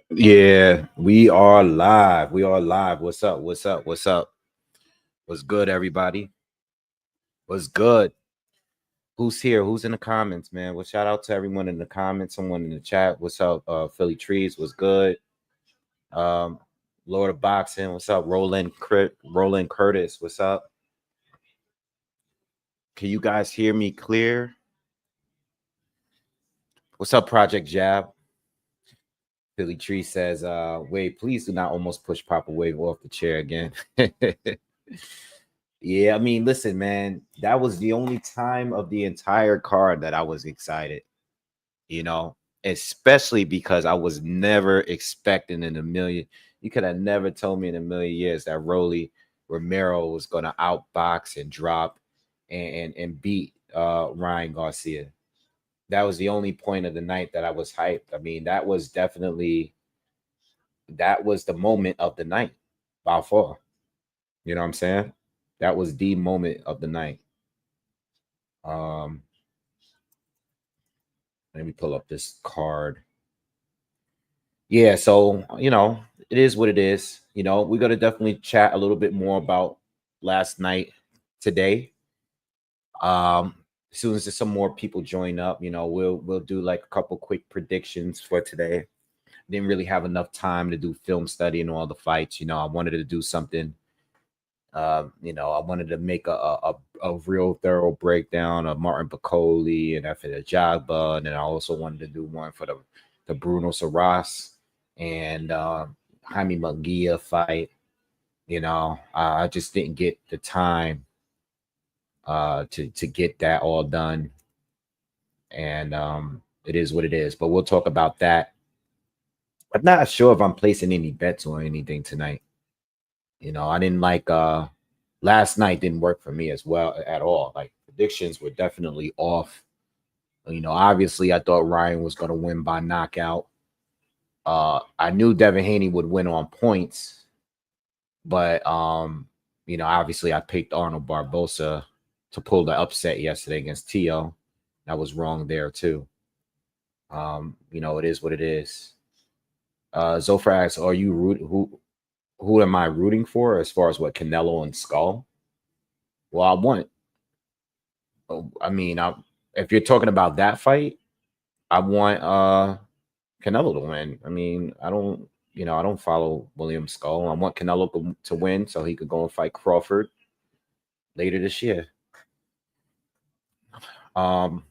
Yeah, we are live. We are live. What's up? What's up? What's up? What's good, everybody? What's good? Who's here? Who's in the comments, man? Well, shout out to everyone in the comments, someone in the chat. What's up? Philly Trees, what's good? Um, Lord of Boxing, what's up? Roland Curtis, what's up? Can you guys hear me clear? What's up, Project Jab? Philly Tree says, wait, please do not almost push Papa Wave off the chair again. Yeah, I mean, listen, man, that was the only time of the entire card that I was excited, especially because I was never expecting in a million. You could have never told me in a million years that Romero was going to outbox and drop and beat Ryan Garcia. That was the only point of the night that I was hyped. I mean, that was the moment of the night by far. You know what I'm saying? That was the moment of the night. Let me pull up this card. Yeah, so it is what it is. We're gonna definitely chat a little bit more about last night today. As soon as there's some more people join up, we'll do like a couple quick predictions for today. Didn't really have enough time to do film study and all the fights. I wanted to do something. I wanted to make a real thorough breakdown of Martin Bakoli and after the Ajagba, and then I also wanted to do one for the Bruno Saras and Jaime Munguia fight. I just didn't get the time to get that all done, and it is what it is. But we'll talk about that. I'm not sure if I'm placing any bets or anything tonight. I didn't like last night didn't work for me as well at all. Like predictions were definitely off. Obviously I thought Ryan was going to win by knockout. I knew Devin Haney would win on points, but obviously I picked Arnold Barbosa to pull the upset yesterday against Tio. I was wrong there too. It is what it is. Zofra asks, are you who am I rooting for as far as what Canelo and Scull? Well, if you're talking about that fight, I want Canelo to win. I mean, I don't follow William Scull. I want Canelo to win so he could go and fight Crawford later this year. What's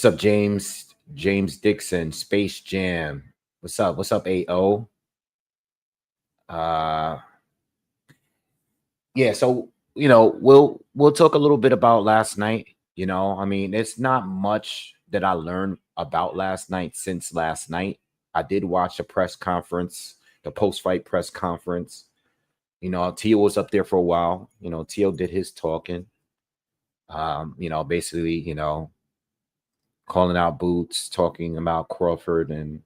up, James? James Dixon, Space Jam. What's up? What's up, AO? Yeah, so we'll talk a little bit about last night. It's not much that I learned about last night since last night. I did watch the press conference, the post-fight press conference. Tio was up there for a while. Tio did his talking. Basically, calling out Boots, talking about Crawford, and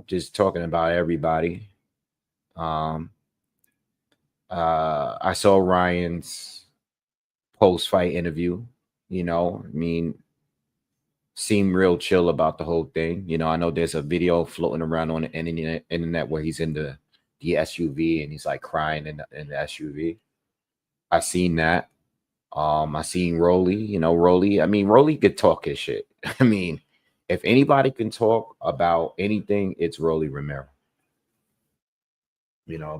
just talking about everybody. I saw Ryan's post-fight interview. Seemed real chill about the whole thing. I know there's a video floating around on the internet where he's in the SUV and he's like crying in the SUV. I seen that. I seen Rolly. Rolly could talk his shit. I mean, if anybody can talk about anything, it's Rolly Romero.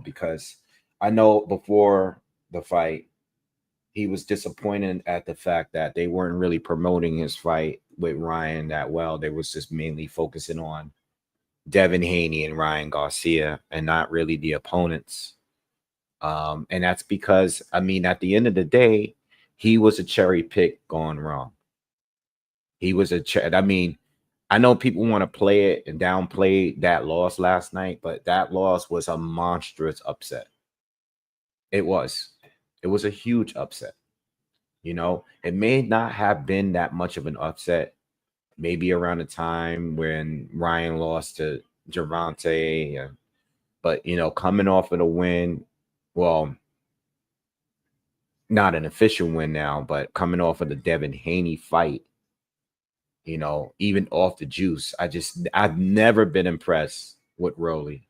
Because I know before the fight, he was disappointed at the fact that they weren't really promoting his fight with Ryan that well. They was just mainly focusing on Devin Haney and Ryan Garcia and not really the opponents. And that's because, at the end of the day, he was a cherry pick gone wrong. He was I know people want to play it and downplay that loss last night, but that loss was a monstrous upset. It was a huge upset. It may not have been that much of an upset, maybe around the time when Ryan lost to Gervonta, but coming off of the win, well, not an official win now, but coming off of the Devin Haney fight, you know, even off the juice, I've never been impressed with Rolly.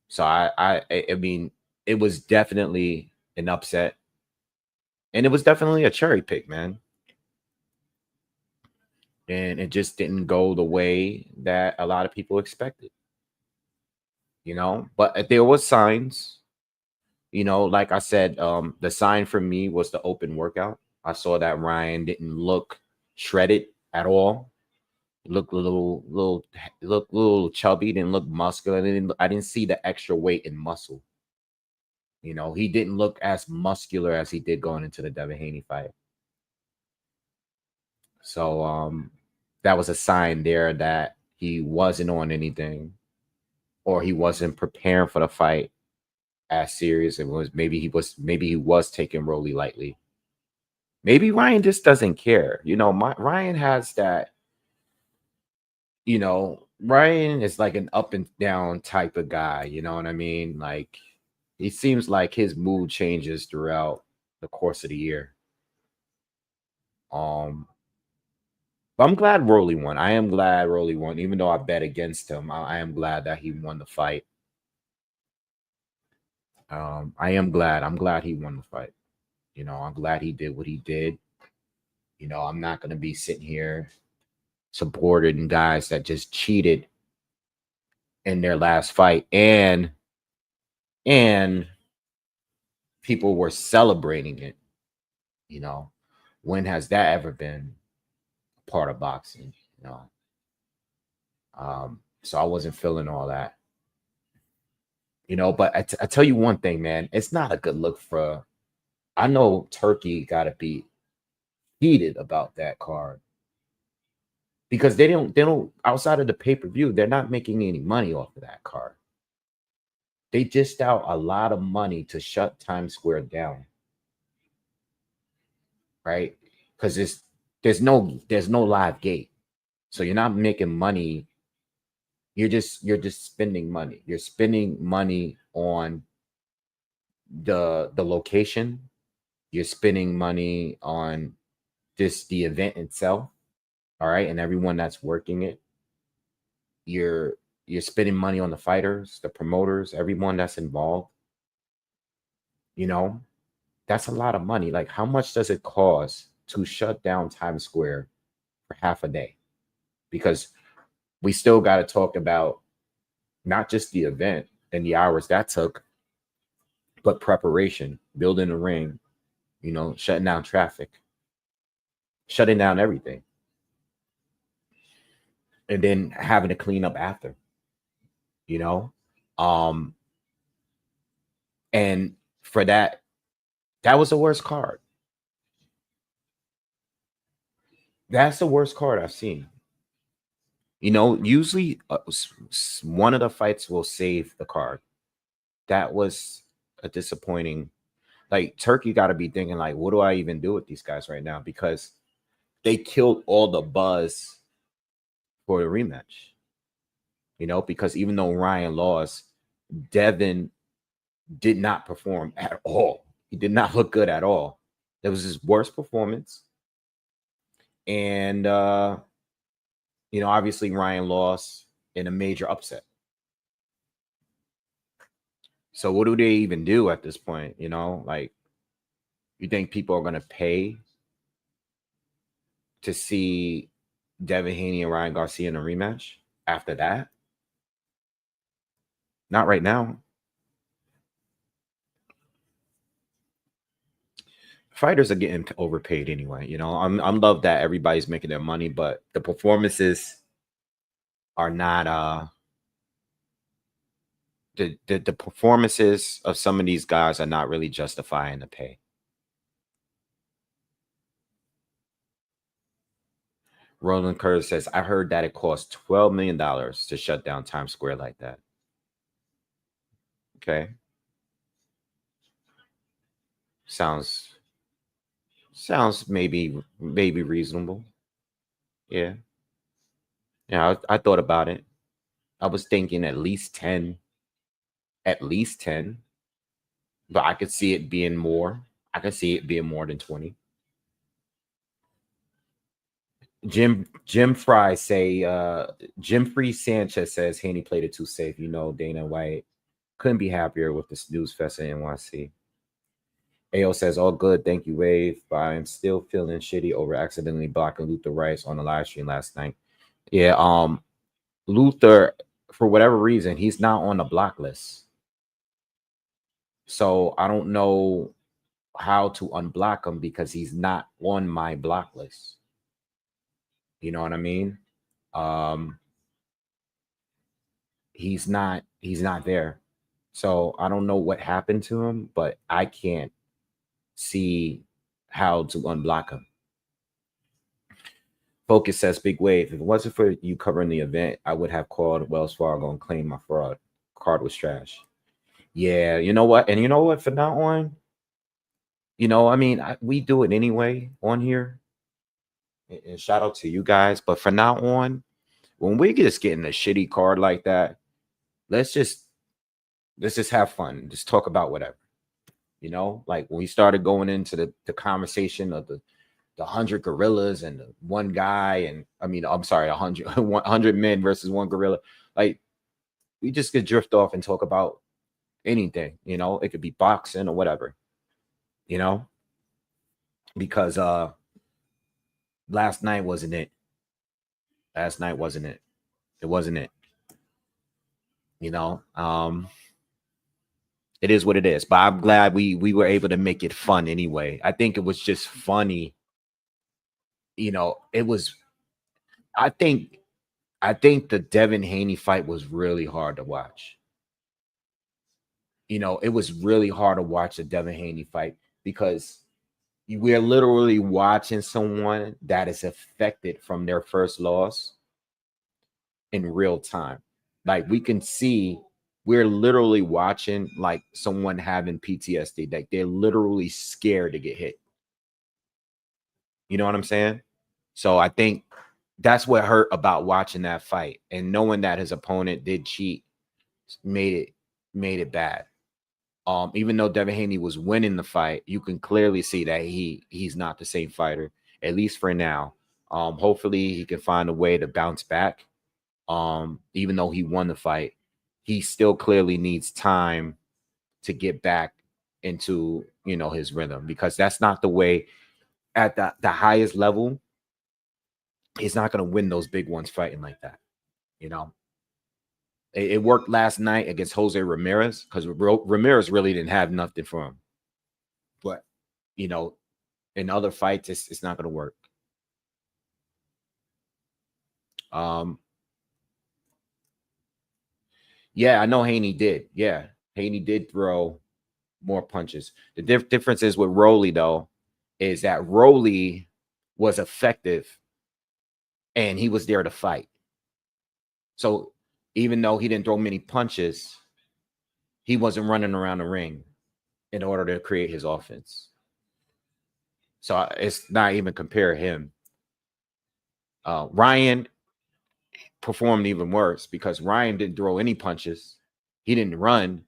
So I mean, it was definitely an upset, and it was definitely a cherry pick, man. And it just didn't go the way that a lot of people expected, you know. But there was signs, you know, like I said, the sign for me was the open workout. I saw that Ryan didn't look shredded at all. Looked a little chubby, didn't look muscular. I didn't see the extra weight and muscle. You know, he didn't look as muscular as he did going into the Devin Haney fight. So that was a sign there that he wasn't on anything, or he wasn't preparing for the fight as serious. It was maybe he was taking Rolly lightly. Maybe Ryan just doesn't care. You know, Ryan has that, you know, Ryan is like an up and down type of guy. You know what I mean? Like, he seems like his mood changes throughout the course of the year. But I'm glad Rolly won. I am glad Rolly won, even though I bet against him. I am glad that he won the fight. I am glad. I'm glad he won the fight. You know, I'm glad he did what he did. You know, I'm not going to be sitting here supporting guys that just cheated in their last fight, and people were celebrating it. You know, when has that ever been part of boxing? You know, so I wasn't feeling all that. You know, but I tell you one thing, man, it's not a good look for. I know Turkey got to be heated about that card, because they don't outside of the pay-per-view, they're not making any money off of that card. They dished out a lot of money to shut Times Square down, right? Because there's no live gate, so you're not making money. You're just spending money. You're spending money on the location. You're spending money on the event itself, all right, and everyone that's working it. You're spending money on the fighters, the promoters, everyone that's involved. You know, that's a lot of money. Like, how much does it cost to shut down Times Square for half a day? Because we still got to talk about not just the event and the hours that took, but preparation, building a ring, you know, shutting down traffic, shutting down everything, and then having to clean up after, you know. And for that was the worst card. That's the worst card I've seen. You know, usually one of the fights will save the card. That was a disappointing. Like, Turkey got to be thinking, like, what do I even do with these guys right now? Because they killed all the buzz for the rematch. You know, because even though Ryan lost, Devin did not perform at all. He did not look good at all. That was his worst performance. And you know, obviously Ryan lost in a major upset. So what do they even do at this point? You know, like, you think people are going to pay to see Devin Haney and Ryan Garcia in a rematch after that? Not right now. Fighters are getting overpaid anyway. You know, I'm love that everybody's making their money, but the performances are not the performances of some of these guys are not really justifying the pay. Roland Curtis says, I heard that it cost $12 million to shut down Times Square like that. Okay. Sounds maybe reasonable. Yeah. Yeah, I thought about it. I was thinking at least 10. At least 10. But I could see it being more. I can see it being more than 20. Jim Fry say Jim Free Sanchez says Haney played it too safe. You know, Dana White couldn't be happier with the snooze fest in NYC. AO says, all good, thank you, Wave. But I'm still feeling shitty over accidentally blocking Luther Rice on the live stream last night. Yeah, Luther, for whatever reason, he's not on the block list. So I don't know how to unblock him because he's not on my block list. You know what I mean? He's not there. So I don't know what happened to him, but I can't see how to unblock him. Focus says, Big Wave, if it wasn't for you covering the event, I would have called Wells Fargo and claimed my fraud. Card was trash. Yeah, you know what? And you know what? For now on, you know, I mean, we do it anyway on here. And shout out to you guys. But from now on, when we just getting a shitty card like that, let's just have fun. Just talk about whatever. You know, like when we started going into the conversation of the 100 gorillas and the one guy, and I mean, I'm sorry, 100 men versus one gorilla. Like, we just could drift off and talk about anything. You know, it could be boxing or whatever. You know, because last night wasn't it. Last night wasn't it. It wasn't it. You know, it is what it is. But I'm glad we were able to make it fun anyway. I think it was just funny. You know, it was. I think the Devin Haney fight was really hard to watch. You know, it was really hard to watch the Devin Haney fight because we're literally watching someone that is affected from their first loss in real time. Like, we can see, we're literally watching like someone having PTSD. Like, they're literally scared to get hit. You know what I'm saying? So I think that's what hurt about watching that fight, and knowing that his opponent did cheat made it bad. Even though Devin Haney was winning the fight, you can clearly see that he's not the same fighter, at least for now. Hopefully he can find a way to bounce back. Even though he won the fight, he still clearly needs time to get back into, you know, his rhythm, because that's not the way at the highest level. He's not going to win those big ones fighting like that. You know, it worked last night against Jose Ramirez because Ramirez really didn't have nothing for him. But, you know, in other fights, it's not going to work. Yeah, I know Haney did. Yeah, Haney did throw more punches. The difference is with Rolly, though, is that Rolly was effective and he was there to fight. So even though he didn't throw many punches, he wasn't running around the ring in order to create his offense. So it's not even compare him. Ryan performed even worse because Ryan didn't throw any punches. He didn't run,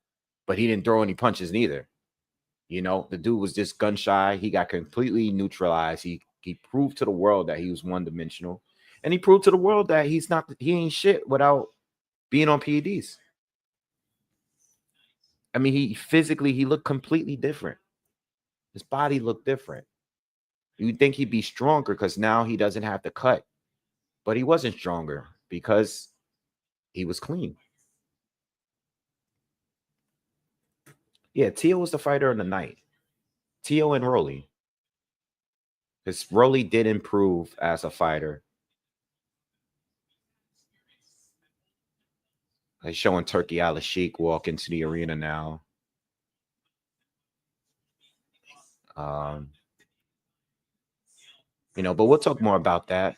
but he didn't throw any punches neither. You know, the dude was just gun shy. He got completely neutralized. He proved to the world that he was one-dimensional. And he proved to the world that he ain't shit without being on PEDs. I mean, he looked completely different. His body looked different. You'd think he'd be stronger because now he doesn't have to cut. But he wasn't stronger because he was clean. Yeah, Tio was the fighter of the night. Tio and Rolly. Because Rolly did improve as a fighter. They're showing Turkey Al-Sheikh walk into the arena now. You know, but we'll talk more about that.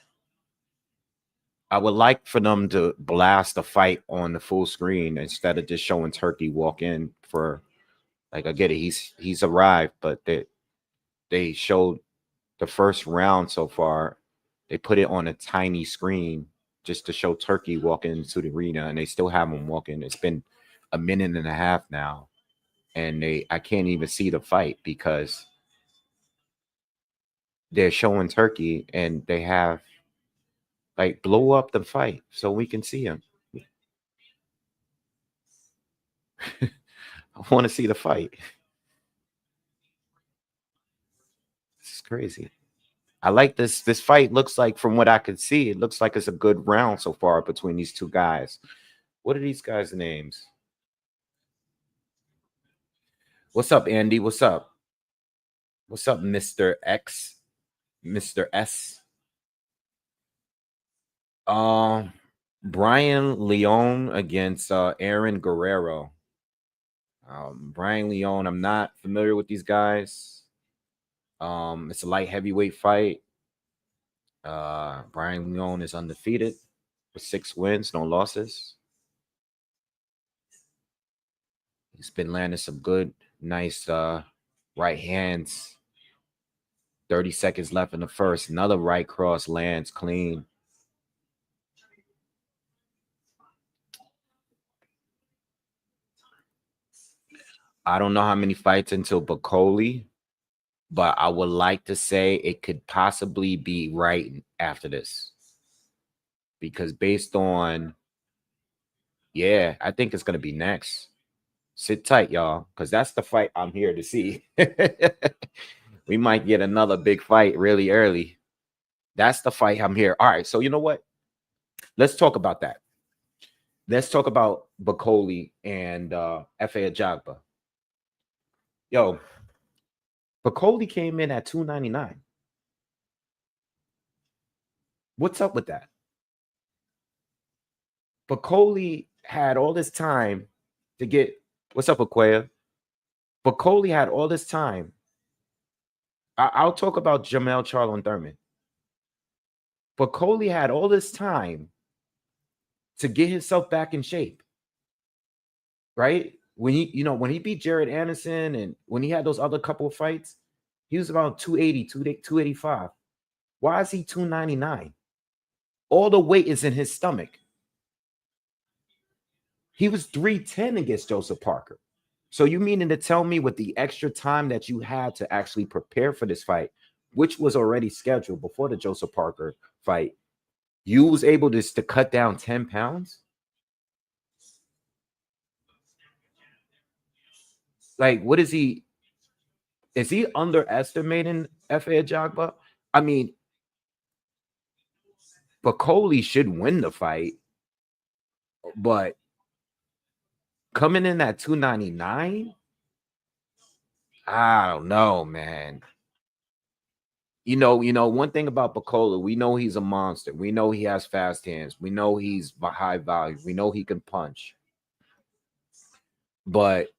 I would like for them to blast the fight on the full screen instead of just showing Turkey walk in for, like, I get it, he's arrived, but they showed the first round so far. They put it on a tiny screen just to show Turkey walking into the arena, and they still have him walking. It's been a minute and a half now, and I can't even see the fight because they're showing Turkey, and they have like blow up the fight so we can see him. I want to see the fight. This is crazy. I like this. This fight looks like, from what I could see, it looks like it's a good round so far between these two guys. What are these guys' names? What's up, Andy? What's up? What's up, Mr. X? Mr. S? Brian Leon against Aaron Guerrero. Brian Leon, I'm not familiar with these guys. It's a light heavyweight fight. Brian Leon is undefeated with 6 wins, no losses. He's been landing some good, nice right hands. 30 seconds left in the first. Another right cross lands clean. I don't know how many fights until Bakoli, but I would like to say it could possibly be right after this. Because based on, yeah, I think it's going to be next. Sit tight, y'all, because that's the fight I'm here to see. We might get another big fight really early. That's the fight I'm here. All right, so you know what? Let's talk about that. Let's talk about Bakoli and F.A. Ajagba. Yo, Bakoli came in at 299. What's up with that? Bakoli had all this time to get. What's up, Aquia? Bakoli had all this time. I'll talk about Jamel Charlo and Thurman. Bakoli had all this time to get himself back in shape. Right? When he beat Jared Anderson, and when he had those other couple of fights, he was around 280, 285. Why is he 299? All the weight is in his stomach. He was 310 against Joseph Parker. So you meaning to tell me, with the extra time that you had to actually prepare for this fight, which was already scheduled before the Joseph Parker fight, you was able to cut down 10 pounds? Like, what is he? Is he underestimating F.A. Ajagba? I mean, Bakoli should win the fight, but coming in at 299, I don't know, man. One thing about Bakoli, we know he's a monster. We know he has fast hands. We know he's high value. We know he can punch. But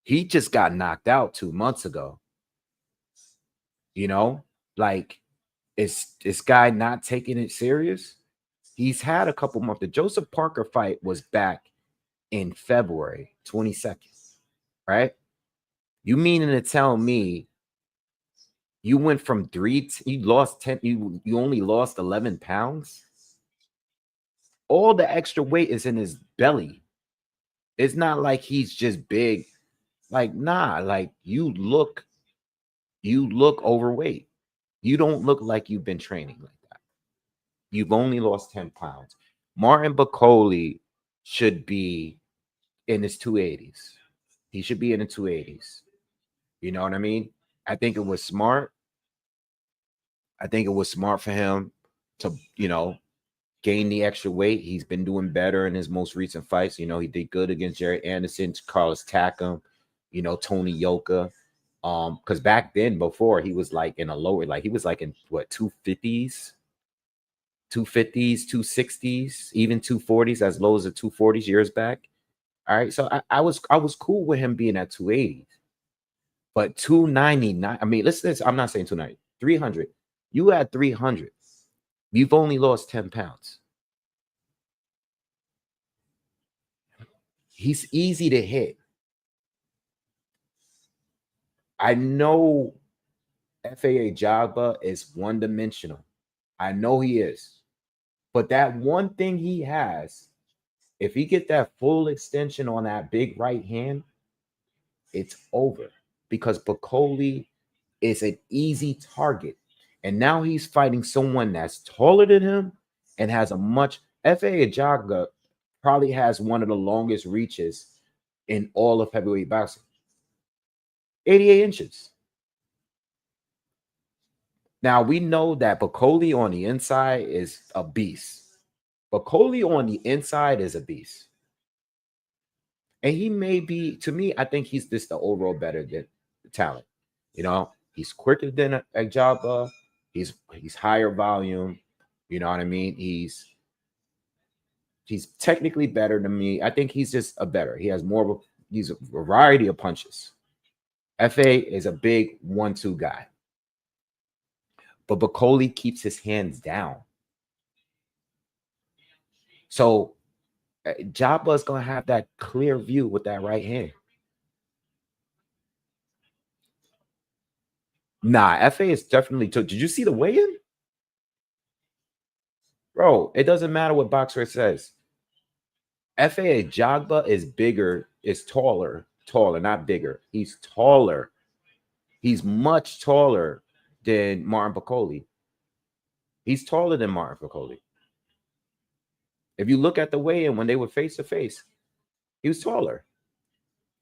he just got knocked out 2 months ago. Like, is this guy not taking it serious? He's had a couple months. The Joseph Parker fight was back in February 22nd, right? You meaning to tell me you went from you lost 10, you only lost 11 pounds? All the extra weight is in his belly. It's not like he's just big. Like, nah, like you look overweight. You don't look like you've been training like that. You've only lost 10 pounds. Martin Bakoli should be in his 280s. He should be in the 280s. You know what I mean? I think it was smart. I think it was smart for him to, gain the extra weight. He's been doing better in his most recent fights. He did good against Jared Anderson, Carlos Takam, Tony Yoka. Because back then, before, he was like in a lower, like he was like in what, 250s, 260s, even 240s, as low as the 240s years back. All right. So I was cool with him being at 280s. But 299, I mean, listen, I'm not saying 290, 300. You had 300. You've only lost 10 pounds. He's easy to hit. I know F.A. Ajagba is one-dimensional. I know he is. But that one thing he has, if he get that full extension on that big right hand, it's over. Because Bakoli is an easy target. And now he's fighting someone that's taller than him and has a much F.A. Ajagba probably has one of the longest reaches in all of heavyweight boxing. 88 inches. Now we know that Bakoli on the inside is a beast. Bakoli on the inside is a beast. And he may be, to me, I think he's just the overall better than talent. You know, he's quicker than Ajagba. He's higher volume. You know what I mean? He's technically better than me. I think he's just a better. He has more of he's a variety of punches. FA is a big 1-2 guy. But Bakoli keeps his hands down. So Jabba's going to have that clear view with that right hand. Nah, FA is definitely took. Did you see the weigh-in? Bro, it doesn't matter what Boxer says. FA Ajagba is bigger, is taller, not bigger. He's taller. He's much taller than Martin Bakoli. He's taller than Martin Bakoli. If you look at the weigh-in when they were face-to-face, he was taller.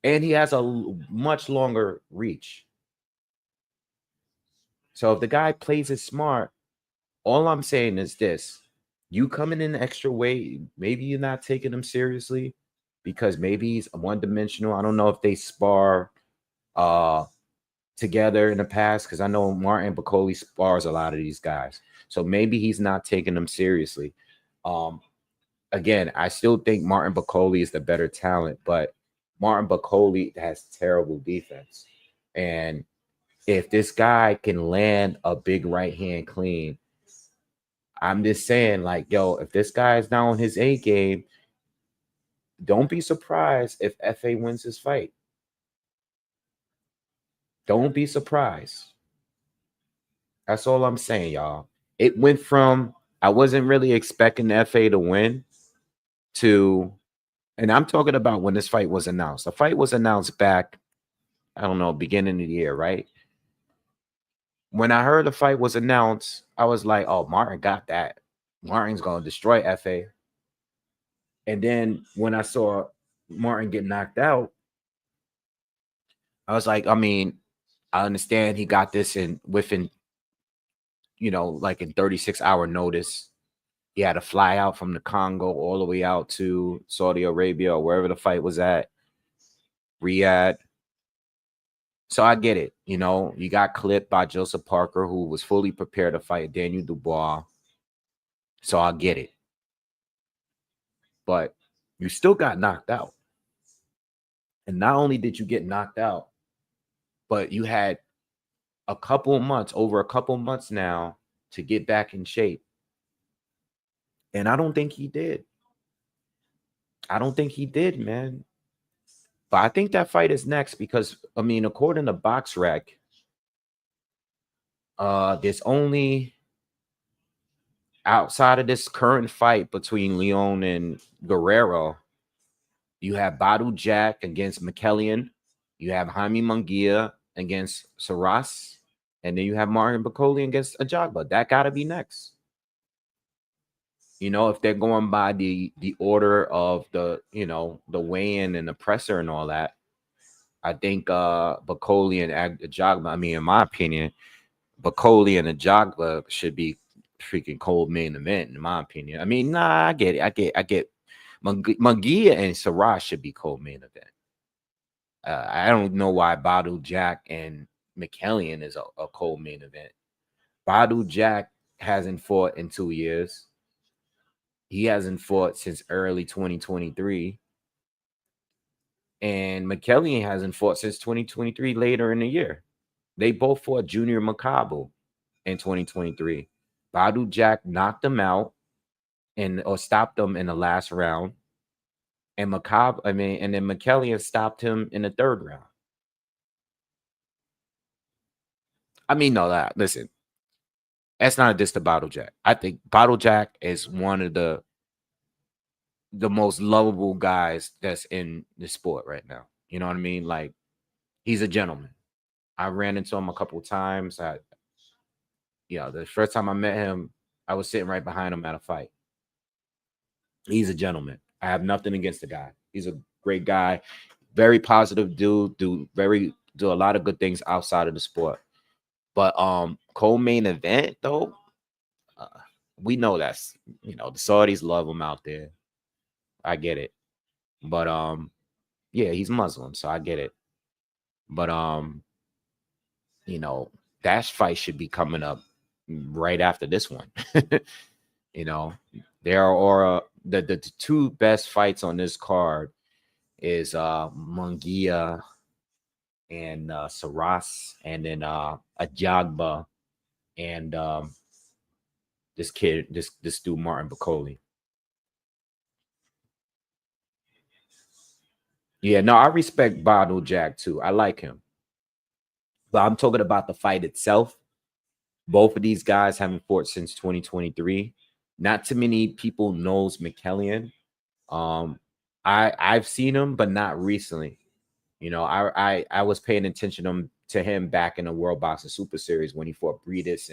And he has a much longer reach. So if the guy plays it smart, all I'm saying is this. You coming in extra weight, maybe you're not taking him seriously because maybe he's one-dimensional. I don't know if they spar together in the past because I know Martin Bakoli spars a lot of these guys. So maybe he's not taking them seriously. Again, I still think Martin Bakoli is the better talent, but Martin Bakoli has terrible defense. And if this guy can land a big right hand clean, I'm just saying, like, yo, if this guy is not on his A game, don't be surprised if FA wins this fight. Don't be surprised. That's all I'm saying, y'all. It went from I wasn't really expecting FA to win to, and I'm talking about when this fight was announced. The fight was announced back, I don't know, beginning of the year, right? When I heard the fight was announced, I was like, oh, Martin got that. Martin's going to destroy FA. And then when I saw Martin get knocked out, I was like, I mean, I understand he got this within, you know, like in 36-hour notice. He had to fly out from the Congo all the way out to Saudi Arabia or wherever the fight was at, Riyadh. So I get it. You know, you got clipped by Joseph Parker, who was fully prepared to fight Daniel Dubois. So I get it. But you still got knocked out. And not only did you get knocked out, but you had over a couple months now to get back in shape. And I don't think he did. I don't think he did, man. But I think that fight is next because, I mean, according to BoxRec, there's only, outside of this current fight between Leon and Guerrero, you have Badu Jack against McKelson. You have Jaime Munguia against Saras. And then you have Martin Bakoli against Ajagba. That got to be next. You know, if they're going by the order of the, you know, the weigh-in and the presser and all that, I think Bakoli and Ajagba, I mean, in my opinion, Bakoli and Ajagba should be freaking cold main event, in my opinion. I mean, nah, I get it. I get Munguia and Saras should be cold main event. I don't know why Badu Jack and McKelson is a cold main event. Badu Jack hasn't fought in 2 years. He hasn't fought since early 2023. And McKelson hasn't fought since 2023, later in the year. They both fought Junior Makabu in 2023. Badu Jack knocked him out or stopped him in the last round. And then McKelson stopped him in the third round. I mean, no, listen. That's not a diss to Bottle Jack. I think Bottle Jack is one of the most lovable guys that's in the sport right now. You know what I mean? Like, he's a gentleman. I ran into him a couple of times. the first time I met him, I was sitting right behind him at a fight. He's a gentleman. I have nothing against the guy. He's a great guy, very positive dude. Do a lot of good things outside of the sport. But co-main event though, uh, we know that's the Saudis love him out there. I get it, but yeah, he's Muslim, so I get it. But that fight should be coming up right after this one. There are the two best fights on this card is Munguia and Saras, and then Ajagba and this dude Martin Bakoli. Yeah, no, I respect Badou Jack too. I like him. But I'm talking about the fight itself. Both of these guys haven't fought since 2023. Not too many people knows McKelson. I've seen him, but not recently. I was paying attention to him back in the World Boxing Super Series when he fought Breedis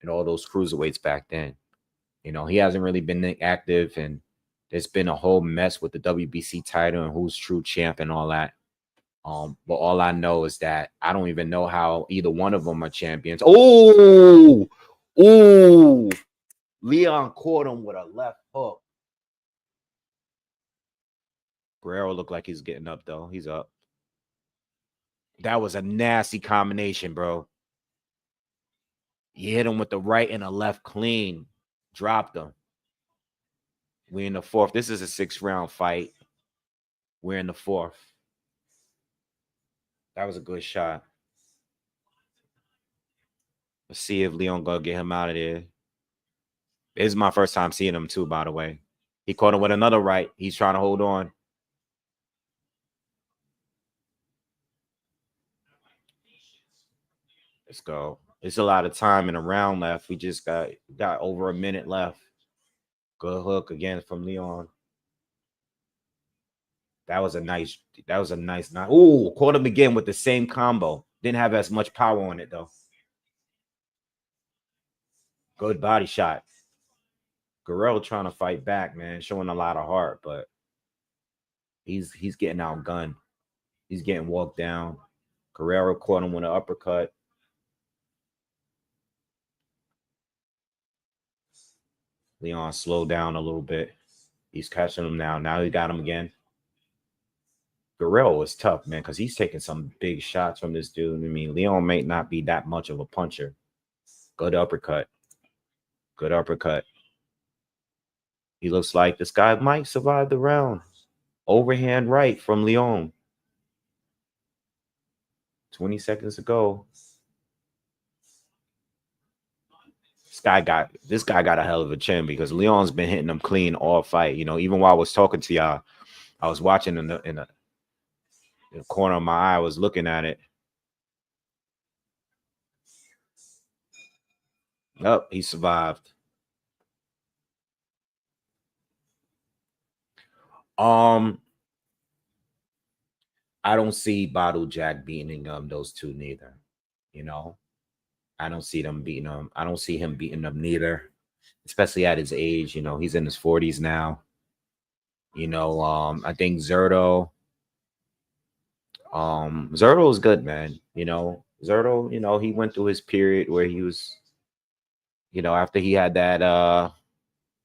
and all those cruiserweights back then. He hasn't really been active, and there's been a whole mess with the WBC title and who's true champ and all that. But all I know is that I don't even know how either one of them are champions. Oh, Leon caught him with a left hook. Guerrero looked like he's getting up though. He's up. That was a nasty combination, bro. You hit him with the right and the left clean. Dropped him. We're in the fourth. This is a 6-round fight. We're in the fourth. That was a good shot. Let's see if Leon gonna get him out of there. This is my first time seeing him too, by the way. He caught him with another right. He's trying to hold on. Let's go. It's a lot of time in a round left. We just got over a minute left. Good hook again from Leon. That was a nice. Oh, caught him again with the same combo. Didn't have as much power on it though. Good body shot. Guerrero trying to fight back, man, showing a lot of heart, but he's getting outgunned. He's getting walked down. Guerrero caught him with an uppercut. Leon slowed down a little bit. He's catching him now. Now he got him again. Guerrero was tough, man, because he's taking some big shots from this dude. I mean, Leon may not be that much of a puncher. Good uppercut. Good uppercut. He looks like this guy might survive the round. Overhand right from Leon. 20 seconds to go. This guy got a hell of a chin because Leon's been hitting him clean all fight. Even while I was talking to y'all, I was watching in the corner of my eye. I was looking at it. Oh, he survived. I don't see Badou Jack beating those two neither. I don't see them beating him. I don't see him beating them neither, especially at his age. He's in his 40s now. I think Zerto is good, man. Zerto, he went through his period where he was, after he had that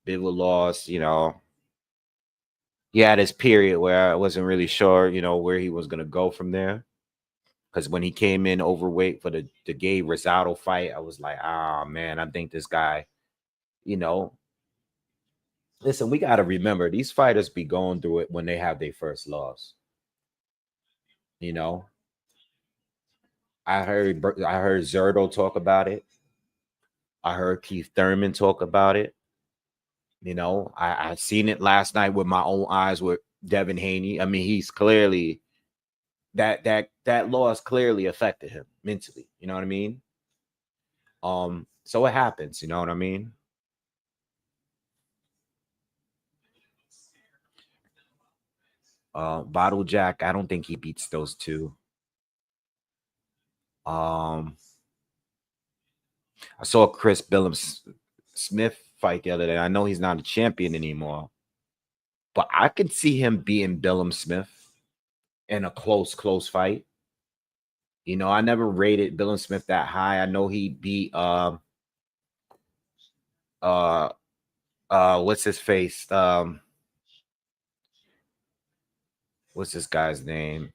bit of a loss, he had his period where I wasn't really sure, where he was gonna go from there. Because when he came in overweight for the Gay Rosado fight, I was like, man, I think this guy, listen, we got to remember these fighters be going through it when they have their first loss. I heard Zerto talk about it. I heard Keith Thurman talk about it. I seen it last night with my own eyes with Devin Haney. I mean, he's clearly that loss clearly affected him mentally. You know what I mean? So it happens. You know what I mean? Bottle Jack, I don't think he beats those two. I saw Chris Smith fight the other day. I know he's not a champion anymore, but I could see him beating Billum Smith in a close fight. You know, I never rated Billum Smith that high. I know he beat what's his face? What's this guy's name?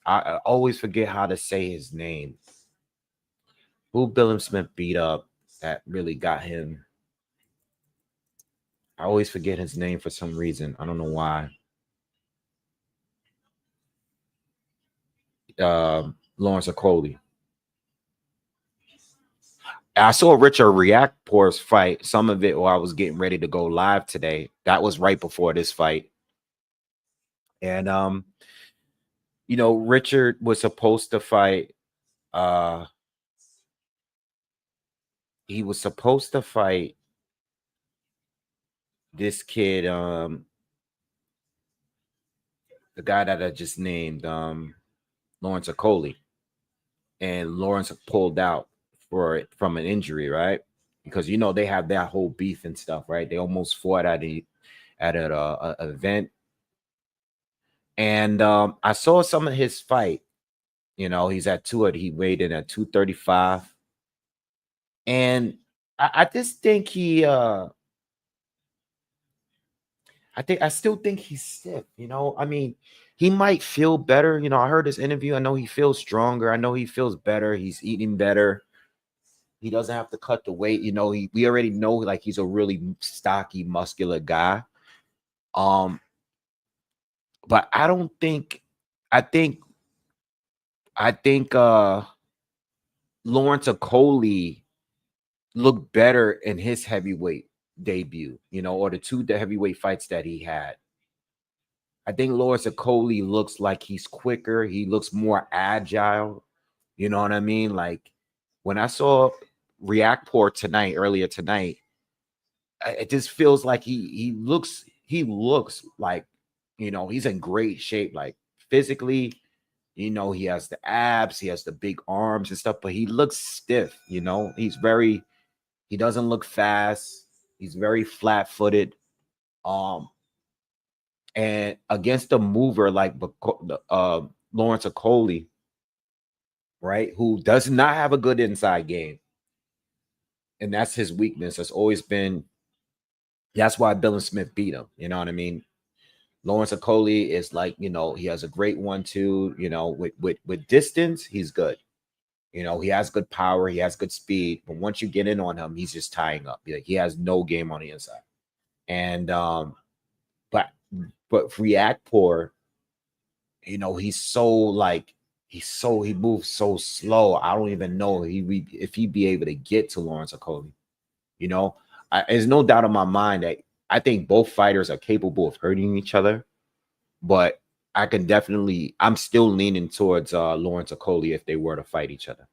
I always forget how to say his name. Who Billum Smith beat up that really got him? I always forget his name for some reason. I don't know why. Lawrence Okoli. I saw Richard Reactpor's fight, some of it while I was getting ready to go live today. That was right before this fight. And you know, Richard was supposed to fight he was supposed to fight this kid, the guy that I just named, Lawrence Okoli. And Lawrence pulled out from an injury, right? Because you know they have that whole beef and stuff, right? They almost fought at an event, and I saw some of his fight. You know, he weighed in at 235, and I just think I still think he's stiff. You know, I mean, he might feel better. You know, I heard this interview. I know he feels stronger. I know he feels better. He's eating better. He doesn't have to cut the weight. You know, we already know like he's a really stocky, muscular guy. But I don't think I think Lawrence Okoli looked better in his heavyweight debut, you know, or the heavyweight fights that he had. I think Lawrence Okoli looks like he's quicker. He looks more agile. You know what I mean? Like when I saw Reactport earlier tonight, it just feels like he looks like, you know, he's in great shape, like physically. You know, he has the abs, he has the big arms and stuff, but he looks stiff. You know, he doesn't look fast. He's very flat-footed. And against a mover like Lawrence Okoli, right, who does not have a good inside game, and that's his weakness. That's why Billum Smith beat him. You know what I mean? Lawrence Okoli is like, you know, he has a great 1-2. You know, with distance, he's good. You know, he has good power, he has good speed, but once you get in on him, he's just tying up. Like he has no game on the inside. And but Reactport, you know, he moves so slow. I don't even know if he'd be able to get to Lawrence Okoli. You know, there's no doubt in my mind that I think both fighters are capable of hurting each other, but I'm still leaning towards Lawrence Okoli if they were to fight each other.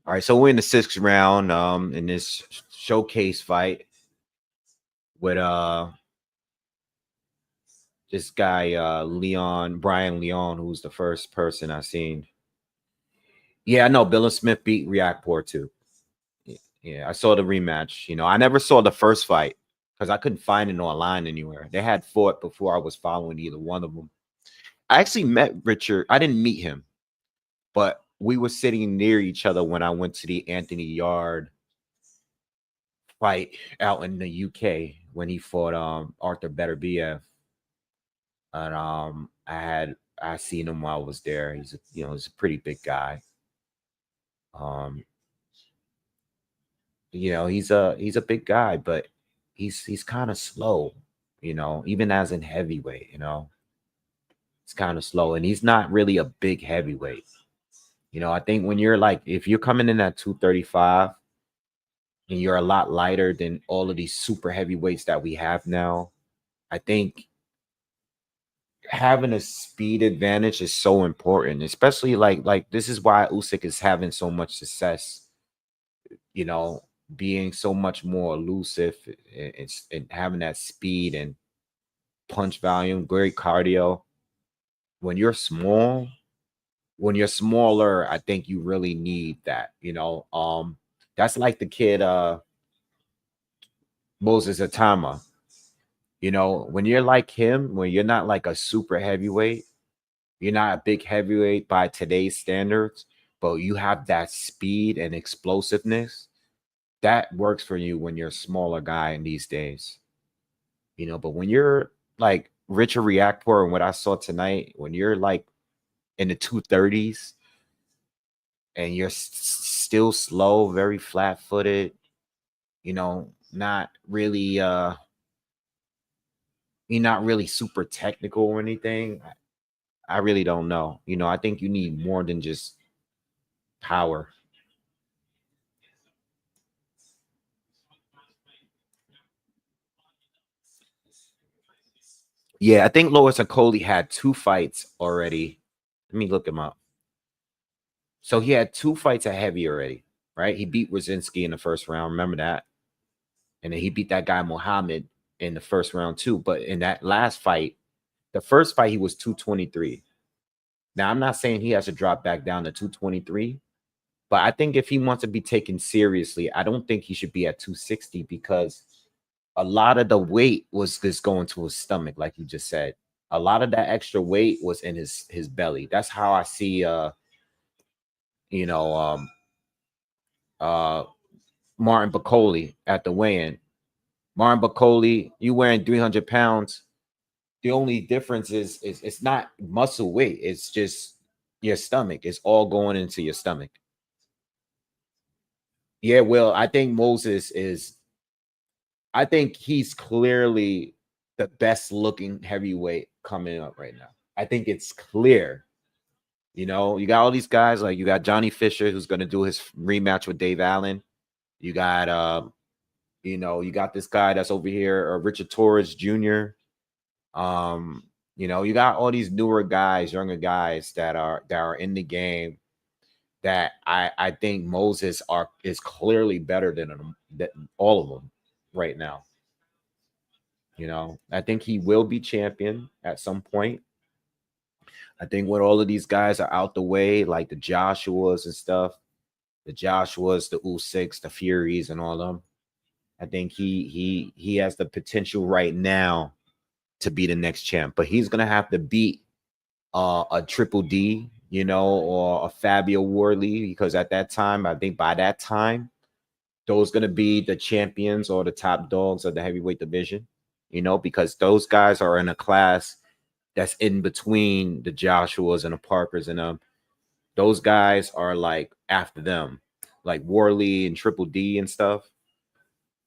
All right, so we're in the 6th round in this showcase fight with this guy Brian Leon, who's the first person I seen. Yeah, I know Billum Smith beat Reactport too. Yeah, I saw the rematch. You know, I never saw the first fight because I couldn't find it online anywhere. They had fought before I was following either one of them. I actually met Richard. I didn't meet him, but we were sitting near each other when I went to the Anthony Yard fight out in the UK when he fought Arthur Beterbiev. And I seen him while I was there. He's a pretty big guy. You know, he's a big guy, but he's kind of slow, you know, even as in heavyweight, you know. It's kind of slow, and he's not really a big heavyweight. You know, I think when you're like, if you're coming in at 235 and you're a lot lighter than all of these super heavyweights that we have now, I think having a speed advantage is so important, especially like this is why Usyk is having so much success, you know, being so much more elusive and having that speed. And punch volume, great cardio. When you're smaller, I think you really need that, you know. That's like the kid Moses Atama. You know, when you're like him, when you're not like a super heavyweight, you're not a big heavyweight by today's standards, but you have that speed and explosiveness that works for you when you're a smaller guy in these days. You know, but when you're like Richard Reactor and what I saw tonight, when you're like in the 230s and you're still slow, very flat-footed, you know, not really you're not really super technical or anything. I really don't know. You know, I think you need more than just power. Yeah, I think Lois Akoli had 2 fights already. Let me look him up. So he had 2 fights at heavy already, right? He beat Wazinski in the first round. Remember that? And then he beat that guy Muhammad in the first round too. But in that last fight, the first fight, he was 223. Now, I'm not saying he has to drop back down to 223, but I think if he wants to be taken seriously, I don't think he should be at 260 because a lot of the weight was just going to his stomach, like you just said. A lot of that extra weight was in his belly. That's how I see you know, uh Martin Bakoli at the weigh-in. Martin Bakoli, you wearing 300 pounds. The only difference is it's not muscle weight. It's just your stomach. It's all going into your stomach. Yeah, well, I think Moses is. I think he's clearly the best looking heavyweight coming up right now. I think it's clear. You know, you got all these guys like you got Johnny Fisher who's going to do his rematch with Dave Allen. You got you know, you got this guy that's over here, Richard Torres Jr. You know, you got all these newer guys, younger guys that are in the game that I think Moses is clearly better than them, that all of them right now. You know, I think he will be champion at some point. I think when all of these guys are out the way, like the Joshuas and stuff, the Joshuas, the Usyks, the Furies, and all of them, I think he has the potential right now to be the next champ. But he's gonna have to beat a Triple D, you know, or a Fabio Worley, because at that time, I think by that time, those gonna be the champions or the top dogs of the heavyweight division, you know, because those guys are in a class that's in between the Joshuas and the Parkers and those guys are like after them, like Worley and Triple D and stuff.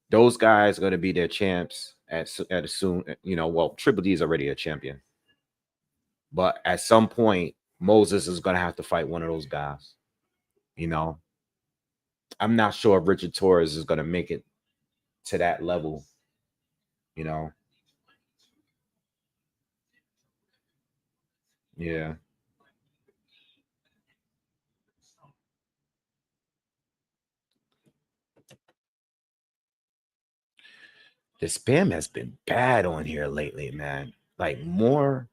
Those guys are going to be their champs at a soon, you know. Well, Triple D is already a champion, but at some point, Moses is going to have to fight one of those guys. You know, I'm not sure if Richard Torres is going to make it to that level. You know, yeah. The spam has been bad on here lately, man. Like more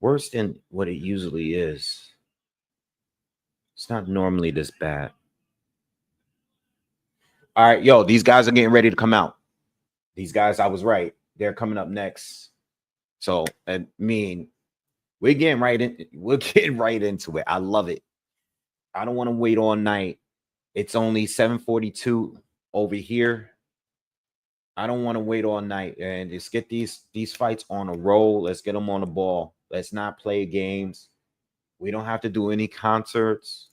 worse than what it usually is. It's not normally this bad. All right, yo, these guys are getting ready to come out. These guys, I was right. They're coming up next. So, I mean, we're getting right in. We're getting right into it. I love it. I don't want to wait all night. It's only 7:42 over here. I don't want to wait all night, and let's get these fights on a roll. Let's get them on the ball. Let's not play games. We don't have to do any concerts.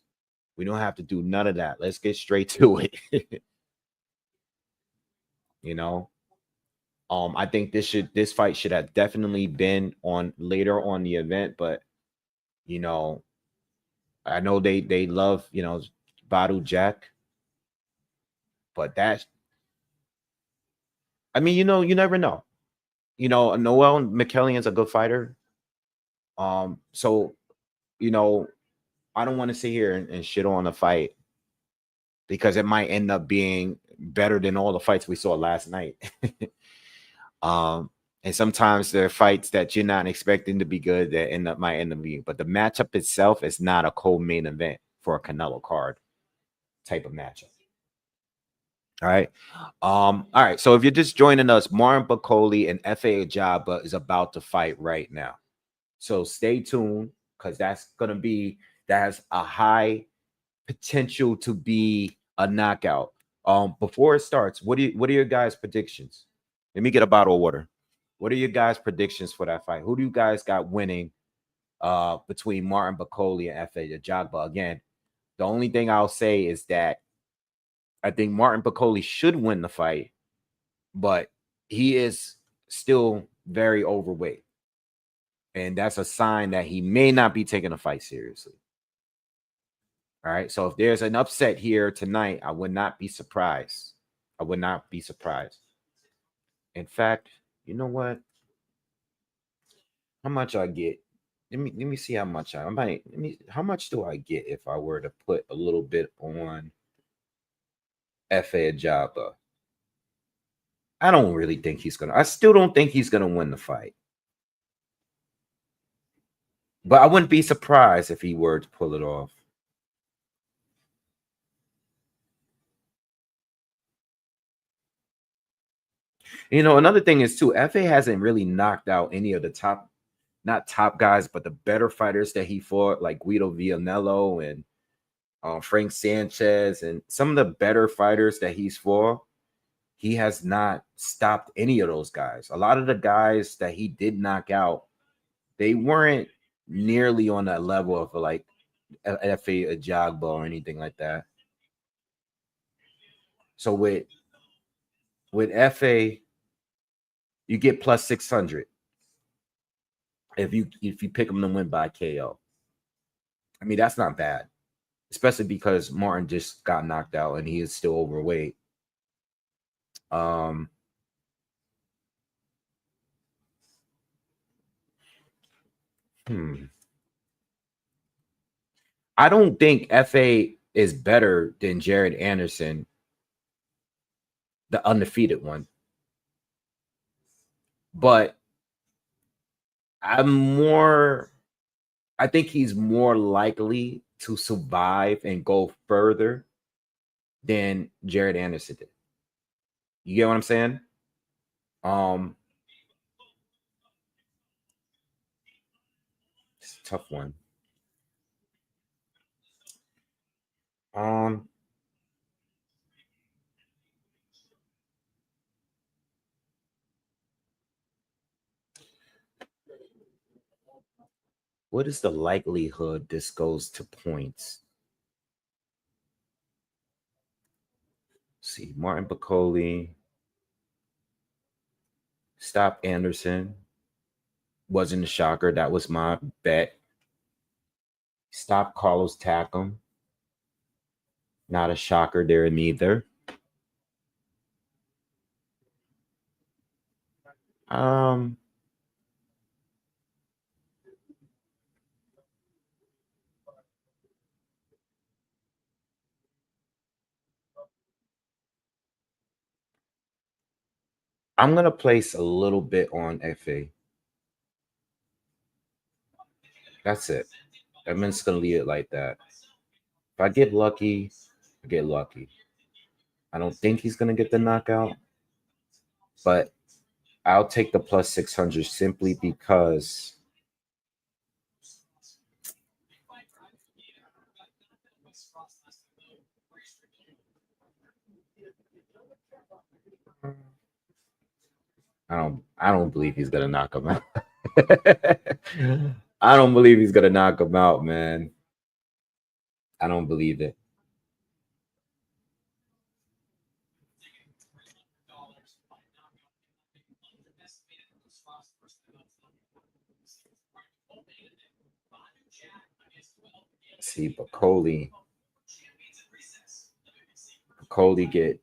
We don't have to do none of that. Let's get straight to it. You know, I think this fight should have definitely been on later on the event, but you know, I know they love, you know, Badu Jack, but that, I mean, you know, you never know. You know, Noel McKelson is a good fighter. So you know, I don't want to sit here and shit on a fight because it might end up being better than all the fights we saw last night. And sometimes there are fights that you're not expecting to be good that might end up being. But the matchup itself is not a co-main event for a Canelo card type of matchup. All right. All right. So if you're just joining us, Martin Bakoli and F.A. Ajagba is about to fight right now. So stay tuned because that has a high potential to be a knockout. Before it starts, what are your guys' predictions? Let me get a bottle of water. What are your guys' predictions for that fight? Who do you guys got winning between Martin Bakoli and F.A. Ajagba? Again, the only thing I'll say is that I think Martin Bakoli should win the fight, but he is still very overweight. And that's a sign that he may not be taking the fight seriously. All right. So if there's an upset here tonight, I would not be surprised. I would not be surprised. In fact, you know what? How much I get? Let me see how much I might. How much do I get if I were to put a little bit on F.A. Ajagba? I don't really think he's gonna. I still don't think he's gonna win the fight. But I wouldn't be surprised if he were to pull it off. You know, another thing is too, FA hasn't really knocked out any of the top, not top guys, but the better fighters that he fought, like Guido Vianello and Frank Sanchez, and some of the better fighters that he's fought. He has not stopped any of those guys. A lot of the guys that he did knock out, they weren't nearly on that level of like F.A. Ajagba or anything like that. So with F.A., you get plus 600 if you pick him to win by KO. I mean, that's not bad, especially because Martin just got knocked out and he is still overweight. I don't think FA is better than Jared Anderson, the undefeated one. But I think he's more likely to survive and go further than Jared Anderson did. You get what I'm saying? It's a tough one. What is the likelihood this goes to points? Let's see, Martin Bakoli, stop Anderson. Wasn't a shocker. That was my bet. Stop Carlos Takam. Not a shocker there neither. I'm gonna place a little bit on FA. That's it. I'm just gonna leave it like that. If I get lucky, I get lucky. I don't think he's gonna get the knockout, but I'll take the plus 600 simply because I don't believe he's gonna knock him out. I don't believe he's gonna knock him out, man. I don't believe it. See, Bakoli get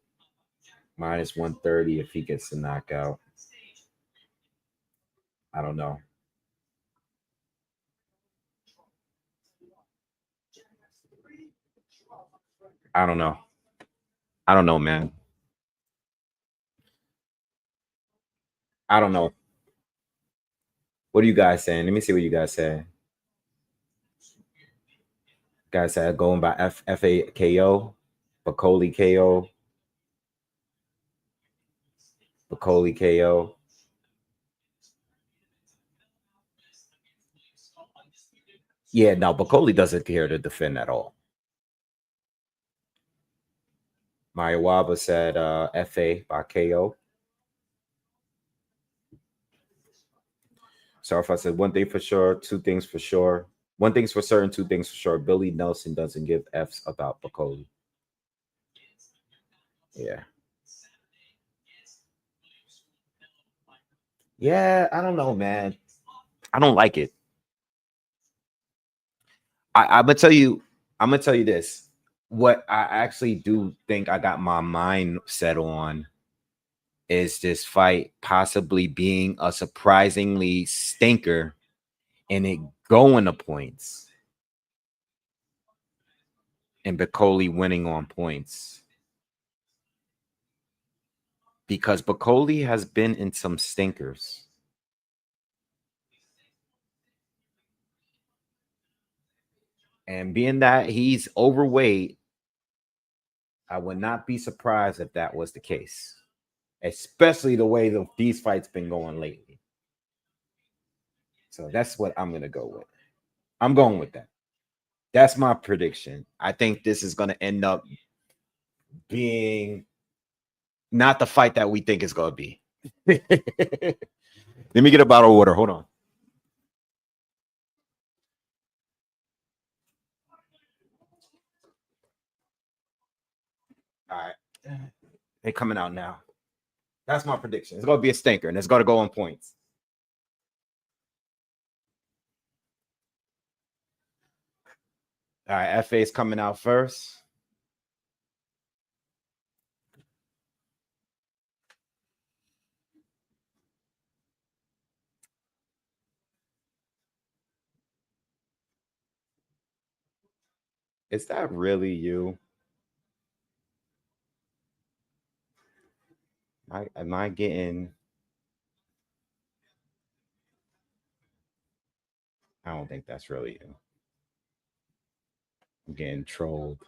minus 130 if he gets the knockout. I don't know. I don't know. I don't know, man. I don't know. What are you guys saying? Let me see what you guys say. Guys said going by FA KO, Bakoli KO, Bakoli KO. Yeah, no, Bakoli doesn't care to defend at all. Mayawaba said FA by KO. So if I said one thing for sure, two things for sure. One thing's for certain, two things for sure. Billy Nelson doesn't give F's about Bakoli. Yeah. Yeah, I don't know, man. I don't like it. I'm gonna tell you this. What I actually do think I got my mind set on is this fight possibly being a surprisingly stinker and it going to points and Bakoli winning on points. Because Bakoli has been in some stinkers. And being that he's overweight, I would not be surprised if that was the case, especially the way these fights been going lately. So that's what I'm going to go with. I'm going with that. That's my prediction. I think this is going to end up being not the fight that we think it's going to be. Let me get a bottle of water. Hold on. All right. They're coming out now. That's my prediction. It's going to be a stinker, and it's going to go on points. All right. FA is coming out first. Is that really you? Am I getting... I don't think that's really you. I'm getting trolled.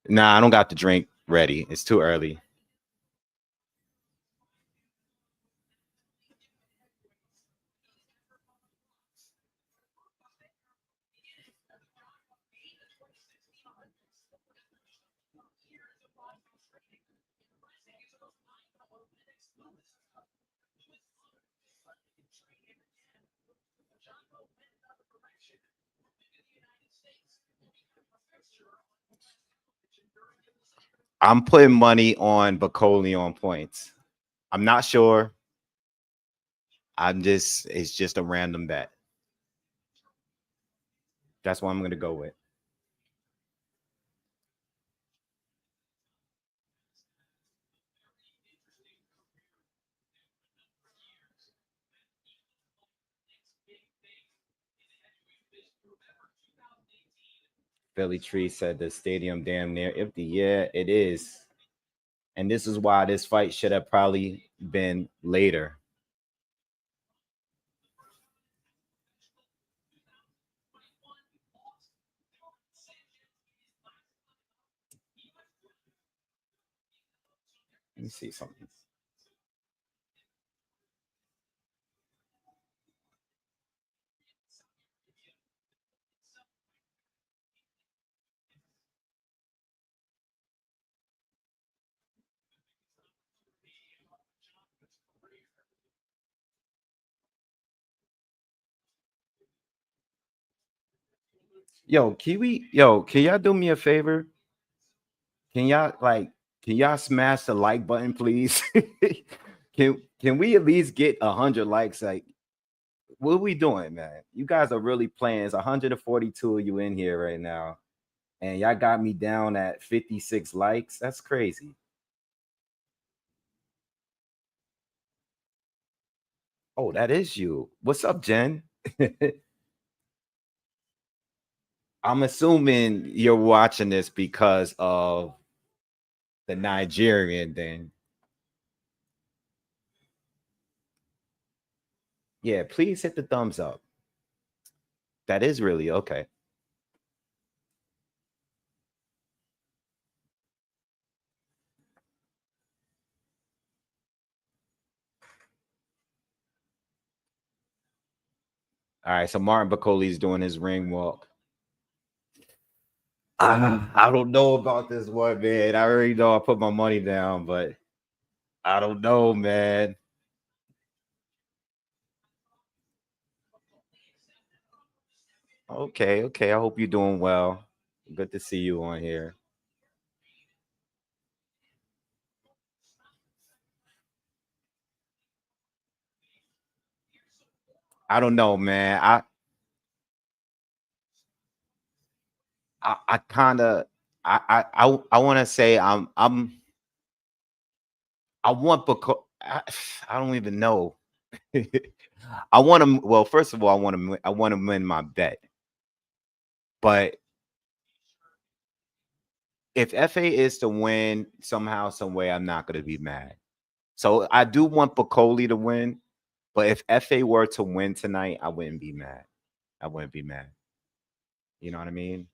Nah, I don't got the drink ready. It's too early. I'm putting money on Bakoli on points. I'm not sure. It's just a random bet. That's what I'm going to go with. Philly Tree said the stadium damn near empty. Yeah, it is. And this is why this fight should have probably been later. Let me see something. Yo, Kiwi, can y'all do me a favor? Can y'all smash the like button, please? Can we at least get 100 likes? Like, what are we doing, man? You guys are really playing. It's 142 of you in here right now, and y'all got me down at 56 likes. That's crazy. Oh, that is you. What's up, Jen? I'm assuming you're watching this because of the Nigerian then. Yeah, please hit the thumbs up. That is really okay. All right, so Martin Bakoli's doing his ring walk. I don't know about this one, man. I already know I put my money down, but I don't know, man. Okay, okay. I hope you're doing well. Good to see you on here. I don't know, man. I kind of I want to say I want because I don't even know. I want to. Well, first of all, I want to win my bet. But if FA is to win somehow, some way, I'm not going to be mad. So I do want Bakoli to win. But if FA were to win tonight, I wouldn't be mad. I wouldn't be mad. You know what I mean?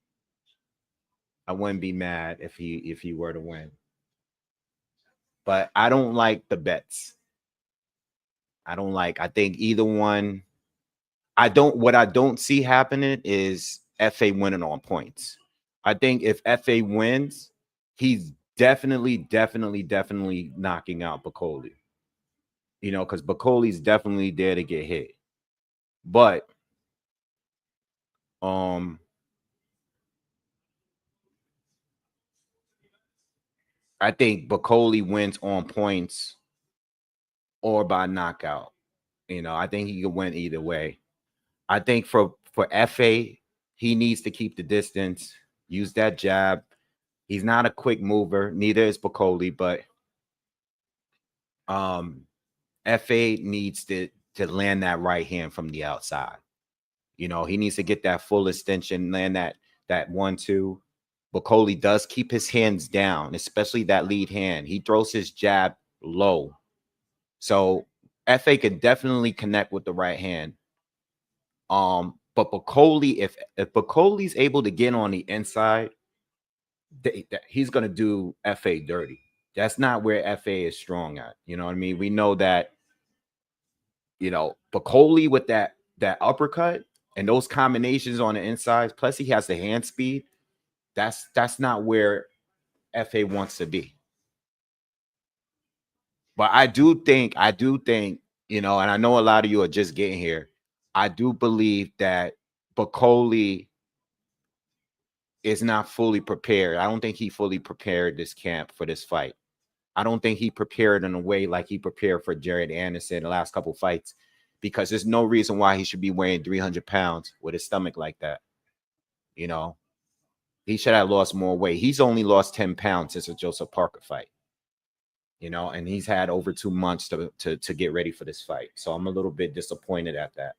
I wouldn't be mad if he were to win. But I don't like the bets. I think either one. What I don't see happening is FA winning on points. I think if FA wins, he's definitely knocking out Bakoli. You know, because Bakoli's definitely there to get hit. But um I think Bakoli wins on points or by knockout. You know, I think he could win either way. I think for FA, he needs to keep the distance, use that jab. He's not a quick mover, neither is Bakoli, but um FA needs to land that right hand from the outside. You know, he needs to get that full extension, land that 1-2. Bakoli does keep his hands down, especially that lead hand. He throws his jab low. So FA could definitely connect with the right hand. But Bakoli, if Bakoli's able to get on the inside, he's gonna do FA dirty. That's not where FA is strong at. You know what I mean? We know that, you know, Bakoli with that uppercut and those combinations on the inside, plus he has the hand speed. That's not where FA wants to be. But I do think, you know, and I know a lot of you are just getting here. I do believe that Bakoli is not fully prepared. I don't think he fully prepared this camp for this fight. I don't think he prepared in a way like he prepared for Jared Anderson the last couple fights, because there's no reason why he should be weighing 300 pounds with his stomach like that. You know, he should have lost more weight. He's only lost 10 pounds since the Joseph Parker fight, you know, and he's had over 2 months to get ready for this fight. So I'm a little bit disappointed at that.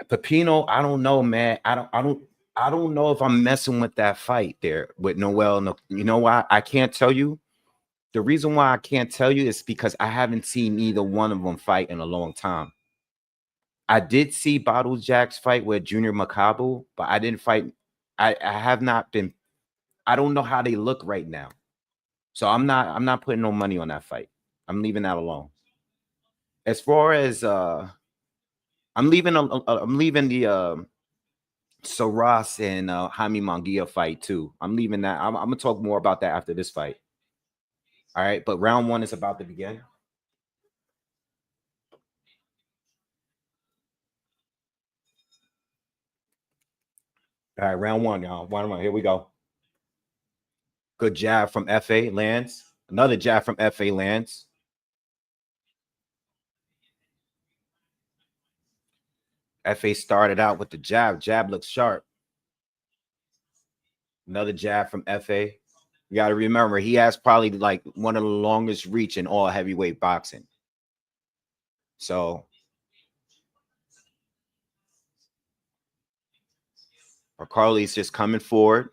Pepino, I don't know, man. I don't know if I'm messing with that fight there with Noel. No, you know why? I can't tell you. The reason why I can't tell you is because I haven't seen either one of them fight in a long time. I did see Bottle Jack's fight with Junior Macabre, but I didn't fight. I have not been. I don't know how they look right now, so I'm not putting no money on that fight. I'm leaving that alone. As far as I'm leaving the Saras and Jaime Munguia fight too. I'm leaving that. I'm gonna talk more about that after this fight. All right, but round one is about to begin. All right, round one, y'all. One. Here we go. Good jab from FA lands. Another jab from FA lands. FA started out with the jab. Jab looks sharp. Another jab from FA. You got to remember, he has probably like one of the longest reach in all heavyweight boxing. So Bakoli's just coming forward.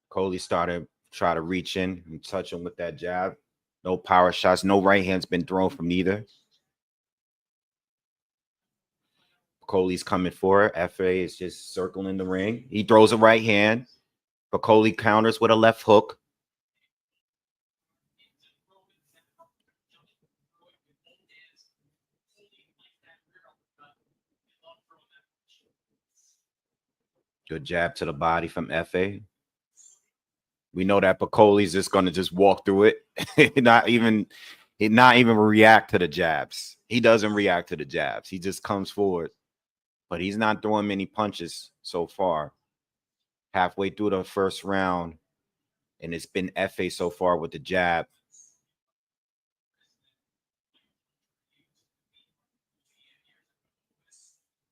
Bakoli started try to reach in and touch him with that jab. No power shots. No right hand's been thrown from neither. Bakoli's coming forward. FA is just circling the ring. He throws a right hand. Bakoli counters with a left hook. Good jab to the body from FA. We know that Bakoli's just going to just walk through it, not even react to the jabs. He doesn't react to the jabs. He just comes forward, but he's not throwing many punches so far. Halfway through the first round, and it's been FA so far with the jab.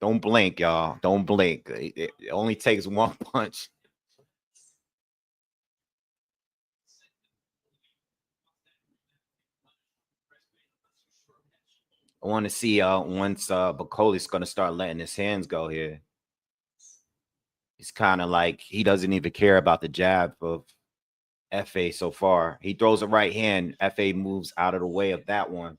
Don't blink, y'all. Don't blink. It only takes one punch. I want to see once Bakoli's going to start letting his hands go here. It's kind of like he doesn't even care about the jab of FA so far. He throws a right hand. FA moves out of the way of that one.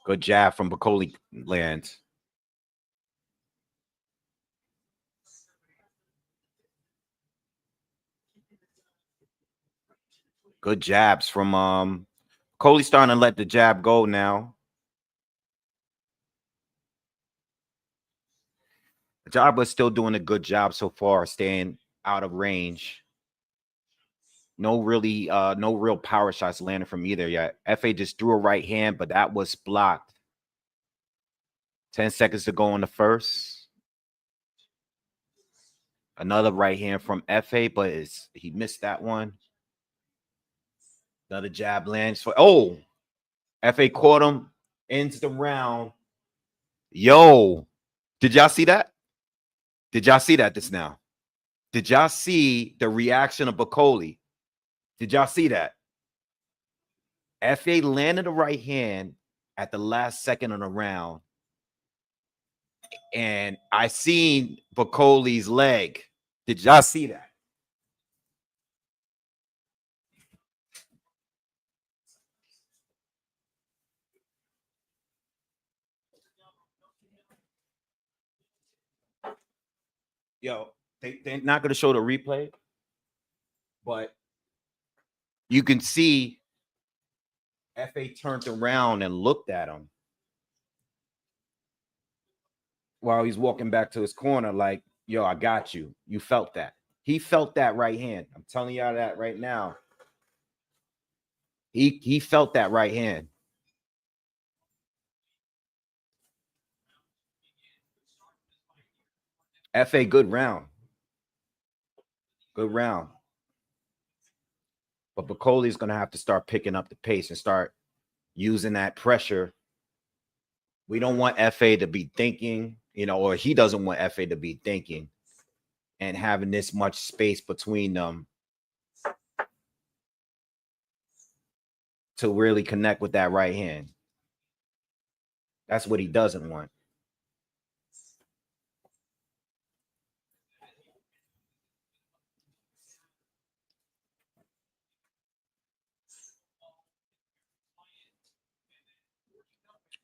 Good jab from Bakoli lands. Good jabs from Bakoli starting to let the jab go now. Ajagba's still doing a good job so far, staying out of range. No real power shots landing from either yet. FA just threw a right hand, but that was blocked. 10 seconds to go in the first. Another right hand from FA, but he missed that one. Another jab lands for FA caught him, ends the round. Yo, did y'all see that? Did y'all see that just now? Did y'all see the reaction of Bakoli? Did y'all see that? FA landed a right hand at the last second of the round. And I seen Bakoli's leg. Did y'all see that? Yo, they're not going to show the replay, but you can see FA turned around and looked at him while he's walking back to his corner like, yo, I got you. You felt that. He felt that right hand. I'm telling y'all that right now. He felt that right hand. FA, good round. Good round. But Bakoli's going to have to start picking up the pace and start using that pressure. We don't want FA to be thinking, or he doesn't want FA to be thinking and having this much space between them to really connect with that right hand. That's what he doesn't want.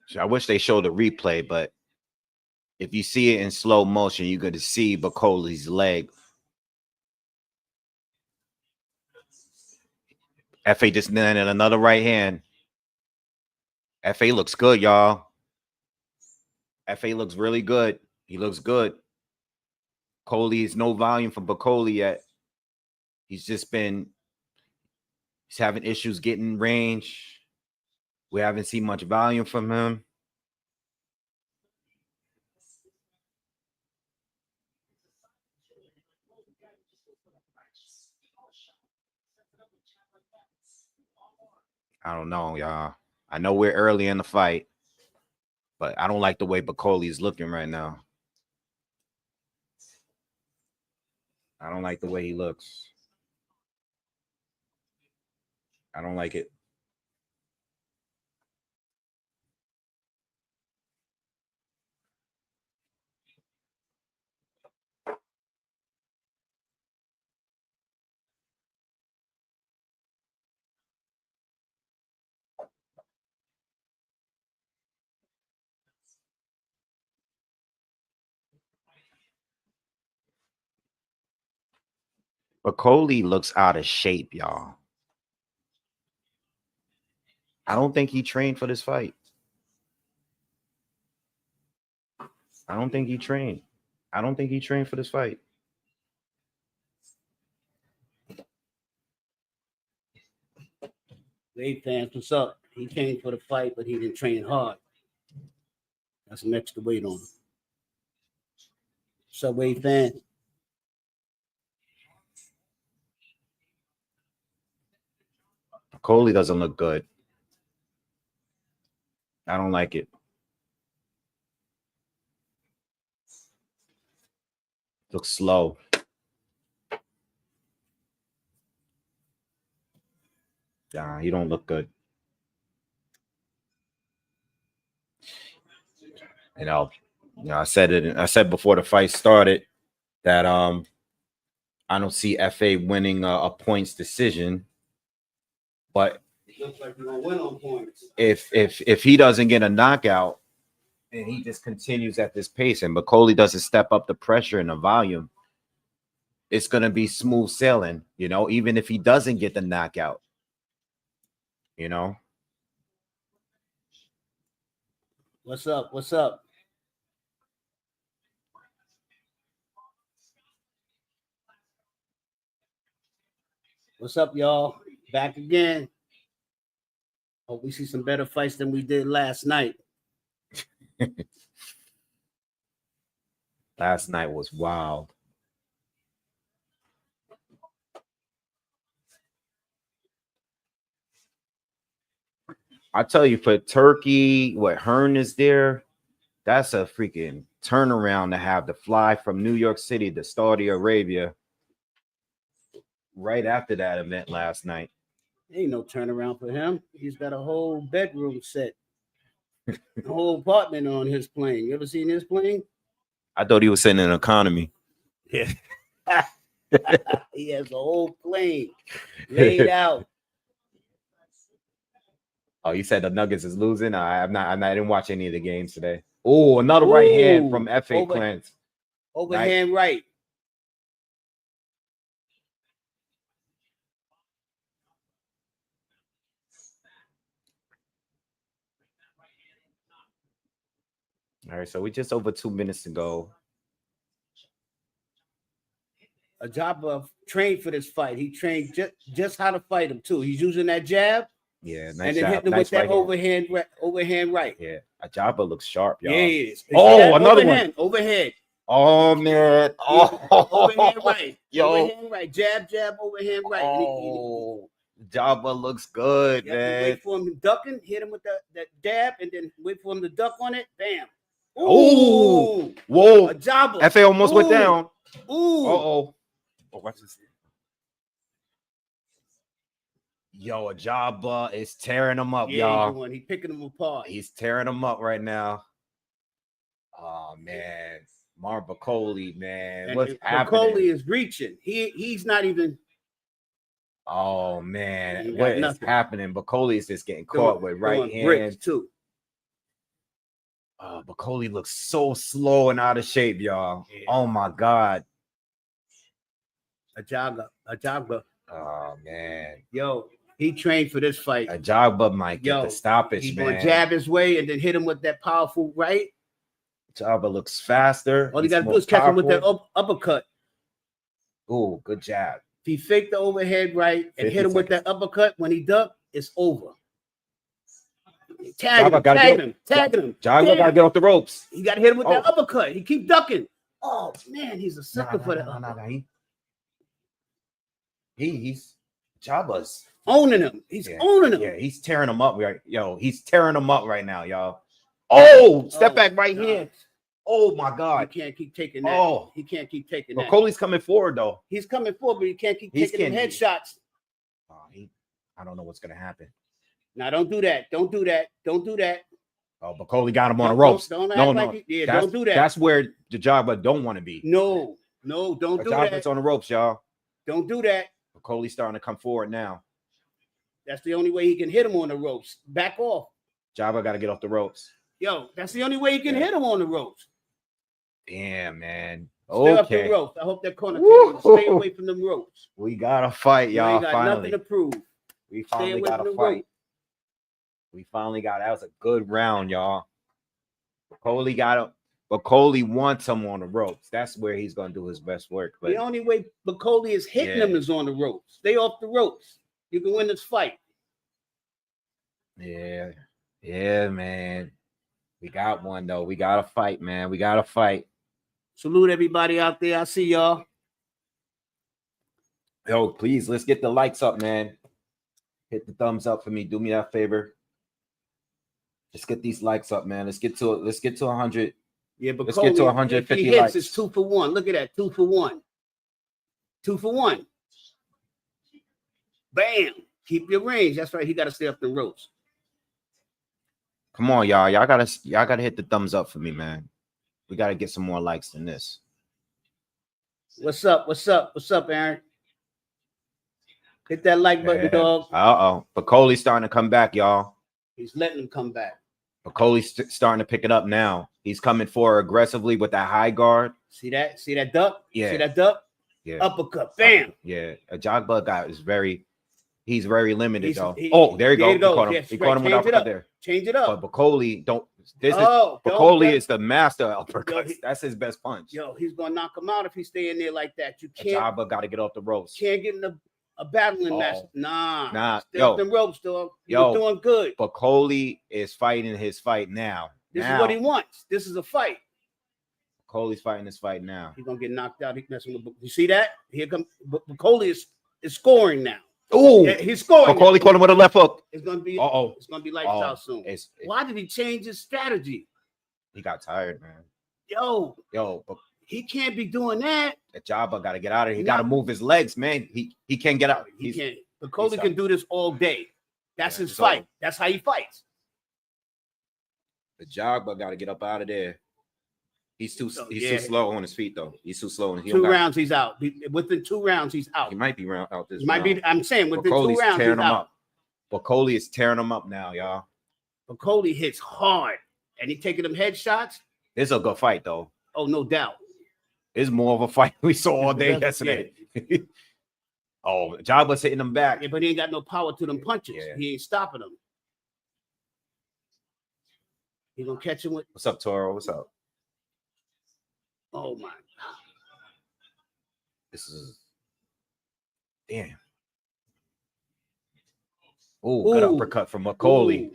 So I wish they showed the replay, but if you see it in slow motion, you're going to see Bakoli's leg. FA just landed another right hand. FA looks good, y'all. FA looks really good. He looks good. Bakoli is no volume for Bakoli yet. He's having issues getting range. We haven't seen much volume from him. I don't know, y'all. I know we're early in the fight, but I don't like the way Bakoli is looking right now. I don't like the way he looks. I don't like it. Bakoli looks out of shape, y'all. I don't think he trained for this fight. I don't think he trained. I don't think he trained for this fight. Wave fans, what's up? He came for the fight, but he didn't train hard. That's some extra weight on him. What's up, Wave fans? Bakoli doesn't look good. I don't like it. Looks slow. Yeah, he don't look good. I said it. I said before the fight started that I don't see FA winning a points decision, but It looks like we're gonna win on points. If he doesn't get a knockout and he just continues at this pace, and Bakoli doesn't step up the pressure and the volume, it's gonna be smooth sailing. Even if he doesn't get the knockout. What's up? What's up? What's up, y'all? Back again. Hope we see some better fights than we did last night. Last night was wild. I tell you, for Turkey, what Hearn is there, that's a freaking turnaround to have to fly from New York City to Saudi Arabia right after that event last night. Ain't no turnaround for him. He's got a whole bedroom set, a whole apartment on his plane. You ever seen his plane? I thought he was sitting in an economy. Yeah. He has a whole plane laid out. Oh, you said the Nuggets is losing? I didn't watch any of the games today. Oh, another right hand from FA Plants. Overhand right. All right, so we just over 2 minutes to go. Ajagba trained for this fight. He trained just how to fight him too. He's using that jab. Yeah, nice and then job. hitting him with that overhand right. Yeah, Ajagba looks sharp, y'all. Yeah, he is. Oh, another one. Overhead. Oh, man. Oh, overhand right. Yo. Overhand right. Jab, overhand right. Oh, Ajagba looks good, man. Wait for him to ducking, hit him with that jab, and then wait for him to duck on it. Bam. Ooh. Whoa. Ajagba. FA almost went down. Ooh. Uh-oh. Oh, watch this. Yo, Ajagba is tearing him up, y'all. He's picking them apart. He's tearing them up right now. Oh, man. Bakoli, man. And what's happening? Bakoli is reaching. He's not even. Oh, man. What is happening? Bakoli is just getting caught with right hand. Too. Bakoli looks so slow and out of shape, y'all. Yeah. Oh, my God. Ajagba. Oh, man. Yo, he trained for this fight. Ajagba might get the stoppage, he's man. He's going to jab his way and then hit him with that powerful right. Ajagba looks faster. All you got to do is catch him with that uppercut. Oh, good jab. If he faked the overhead right and hit him with that uppercut, when he ducked, it's over. Tag him. Ajagba got to get off the ropes. He got to hit him with that uppercut. He keep ducking. Oh, man, he's a sucker for that. He's Ajagba's owning him. He's owning him. Yeah, he's tearing him up right. Yo, he's tearing him up right now, y'all. Oh, step back right here. Oh my God. You can't keep taking that. Oh, he can't keep taking that. Bakoli's coming forward though. He's coming forward, but you can't keep taking them headshots. I don't know what's gonna happen. Now don't do that. Don't do that. Don't do that. Oh, Bakoli got him on the ropes. Don't Don't do that. That's where the Ajagba don't want to be. No, don't do that. Ajagba's on the ropes, y'all. Don't do that. Bakoli's starting to come forward now. That's the only way he can hit him on the ropes. Back off. Ajagba got to get off the ropes. Yo, that's the only way he can hit him on the ropes. Damn, man. Stay up the ropes. I hope that corner stay away from them ropes. We got to fight, y'all. We got nothing to prove. We finally got to fight. We finally got that was a good round, y'all. Bakoli wants him on the ropes. That's where he's gonna do his best work. But the only way Bakoli is hitting him is on the ropes. Stay off the ropes. You can win this fight. Yeah, man. We got one though. We gotta fight, man. We gotta fight. Salute everybody out there. I see y'all. Yo, please, let's get the likes up, man. Hit the thumbs up for me. Do me that favor. Let's get these likes up, man. Let's get to 100. Yeah, but let's get to 150 if he hits, likes. It's 2 for 1. Look at that, 2 for 1. 2 for 1. Bam! Keep your range. That's right. He got to stay up the ropes. Come on, y'all. Y'all gotta hit the thumbs up for me, man. We gotta get some more likes than this. What's up? What's up? What's up, Aaron? Hit that like button, dog. Bakoli's starting to come back, y'all. He's letting him come back. Bakoli's starting to pick it up now. He's coming forward aggressively with that high guard. See that? See that duck? Yeah. See that duck? Yeah. Uppercut. Bam. Yeah. Ajagba guy is he's very limited, though. There you go. He caught him. Yes, he caught him with uppercut there. Change it up. But Bakoli Bakoli is the master uppercut. That's his best punch. Yo, he's gonna knock him out if he's staying there like that. You can't. Ajagba got to get off the ropes. Can't get in a battling match. Nah. Stay Yo, up them ropes, dog. You're doing good. Bakoli is fighting his fight now. This is what he wants. This is a fight. Bakoli's fighting this fight now. He's gonna get knocked out. He's messing with. You see that? Here comes Bakoli is scoring now. Oh, he's scoring. Bakoli caught him with a left hook. It's gonna be. It's gonna be lights out soon. Why did he change his strategy? He got tired, man. Yo, but he can't be doing that. Ajagba got to get out of here. He got to move his legs, man. He can't get out. He can't. Bakoli can do this all day. That's his fight. That's how he fights. Ajagba got to get up out of there. He's too slow on his feet, though. He's too slow. Two rounds, he's out. Within 2 rounds, he's out. He might be out this. I'm saying within Bakoli's 2 rounds, tearing he's him out. up. Bakoli is tearing him up now, y'all. Bakoli hits hard, and he taking them headshots. It's a good fight, though. Oh, no doubt. It's more of a fight we saw all day yesterday. Yeah. Ajagba's hitting him back. Yeah, but he ain't got no power to them punches. Yeah. He ain't stopping them. He gonna catch him with. What's up, Toro? What's up? Oh my God. This is damn. Oh, good uppercut from Bakoli.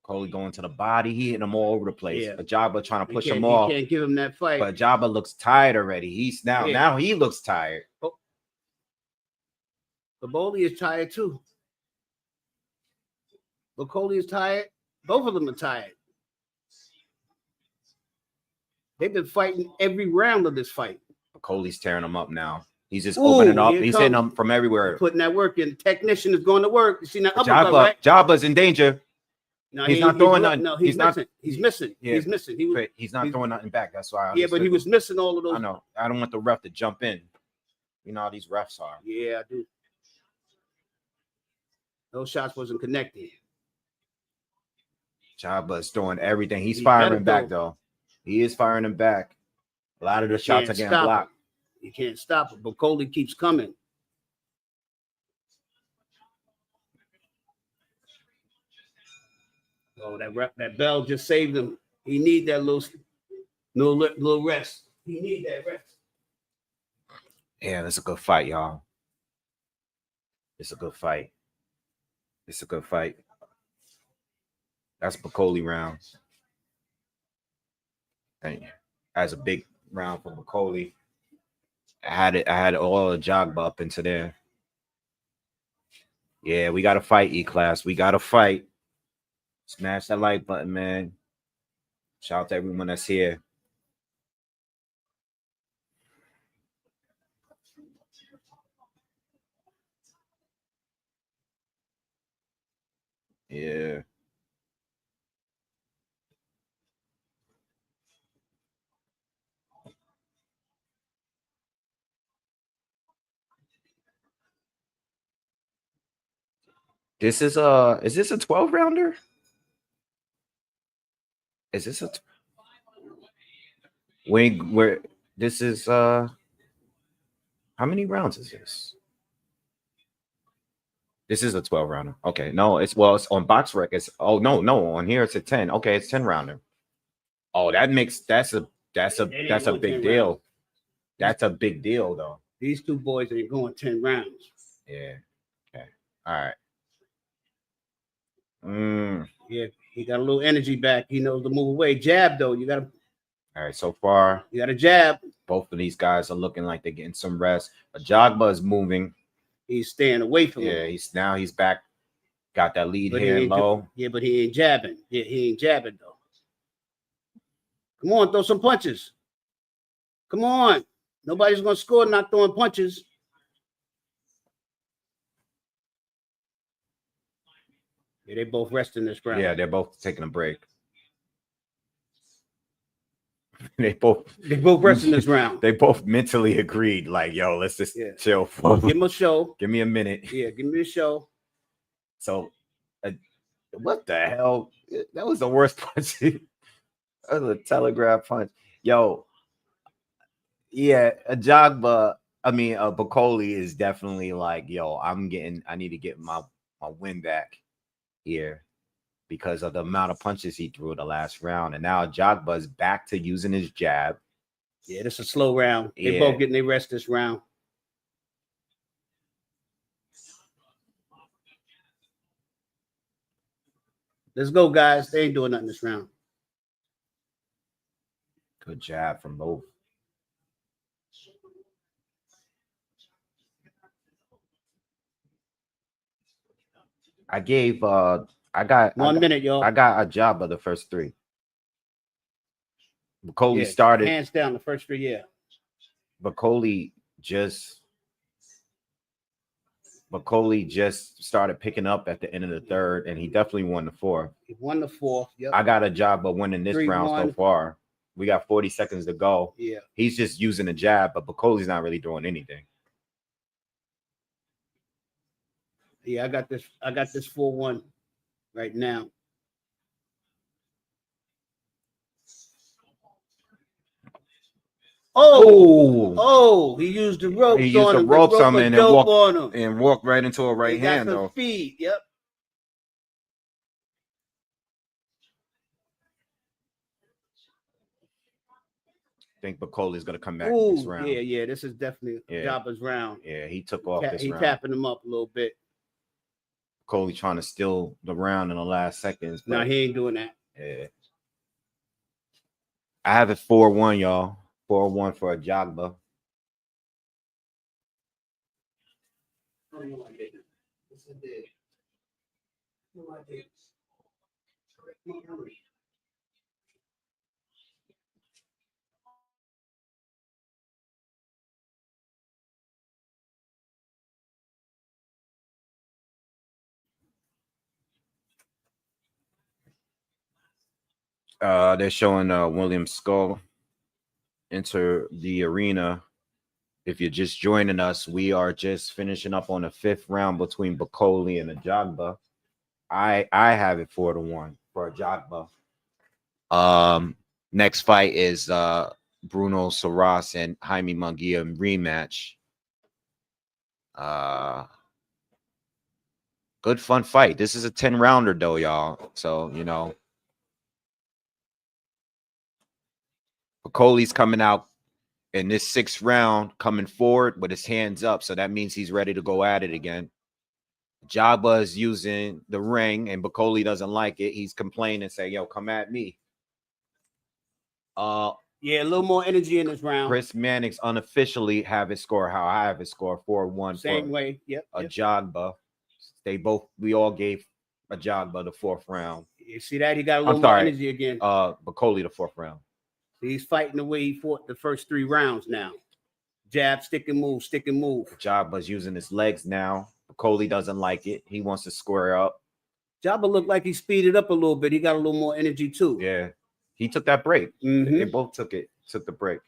Bakoli going to the body. He hitting him all over the place. Yeah. Ajagba trying to push him off. He can't give him that fight. But Ajagba looks tired already. He's now he looks tired. Bakoli is tired too. Bakoli is tired. Both of them are tired. They've been fighting every round of this fight. Bakoli's tearing him up now. He's just opening up. He's hitting them from everywhere. Putting that work in. Technician is going to work. You see that uppercut, right? Ajagba's in danger. No, he's not throwing nothing. No, he's missing. He's missing. Yeah. He's missing. He's not throwing nothing back. That's why. But he was missing all of those. I know. I don't want the ref to jump in. You know how these refs are. Yeah, I do. Those shots wasn't connected. Ajagba's throwing everything. He's firing back, though. He is firing him back. A lot of the shots are getting blocked. You can't stop it. Bakoli keeps coming. Oh, that bell just saved him. He need that little rest. He need that rest. Yeah, that's a good fight, y'all. It's a good fight. It's a good fight. That's Bakoli round. And that's a big round for Bakoli. I had all Ajagba up into there. Yeah, we got to fight, E-Class. We got to fight. Smash that like button, man. Shout out to everyone that's here. Yeah. This is this a 12 rounder? Is this a where this is how many rounds is this? This is a 12 rounder. Okay, no, it's on box rec. It's no, on here it's a 10. Okay, it's 10 rounder. Oh, that's a big deal. Rounds. That's a big deal though. These two boys ain't going 10 rounds. Yeah. Okay. All right. Yeah, he got a little energy back. He knows to move away. Jab though, you gotta. All right. So far, you got a jab. Both of these guys are looking like they're getting some rest. Ajagba is moving. He's staying away from him. Yeah, he's back. Got that lead hand low. Yeah, but he ain't jabbing. Yeah, he ain't jabbing though. Come on, throw some punches. Come on. Nobody's gonna score not throwing punches. Yeah, they both resting this round. Yeah, they're both taking a break. They both resting this round. They both mentally agreed, like, yo, let's just chill. Give him a show. Give me a minute. Yeah, give me a show. So, what the hell? That was the worst punch. That was a telegraph punch. Yo, yeah, Ajagba. I mean, Bakoli is definitely like, yo, I need to get my win back here because of the amount of punches he threw the last round. And now Ajagba is back to using his jab. Yeah, this is a slow round. They both getting their rest this round. Let's go, guys. They ain't doing nothing this round. Good jab from both. I got 1 minute, y'all. I got Ajagba the first three. Bakoli started hands down the first three. Yeah. Bakoli just started picking up at the end of the third, and he definitely won the fourth. He won the fourth. Yep. I got Ajagba winning this round so far. We got 40 seconds to go. Yeah. He's just using a jab, but Bakoli's not really doing anything. Yeah, I got this 4-1 right now. He used the ropes. He used the ropes on him and walked right into a right hand though. Feed. Yep. I think Bakoli's gonna come back this round. Yeah. This is definitely Jabba's round. Yeah, he took off this round. He tapping him up a little bit. Bakoli trying to steal the round in the last seconds. No, he ain't doing that. Yeah. I have it 4-1, y'all. 4-1 for Ajagba. They're showing William Scull enter the arena. If you're just joining us, we are just finishing up on the fifth round between Bakoli and Ajagba. I have it 4-1 for Ajagba. Next fight is Bruno Soros and Jaime Munguia rematch. Good fun fight. This is a 10-rounder though, y'all. So, you know, Bakoli's coming out in this 6th round, coming forward with his hands up. So that means he's ready to go at it again. Ajagba is using the ring, and Bakoli doesn't like it. He's complaining, saying, yo, come at me. Yeah, a little more energy in this round. Chris Mannix unofficially have his score how I have his score 4-1. Same way. Yep. Ajagba. We all gave Ajagba the 4th round. You see that? He got a little more energy again. Bakoli the 4th round. He's fighting the way he fought the first 3 rounds now. Jab, stick and move, stick and move. Ajagba's using his legs now. Bakoli doesn't like it. He wants to square up. Ajagba looked like he speeded up a little bit. He got a little more energy too. Yeah. He took that break. Mm-hmm. They both took the break.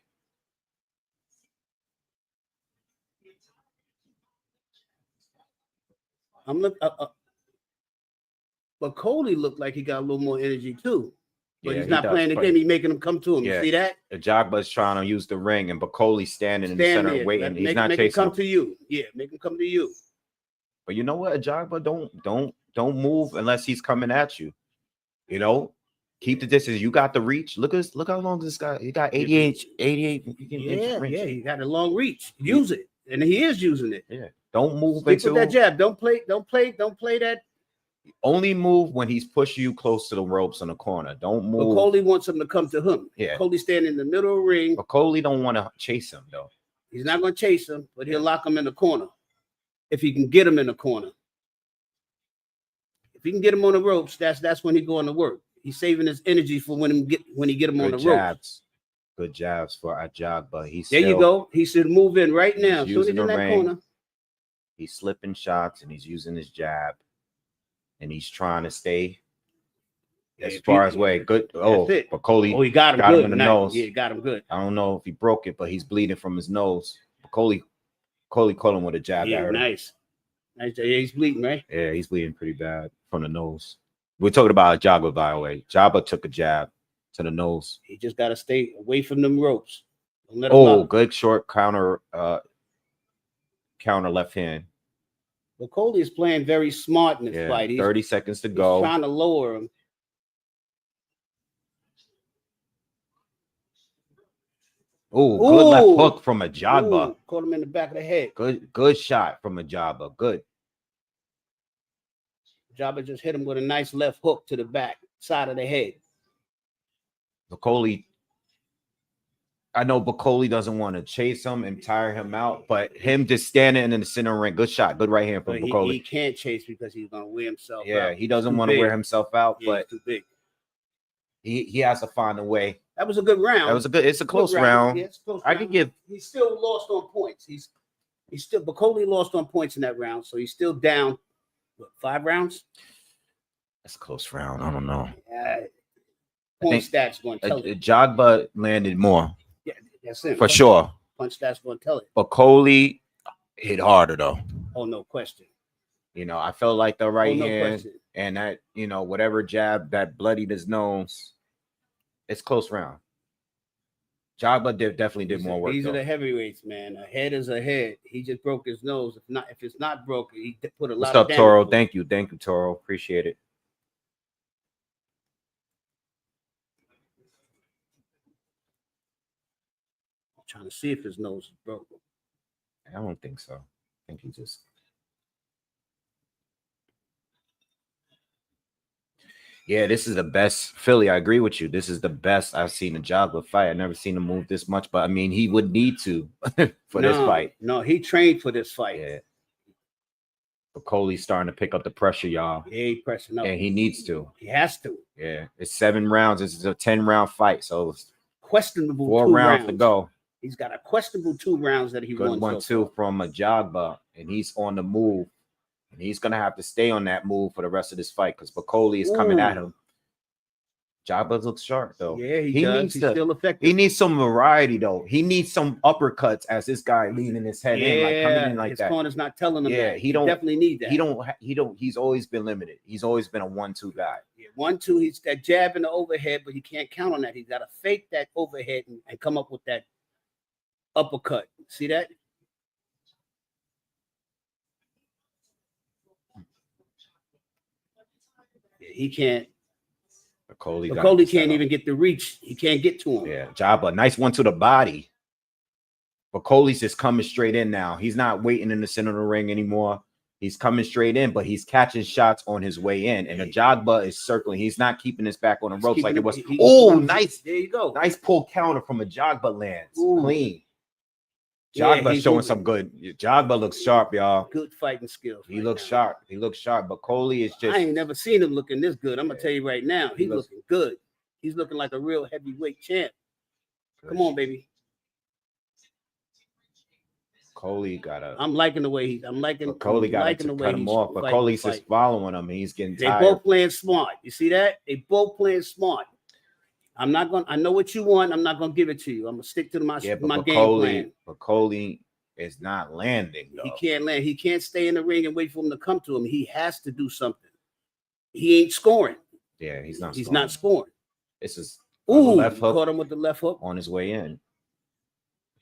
Bakoli looked like he got a little more energy too. But Yeah, he's not playing the game. He's making him come to him. Yeah. You see that? Ajagba's trying to use the ring, and Bakoli's standing in the center there, waiting. He's not make chasing him come to you. Yeah, make him come to you. But you know what, Ajagba, don't move unless he's coming at you. You know, keep the distance. You got the reach. Look how long this guy. He got 88 Yeah, he got a long reach. Use it, and he is using it. Yeah, don't move Stick with that jab. Don't play that. Only move when he's pushing you close to the ropes in the corner. Don't move. Bakoli wants him to come to him. Yeah. Bakoli standing in the middle of the ring. Bakoli don't want to chase him though. He's not going to chase him, but he'll lock him in the corner if he can get him in the corner. If he can get him on the ropes, that's when he's going to work. He's saving his energy for when he get him on the ropes. Good jabs for Ajagba. There you go. He should move in right now. He's using the ring. He's slipping shots and he's using his jab. And he's trying to stay as far as way. Good. Bakoli. He got him good in the nose. Yeah, got him good. I don't know if he broke it, but he's bleeding from his nose. Bakoli caught him with a jab. Yeah, nice. Yeah, he's bleeding, right? Yeah, he's bleeding pretty bad from the nose. We're talking about Ajagba, by the way. Ajagba took a jab to the nose. He just got to stay away from them ropes. Don't let him good short counter left hand. Bakoli is playing very smart in this fight. 30 seconds to go. He's trying to lower him. Good left hook from Ajagba. Caught him in the back of the head. Good shot from Ajagba. Good. Ajagba just hit him with a nice left hook to the back side of the head. Bakoli. I know Bakoli doesn't want to chase him and tire him out, but him just standing in the center ring, good shot, good right hand from Bakoli. He can't chase because he's gonna wear himself out. Yeah, he doesn't want to wear himself out, but too big. He has to find a way. That was a good round. It's a close round. Yeah, it's a close I round. could give. He still lost on points. He's still Bakoli lost on points in that round, so he's still down. What, 5 rounds? That's a close round. I don't know. Point stats going to tell it. Ajagba landed more. Yeah, that's it. For sure. Punch stats going to tell it. Bakoli hit harder though. Oh, no question. You know, I felt like the right hand question. and that, whatever jab that bloodied his nose. It's close round. Ajagba definitely did more work. These are the heavyweights, man. A head is a head. He just broke his nose. If it's not broken, he put a lot of damage. What's up, Toro? Thank you, Toro. Appreciate it. I'm trying to see if his nose is broken. I don't think so. I think he just. Yeah, this is the best. Philly, I agree with you. This is the best I've seen Ajagba fight. I've never seen him move this much, but I mean, he would need to for this fight. No, he trained for this fight. Yeah. Bakoli's starting to pick up the pressure, y'all. Yeah, he's pressing up. And he needs to. He has to. Yeah. It's 7 rounds. This is a 10-round fight. So it's questionable 4 rounds to go. He's got a questionable 2 rounds that he won. Good 1-2 from Ajagba, and he's on the move. And he's going to have to stay on that move for the rest of this fight because Bakoli is coming at him. Ajagba looks sharp, though. Yeah, he does. He's still effective. He needs some variety, though. He needs some uppercuts as this guy leaning his head in, like coming in like his that. His corner's not telling him that. He definitely need that. He's always been limited. He's always been a 1-2 guy. Yeah, 1-2, he's that jab in the overhead, but he can't count on that. He's got to fake that overhead and come up with that uppercut. See that? He can't. Bakoli can't even get the reach. He can't get to him. Yeah, Ajagba, nice one to the body. Bakoli's just coming straight in now. He's not waiting in the center of the ring anymore. He's coming straight in, but he's catching shots on his way in. And Ajagba is circling. He's not keeping his back on the ropes like it was. Oh, nice. There you go. Nice pull counter from Ajagba lands. Clean. Ajagba's showing some good. Ajagba looks sharp, y'all. Good fighting skills. He looks sharp. He looks sharp. Bakoli is just. I ain't never seen him looking this good. I'm gonna tell you right now. He's looking good. He's looking like a real heavyweight champ. Come on, baby. Bakoli got a. I'm liking the way he's. Bakoli got to cut him off. Bakoli's just following him. He's getting tired. They both playing smart. You see that? They both playing smart. I'm not gonna. I know what you want. I'm not gonna give it to you. I'm gonna stick to my game plan. Bakoli is not landing. Though. He can't land. He can't stay in the ring and wait for him to come to him. He has to do something. He ain't scoring. Yeah, he's not. He's not scoring. This is left hook. Caught him with the left hook on his way in.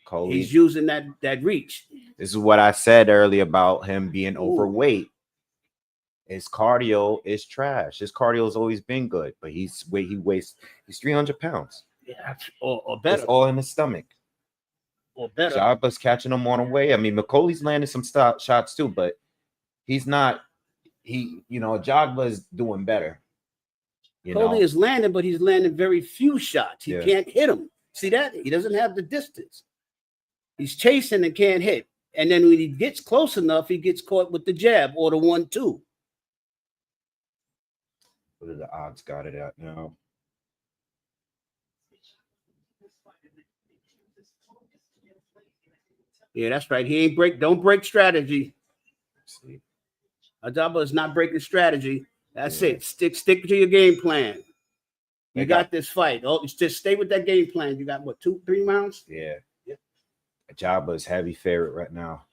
Bakoli. He's using that reach. This is what I said earlier about him being overweight. His cardio is trash. His cardio has always been good, but he's 300 pounds. Yeah, or better. It's all in his stomach. Or better. Ajagba's catching him on the way. I mean, Bakoli's landing some shots too, but he's not. Ajagba is doing better. Bakoli is landing, but he's landing very few shots. He can't hit him. See that? He doesn't have the distance. He's chasing and can't hit. And then when he gets close enough, he gets caught with the jab or the 1-2. What are the odds got it at now? Yeah, that's right. He ain't don't break strategy. Ajagba is not breaking strategy. That's it. Stick to your game plan. You got this fight. Oh, just stay with that game plan. You got what, 2-3 rounds? Yeah. Ajagba is heavy favorite right now.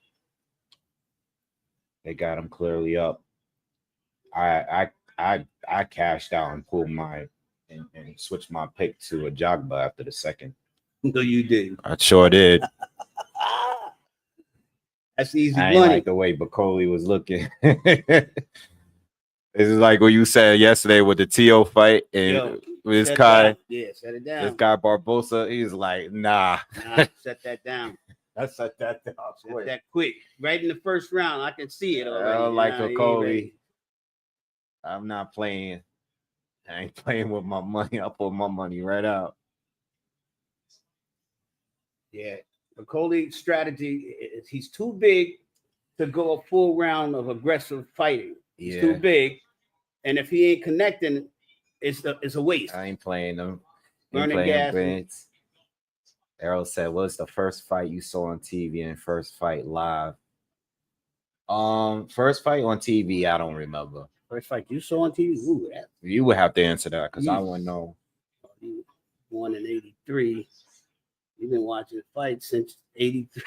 They got him clearly up. I cashed out and pulled and switched my pick to Ajagba after the second. No, you did. I sure did. That's easy I money. ain't like the way Bakoli was looking. This is like what you said yesterday with the T.O. fight and with this guy. Yeah, set it down. This guy Barbosa, he's like, nah. Set that down. I set that down. Set that quick. Right in the first round. I can see it already. I don't like Bakoli. I'm not playing. I ain't playing with my money. I'll pull my money right out. Yeah. Bakoli's strategy is he's too big to go a full round of aggressive fighting. He's too big. And if he ain't connecting, it's a waste. I ain't playing them. Burning gas. Errol said, what's the first fight you saw on TV and first fight live? First fight on TV, I don't remember. First fight you saw on TV? Ooh, you would have to answer that because I wouldn't know. You won in 83. You've been watching fights since 83.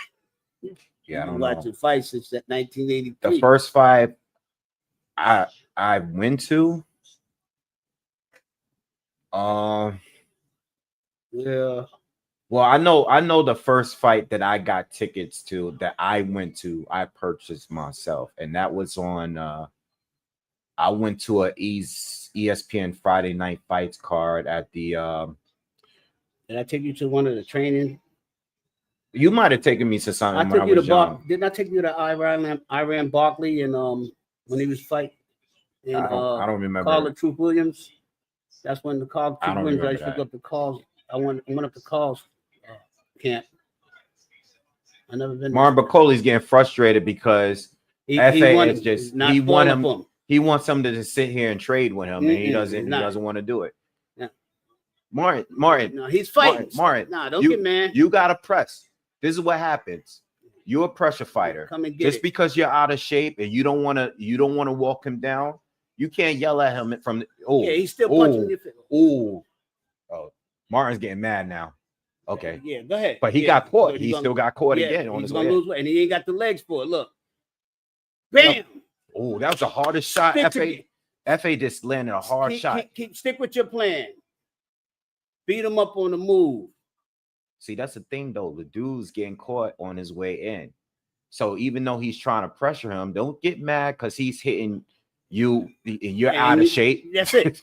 Yeah, I don't know. Watching fights since that 1983. The first fight I went to. Yeah. Well, I know the first fight that I got tickets to that I went to, I purchased myself, and that was on. I went to a ESPN Friday Night Fights card at the. Did I take you to one of the training? You might have taken me to something. Didn't I take you to Iran Barkley and when he was fighting? And, I don't remember. Carla Troop Williams. That's when the Carla Troop Williams. I used to look up the calls. I went up to calls camp. I never been. Martin Bakoli's getting frustrated because he wants him to just sit here and trade with him, and he doesn't. He doesn't want to do it. Yeah. Martin. No, he's fighting. Martin. Nah, don't get mad. You gotta press. This is what happens. You're a pressure fighter. Come and get just it. because you're out of shape and you don't want to walk him down. You can't yell at him from the. Yeah, he's still punching you. Oh, Martin's getting mad now. Okay. Yeah, go ahead. But he got caught. He still got caught again on his way. Lose weight, and he ain't got the legs for it. Look. Bam. Oh, that was the hardest shot. FA just landed a hard shot. Stick with your plan. Beat him up on the move. See, that's the thing, though. The dude's getting caught on his way in. So even though he's trying to pressure him, don't get mad because he's hitting you and you're out of shape. That's it.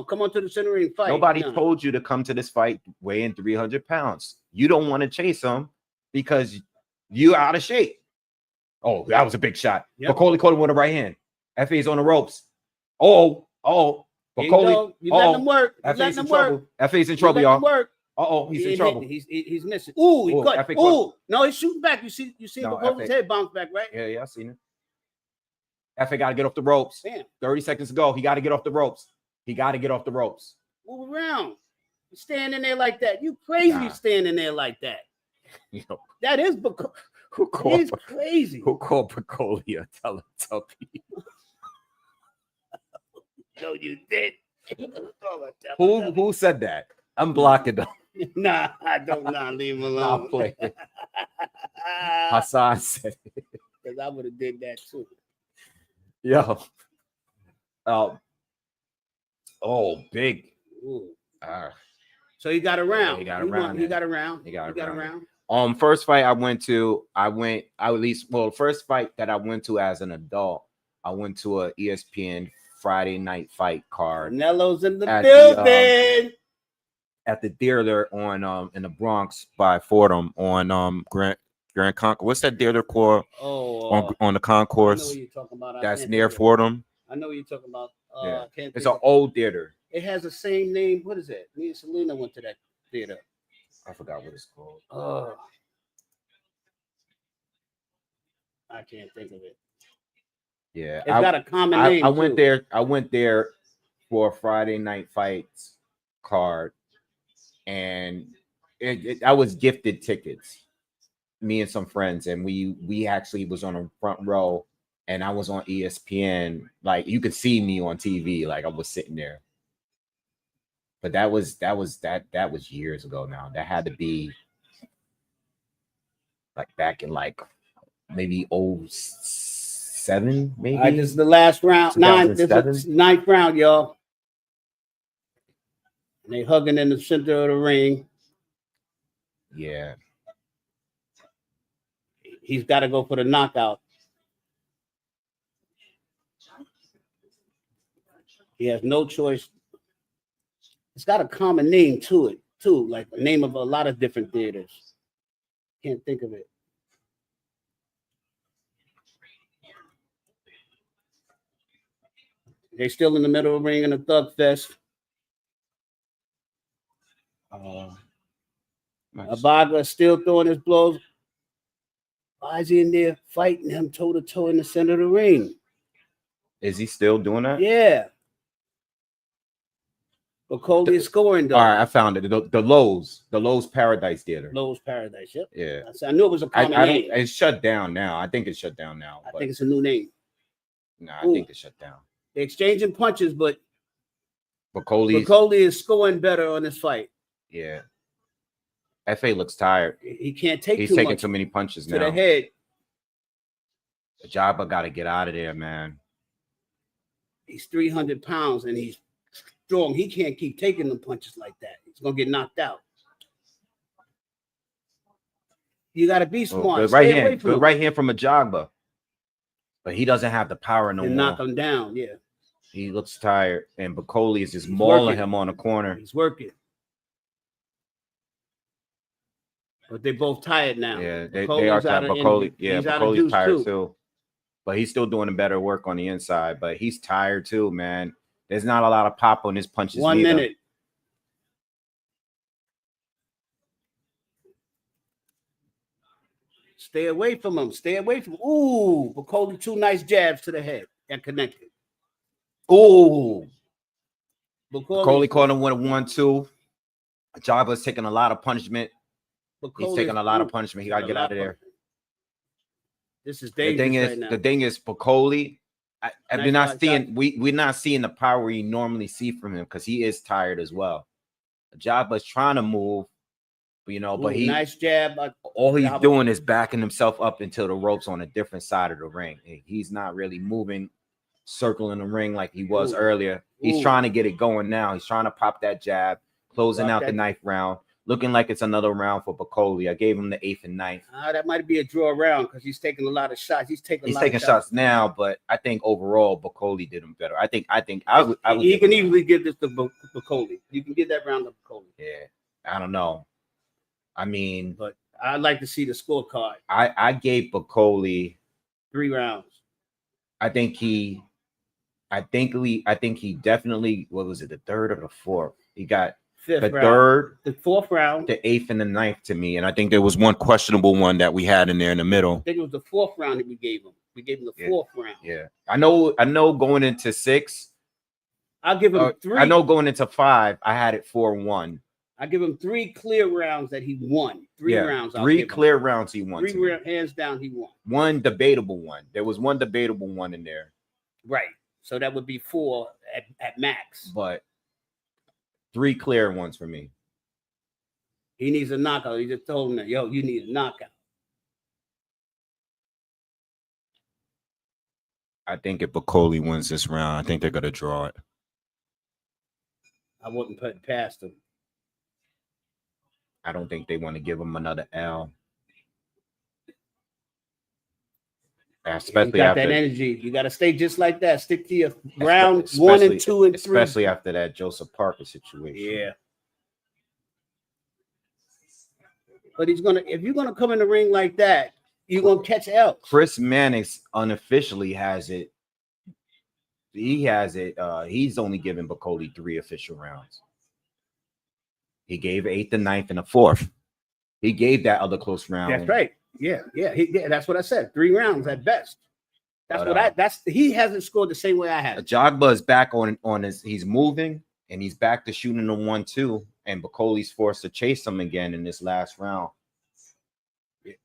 Come on to the center ring fight. Nobody told you to come to this fight weighing 300 pounds. You don't want to chase him because you're out of shape. Oh, that was a big shot. Yep. Bakoli caught him with a right hand. FA's on the ropes. Bakoli. You letting him work. FA's in trouble. FA's in trouble, y'all. He's in trouble. He's missing. Ooh, he cut. Ooh, no, he's shooting back. You see Bakoli's head bounce back, right? Yeah, I seen it. Efe got to get off the ropes. Damn. 30 seconds to go. He got to get off the ropes. Move around. You standing there like that. You crazy standing there like that. That is Bakoli. He's crazy. Who called Bakoli a Teletubby? No, you did. Who said that? I'm blocking them. Nah, I don't not leave him alone. I'll play it. Hassan said it. Because I would have did that too. Yo. Big. So he got around. He got around. He got around. First fight first fight that I went to as an adult, I went to a ESPN Friday night fight card. Canelo's in the building. At the theater on in the Bronx by Fordham on Grand Concourse. What's that theater called? On the concourse. I know what you're talking about. That's near Fordham. I know what you're talking about. It's an old theater. It has the same name. What is it? Me and Selena went to that theater. I forgot what it's called. I can't think of it. Yeah, it's got a common name. I went there for a Friday night fights card, and I was gifted tickets. Me and some friends, and we actually was on a front row, and I was on ESPN. Like you could see me on TV, like I was sitting there. But that was years ago now. That had to be like back in like maybe 07, maybe. This is the last round. Ninth round, y'all. And they hugging in the center of the ring. Yeah. He's got to go for the knockout. He has no choice. It's got a common name to it, too, like the name of a lot of different theaters. Can't think of it. They're still in the middle of the ring in a thug fest. Ajagba still throwing his blows. Why is he in there fighting him toe-to-toe in the center of the ring? Is he still doing that? Yeah. Bakoli is scoring, though. All right, I found it. The Lowe's Paradise Theater. Lowe's Paradise, yep. Yeah. I knew it was a common name. It's shut down now. I think it's shut down now. I think it's a new name. No, I think it's shut down. They're exchanging punches, but Bakoli is scoring better on this fight. Yeah. Efe looks tired. He can't take He's taking too many punches now. To the head. Ajagba got to get out of there, man. He's 300 pounds and he's strong. He can't keep taking them punches like that. He's going to get knocked out. You got to be smart. Good right hand from Ajagba. But he doesn't have the power no more. Knock him down, yeah. He looks tired. And Bakoli is just mauling him on the corner. He's working. But they're both tired now. Yeah, they are tired. Bakoli's tired too. But he's still doing better work on the inside. But he's tired too, man. There's not a lot of pop on his punches. 1 minute. Stay away from him. Stay away from him. Ooh, Bakoli, 2 nice jabs to the head and connected. Ooh. Bakoli caught him with a 1-2. Ajagba's taking a lot of punishment. He's taking a lot of punishment. He got to get out of there. This is dangerous. The thing is, Bakoli, we're not seeing the power you normally see from him because he is tired as well. Ajagba's trying to move, but he nice jab. All he's doing is backing himself up until the ropes on a different side of the ring. He's not really moving, circling the ring like he was earlier. He's trying to get it going now. He's trying to pop that jab, closing out the 9th round. Looking like it's another round for Bakoli. I gave him the 8th and 9th. That might be a draw round because he's taking a lot of shots. He's taking shots now, but I think overall Bakoli did him better. I think you can easily give this to Bakoli. You can give that round to Bakoli. Yeah, I don't know. I mean, but I'd like to see the scorecard. I gave Bakoli 3 rounds. I think he definitely, what was it, the 3rd or the 4th? He got Fifth the round. third, the fourth round, the eighth, and the ninth to me. And I think there was one questionable one that we had in there in the middle. I think it was the fourth round that we gave him. We gave him the fourth round. Yeah. I know going into 6. I'll give him 3. I know going into 5, I had it 4-1. I give him 3 clear rounds that he won. 3 rounds. 3 clear rounds he won. 3 hands down he won. One debatable one. There was one debatable one in there. Right. So that would be 4 at max. But 3 clear ones for me. He needs a knockout. He just told him that, yo, you need a knockout. I think if Bakoli wins this round, I think they're going to draw it. I wouldn't put it past him. I don't think they want to give him another L. Especially you got after that energy. You got to stay just like that. Stick to your round 1 and 2 and 3. Especially after that Joseph Parker situation. Yeah. But he's gonna. If you're gonna come in the ring like that, you're gonna catch L. Chris Mannix unofficially has it. He has it. He's only given Bakoli 3 official rounds. He gave 8th and 9th and a 4th. He gave that other close round. That's right. Yeah. That's what I said. 3 rounds at best. He hasn't scored the same way I have. Ajagba is back on his. He's moving and he's back to shooting the 1-2. And Bakoli's forced to chase him again in this last round. If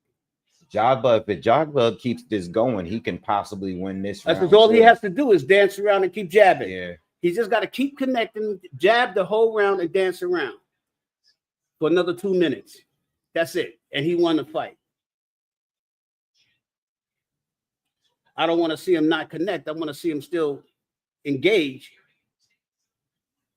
Ajagba keeps this going, he can possibly win this round. That's all he has to do is dance around and keep jabbing. Yeah. He's just got to keep connecting, jab the whole round and dance around for another 2 minutes. That's it. And he won the fight. I don't want to see him not connect. I want to see him still engage.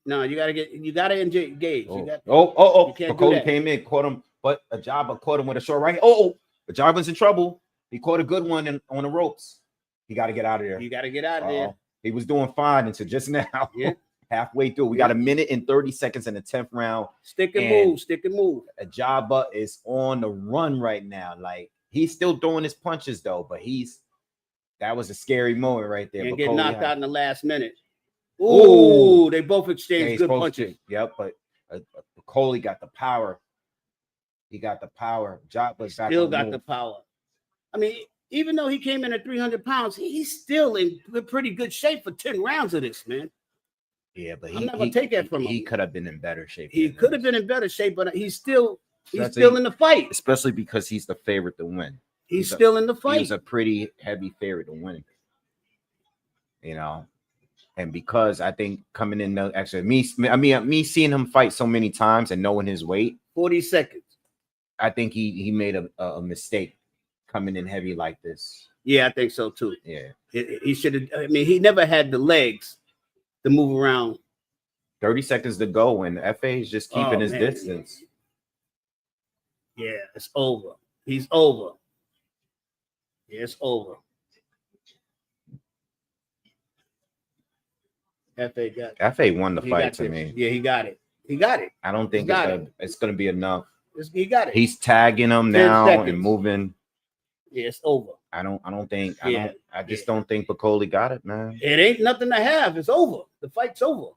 No, you gotta engage. Bakoli came in, caught him, but Ajagba caught him with a short right. Ajagba's in trouble. He caught a good one on the ropes. He got to get out of there. You got to get out of there. He was doing fine until just now. Yeah. Halfway through. We got 1 minute and 30 seconds in the 10th round. Stick and move. Ajagba is on the run right now. Like, he's still throwing his punches though, but that was a scary moment right there. And get knocked out in the last minute. Ooh, they both exchanged good punches. Yep, but Bakoli got the power. He got the power. Ajagba's back. Still got the power. I mean, even though he came in at 300 pounds, he's still in pretty good shape for 10 rounds of this, man. Yeah, but I'm not gonna take that from him. He could have been in better shape. He could have been in better shape, but he's still in the fight. Especially because he's the favorite to win. He's still in the fight. He's a pretty heavy favorite to win. You know. And because I think coming in, actually, me seeing him fight so many times and knowing his weight, 40 seconds. I think he made a mistake coming in heavy like this. Yeah, I think so too. Yeah, he should have. I mean, he never had the legs to move around. 30 seconds to go, and FA is just keeping his distance. Yeah, it's over. He's over. Yeah, it's over. FA won the fight to me. Yeah, he got it. He got it. I don't think it's going to be enough. He got it. He's tagging him now and moving. Yeah, it's over. I just don't think Bakoli got it, man. It ain't nothing to have. It's over. The fight's over.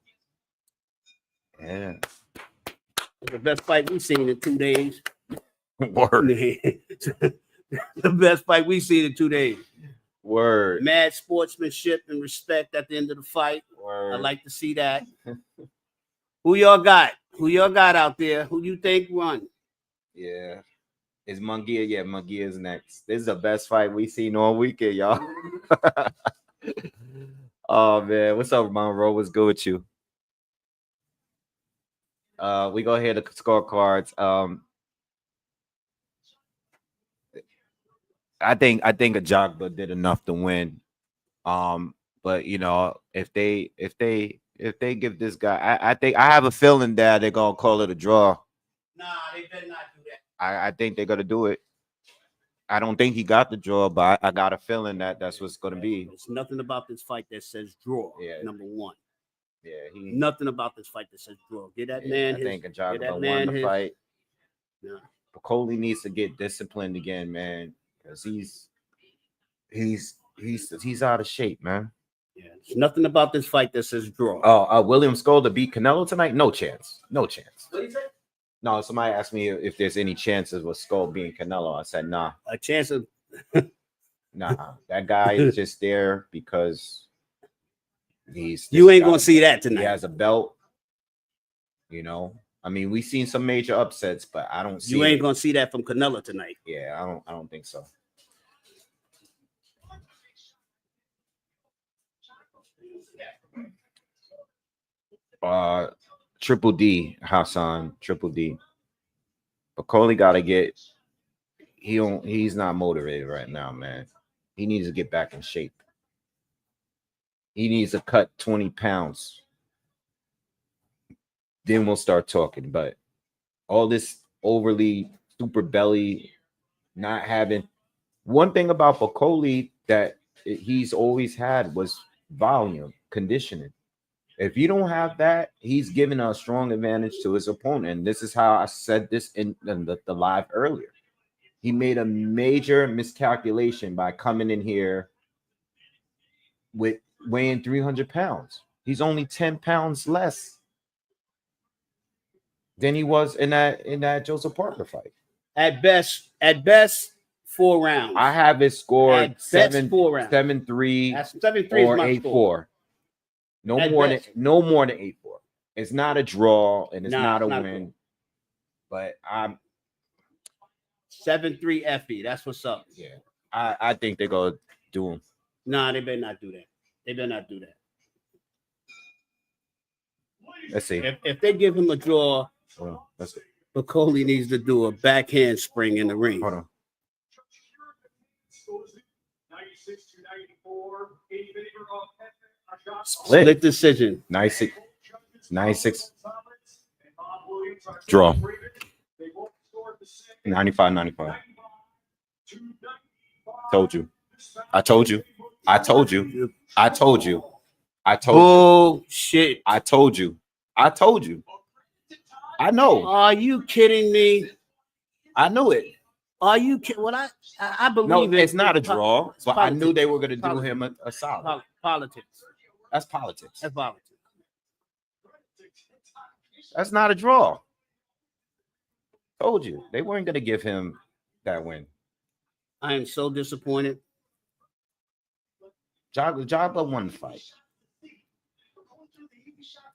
Yeah. It's the best fight we've seen in 2 days. Word. The best fight we've seen in 2 days. Word. Mad sportsmanship and respect at the end of the fight. Word. I like to see that. Who y'all got? Who y'all got out there? Who you think won? Yeah. It's Munguia. Yeah, Munguia is next. This is the best fight we've seen all weekend, y'all. Oh, man. What's up, Monroe? What's good with you? We go ahead to scorecards. I think Ajagba did enough to win. But you know, if they give this guy, I think I have a feeling that they're gonna call it a draw. Nah, they better not do that. I think they're gonna do it. I don't think he got the draw, but I got a feeling that that's what's gonna be. There's nothing about this fight that says draw. Yeah. Number one. Yeah, nothing about this fight that says draw. Get that man. I think Ajagba won the fight. No. Bakoli needs to get disciplined again, man, because he's out of shape, man. Yeah, there's nothing about this fight that says draw. Oh, William Scull to beat Canelo tonight? No chance. No chance. What do you say? No, somebody asked me if there's any chances with Scull being Canelo. I said, nah. A chance of Nah. That guy is just there because you ain't gonna see that tonight. He has a belt. You know, I mean, we've seen some major upsets, but I don't see. You ain't gonna see that from Canelo tonight. Yeah, I don't think so. Triple D, Hassan, Triple D. Bakoli gotta get. He's not motivated right now, man. He needs to get back in shape. He needs to cut 20 pounds. Then we'll start talking. But all this overly super belly, not having. One thing about Bakoli that he's always had was volume, conditioning. If you don't have that, he's giving a strong advantage to his opponent. And this is how I said this in the live earlier. He made a major miscalculation by coming in here with weighing 300 pounds. He's only 10 pounds less than he was in that Joseph Parker fight. At best, 4 rounds. I have it scored 4 rounds. 7-3 That's 7-3 or 8-4. No more than 8-4. It's not a draw and it's not a win. But I'm 7-3 Effie. That's what's up. Yeah. I think they're gonna do him. Nah, they better not do that. They better not do that. Let's see. If they give him a draw, let's see. Bakoli needs to do a backhand spring in the ring. Hold on. Split decision. 96. Draw. 95. Told you. I told you. Bullshit. I told you. I know. Are you kidding me? I knew it. Are you kidding? Well, I believe no, it. it's not a draw, but politics. I knew they were going to do him a solid. Politics. That's politics. That's politics. That's not a draw. Told you. They weren't going to give him that win. I am so disappointed. Ajagba won the fight.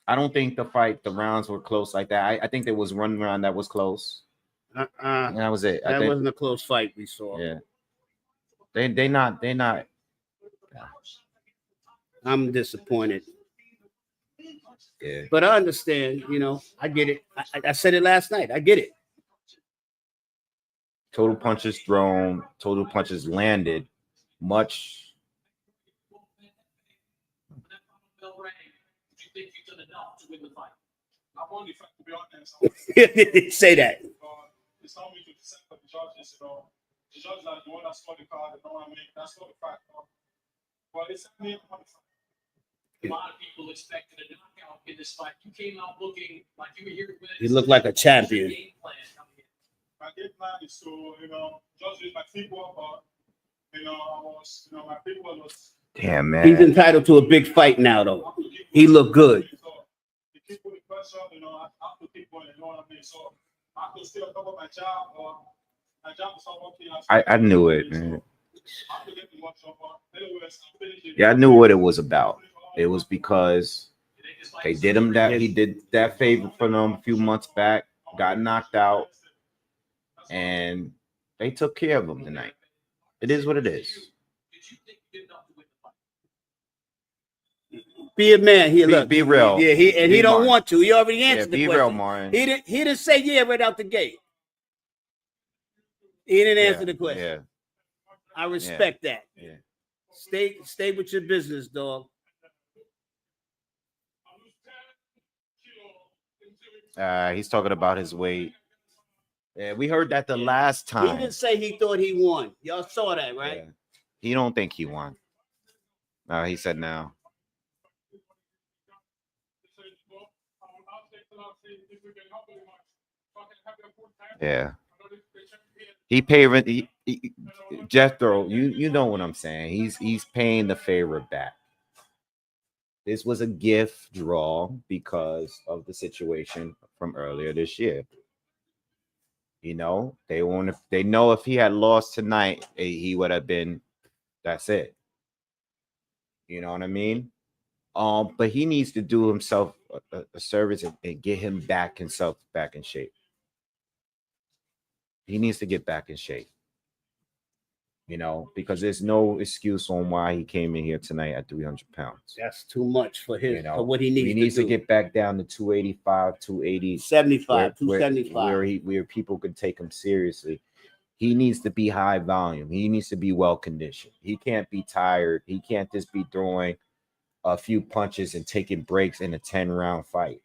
I don't think the rounds were close like that. I think there was one round that was close. And that was it. That wasn't a close fight we saw. Yeah. They not. I'm disappointed. Yeah. But I understand, I get it. I said it last night. I get it. Total punches thrown, total punches landed, much. Say that. It's not me to dissent the judges, The judges are the one that scored the card, and I mean, that's not the fact. But it's me. A lot of people expected a knockout in this fight. You came out looking like you were here to win. You look like a champion. My game plan is to, just use my football, but my football was. Damn, man. He's entitled to a big fight now, though. He looked good. So, the people with pressure, I have to keep going, you know what I mean? So, I have to stay on top of my job, or my job is not working. I knew it, man. Yeah, I knew what it was about. It was because they did him he did that favor for them a few months back, got knocked out, and they took care of him tonight. It is what it is. Be a man. Be real. Yeah, he don't want to. He already answered the question. Be real, Martin. He didn't say yeah right out the gate. He didn't answer the question. Yeah. I respect that. Yeah. Stay with your business, dog. He's talking about his weight. Yeah, we heard that the last time. He didn't say he thought he won. Y'all saw that, right? Yeah. He don't think he won. He said now. Yeah. He paid Jethro. You know what I'm saying. He's paying the favor back. this was a gift draw because of the situation from earlier this year. You know, they know if he had lost tonight, he would have been, that's it. You know what I mean? But he needs to do himself a service and get himself back in shape. He needs to get back in shape. You know, because there's no excuse on why he came in here tonight at 300 pounds. That's too much for his, you know, for what he needs. He needs to get back down to 285, 280, 75, 275, where people could take him seriously. He needs to be high volume. He needs to be well conditioned. He can't be tired. He can't just be throwing a few punches and taking breaks in a 10-round fight.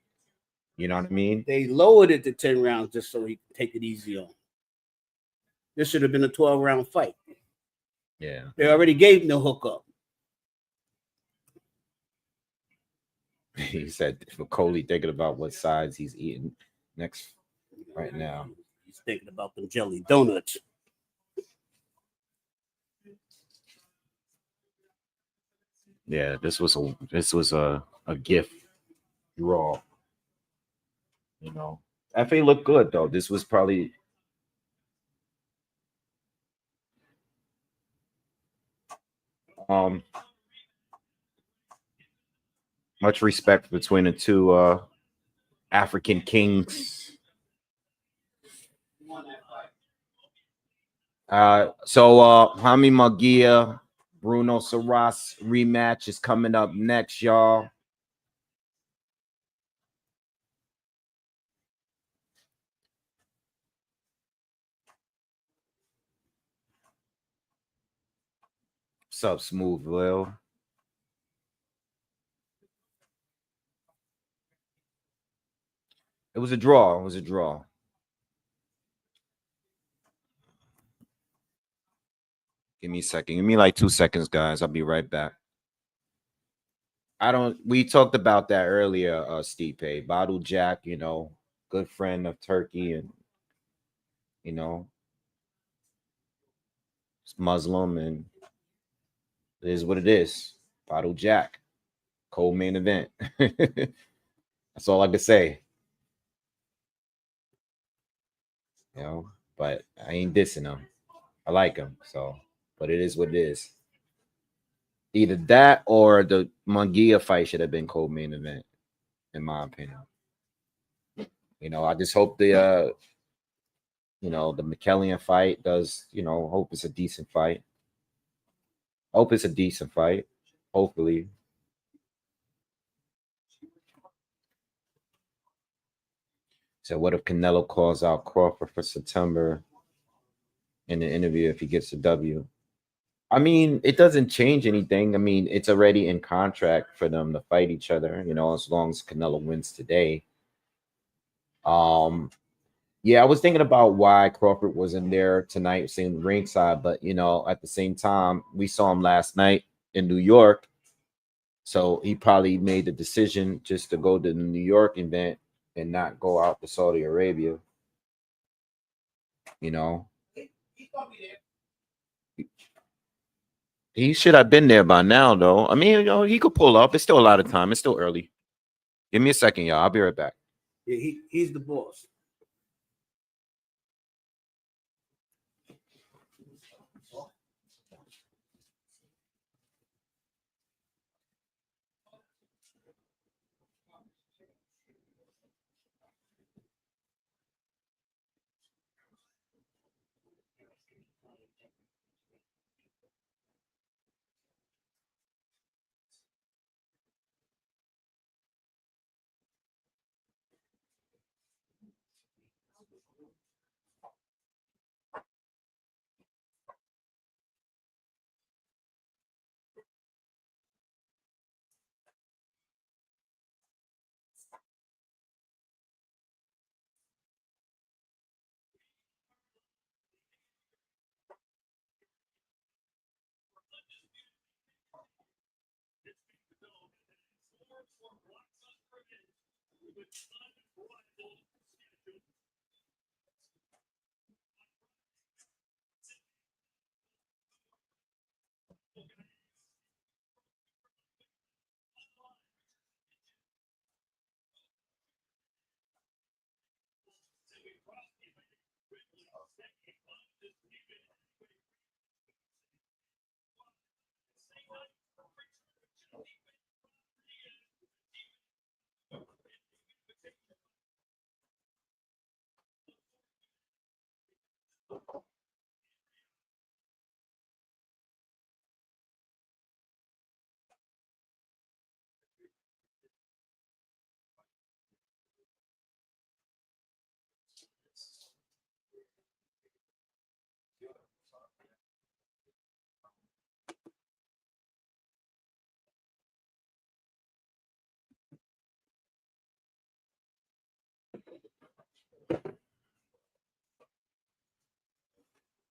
You know what I mean? They lowered it to 10 rounds just so he could take it easy on. This should have been a 12-round fight. Yeah. They already gave him the hookup. He said Bakoli thinking about what sides he's eating next right now. He's thinking about them jelly donuts. Yeah, this was a gift draw. You know, FA looked good though. This was probably much respect between the two African kings. Jaime Munguia, Bruno Saras rematch is coming up next, y'all. What's up, Smooth Will? It was a draw. It was a draw. Give me a second. Give me like 2 seconds, guys. I'll be right back. We talked about that earlier, Stipe. Bottle Jack, you know, good friend of Turkey, and you know, it's Muslim, and it is what it is. Bottle Jack, cold main event. That's all I can say. You know, but I ain't dissing him. I like him, so, but it is what it is. Either that or the Munguia fight should have been cold main event, in my opinion. You know, I just hope the you know, the McKelson fight does, you know, hope it's a decent fight. Hope it's a decent fight. Hopefully. So what if Canelo calls out Crawford for September in the interview if he gets a W? I mean, it doesn't change anything. I mean, it's already in contract for them to fight each other, you know, as long as Canelo wins today. Yeah, I was thinking about why Crawford wasn't there tonight, saying ringside, but you know, at the same time, we saw him last night in New York. So he probably made the decision just to go to the New York event and not go out to Saudi Arabia. You know, he should have been there by now, though. I mean, you know, he could pull up. It's still a lot of time. It's still early. Give me a second, y'all. I'll be right back. Yeah, he's the boss.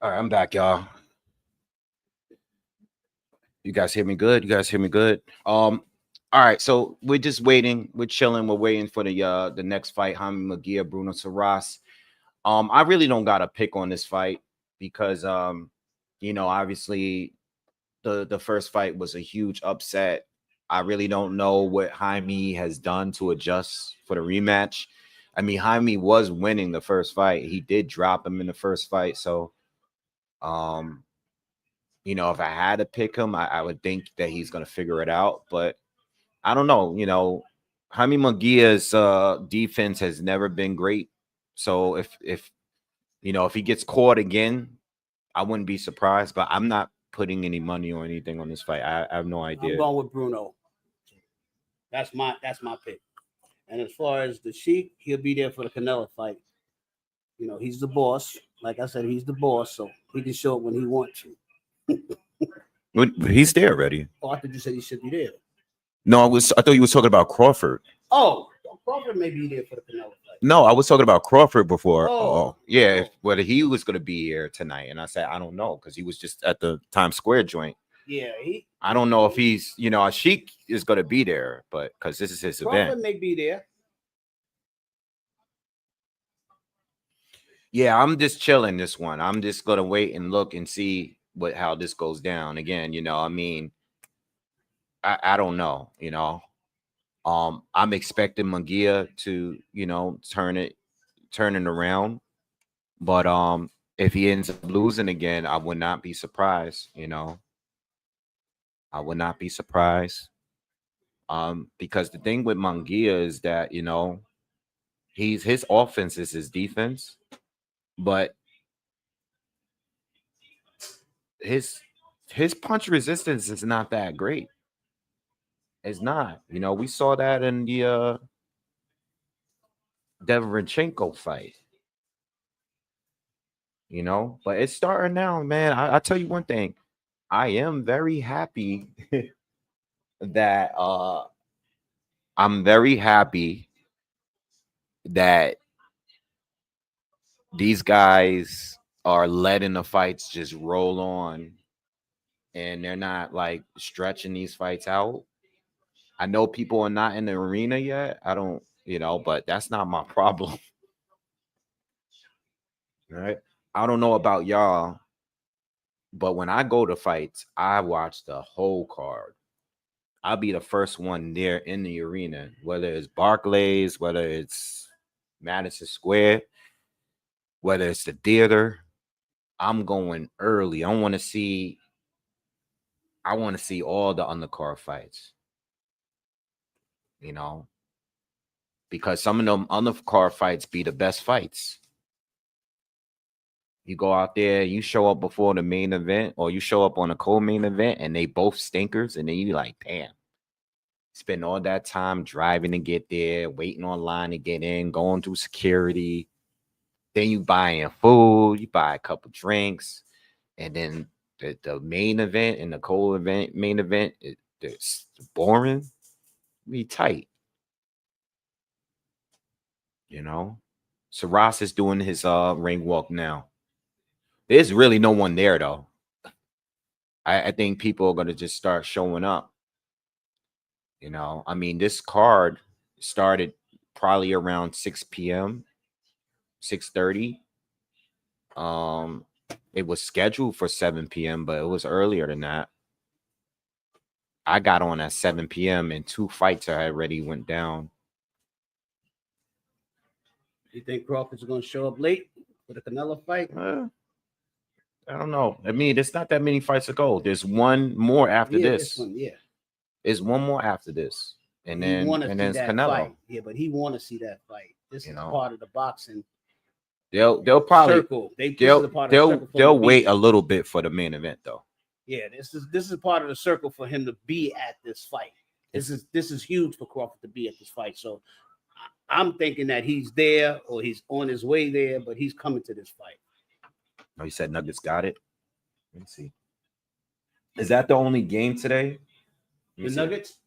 All right, I'm back, y'all. You guys hear me good? You guys hear me good? All right, so we're just waiting. We're chilling. We're waiting for the next fight, Haney Munguia, Bruno Saras. I really don't got a pick on this fight because you know, obviously the first fight was a huge upset. I really don't know what Haney has done to adjust for the rematch. I mean, Haney was winning the first fight. He did drop him in the first fight, so you know, if I had to pick him, I would think that he's going to figure it out. But I don't know. You know, Haney Munguia's defense has never been great. So if you know, if he gets caught again, I wouldn't be surprised. But I'm not putting any money or anything on this fight. I have no idea. I'm going with Bruno. That's my pick. And as far as the Sheik, he'll be there for the Canelo fight. You know, he's the boss. Like I said, he's the boss, so he can show it when he wants to. He's there already. Oh, I thought you said he should be there. No, I thought you was talking about Crawford. Oh, Crawford may be there for the Canelo fight. No, I was talking about Crawford before. Oh, yeah, whether he was going to be here tonight, and I said I don't know because he was just at the Times Square joint. Yeah, I don't know if he's, you know, Sheik is going to be there, but because this is his event. Crawford may be there. Yeah, I'm just chilling this one. I'm just gonna wait and look and see how this goes down. Again, you know, I mean, I don't know, you know. I'm expecting Munguia to, you know, turn it around. But if he ends up losing again, I would not be surprised, you know. I would not be surprised. Because the thing with Munguia is that, you know, his offense is his defense, but his punch resistance is not that great. It's not. You know, we saw that in the Derevyanchenko fight. You know, but it's starting now, man. I tell you one thing. I am very happy that I'm very happy that these guys are letting the fights just roll on and they're not like stretching these fights out. I know people are not in the arena yet. I don't, you know, but that's not my problem. All right. I don't know about y'all, but when I go to fights, I watch the whole card. I'll be the first one there in the arena, whether it's Barclays, whether it's Madison Square, whether it's the theater. I'm going early. I want to see all the undercard fights. You know, because some of them undercard fights be the best fights. You go out there, you show up before the main event, or you show up on a co-main event, and they both stinkers, and then you like, damn. Spend all that time driving to get there, waiting online to get in, going through security. Then you buying food, you buy a couple drinks, and then the main event and the co-event main event, it's boring. Be tight. You know, Saras is doing his ring walk now. There's really no one there though. I think people are gonna just start showing up. You know, I mean, this card started probably around 6 p.m., 6:30. It was scheduled for 7 p.m., but it was earlier than that. I got on at 7 p.m. and 2 fights already went down. You think Crawford's going to show up late for the Canelo fight? I don't know. I mean, there's not that many fights to go. There's one more after this. There's one more after this, and then it's Canelo. Fight. Yeah, but he want to see that fight. This is part of the boxing. They'll probably circle. They'll wait a little bit for the main event though. Yeah, this is part of the circle for him to be at this fight. This is huge for Crawford to be at this fight. So I'm thinking that he's there or he's on his way there, but he's coming to this fight. Oh, you said Nuggets got it. Let me see. Is that the only game today? The Nuggets?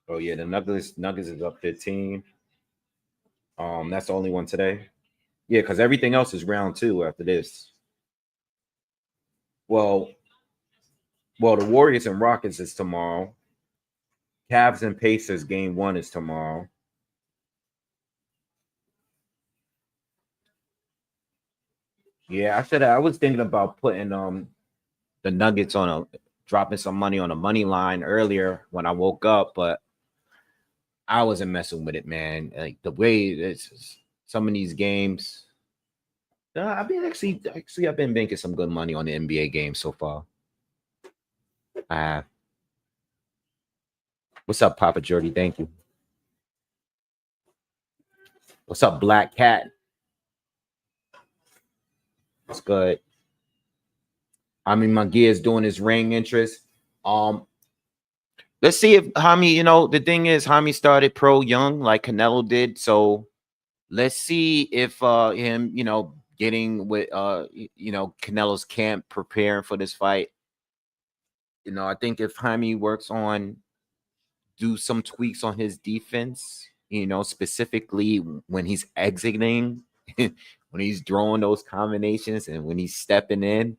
Oh yeah, the Nuggets is up 15. That's the only one today. Yeah, because everything else is round 2 after this. Well, the Warriors and Rockets is tomorrow. Cavs and Pacers game 1 is tomorrow. Yeah, I was thinking about putting the Nuggets on dropping some money on a money line earlier when I woke up, but I wasn't messing with it, man. Like the way it's some of these games. I've been actually I've been making some good money on the NBA games so far. I have. What's up, Papa Jordy? Thank you. What's up, Black Cat? That's good. Munguia is doing his ring interest. Let's see if Haney, the thing is Haney started pro young like Canelo did. So let's see if him, getting with Canelo's camp preparing for this fight. I think if Haney works on do some tweaks on his defense, specifically when he's exiting, when he's throwing those combinations and when he's stepping in,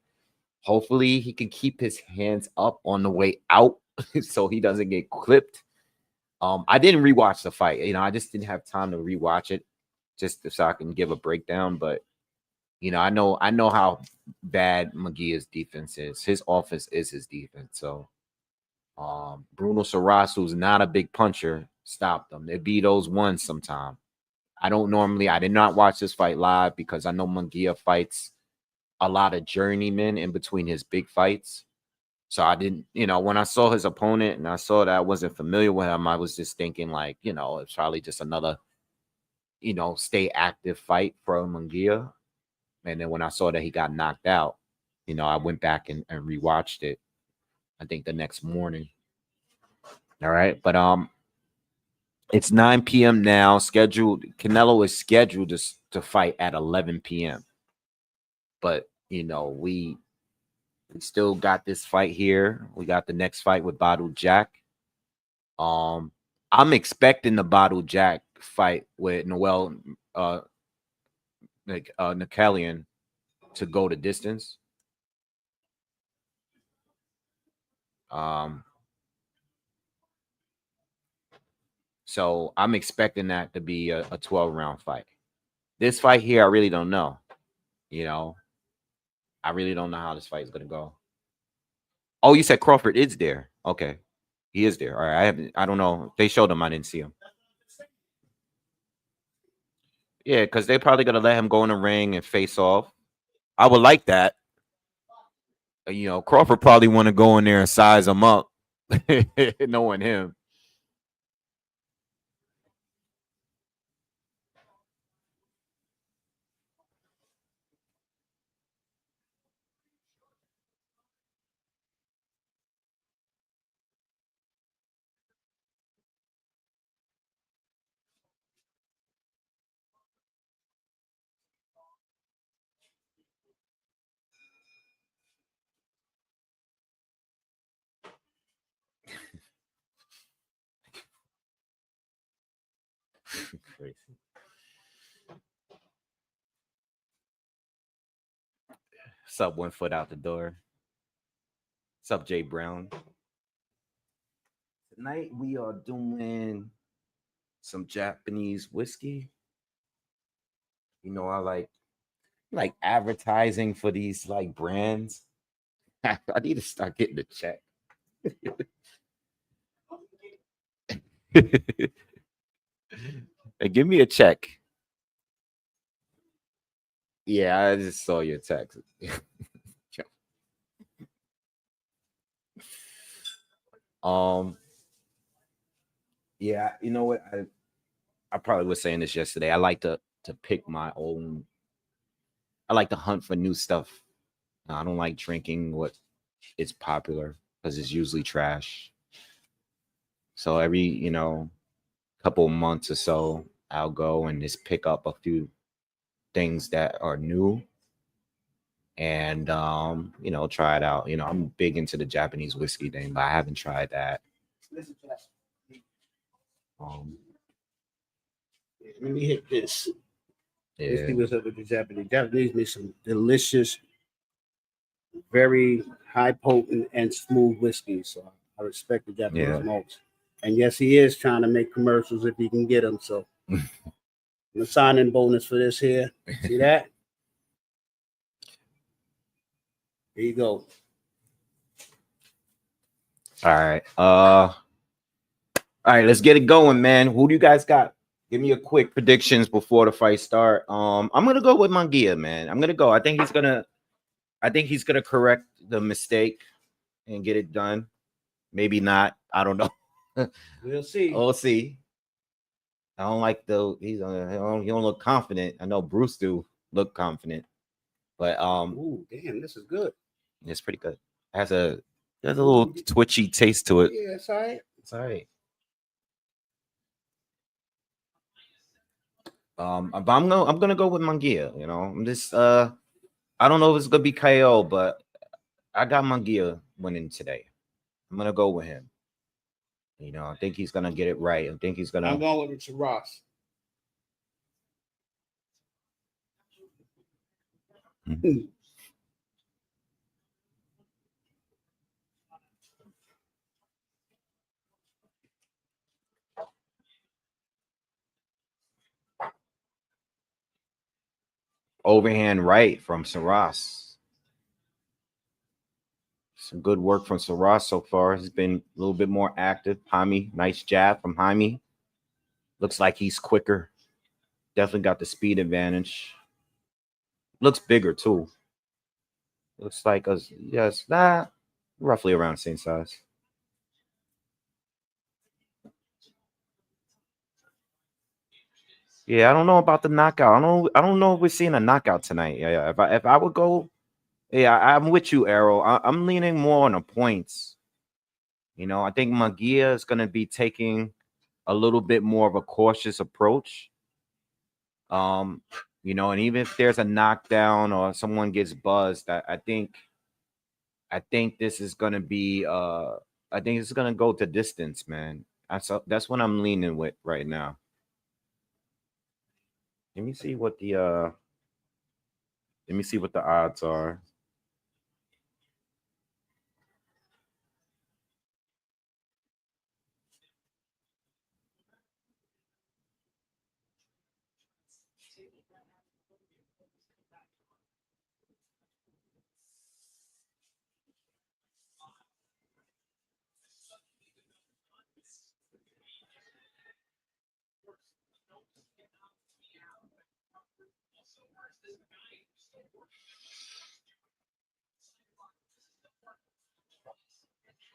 hopefully he can keep his hands up on the way out so he doesn't get clipped. I didn't rewatch the fight. I just didn't have time to rewatch it just so I can give a breakdown. But, I know how bad Munguia's defense is. His offense is his defense. So Bruno Saras, who's not a big puncher, stopped them. They beat those ones sometime. I did not watch this fight live because I know Munguia fights a lot of journeymen in between his big fights. So I didn't, when I saw his opponent and I saw that I wasn't familiar with him, I was just thinking like, it's probably just another, stay active fight for Munguia. And then when I saw that he got knocked out, I went back and rewatched it. I think the next morning. All right. But it's 9 p.m. now. Canelo is scheduled to fight at 11 p.m. But we still got this fight here. We got the next fight with Badou Jack. I'm expecting the Badou Jack fight with Noel McKelson to go the distance. So I'm expecting that to be a 12-round fight. This fight here, I really don't know. I really don't know how this fight is going to go. Oh, you said Crawford is there. Okay. He is there. All right. I don't know. They showed him. I didn't see him. Yeah, because they're probably going to let him go in the ring and face off. I would like that. Crawford probably want to go in there and size him up, knowing him. Crazy. What's up, 1 foot out the door? What's up, Jay Brown? Tonight we are doing some Japanese whiskey. I like advertising for these like brands. I need to start getting a check. Hey, give me a check. Yeah, I just saw your text. Yeah, you know what? I probably was saying this yesterday. I like to pick my own. I like to hunt for new stuff. I don't like drinking what is popular because it's usually trash. So every couple months or so, I'll go and just pick up a few things that are new and try it out. I'm big into the Japanese whiskey thing, but I haven't tried that. Let me hit this. Let's Yeah. see what's up with the Japanese. Japanese make some delicious, very high potent and smooth whiskey. So I respect the Japanese malts. And yes, he is trying to make commercials if he can get them. So the sign-in bonus for this here. See that? Here you go. All right. All right, let's get it going, man. Who do you guys got? Give me a quick predictions before the fight start. I'm gonna go with Munguia, man. I'm gonna go. I think he's gonna correct the mistake and get it done. Maybe not. I don't know. We'll see. We'll see. I don't like the he don't look confident. I know Bruce do look confident, but Ooh, damn, this is good. it's pretty good. Has a little twitchy taste to it. Yeah, it's all right. It's all right. But I'm gonna go with Munguia. You know, I'm just I don't know if it's gonna be KO, but I got Munguia winning today. I'm gonna go with him. You know, I think he's gonna get it right. I think he's gonna. I'm going with Richard Ross. Mm-hmm. Overhand right from Saras. Some good work from Saras so far. He's been a little bit more active. Haney, nice jab from Haney. Looks like he's quicker. Definitely got the speed advantage. Looks bigger too. Looks like us, yes, roughly around the same size. Yeah, I don't know about the knockout. I don't know if we're seeing a knockout tonight. Yeah. If I would go, yeah, I'm with you, Arrow. I'm leaning more on the points. You know, I think Munguia is gonna be taking a little bit more of a cautious approach. You know, and even if there's a knockdown or someone gets buzzed, I think this is gonna be I think it's gonna go to distance, man. That's what I'm leaning with right now. Let me see what the odds are.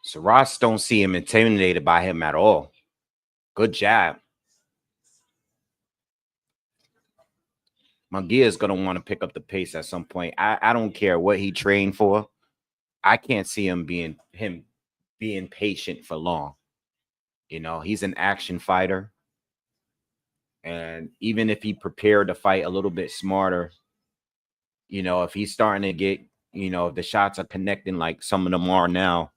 So Ross don't see him intimidated by him at all. Good jab. Munguia is going to want to pick up the pace at some point. I don't care what he trained for. I can't see him being patient for long. You know, he's an action fighter. And even if he prepared to fight a little bit smarter, you know, if he's starting to get, you know, if the shots are connecting like some of them are now,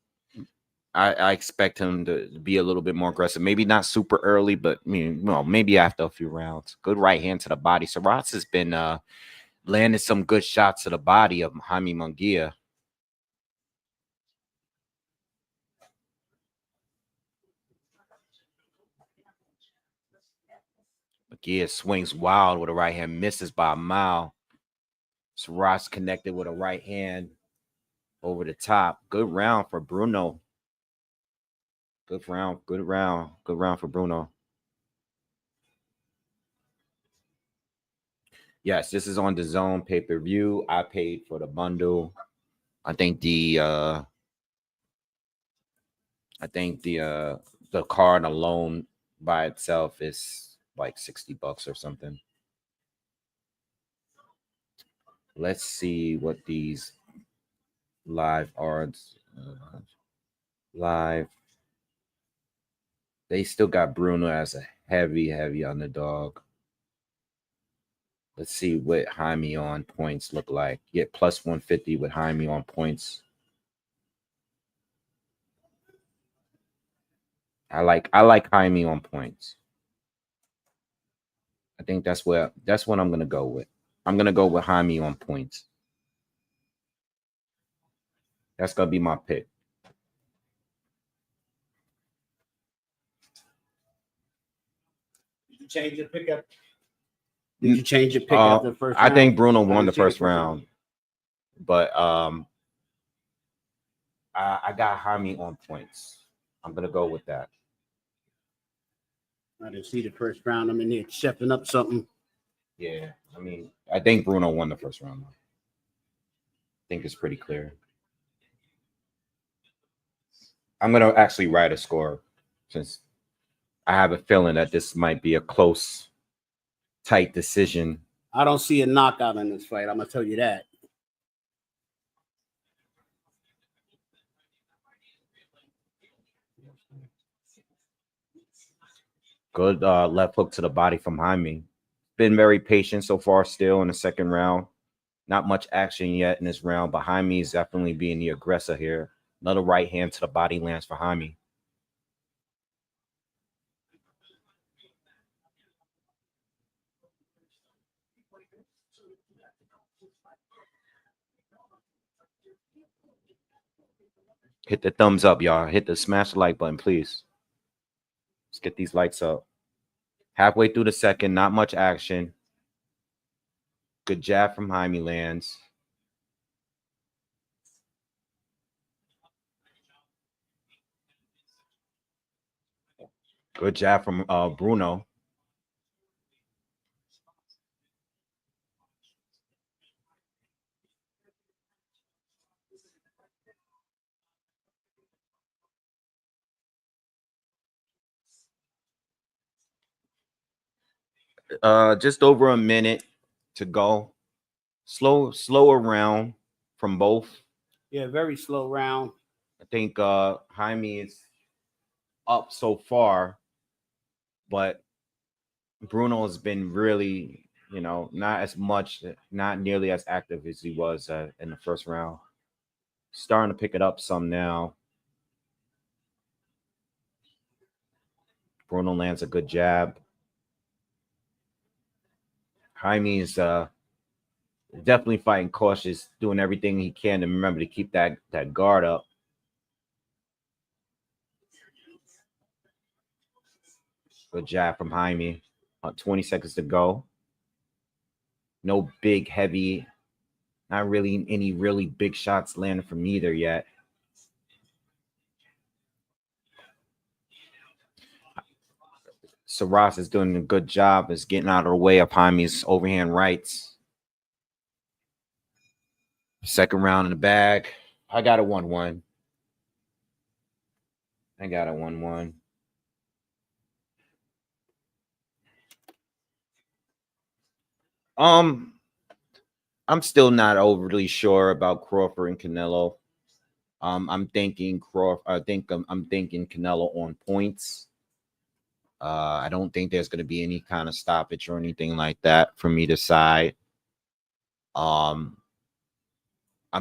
I expect him to be a little bit more aggressive. Maybe not super early, but maybe after a few rounds. Good right hand to the body. Saras has been landed some good shots to the body of Jaime Munguia. Munguia swings wild with a right hand, misses by a mile. Saras connected with a right hand over the top. Good round for Bruno. Good round for Bruno. Yes, this is on the DAZN pay-per-view. I paid for the bundle. I think the card alone by itself is like $60 or something. Let's see what these live odds live. They still got Bruno as a heavy underdog. Let's see what Jaime on points look like. Get plus 150 with Jaime on points. I like Jaime on points. I think that's what I'm gonna go with. I'm gonna go with Haney on points. That's gonna be my pick. Did you change your pickup? Did you change your pick after the first round? I think Bruno won the first round. But I got Haney on points. I'm gonna go with that. I didn't see the first round. I'm in there chefing up something. Yeah, I mean, I think Bruno won the first round. I think it's pretty clear. I'm gonna actually write a score since I have a feeling that this might be a close, tight decision. I don't see a knockout in this fight. I'm gonna tell you that. Good left hook to the body from Haney. Been very patient so far still in the second round. Not much action yet in this round, but Haney is definitely being the aggressor here. Another right hand to the body lands for Haney. Hit the thumbs up, y'all. Hit the smash the like button, please. Let's get these lights up. Halfway through the second, not much action. Good jab from Haney lands. Good jab from Bruno. Just over a minute to go. Slower round from both. Yeah, very slow round. I think Haney is up so far, but Bruno has been really, not nearly as active as he was in the first round. Starting to pick it up some now. Bruno lands a good jab. Haney is definitely fighting cautious, doing everything he can to remember to keep that guard up. Good jab from Haney. 20 seconds to go. No big, heavy, not really any really big shots landing from either yet. Saras is doing a good job is getting out of the way of Haney's overhand rights. Second round in the bag. I got a 1-1. I got a 1-1. I'm still not overly sure about Crawford and Canelo. I'm thinking Crawford. I'm thinking Canelo on points. I don't think there's going to be any kind of stoppage or anything like that from either side. I'm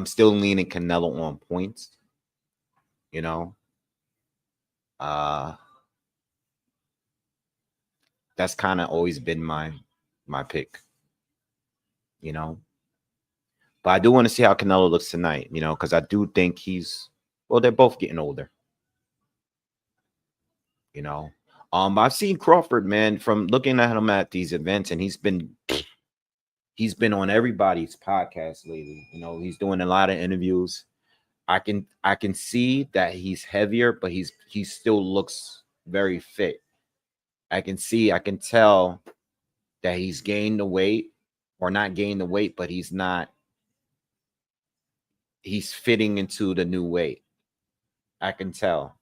still leaning Canelo on points. That's kind of always been my pick. But I do want to see how Canelo looks tonight, because I do think they're both getting older. I've seen Crawford, man, from looking at him at these events, and he's been on everybody's podcast lately. He's doing a lot of interviews. I can see that he's heavier, but he still looks very fit. I can tell that he's gained the weight, or not gained the weight, but he's fitting into the new weight. I can tell,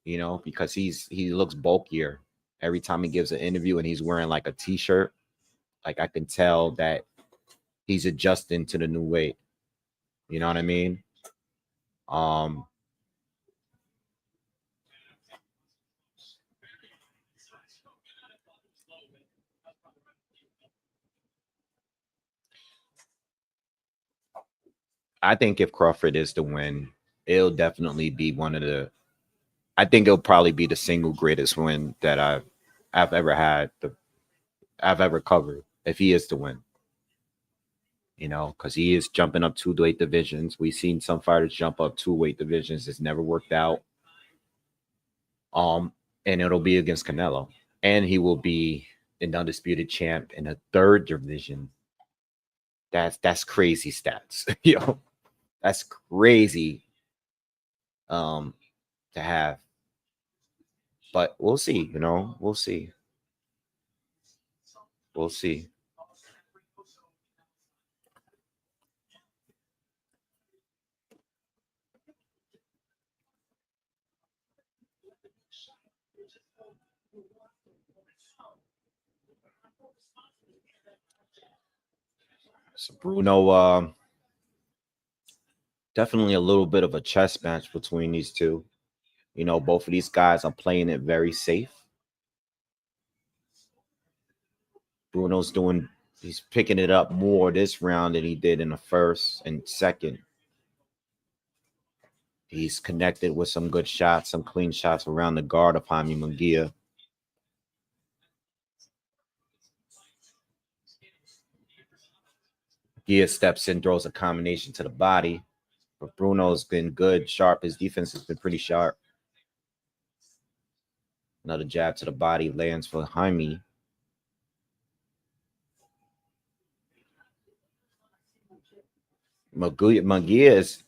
because he looks bulkier every time he gives an interview, and he's wearing like a t-shirt. Like, I can tell that he's adjusting to the new weight. You know what I mean? I think if Crawford is to win, it'll definitely be I think it'll probably be the single greatest win that I've ever had. I've ever covered if he is to win. You know, because he is jumping up 2 weight divisions. We've seen some fighters jump up 2 weight divisions. It's never worked out. And it'll be against Canelo. And he will be an undisputed champ in a 3rd division. That's crazy stats. You know, that's crazy to have. But we'll see, you know, we'll see. We'll see. So Bruno, definitely a little bit of a chess match between these two. You know, both of these guys are playing it very safe. Bruno's he's picking it up more this round than he did in the first and second. He's connected with some good shots, some clean shots around the guard of Haney Munguia. Gia steps in, throws a combination to the body. But Bruno's been good, sharp. His defense has been pretty sharp. Another jab to the body lands for Haney. Munguia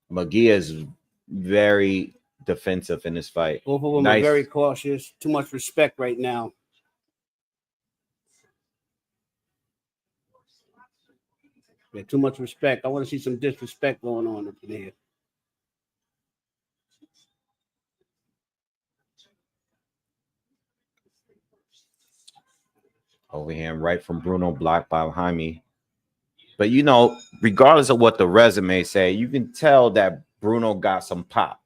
is very defensive in this fight. Both of them are very cautious. Too much respect right now. Yeah, too much respect. I want to see some disrespect going on up in here. Overhand right from Bruno, blocked by Haney. But, you know, regardless of what the resume say, you can tell that Bruno got some pop.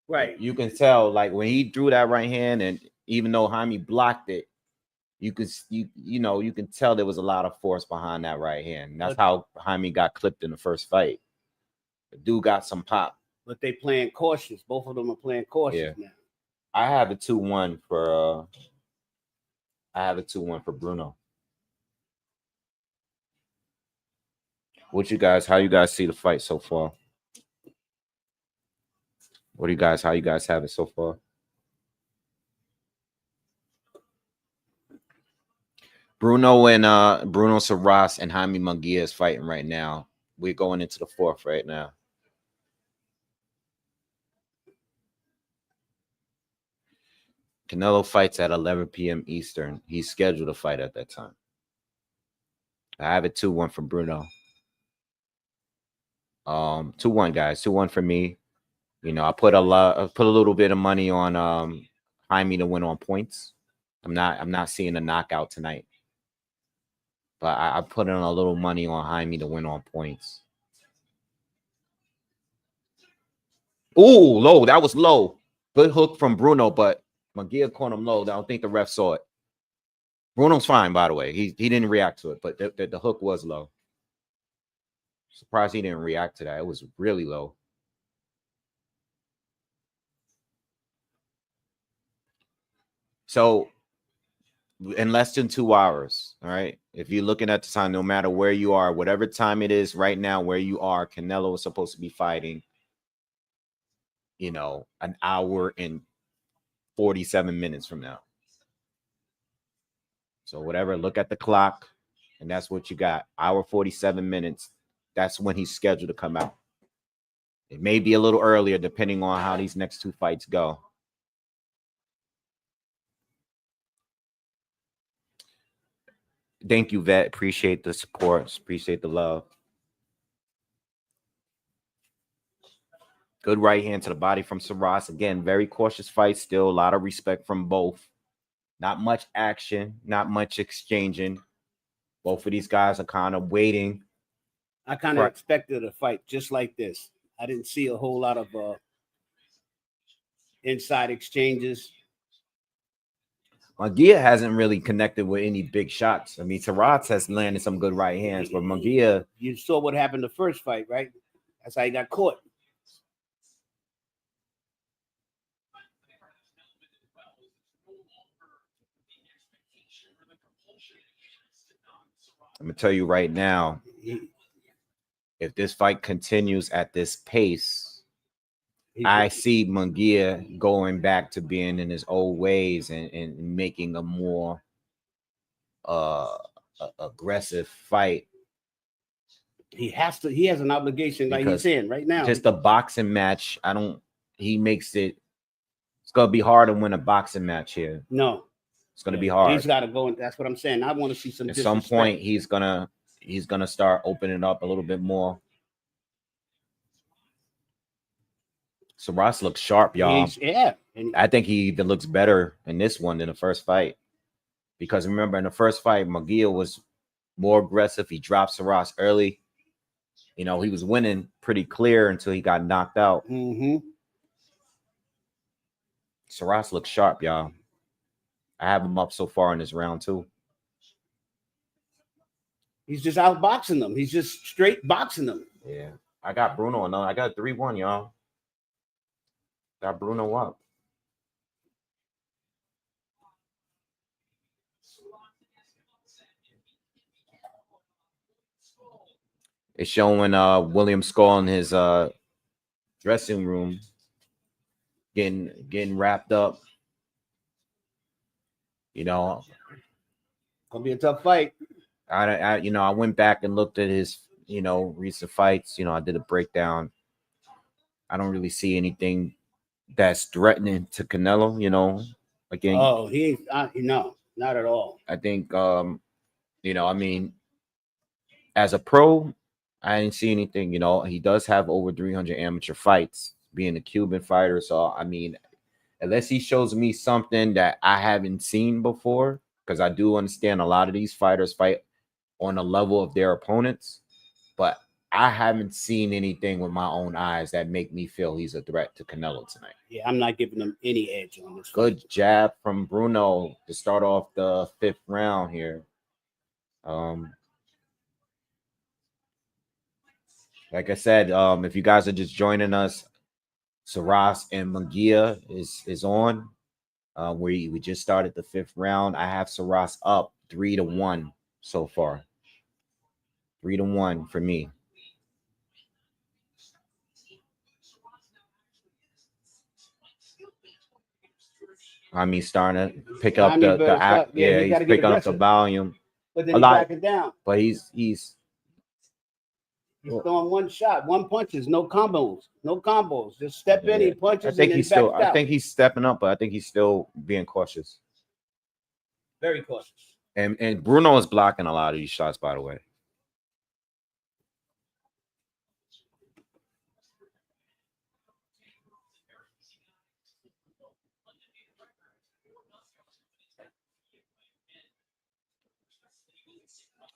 Right. You can tell, like, when he drew that right hand, and even though Haney blocked it, you can tell there was a lot of force behind that right hand. That's how Haney got clipped in the first fight. The dude got some pop. But they playing cautious. Both of them are playing cautious now. I have a 2-1 for Bruno. How you guys see the fight so far? How you guys have it so far? Bruno Saras and Haney Munguia is fighting right now. We're going into the 4th right now. Canelo fights at 11 p.m. Eastern. He's scheduled to fight at that time. I have it 2-1 for Bruno. 2-1, guys. 2-1 for me. You know, I put a little bit of money on Haney to win on points. I'm not seeing a knockout tonight. But I put in a little money on Haney to win on points. Ooh, low. That was low. Good hook from Bruno, but Munguia caught him low. I don't think the ref saw it. Bruno's fine, by the way. He didn't react to it, but the hook was low. Surprised he didn't react to that. It was really low. So in less than 2 hours, all right, if you're looking at the time, no matter where you are, whatever time it is right now where you are, Canelo is supposed to be fighting, you know, an hour and 47 minutes from now. So whatever, look at the clock, and that's what you got. Hour 47 minutes. That's when he's scheduled to come out. It may be a little earlier depending on how these next 2 fights go. Thank you, Vet. Appreciate the support. Appreciate the love. Good right hand to the body from Saras. Again, very cautious fight still. A lot of respect from both. Not much action. Not much exchanging. Both of these guys are kind of waiting. I kind of expected a fight just like this. I didn't see a whole lot of inside exchanges. Munguia hasn't really connected with any big shots. I mean, Saras has landed some good right hands, but Munguia... You saw what happened the first fight, right? That's how he got caught. I'm gonna tell you right now, if this fight continues at this pace, I see Munguia going back to being in his old ways and making a more aggressive fight. He has to. He has an obligation, like he's saying right now. Just a boxing match. He makes it. It's gonna be hard to win a boxing match here. No, it's gonna be hard. He's got to go, and that's what I'm saying. I want to see some. At some point, he's gonna start opening up a little bit more. So Ross looks sharp, y'all. Yeah, I think he even looks better in this one than the first fight. Because remember, in the first fight, Munguia was more aggressive. He dropped Ross early. You know, he was winning pretty clear until he got knocked out. Ross looks sharp, y'all. I have him up so far in this round, too. He's just outboxing them. He's just straight boxing them. Yeah. I got Bruno on. I got 3-1, y'all. Got Bruno up. It's showing William Scull in his dressing room getting wrapped up. You know, gonna be a tough fight. I went back and looked at his recent fights. I did a breakdown. I don't really see anything that's threatening to Canelo. Again. Oh, he ain't. No, not at all. I think as a pro, I didn't see anything. He does have over 300 amateur fights, being a Cuban fighter. So unless he shows me something that I haven't seen before, because I do understand a lot of these fighters fight on the level of their opponents, but I haven't seen anything with my own eyes that make me feel he's a threat to Canelo tonight. Yeah, I'm not giving him any edge on this. Good jab from Bruno to start off the 5th round here. Like I said, if you guys are just joining us, Ross and Munguia is on. We just started the 5th round. I have Ross up 3-1 so far. 3-1 for me. Starting to pick up the act. Yeah, he's picking up the volume. But then he's backing down. But he's throwing one shot, one punches, no combos. Just step in, he punches. I think he's stepping up, but I think he's still being cautious. Very cautious. And Bruno is blocking a lot of these shots, by the way.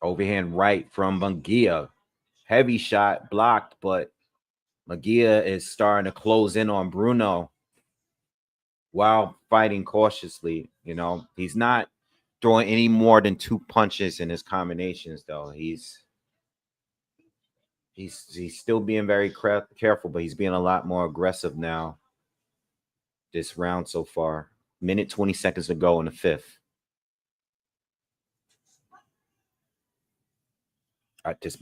Overhand right from Munguia. Heavy shot blocked, but Munguia is starting to close in on Bruno while fighting cautiously. He's not throwing any more than 2 punches in his combinations, though. He's still being very careful, but he's being a lot more aggressive now this round so far. 1:20 to go in the 5th. I just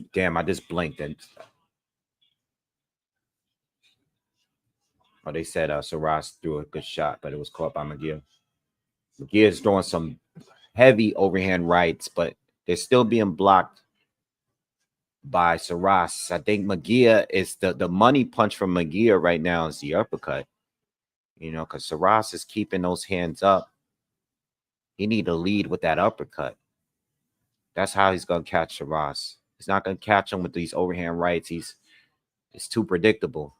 blinked and they said Ross threw a good shot, but it was caught by Munguia. Munguia is throwing some heavy overhand rights, but they're still being blocked by Ross. I think Munguia is the money punch from Munguia right now is the uppercut. Because Ross is keeping those hands up. He need to lead with that uppercut. That's how he's gonna catch Ross. He's not going to catch him with these overhand rights. It's too predictable.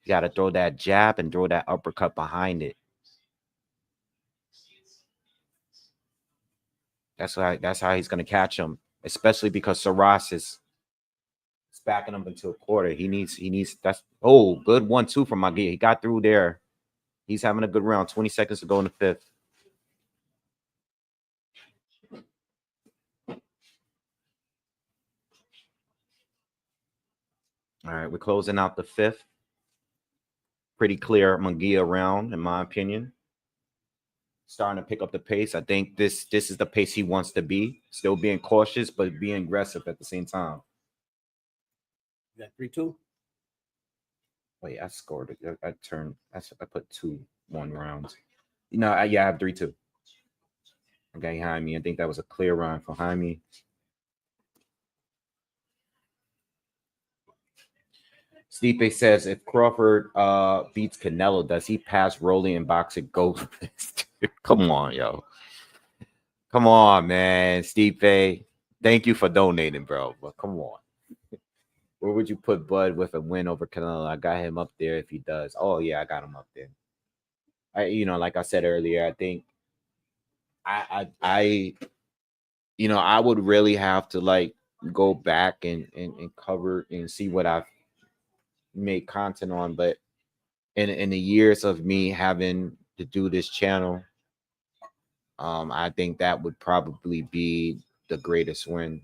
You got to throw that jab and throw that uppercut behind it. That's how he's going to catch him, especially because Ross is backing him into a quarter. He needs that's good 1-2 from Munguia. He got through there. He's having a good round. 20 seconds to go in the 5th. All right, we're closing out the 5th. Pretty clear Munguia round, in my opinion. starting to pick up the pace. I think this is the pace he wants to be, still being cautious, but being aggressive at the same time. You got 3-2? Wait, I scored it. I put 2-1 rounds. You know, I have 3-2. Okay, Haney. I think that was a clear run for Haney. Stipe says, if Crawford beats Canelo, does he pass Rolly and box it gold? Come on, yo. Come on, man. Stipe, thank you for donating, bro. But come on. Where would you put Bud with a win over Canelo? I got him up there if he does. Oh, yeah, I got him up there. Like I said earlier, I think I would really have to like go back and cover and see what I've made content on. But in the years of me having to do this channel, I think that would probably be the greatest win.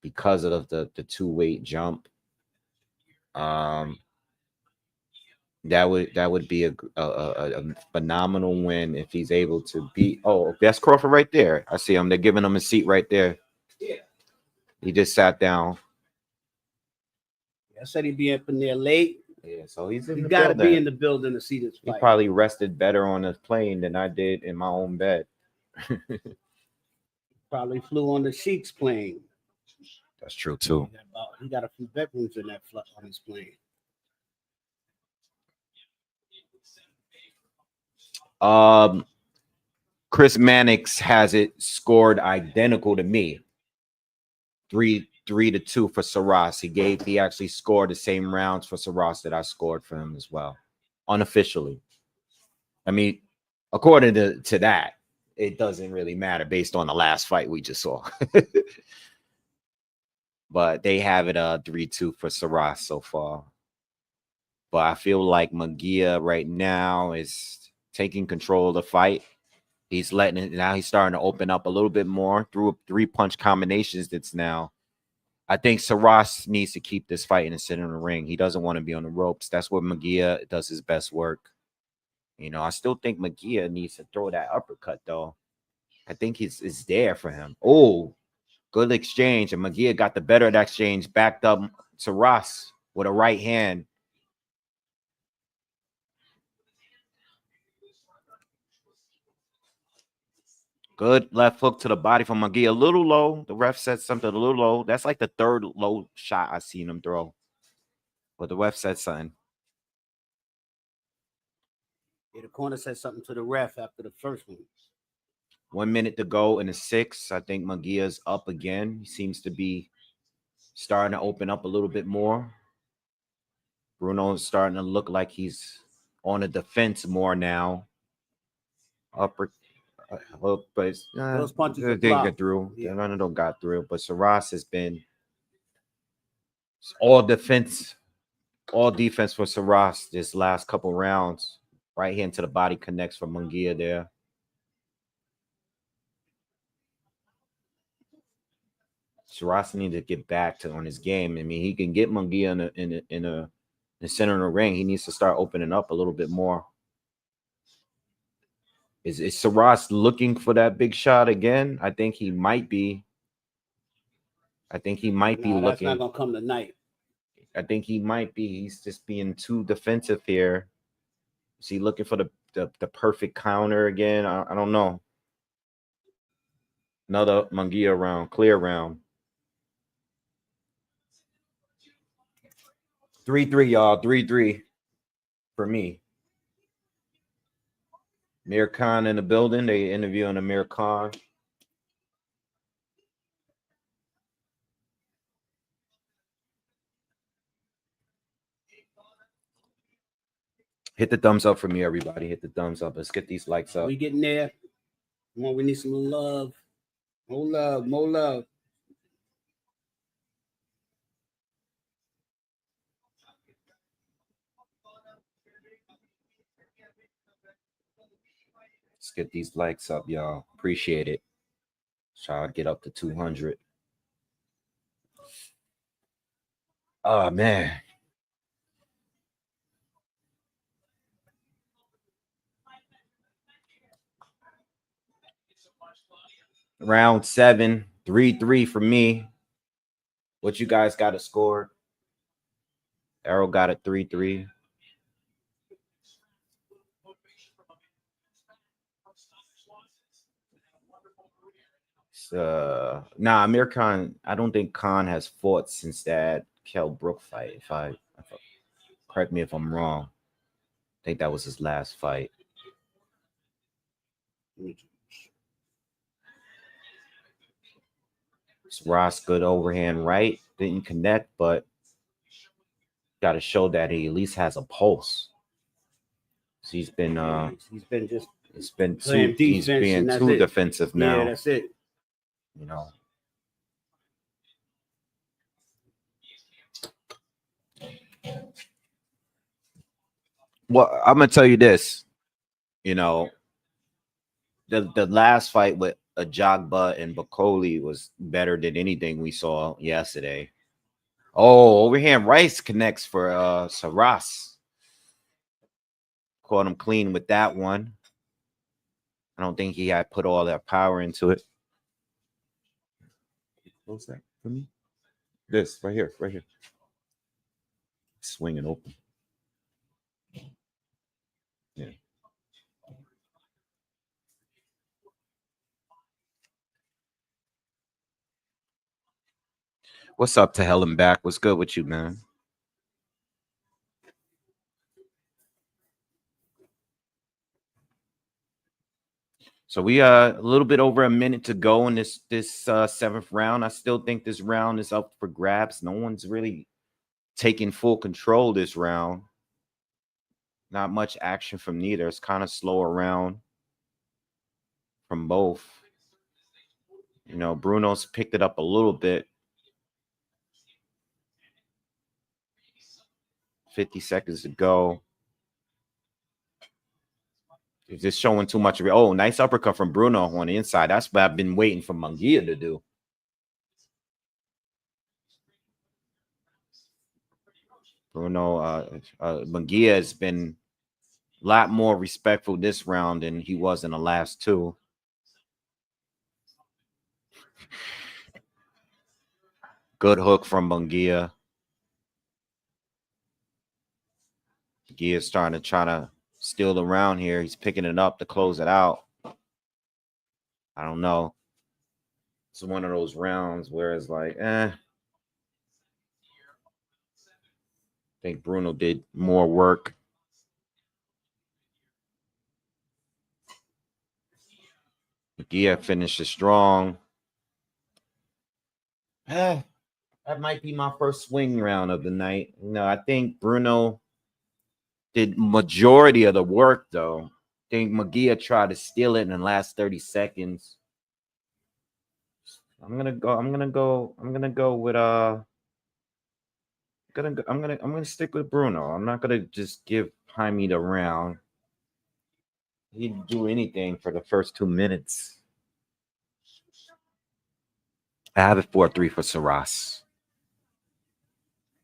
Because of the 2-weight jump. That would be a phenomenal win if he's able to beat. Oh, that's Crawford right there. I see him. They're giving him a seat right there. Yeah. He just sat down. I said he'd be up in there late. Yeah, so he's got to be in the building to see this fight. He probably rested better on the plane than I did in my own bed. Probably flew on the Sheik's plane. That's true too. He got a few bedrooms in that on his plane. Chris Mannix has it scored identical to me. 3-2 for Saras. He actually scored the same rounds for Saras that I scored for him as well, unofficially. I mean, according to that, it doesn't really matter based on the last fight we just saw. But they have it 3-2 for Saras so far. But I feel like Munguia right now is taking control of the fight. He's letting it now. He's starting to open up a little bit more through 3-punch combinations. That's now. I think Saras needs to keep this fight in the center of the ring. He doesn't want to be on the ropes. That's where Munguia does his best work. I still think Munguia needs to throw that uppercut though. I think it's there for him. Oh, good exchange, and Munguia got the better of that exchange. Backed up Saras with a right hand. Good left hook to the body from Munguia. A little low. The ref said something a little low. That's like the third low shot I've seen him throw. But the ref said something. Yeah, the corner said something to the ref after the first one. 1 minute to go in the 6th. I think Munguia's up again. He seems to be starting to open up a little bit more. Bruno's starting to look like he's on the defense more now. Upper. But those punches didn't get through. Yeah. None of them got through. But Saras has been all defense for Saras this last couple rounds. Right hand to the body connects from Munguia there. Saras needs to get back on his game. I mean, he can get Munguia in the center of the ring. He needs to start opening up a little bit more. Is Saras looking for that big shot again? I think he might be. Looking. That's not gonna come tonight. I think he might be. He's just being too defensive here. Is he looking for the perfect counter again? I don't know. Another Munguia round, clear round. 3-3, y'all. 3-3 for me. Amir Khan in the building. They interviewing Amir Khan. Hit the thumbs up for me, everybody. Hit the thumbs up. Let's get these likes up. We getting there. Come on, we need some love. More love, more love. Let's get these likes up, y'all. Appreciate it. Try to get up to 200. Oh, man. Round 7, 3-3 for me. What you guys got a score? Arrow got a 3-3. Nah, Amir Khan, I don't think Khan has fought since that Kell Brook fight. If I correct me if I'm wrong. I think that was his last fight. Ross, good overhand right. Didn't connect, but got to show that he at least has a pulse. So he's been being too defensive now. Yeah, that's it. You know. Well, I'm gonna tell you this. You know, the last fight with Ajagba and Bakoli was better than anything we saw yesterday. Oh, overhand Rice connects for Saras. Caught him clean with that one. I don't think he had put all that power into it. Close that for me. This right here. Swinging open. Yeah. What's up to hell and back? What's good with you, man? So we a little bit over a minute to go in this 7th round. I still think this round is up for grabs. No one's really taking full control this round. Not much action from neither. It's kind of slow around from both. You know, Bruno's picked it up a little bit. 50 seconds to go. It's just showing too much of it. Oh, nice uppercut from Bruno on the inside. That's what I've been waiting for Munguia to do. Bruno, Munguia has been a lot more respectful this round than he was in the last 2. Good hook from Munguia. Munguia's starting to try to steal the round here. He's picking it up to close it out. I don't know. It's one of those rounds where it's like, I think Bruno did more work. Munguia finishes strong. That might be my first swing round of the night. No, I think Bruno did majority of the work, though. I think Munguia tried to steal it in the last 30 seconds. I'm gonna stick with Bruno. I'm not gonna just give Jaime the round. He didn't do anything for the first 2 minutes. I have it 4-3 for Saras.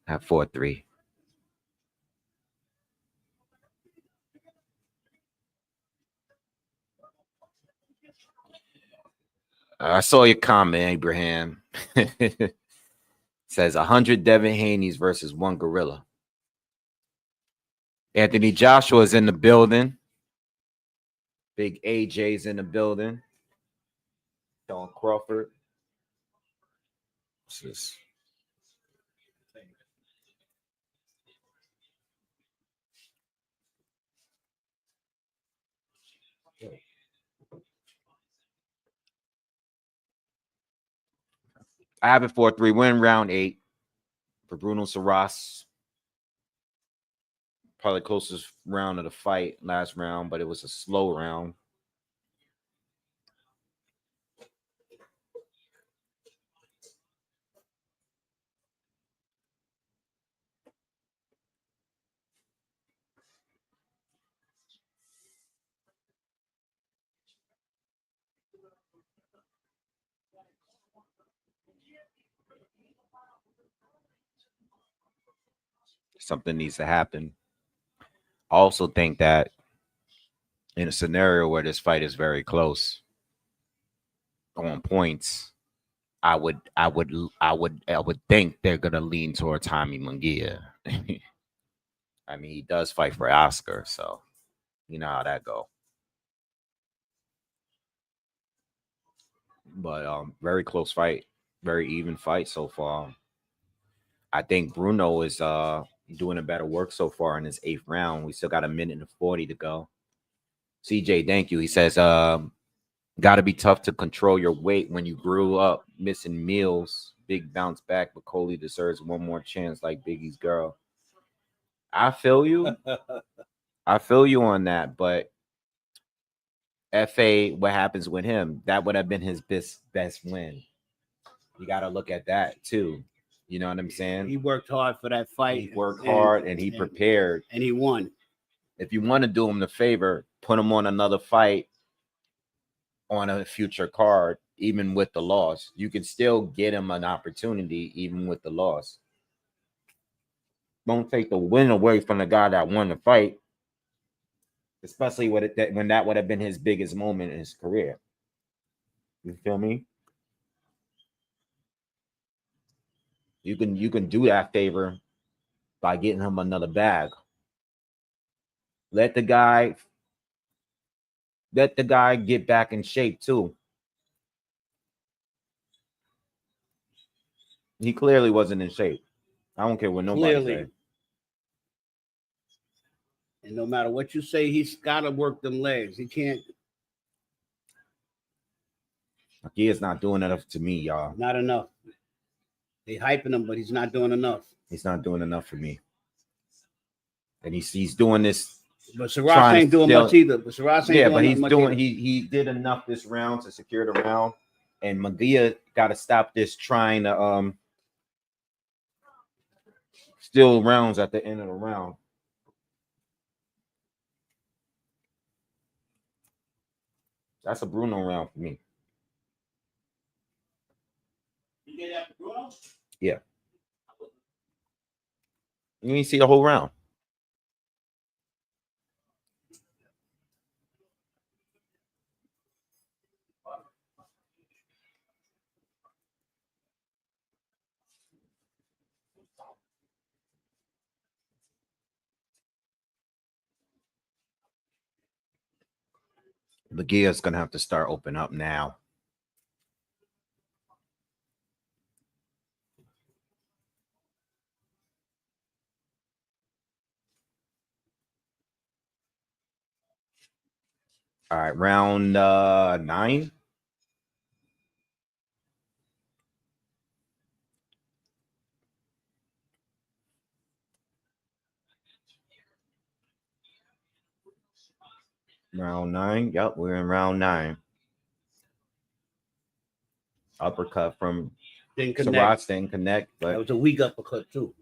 I have 4-3. I saw your comment, Abraham. Says 100 Devin Haneys versus 1 Gorilla. Anthony Joshua is in the building. Big AJ's in the building. Don Crawford. What's this? I have it 4-3 win round 8 for Bruno Saras. Probably closest round of the fight last round, but it was a slow round. Something needs to happen. I also think that in a scenario where this fight is very close, on points, I would think they're gonna lean towards Jaime Munguia. I mean, he does fight for Oscar, so you know how that go. But very close fight, very even fight so far. I think Bruno is doing a better work so far in his 8th round. We still got a minute and 40 to go. CJ, thank you. He says, got to be tough to control your weight when you grew up missing meals. Big bounce back. Bakoli deserves one more chance like Biggie's girl. I feel you. I feel you on that. But FA, what happens with him? That would have been his best win. You got to look at that too. You know what I'm saying? He worked hard for that fight. He worked hard and he prepared. And he won. If you want to do him the favor, put him on another fight on a future card, even with the loss. You can still get him an opportunity even with the loss. Don't take the win away from the guy that won the fight, especially when that would have been his biggest moment in his career. You feel me? You can do that favor by getting him another bag. Let the guy get back in shape too. He clearly wasn't in shape. I don't care what nobody says. And no matter what you say, he's got to work them legs. He can't. He is not doing enough to me, y'all. Not enough. They hyping him, but he's not doing enough. He's not doing enough for me. And he's doing this. But Saras ain't doing much either. But Saras ain't but he's doing. He did enough this round to secure the round. And Munguia got to stop this trying to steal rounds at the end of the round. That's a Bruno round for me. You get that for Bruno? Yeah. You didn't see the whole round. Munguia's gonna have to start opening up now. All right, round 9. Round 9. Yep, we're in round 9. Uppercut from Sarat didn't connect, but that was a weak uppercut too.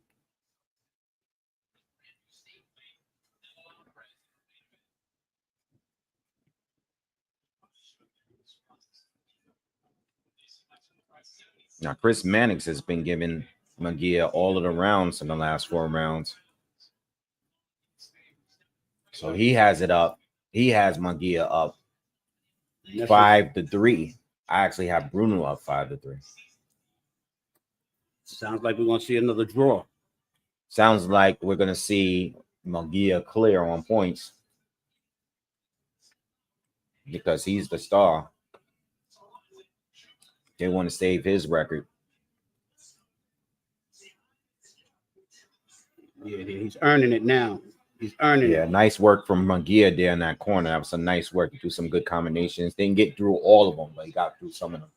Now Chris Mannix has been giving Munguia all of the rounds in the last 4 rounds. So he has it up. He has Munguia up 5-3. I actually have Bruno up 5-3. Sounds like we're gonna see another draw. Sounds like we're gonna see Munguia clear on points because he's the star. They want to save his record. Yeah, he's earning it now. He's earning it. Yeah, nice work from Munguia there in that corner. That was some nice work to do some good combinations. Didn't get through all of them, but he got through some of them.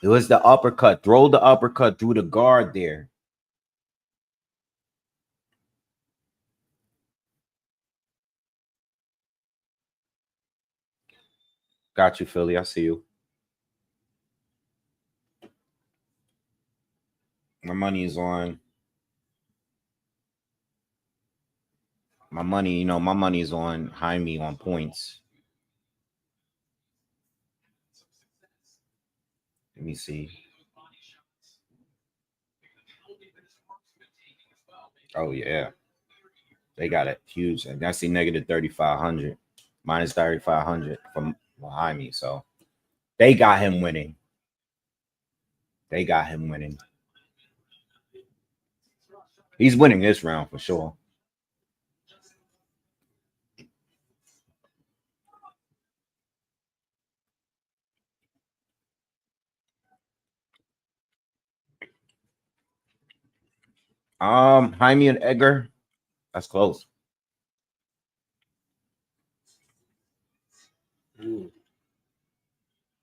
It was the uppercut. Throw the uppercut through the guard there. Got you, Philly. I see you. My money is on. My money is on Jaime on points. Let me see. Oh, yeah. They got it huge. And that's the negative 3,500. Minus 3,500 from Jaime. So They got him winning. He's winning this round for sure. Jaime and Edgar, that's close.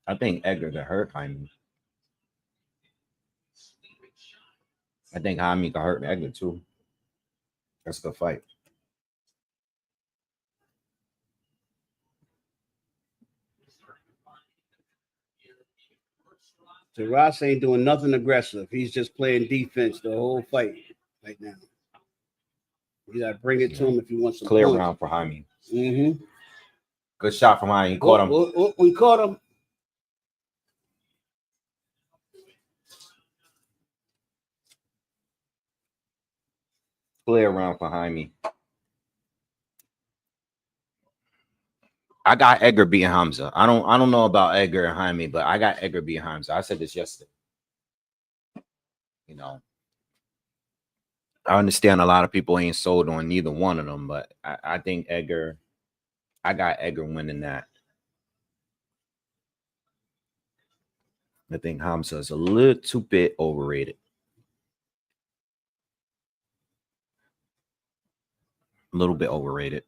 I think Edgar got hurt Jaime. I think Jaime got hurt Edgar too. That's a good fight. Ross ain't doing nothing aggressive. He's just playing defense the whole fight right now. You gotta bring it to him if you want some clear points. round for Jaime. Mm-hmm. Good shot from Jaime. Caught him. We caught him. Clear round for Jaime. I got Edgar beating Hamza. I don't know about Edgar and Jaime, but I got Edgar beating Hamza. I said this yesterday. You know, I understand a lot of people ain't sold on neither one of them, but I think Edgar, I got Edgar winning that. I think Hamza is a little bit overrated. A little bit overrated.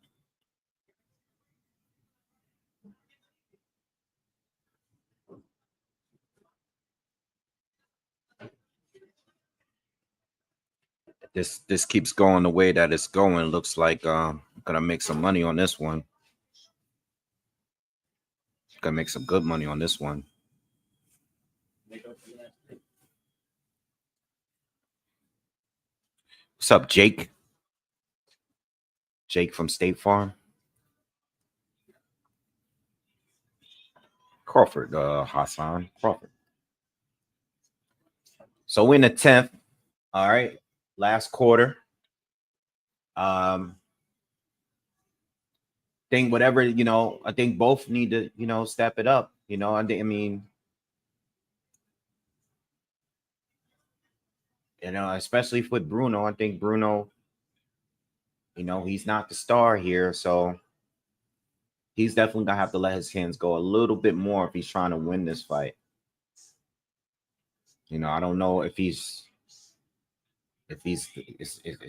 This keeps going the way that it's going. Looks like I'm gonna make some money on this one. Gonna make some good money on this one. What's up, Jake? Jake from State Farm. Crawford, Hassan Crawford. So we're in the 10th. All right. Last quarter. Think whatever, you know, I think both need to, you know, step it up. You know, I mean, you know, especially with Bruno. I think Bruno, you know, he's not the star here. So he's definitely gonna have to let his hands go a little bit more if he's trying to win this fight. You know, I don't know if is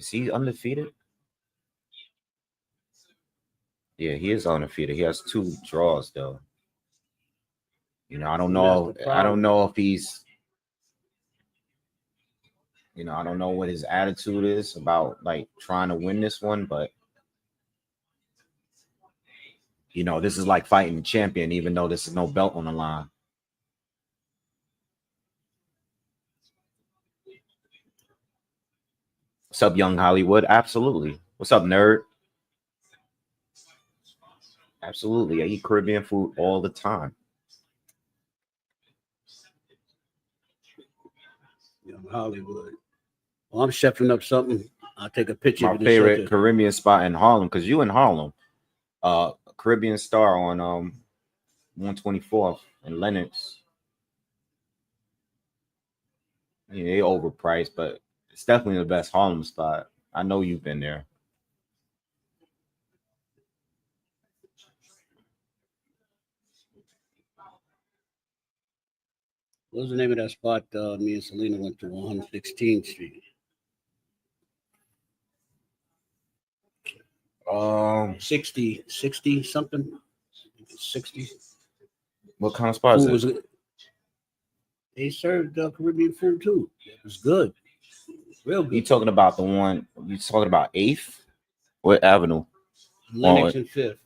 he undefeated? Yeah, he is undefeated. He has 2 draws though. You know, I don't know if he's, you know, I don't know what his attitude is about like trying to win this one, but you know, this is like fighting the champion, even though this is no belt on the line. What's up, Young Hollywood? Absolutely. What's up, nerd? Absolutely. I eat Caribbean food all the time. Young Hollywood. Well, I'm chefing up something. I'll take a picture. My favorite Caribbean spot in Harlem, because you in Harlem. Caribbean Star on 124th in Lenox. Yeah, they overpriced, but it's definitely the best Harlem spot. I know you've been there. What was the name of that spot me and Selena went to on 116th Street? 60 something. 60. What kind of spot is it? They served Caribbean food too. It was good. Real good. You talking about the one? You talking about 8th? What avenue? Lenox and 5th.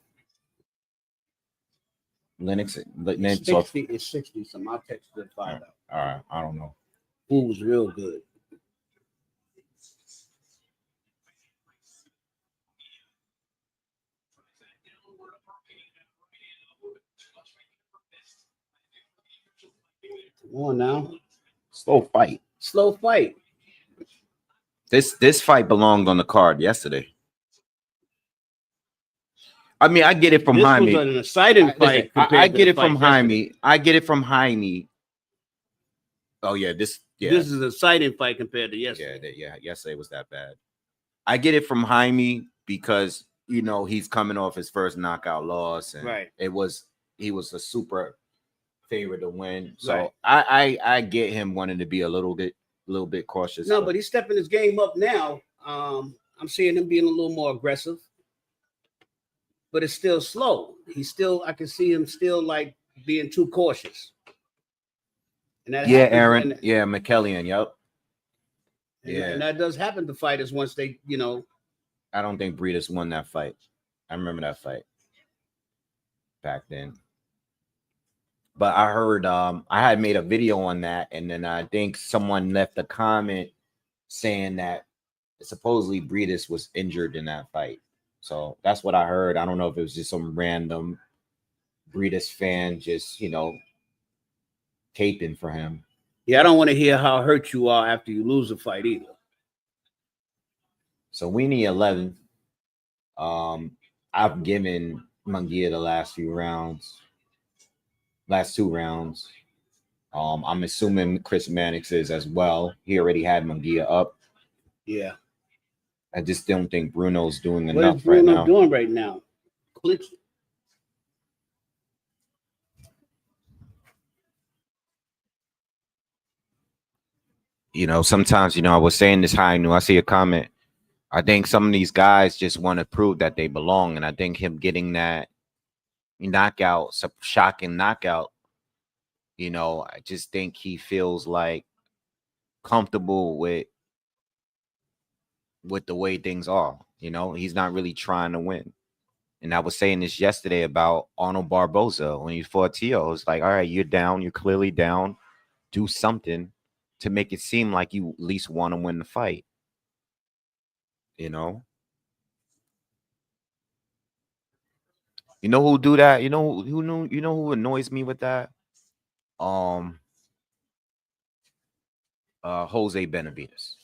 Lenox. It's 60. So my text did find out. All right, I don't know. Food was real good. Come on now. Slow fight. This fight belonged on the card yesterday. I mean, I get it from Haney. This was an exciting fight. I get it from Haney. I get it from Haney. Oh yeah, this is an exciting fight compared to yesterday. Yeah, yesterday was that bad. I get it from Haney because he's coming off his first knockout loss, and he was a super favorite to win. So I get him wanting to be a little bit cautious. No, but he's stepping his game up now. I'm seeing him being a little more aggressive, but it's still slow. I can see him still like being too cautious. And that Aaron. McKelson. Yep. And that does happen to fighters once they, I don't think Breedis won that fight. I remember that fight back then. But I heard I had made a video on that, and then I think someone left a comment saying that supposedly Breedis was injured in that fight. So that's what I heard. I don't know if it was just some random Breedis fan just, taping for him. Yeah, I don't want to hear how hurt you are after you lose a fight either. So we need 11. I've given Munguia the last two rounds. I'm assuming Chris Mannix is as well. He already had Munguia up. Yeah. I just don't think Bruno's doing enough right now. What is Bruno doing right now? Clinching. Sometimes, I was saying this high new. I see a comment. I think some of these guys just want to prove that they belong. And I think him getting that knockout, shocking knockout, I just think he feels like comfortable with the way things are. He's not really trying to win. And I was saying this yesterday about Arnold Barboza when he fought Tio. It's like, all right, you're down. You're clearly down. Do something to make it seem like you at least want to win the fight. You know who do that? Who annoys me with that? Jose Benavidez.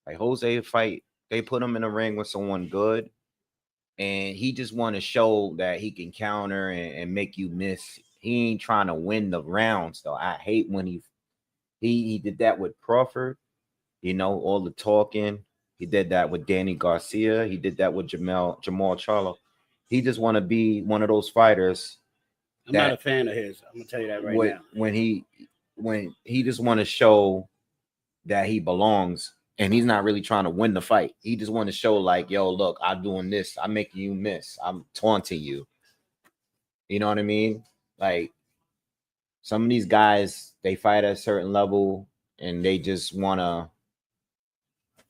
Like Jose fight, they put him in a ring with someone good, and he just want to show that he can counter and make you miss. He ain't trying to win the rounds though. I hate when he did that with Crawford. All the talking. He did that with Danny Garcia. He did that with Jamal Charlo. He just want to be one of those fighters. I'm not a fan of his. I'm gonna tell you that right now. When he just want to show that he belongs, and he's not really trying to win the fight. He just want to show like, yo, look, I'm doing this. I'm making you miss. I'm taunting you. You know what I mean? Like some of these guys, they fight at a certain level, and they just want to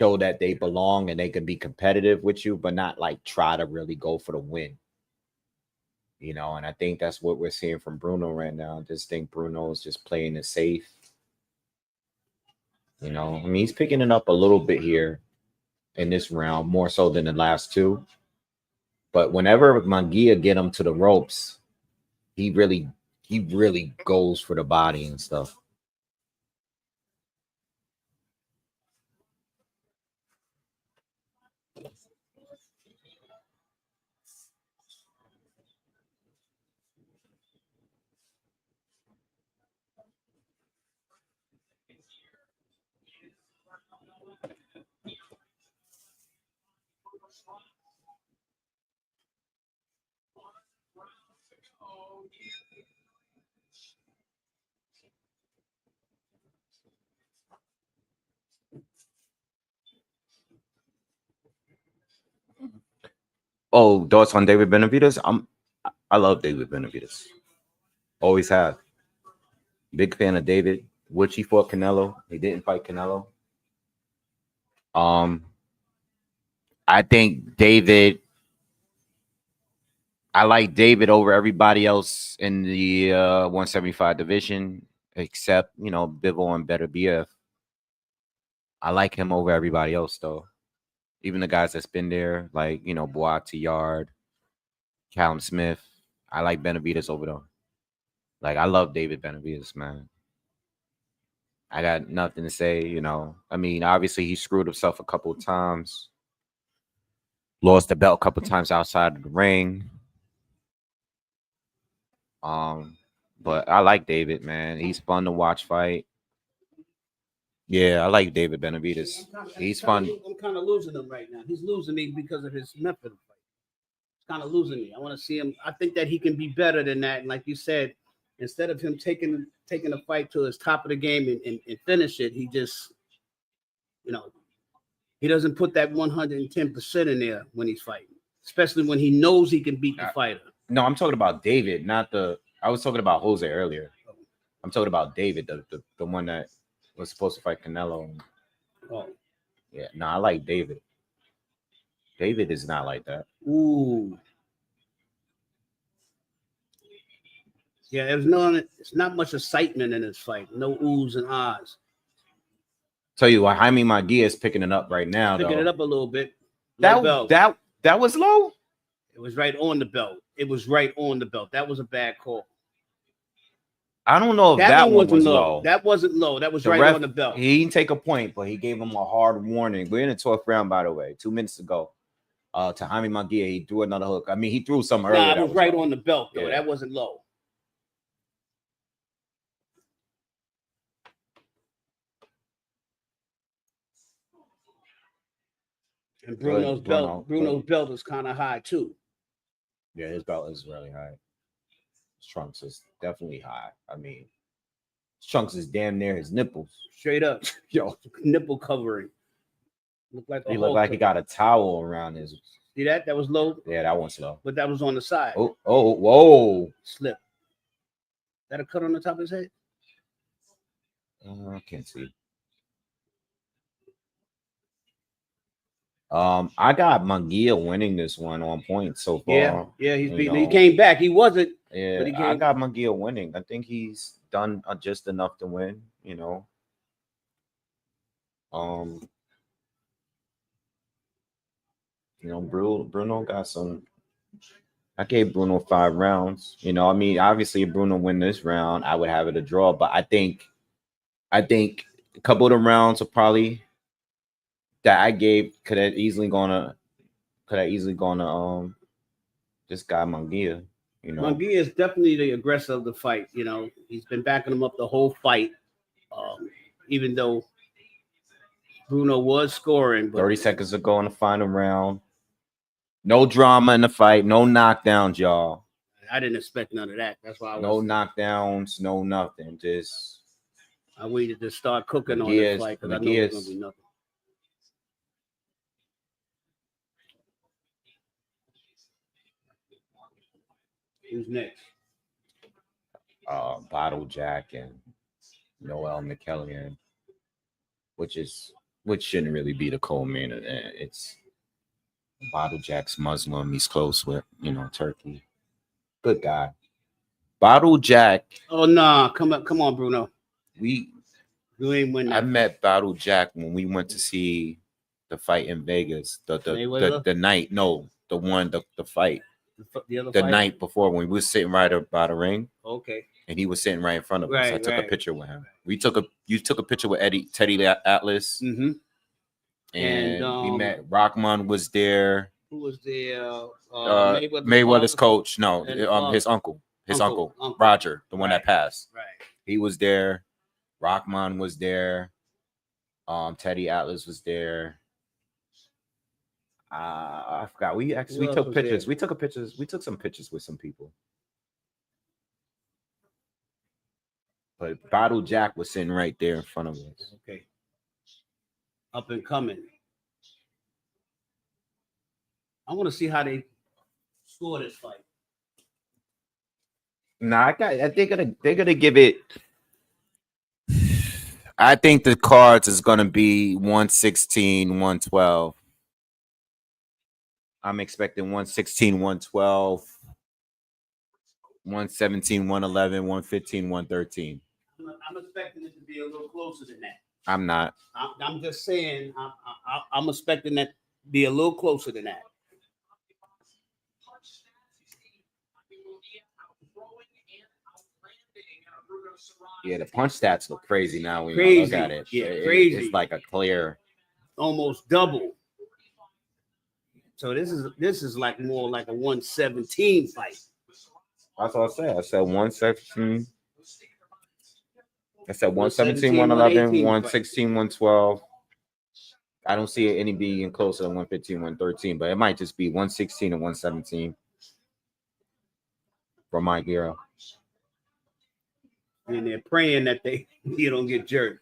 show that they belong and they can be competitive with you, but not like try to really go for the win. And I think that's what we're seeing from Bruno right now. I just think Bruno is just playing it safe. He's picking it up a little bit here in this round, more so than the last two. But whenever Munguia get him to the ropes, he really goes for the body and stuff. Oh, thoughts on David Benavidez? I love David Benavidez. Always have. Big fan of David. Which he fought Canelo. He didn't fight Canelo. I think David. I like David over everybody else in the 175 division, except Bivol and Beterbiev. I like him over everybody else though. Even the guys that's been there, like Boatillard, Callum Smith. I like Benavidez over them. Like I love David Benavidez, man. I got nothing to say, I mean, obviously he screwed himself a couple of times. Lost the belt a couple times outside of the ring. But I like David, man. He's fun to watch fight. Yeah, I like David Benavidez. He's fun. I'm kind of losing him right now. He's losing me because of his method of fight. It's kind of losing me. I want to see him. I think that he can be better than that. And like you said, instead of him taking a fight to his top of the game and finish it, he just, he doesn't put that 110% in there when he's fighting, especially when he knows he can beat the fighter. No, I'm talking about David, not the. I was talking about Jose earlier. I'm talking about David, the one that was supposed to fight Canelo. Oh, yeah. No, I like David. David is not like that. Ooh. Yeah, it's not much excitement in this fight. No oohs and ahs. Tell you what, Jaime Munguia is picking it up right now. Picking it up a little bit. That was low. It was right on the belt. That was a bad call. I don't know if that one was low. That wasn't low. That was right on the belt. He didn't take a point, but he gave him a hard warning. We're in the 12th round, by the way. 2 minutes ago. To Jaime Munguia, he threw another hook. I mean, he threw some earlier. Nah, it was right on the belt, though. Yeah. That wasn't low. And Bruno's belt is kind of high too. Yeah, his belt is really high. His trunks is definitely high. I mean, his trunks is damn near his nipples. Straight up. Yo, nipple covering. He looked like he got a towel around his. See that? That was low. Yeah, that one's low. But that was on the side. Oh, whoa. Slip. That a cut on the top of his head? I can't see. I got Munguia winning this one on point so far. Yeah, he's beating. He came back. He wasn't. Yeah, but I got Munguia winning. I think he's done just enough to win. Bruno got some. I gave Bruno 5 rounds. I mean, obviously, if Bruno win this round, I would have it a draw. But I think a couple of the rounds are probably that I gave could have easily gone to this guy Munguia. Munguia is definitely the aggressor of the fight. He's been backing him up the whole fight, even though Bruno was scoring. But 30 seconds to go in the final round. No drama in the fight. No knockdowns, y'all. I didn't expect none of that. That's why no knockdowns, no nothing. Just I waited to start cooking on the fight because I knew it was gonna be nothing. Who's next? Bottle Jack and Noel McKelson, which shouldn't really be the co-main event. It's Bottle Jack's Muslim. He's close with Turkey. Good guy. Bottle Jack. Oh no! Come on, Bruno. You ain't win that. I met Bottle Jack when we went to see the fight in Vegas. The night. No, the fight. The night before when we were sitting right by the ring. Okay. And he was sitting right in front of us. I took a picture with him. You took a picture with Teddy Atlas. Mm-hmm. And we met. Rockman was there. Who was there? Mayweather's coach. No, his uncle. His uncle, Roger, the one that passed. Right. He was there. Rockman was there. Teddy Atlas was there. I forgot. We took pictures. We took some pictures with some people. But Bottle Jack was sitting right there in front of us. Okay. Up and coming. I want to see how they score this fight. Nah, I think they're gonna give it. I think the cards is gonna be 116, 112. I'm expecting 116, 112, 117, 111, 115, 113. I'm expecting it to be a little closer than that. I'm not. I'm just saying. I'm expecting that to be a little closer than that. Yeah, the punch stats look crazy now when you look at it. Yeah, crazy. It's like a clear, almost double. So this is like more like a 117 fight. That's what I said. I said 117. I said 117, 111, 116, 112. I don't see it any being closer than 115, 113, but it might just be 116 and 117 for Mike Guerrero. And they're praying that you don't get jerked.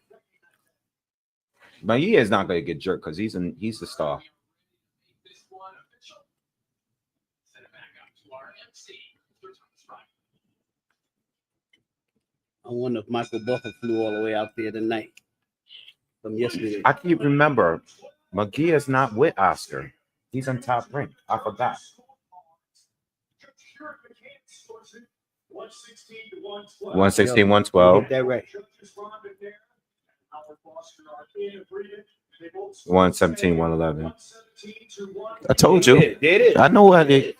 But he is not going to get jerked because he's the star. I wonder if Michael Buffer flew all the way out there tonight from yesterday. I can't remember. Munguia is not with Oscar. He's on Top Rank. I forgot. 116, 112. Get that right. 117, 111. I told you. Did it. I know I did.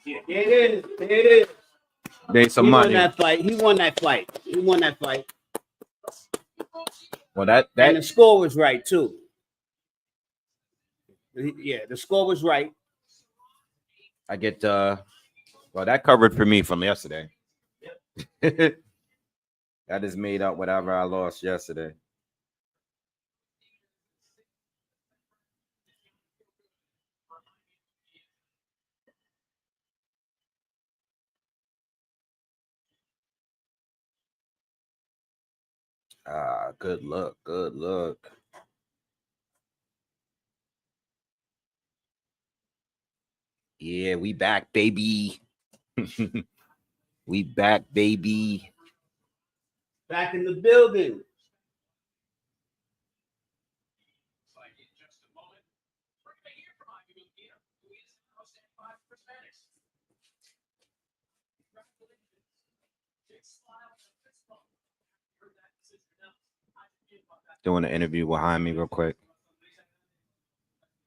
It is. There's some money. He won that fight. Well, that and the score was right too. Yeah, the score was right. I get well, that covered for me from yesterday. That is made up whatever I lost yesterday. Good luck. Yeah, we back, baby. We back, baby. Back in the building. Doing an interview behind me real quick.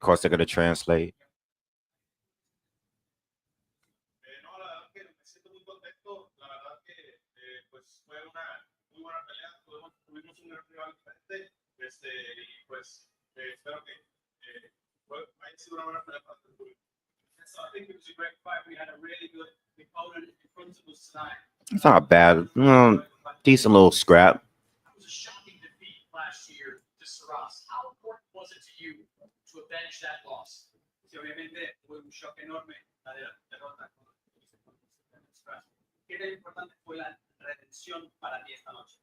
Of course, they're going to translate. It's not bad. Decent little scrap. Last year to Saras. How important was it to you to avenge that loss? Obviamente fue un shock enorme la derrota. ¿Qué tan importante fue la redención para ti esta noche?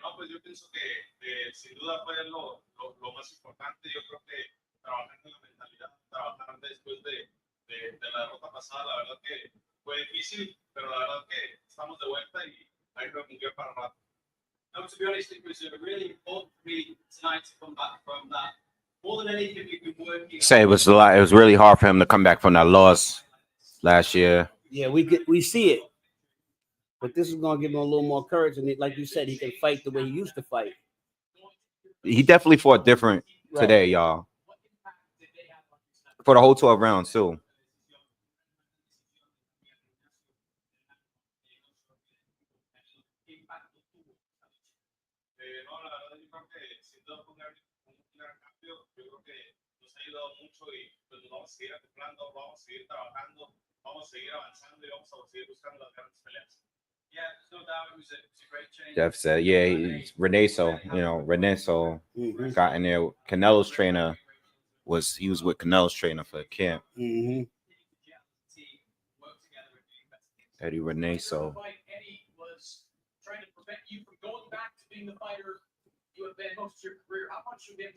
No, pues yo pienso que sin duda fue lo más importante. Yo creo que trabajar en la mentalidad, trabajar después de la derrota pasada, la verdad que fue difícil, pero la verdad que estamos de vuelta y hay que Munguia para rato. No, to be honest, it was really important for me tonight to come back from that. More than anything, we've been working. Say it was a lot. It was really hard for him to come back from that loss last year. Yeah, we see it, but this is gonna give him a little more courage, and like you said, he can fight the way he used to fight. He definitely fought different today, y'all. For the whole 12 rounds too. Jeff said, yeah, Reneso got in there. Canelo's trainer was with Canelo's trainer for camp. Eddie Reneso. Eddie was trying to prevent you from going back to being the fighter you have been most of your career. How much of him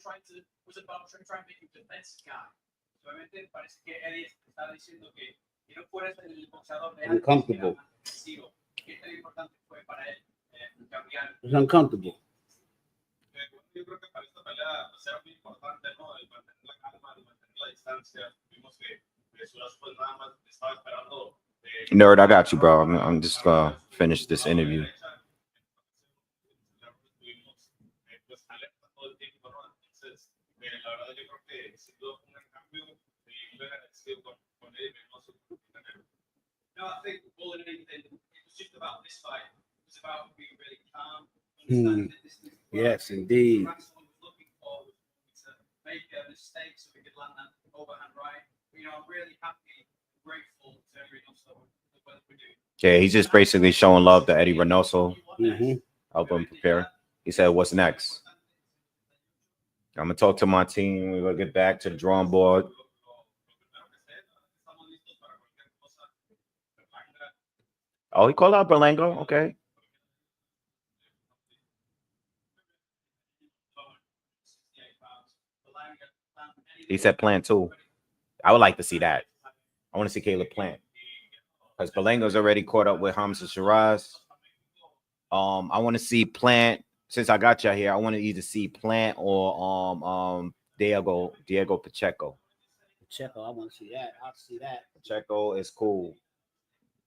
was about trying to make you a defensive guy? Obviamente parece que Eddie estaba diciendo que no fueras el boxeador de uncomfortable. ¿Qué tan importante fue para él cambiar? It's uncomfortable. Yo creo que para esta pelea era muy importante, ¿no? El mantener la calma, el mantener la distancia. Vimos que Suras pues nada más estaba esperando. Nerd, I got you, bro. I'm just gonna finish this interview. No, I think more than anything, it was just about this fight. It was about being really calm, understanding the distance. Yes, indeed. Make a mistake so we could land that overhand right. You know, I'm really happy, grateful to everyone for what we do. Yeah, he's just basically showing love to Eddie Reynoso. Mm-hmm. Help him prepare. He said, "What's next?" I'm gonna talk to my team. We're gonna get back to the drawing board. Oh, he called out Berlango. Okay. He said Plant too. I would like to see that. I want to see Caleb Plant because Berlango's already caught up with Hamza Shiraz. I want to see Plant. Since I got y'all here, I want to either see Plant or Diego Pacheco. Pacheco, I want to see that. I'll see that. Pacheco is cool.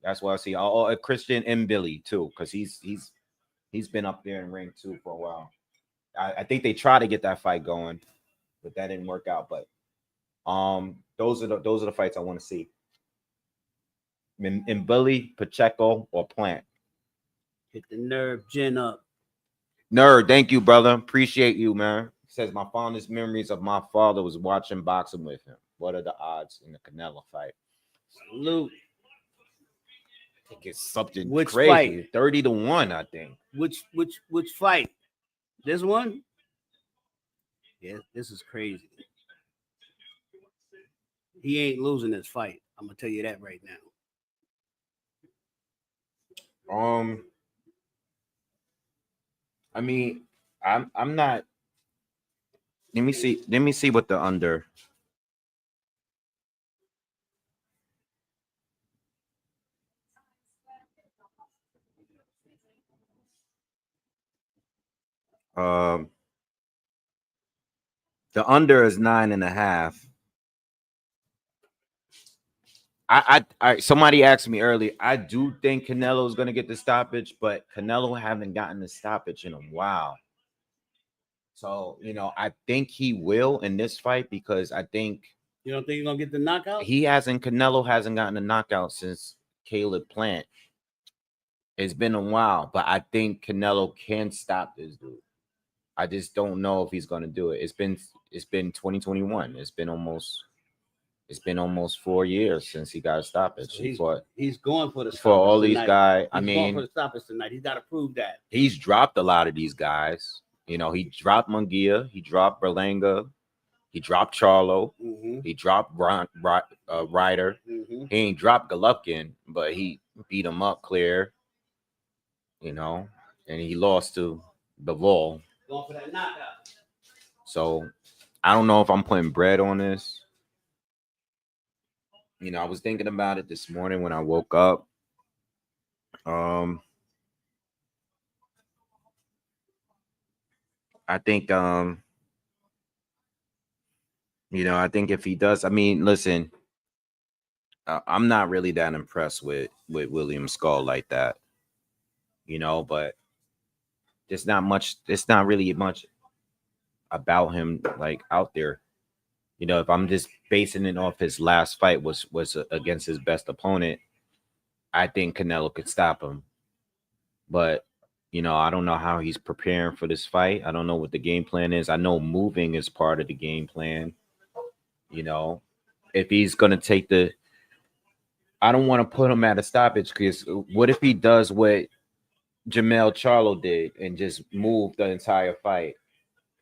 That's what I see. Oh, Christian and Billy too, because he's been up there in ring too for a while. I think they try to get that fight going, but that didn't work out. But those are the fights I want to see. In Billy, Pacheco, or Plant. Hit the nerve gin up. Nerd, thank you, brother. Appreciate you, man. He says my fondest memories of my father was watching boxing with him. What are the odds in the Canelo fight? Salute. I think it's something Which crazy. fight? 30-1, I think. Which fight? This one? Yeah, this is crazy. He ain't losing this fight. I'm gonna tell you that right now. I mean, I'm not. Let me see what the under. The under is 9.5. I somebody asked me earlier. I do think Canelo is going to get the stoppage, but Canelo haven't gotten the stoppage in a while. So, I think he will in this fight because I think. You don't think he's going to get the knockout? Canelo hasn't gotten a knockout since Caleb Plant. It's been a while, but I think Canelo can stop this dude. I just don't know if he's going to do it. It's been 2021. It's been almost 4 years since he got a stoppage. So he's going for the stoppage for all tonight. These guys. He's going for the stoppage tonight. He's got to prove that. He's dropped a lot of these guys. He dropped Munguia. He dropped Berlanga. He dropped Charlo. Mm-hmm. He dropped Ryder. Mm-hmm. He ain't dropped Golovkin, but he beat him up clear. And he lost to Bivol. Going for that knockout. So I don't know if I'm putting bread on this. I was thinking about it this morning when I woke up. I think I think if he does, listen, I'm not really that impressed with William Scull like that. But it's not really much about him like out there. If I'm just basing it off his last fight was against his best opponent, I think Canelo could stop him. But I don't know how he's preparing for this fight. I don't know what the game plan is. I know moving is part of the game plan. If he's gonna take I don't want to put him at a stoppage because what if he does what Jermell Charlo did and just move the entire fight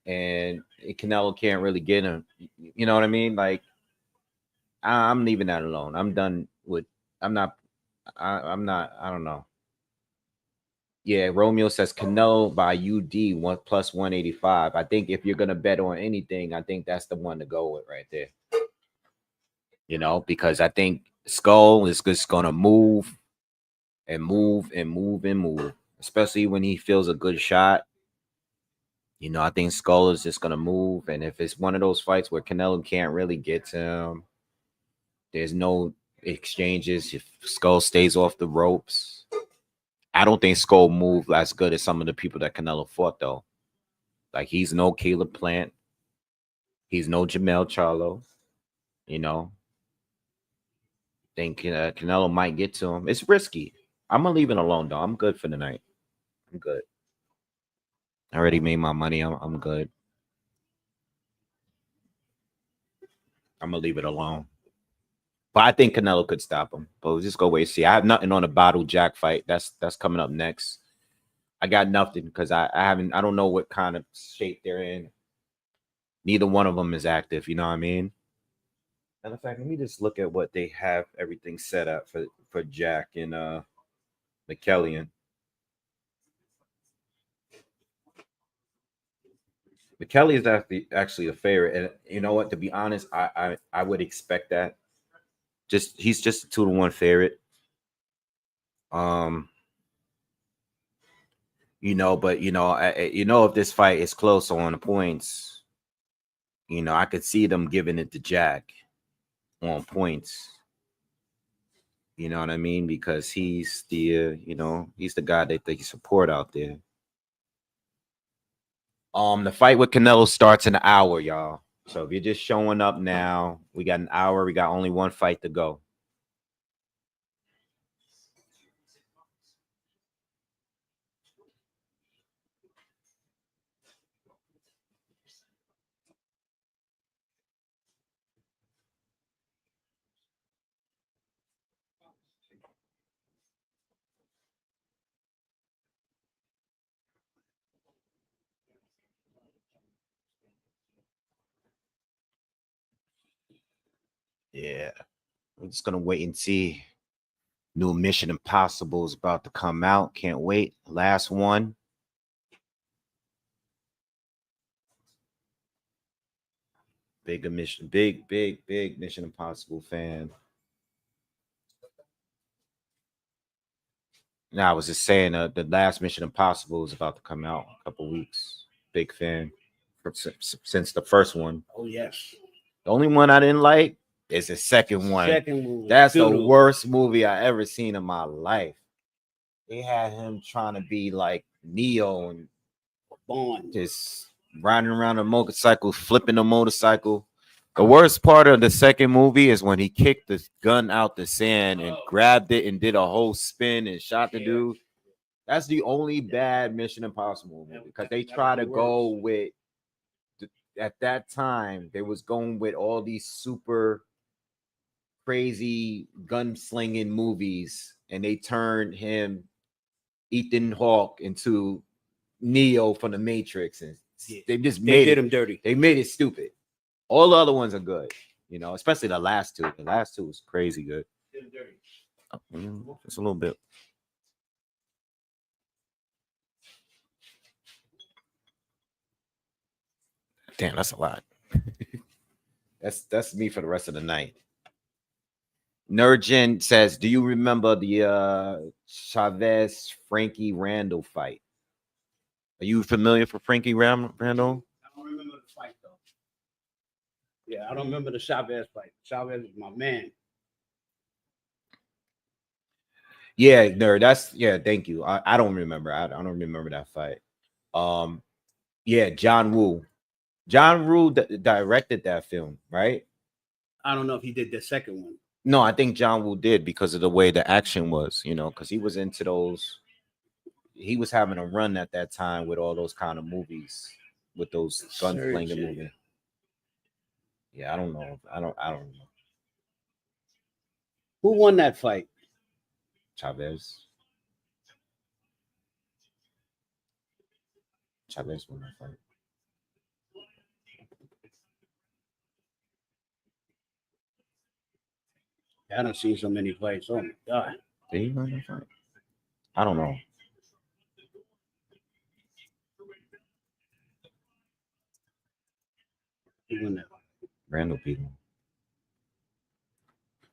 and Canelo can't really get him? You know what I mean? Like, I'm leaving that alone. I'm done with. I'm not. I don't know. Yeah, Romeo says Canelo by UD 1+185. I think if you're gonna bet on anything, I think that's the one to go with right there. Because I think Scull is just gonna move and move and move and move, especially when he feels a good shot. I think Scull is just gonna move, and if it's one of those fights where Canelo can't really get to him, there's no exchanges. If Scull stays off the ropes, I don't think Scull moved as good as some of the people that Canelo fought though. Like he's no Caleb Plant, he's no Jermell Charlo. Think Canelo might get to him. It's risky. I'm gonna leave it alone though. I'm good for the night. I'm good. I already made my money. I'm good. I'm gonna leave it alone. But I think Canelo could stop him. But we'll just go wait and see. I have nothing on the Bottle Jack fight. That's coming up next. I got nothing because I don't know what kind of shape they're in. Neither one of them is active. You know what I mean? Matter of fact, let me just look at what they have everything set up for Jack and McKelson. McKelson is actually a favorite, and you know what? To be honest, I would expect that. He's just a 2-1 favorite. But if this fight is close on the points, I could see them giving it to Jack on points. You know what I mean? Because he's the he's the guy that they support out there. The fight with Canelo starts in an hour, y'all. So if you're just showing up now, we got an hour. We got only one fight to go. Yeah, we're just gonna wait and see. New Mission Impossible is about to come out. Can't wait. Last one. Big Mission Impossible fan. Now I was just saying the last Mission Impossible is about to come out in a couple weeks. Big fan since the first one. Oh yes. The only one I didn't like is the second one. That's the worst movie I ever seen in my life. They had him trying to be like Neo and Bond, just riding around a motorcycle, flipping a motorcycle. The worst part of the second movie is when he kicked the gun out the sand and grabbed it and did a whole spin and shot the dude. That's the only bad Mission Impossible movie because they try to go with. At that time, they was going with all these super crazy gunslinging movies, and they turned him, Ethan Hawke, into Neo from the Matrix, and they did him dirty. They made it stupid. All the other ones are good, especially the last two. The last two was crazy good. Just a little bit. Damn, that's a lot. That's me for the rest of the night. Nurgen says, do you remember the Chavez Frankie Randall fight? Are you familiar for Frankie Randall? I don't remember the fight though. Yeah, I don't remember the Chavez fight. Chavez is my man. Yeah, nerd. Thank you. I don't remember. I don't remember that fight. Yeah, John Woo. John Woo directed that film, right? I don't know if he did the second one. No, I think John Woo did because of the way the action was, because he was into those. He was having a run at that time with all those kind of movies, with those gunslinging movies. Yeah, I don't know. I don't know. Who won that fight? Chavez won that fight. I don't see so many fights. Oh my god. Did he win that fight? I don't know. He won that. Randall beat him.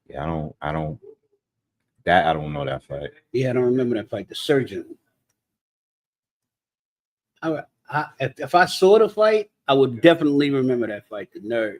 Yeah, I don't know that fight. Yeah, I don't remember that fight. The surgeon. If I saw the fight, I would definitely remember that fight. The nerd.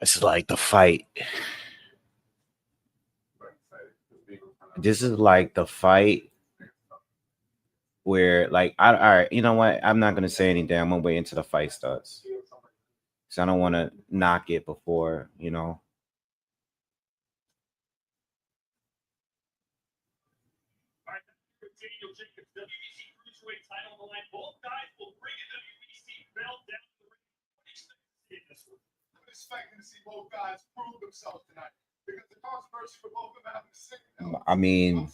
It's like the fight This is like the fight where, like, all right, you know what? I'm not gonna say anything. I'm gonna wait until the fight starts, so I don't want to knock it before, you know. Expecting to see both guys prove themselves tonight because the controversy for both of them having sick. I mean,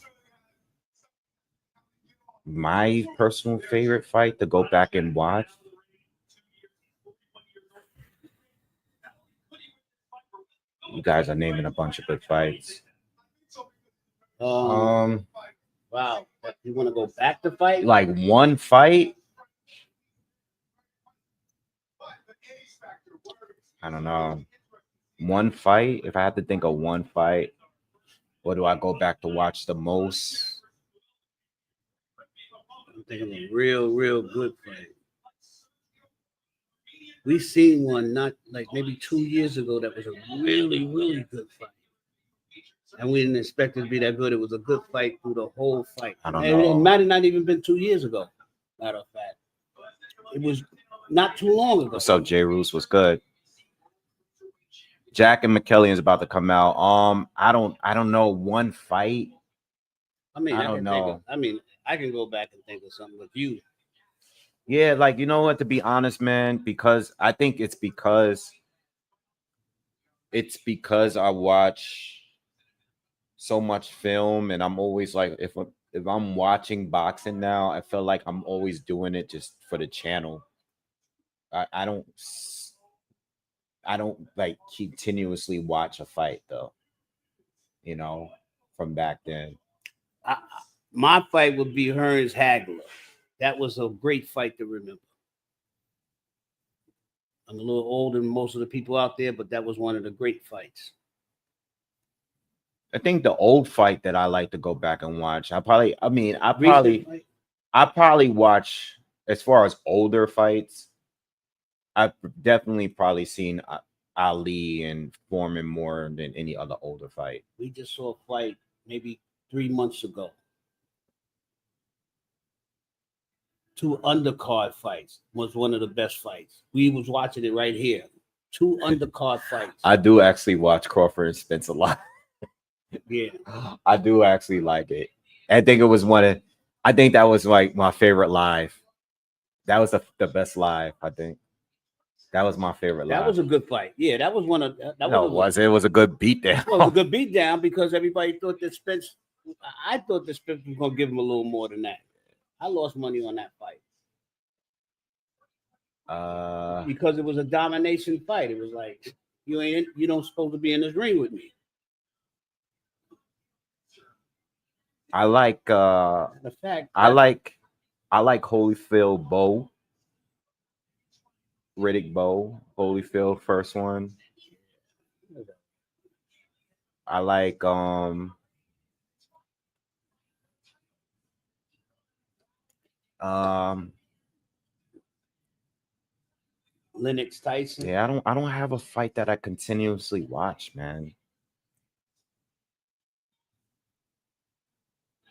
my personal favorite fight to go back and watch. You guys are naming a bunch of good fights. Wow. You want to go back to fight? Like one fight? I don't know. One fight? If I had to think of one fight, what do I go back to watch the most? I'm thinking a real good fight. We seen one not like maybe 2 years ago that was a really good fight. And we didn't expect it to be that good. It was a good fight through the whole fight. I don't know. It might have not even been 2 years ago. Matter of fact, it was not too long ago. What's up, J. Roos? What's good? Jack and McKelson is about to come out. I don't know one fight. I mean, I don't know. I can go back and think of something with you. Yeah, like, you know what, to be honest, man, because I think it's because I watch so much film, and I'm always like, if I'm watching boxing now, I feel like I'm always doing it just for the channel. I don't like continuously watch a fight though, you know, from back then. My fight would be Hearns Hagler. That was a great fight to remember. I'm a little older than most of the people out there, but that was one of the great fights. I think the old fight that I like to go back and watch, I probably watch, as far as older fights, I've definitely probably seen Ali and Foreman more than any other older fight. We just saw a fight maybe 3 months ago. 2 undercard fights was one of the best fights. We was watching it right here. 2 undercard fights. I do actually watch Crawford and Spence a lot. Yeah, I do actually like it. I think it was I think that was like my favorite live. That was the best live. I think that was my favorite live. That was a good fight. Yeah, that was one of that. It was a good beatdown. Well, it was a good beatdown because everybody thought that Spence. I thought that Spence was gonna give him a little more than that. I lost money on that fight. Because it was a domination fight. It was like you don't supposed to be in this ring with me. I like the fact I like Holyfield Bow. Riddick Bow, Holyfield, first one. I like Lennox Tyson. Yeah, I don't have a fight that I continuously watch, man.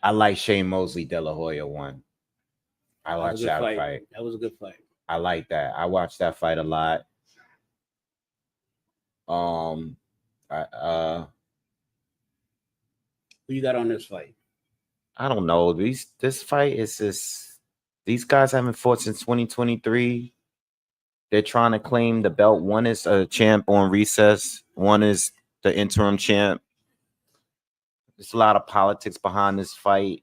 I like Shane Mosley De La Hoya one. I watched that fight. That was a good fight. I like that. I watched that fight a lot. Who you got on this fight? I don't know. This fight is just, these guys haven't fought since 2023. They're trying to claim the belt. One is a champ on recess. One is the interim champ. There's a lot of politics behind this fight.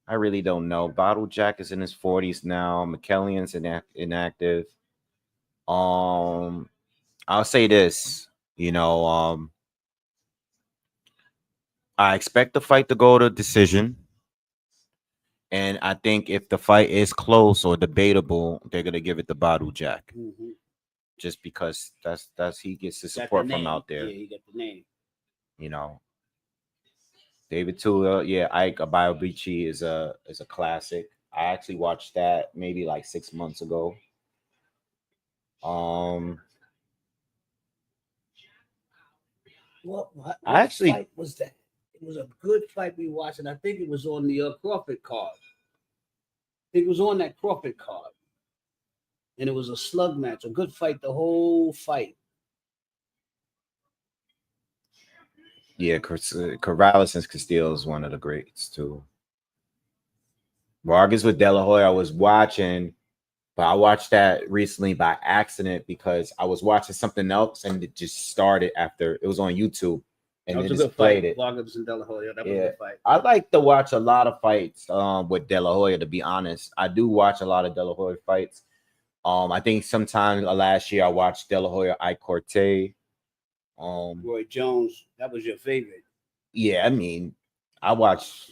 I really don't know. Bottle Jack is in his 40s now. McKellion's inactive. I'll say this, I expect the fight to go to decision. And I think if the fight is close or debatable, they're gonna give it to Bottle Jack. Mm-hmm. Just because that's he gets the support from out there. Yeah, he got the name. David Tua, Ike Abayobichi is a classic. I actually watched that maybe like 6 months ago. What fight was that? It was a good fight we watched, and I think it was on the Crawford card. I think it was on that Crawford card. And it was a slug match, a good fight, the whole fight. Yeah, Corrales and Castillo is one of the greats, too. Vargas with De La Hoya, I was watching, but I watched that recently by accident because I was watching something else and it just started after. It was on YouTube. And that was it a just good fight. it. Vargas and De La Hoya. That was a good fight. I like to watch a lot of fights with De La Hoya, to be honest. I do watch a lot of De La Hoya fights. I think sometime last year I watched De La Hoya I Corte. Roy Jones, that was your favorite. Yeah, I mean, I watched.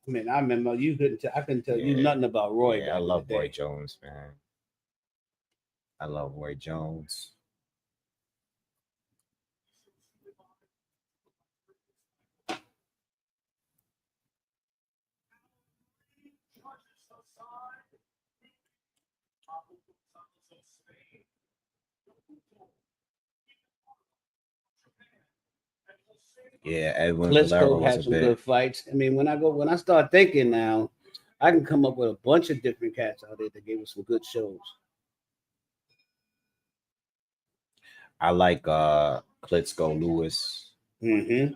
I mean, I remember you couldn't. I couldn't tell you nothing about Roy. Yeah, I love Roy Jones, man. I love Roy Jones. Yeah, Edwin Klitschko had some good fights. I mean, when I start thinking now, I can come up with a bunch of different cats out there that gave us some good shows. I like Klitschko Lewis. Mm-hmm.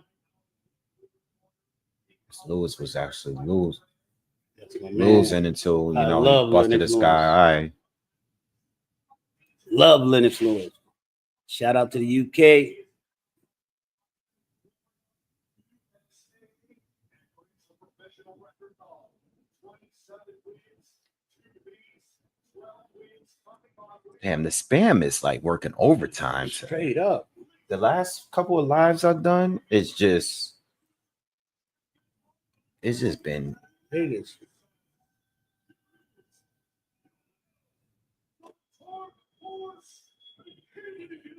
Lewis was actually losing until he busted this guy. Love Lennox Lewis. Shout out to the UK. Damn, the spam is like working overtime. Straight up. The last couple of lives I've done, it's just been biggest.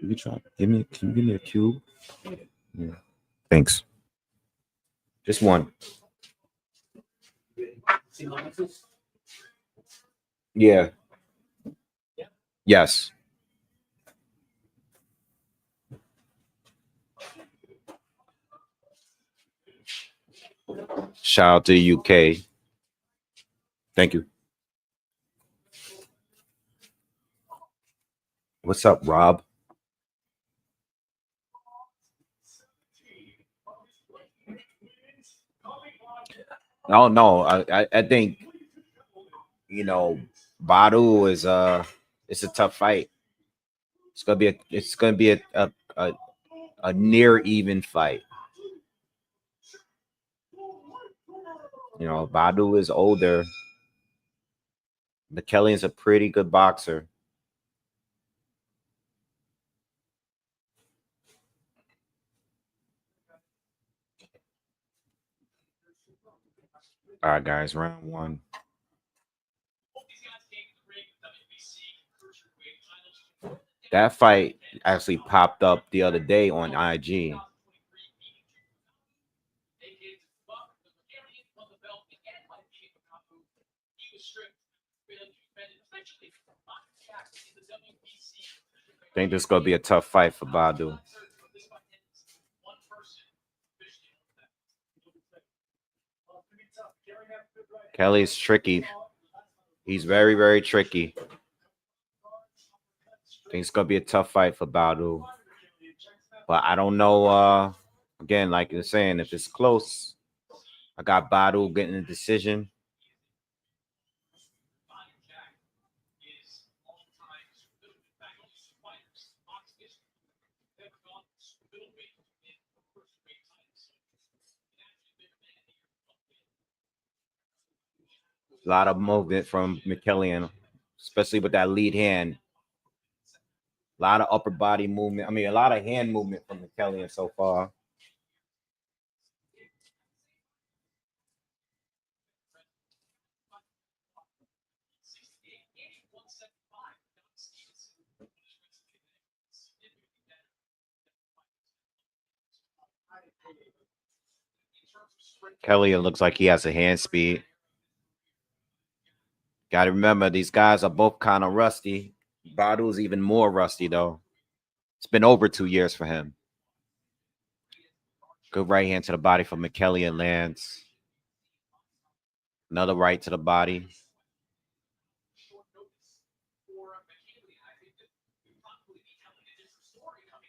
You try. Can you give me a cube? Yeah. Thanks. Just one. Yeah. Yes. Shout out to the UK. Thank you. What's up, Rob? Oh no, I think Badu is it's a tough fight. It's gonna be a near even fight. Badu is older. McKellion's a pretty good boxer. All right, guys, round one. That fight actually popped up the other day on IG. I think this is going to be a tough fight for Badu. Kelly's tricky. He's very, very tricky. I think it's going to be a tough fight for Badu. But I don't know. Again, like you're saying, if it's close, I got Badu getting a decision. A lot of movement from McKelson, especially with that lead hand. A lot of upper body movement. I mean, a lot of hand movement from McKelson so far. Kelly, it looks like he has a hand speed. Got to remember, these guys are both kind of rusty. Badu's even more rusty, though. It's been over 2 years for him. Good right hand to the body from McKelson lands. Another right to the body.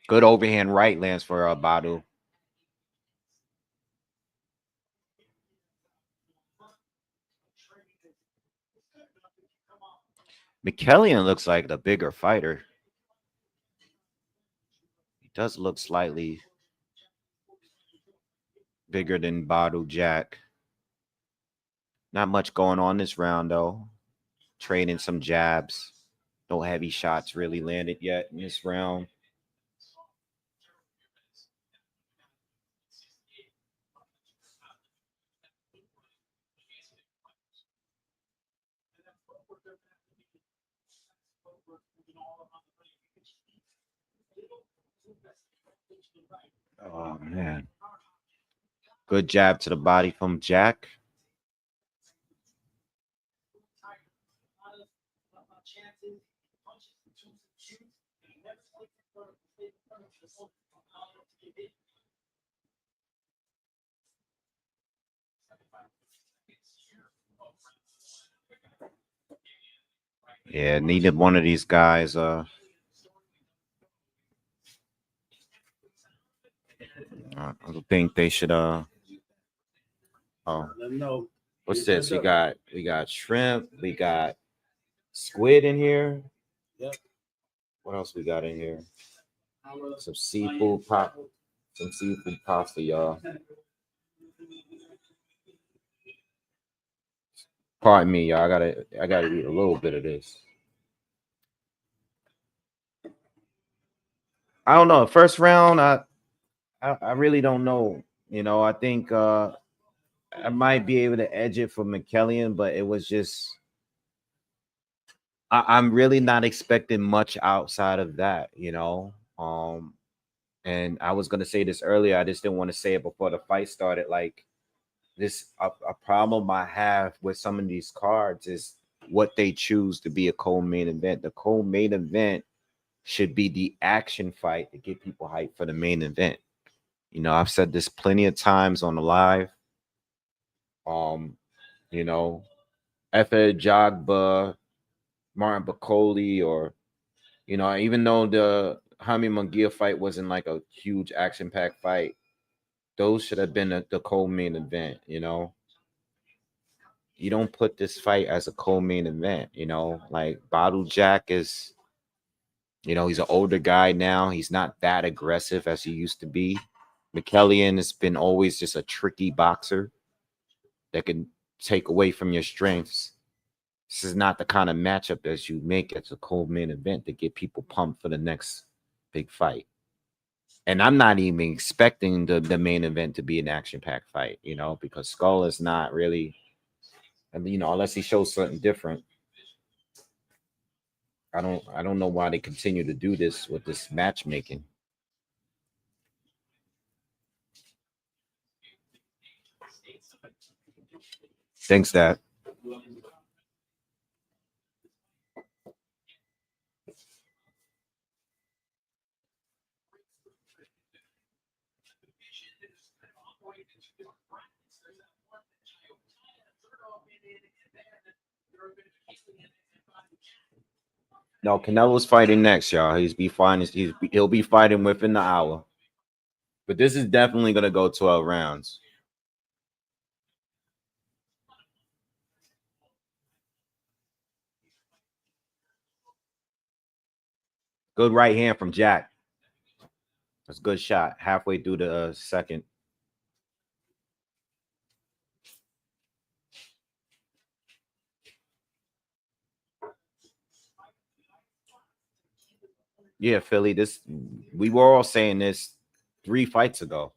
Good overhand right lands for Badu. McKelson looks like the bigger fighter. He does look slightly bigger than Badu Jack. Not much going on this round, though. Trading some jabs. No heavy shots really landed yet in this round. Oh, man. Good jab to the body from Jack. Yeah, needed one of these guys. I think they should. Oh, what's this? We got shrimp. We got squid in here. Yep. What else we got in here? Some seafood pop. Some seafood pasta, y'all. Pardon me, y'all. I gotta eat a little bit of this. I don't know. First round, I really don't know. You know, I think I might be able to edge it for McKelson, but it was just I'm really not expecting much outside of that, you know. And I was gonna say this earlier, I just didn't want to say it before the fight started. Like this, a problem I have with some of these cards is what they choose to be a co-main event. The co-main event should be the action fight to get people hyped for the main event. You know, I've said this plenty of times on the live. You know, Ajagba, Martin Bakoli, or you know, even though the Haney Munguia fight wasn't like a huge action-packed fight, those should have been the co-main event. You know, you don't put this fight as a co-main event. You know, like Badu Jack is, you know, he's an older guy now. He's not that aggressive as he used to be. McKelson has been always just a tricky boxer that can take away from your strengths. This is not the kind of matchup that you make as a co-main event to get people pumped for the next big fight. And I'm not even expecting the main event to be an action-packed fight, you know, because Scull is not really, I mean, you know, unless he shows something different. I don't know why they continue to do this with this matchmaking. Thanks, Dad. No, Canelo's fighting next, y'all. He'll be fighting within the hour. But this is definitely gonna go 12 rounds. Good right hand from Jack. That's a good shot. Halfway through the second. Yeah, Philly. We were all saying this 3 fights ago.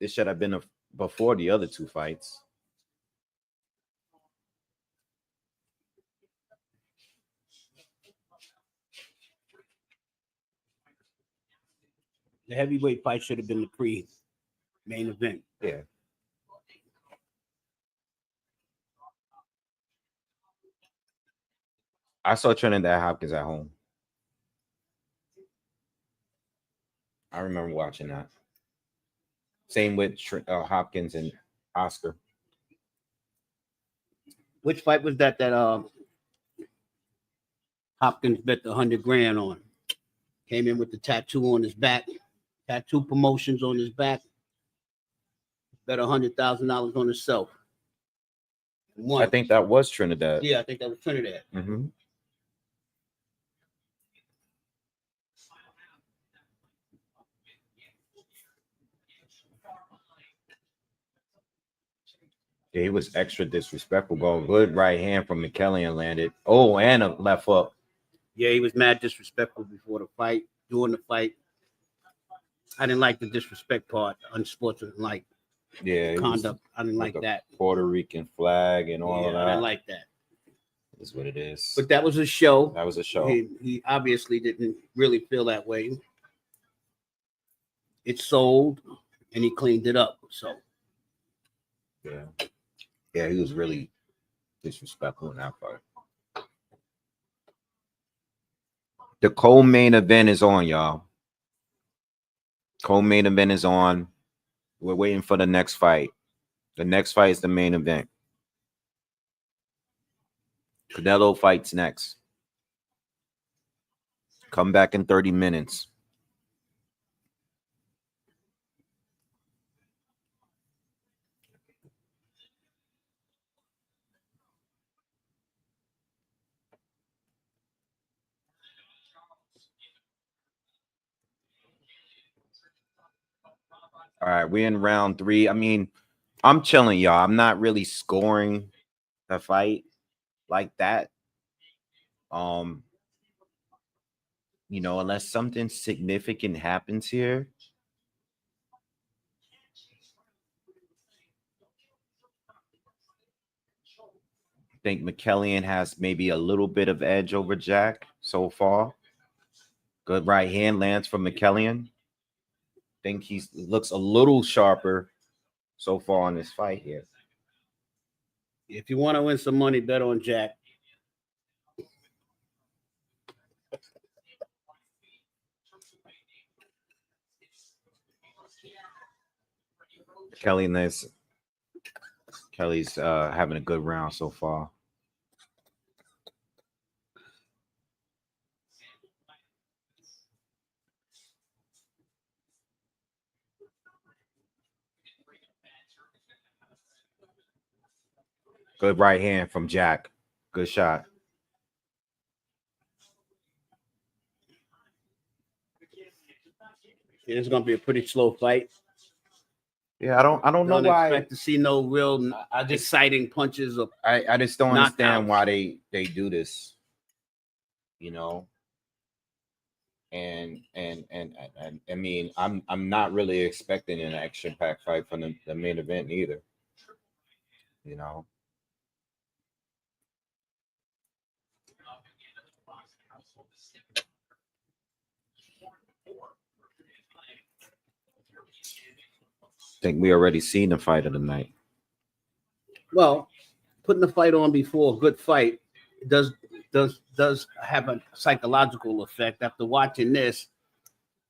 This should have been before the other 2 fights. The heavyweight fight should have been the pre-main event. Yeah. I saw Trinidad Hopkins at home. I remember watching that. Same with Hopkins and Oscar. Which fight was that Hopkins bet the 100 grand on? Came in with the tattoo on his back, tattoo promotions on his back. Bet $100,000 on himself. Won. I think that was Trinidad. Yeah, I think that was Trinidad. Mm-hmm. Yeah, he was extra disrespectful. Going good right hand from McKelson landed. Oh, and a left hook. Yeah, he was mad disrespectful before the fight, during the fight. I didn't like the disrespect part, unsportsmanlike conduct. I didn't like that. Puerto Rican flag and all of that. I didn't like that. Is what it is. But that was a show. That was a show. He obviously didn't really feel that way. It sold, and he cleaned it up. So, yeah, he was really disrespectful in that fight. The co-main event is on, y'all. Co-main event is on. We're waiting for the next fight. The next fight is the main event. Canelo fights next. Come back in 30 minutes. All right, we're in round 3. I mean, I'm chilling, y'all. I'm not really scoring the fight like that. You know, unless something significant happens here. I think McKelson has maybe a little bit of edge over Jack so far. Good right hand lands from McKelson. Think he looks a little sharper so far in this fight here. if you want to win some money, bet on Jack. Kelly's having a good round so far. Good right hand from Jack. Good shot. It's going to be a pretty slow fight. Yeah, I don't know why. Expect to see no real exciting punches. I just don't understand why they do this. You know. And I mean, I'm not really expecting an action-packed fight from the main event either. You know. I think we already seen the fight of the night. Well, putting the fight on before a good fight does have a psychological effect. After watching this,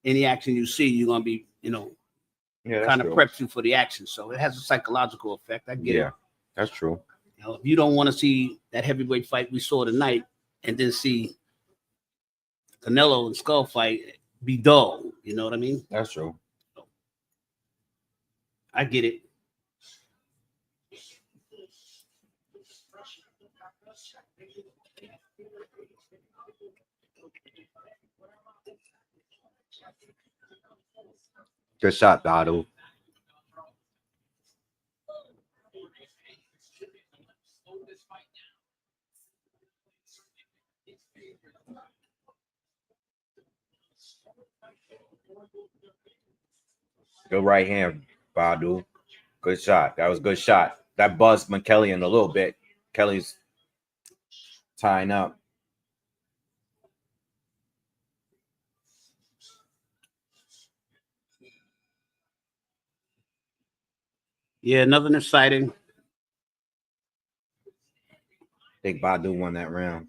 any action you see, you're gonna be, kind of preps you for the action. So it has a psychological effect. I get it. Yeah, that's true. If you don't want to see that heavyweight fight we saw tonight and then see Canelo and Scull fight be dull, you know what I mean? That's true. I get it. Good shot, Badu. Good right hand, Badu. Good shot. That was a good shot. That buzzed McKelson a little bit. Kelly's tying up. Yeah, nothing exciting. I think Badu won that round.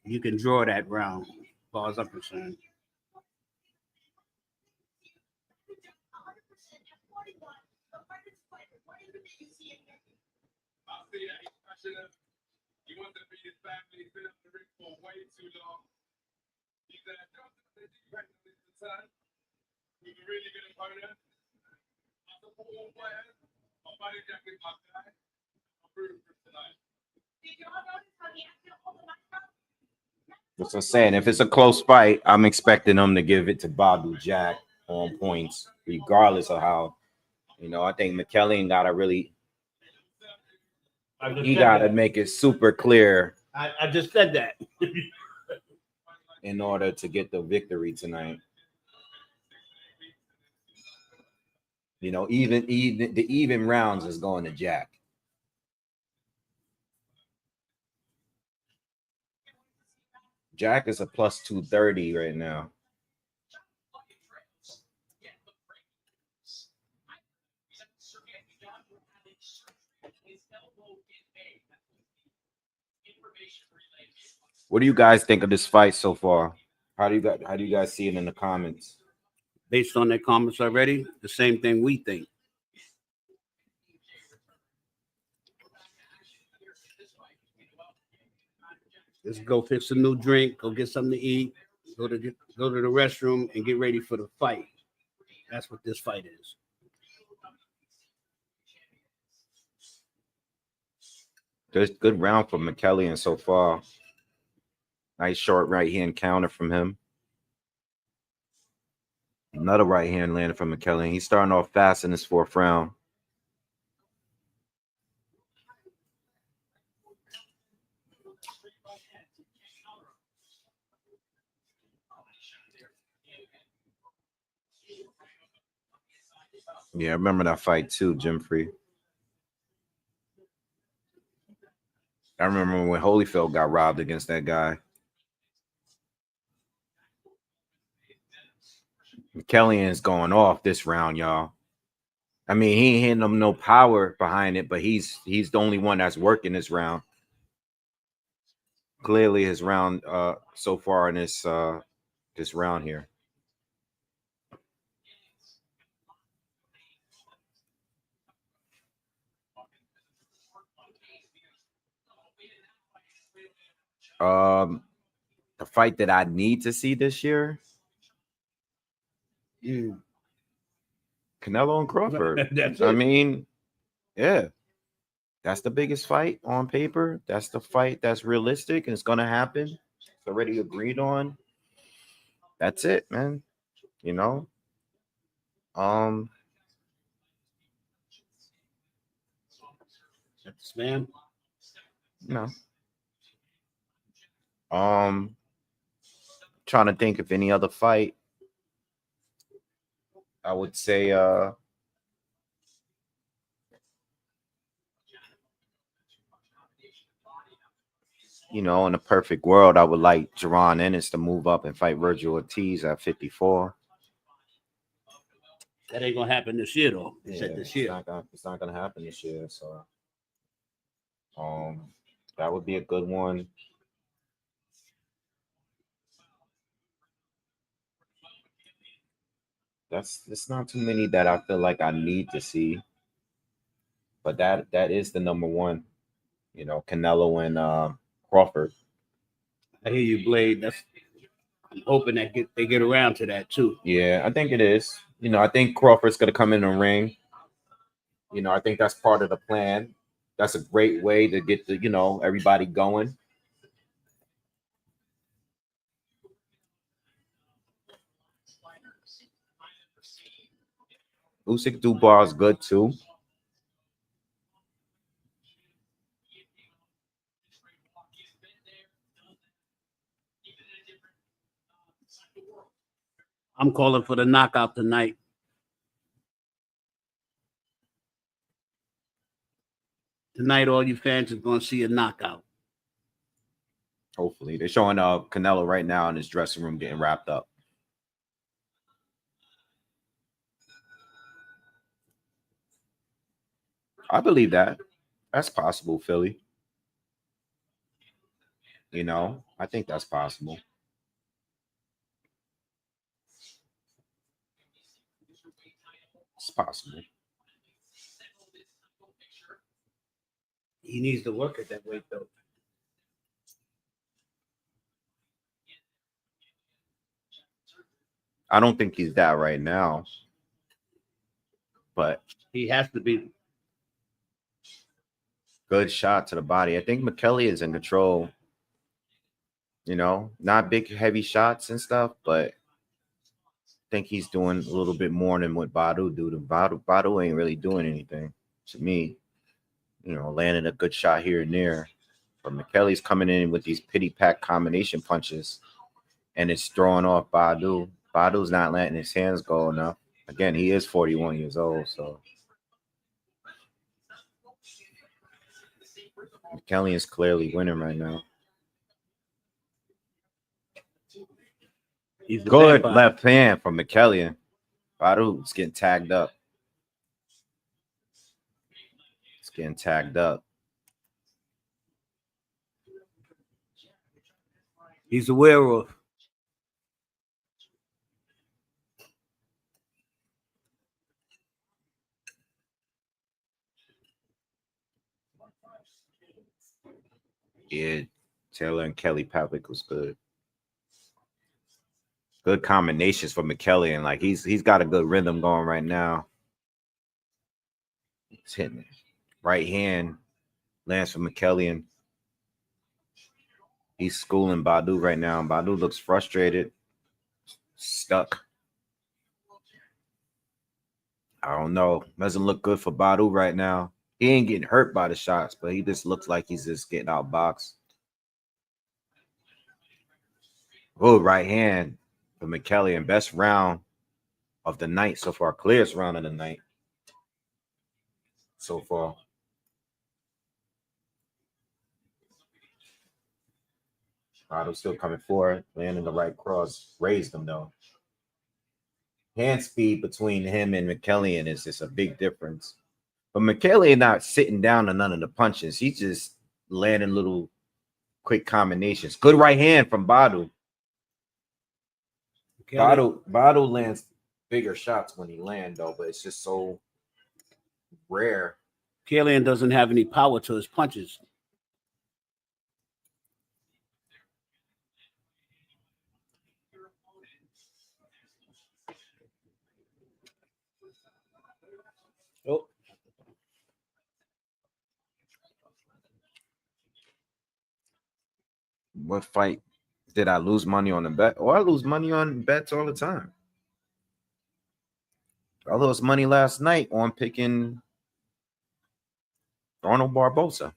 You can draw that round, as far as I'm concerned. family been up the ring for way too long. He's a time. We can really get a part of that. I'm a football player. My body jacket, my guy. I'm rooting for tonight. Did y'all notice how he acted all the night? That's what I'm saying. If it's a close fight, I'm expecting them to give it to Babu Jack on points, regardless of how. You know, I think McKelson got to really. He got to make it super clear. I just said that. In order to get the victory tonight. You know, even rounds is going to Jack. Jack is a plus 230 right now. What do you guys think of this fight so far? How do you guys see it in the comments? Based on their comments already, the same thing we think. Let's go fix a new drink, go get something to eat, go to the restroom and get ready for the fight. That's what this fight is. Good round for McKelson so far. Nice short right hand counter from him. Another right hand landed from McKelson. He's starting off fast in his fourth round. Yeah, I remember that fight too, Jim Free. I remember when Holyfield got robbed against that guy. McKellion's going off this round, y'all. I mean, he ain't hitting him no power behind it, but he's the only one that's working this round. Clearly, his round so far in this round here. The fight that I need to see this year. Canelo and Crawford. That's I it. mean, yeah. That's the biggest fight on paper. That's the fight that's realistic and it's gonna happen. It's already agreed on. That's it, man. You know. Spam. No. Trying to think of any other fight. I would say you know, in a perfect world, I would like Jaron Ennis to move up and fight Virgil Ortiz at 54. That ain't gonna happen this year, though. Yeah, This year. It's not gonna happen this year. So, that would be a good one. It's not too many that I feel like I need to see, but that is the number one. You know, Canelo and Crawford. I hear you, Blade. I'm hoping that they get around to that too. Yeah, I think it is. You know, I think Crawford's gonna come in the ring. You know, I think that's part of the plan. That's a great way to get everybody going. Usyk Dubois is good too. I'm calling for the knockout tonight. Tonight, all you fans are going to see a knockout. Hopefully. They're showing Canelo right now in his dressing room getting wrapped up. I believe that. That's possible, Philly. You know, I think that's possible. It's possible. He needs to work at that weight, though. I don't think he's that right now, but he has to be. Good shot to the body. I think McKelly is in control. Not big, heavy shots and stuff, but I think he's doing a little bit more than what Badu do. Badu ain't really doing anything to me. Landing a good shot here and there. But McKelly's coming in with these pity pack combination punches, and it's throwing off Badu. Badu's not letting his hands go enough. Again, he is 41 years old, so McKelly is clearly winning right now. Good left hand from McKelly. Badu's getting tagged up. It's getting tagged up. He's a werewolf. Yeah, Taylor and Kelly Pavlik was good. Good combinations for McKelly, and like he's got a good rhythm going right now. He's hitting it. Right hand lands for McKelly, and he's schooling Badu right now. Badu looks frustrated, stuck. I don't know. Doesn't look good for Badu right now. He ain't getting hurt by the shots, but he just looks like he's just getting outboxed. Oh, right hand for McKelly, and best round of the night so far. Clearest round of the night so far. Badu's still coming forward, landing the right cross. Raised him, though. Hand speed between him and McKelly is just a big difference. But McKelly not sitting down on none of the punches. He's just landing little quick combinations. Good right hand from Badu. Badu lands bigger shots when he lands, though, but it's just so rare. Killian doesn't have any power to his punches. Oh. What fight did I lose money on the bet? Oh, I lose money on bets all the time. I lost money last night on picking Arnold Barbosa.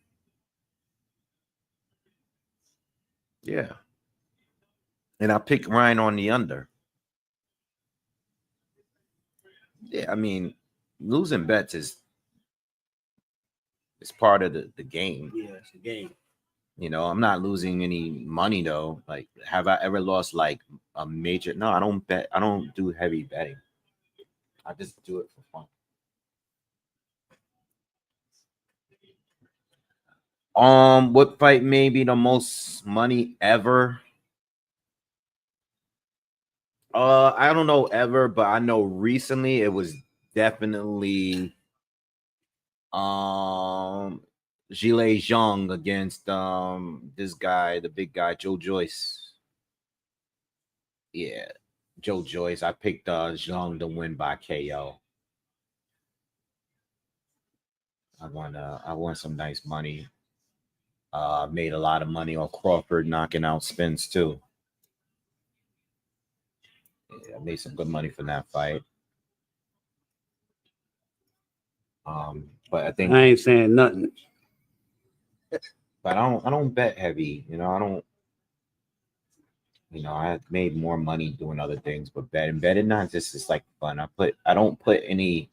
Yeah. And I picked Ryan on the under. Yeah, I mean, losing bets is part of the game. Yeah, it's a game. I'm not losing any money though. Like, have I ever lost like a major? No, I don't bet. I don't do heavy betting. I just do it for fun. What fight made me the most money ever? I don't know ever, but I know recently it was definitely Gilles Zhang against this guy, the big guy, Joe Joyce. Yeah, Joe Joyce. I picked Zhang to win by KO. I won some nice money. Made a lot of money on Crawford knocking out Spence too. Yeah, I made some good money from that fight. But I think I ain't saying nothing. But I don't bet heavy. I don't. I made more money doing other things, but betting not just is like fun. I don't put any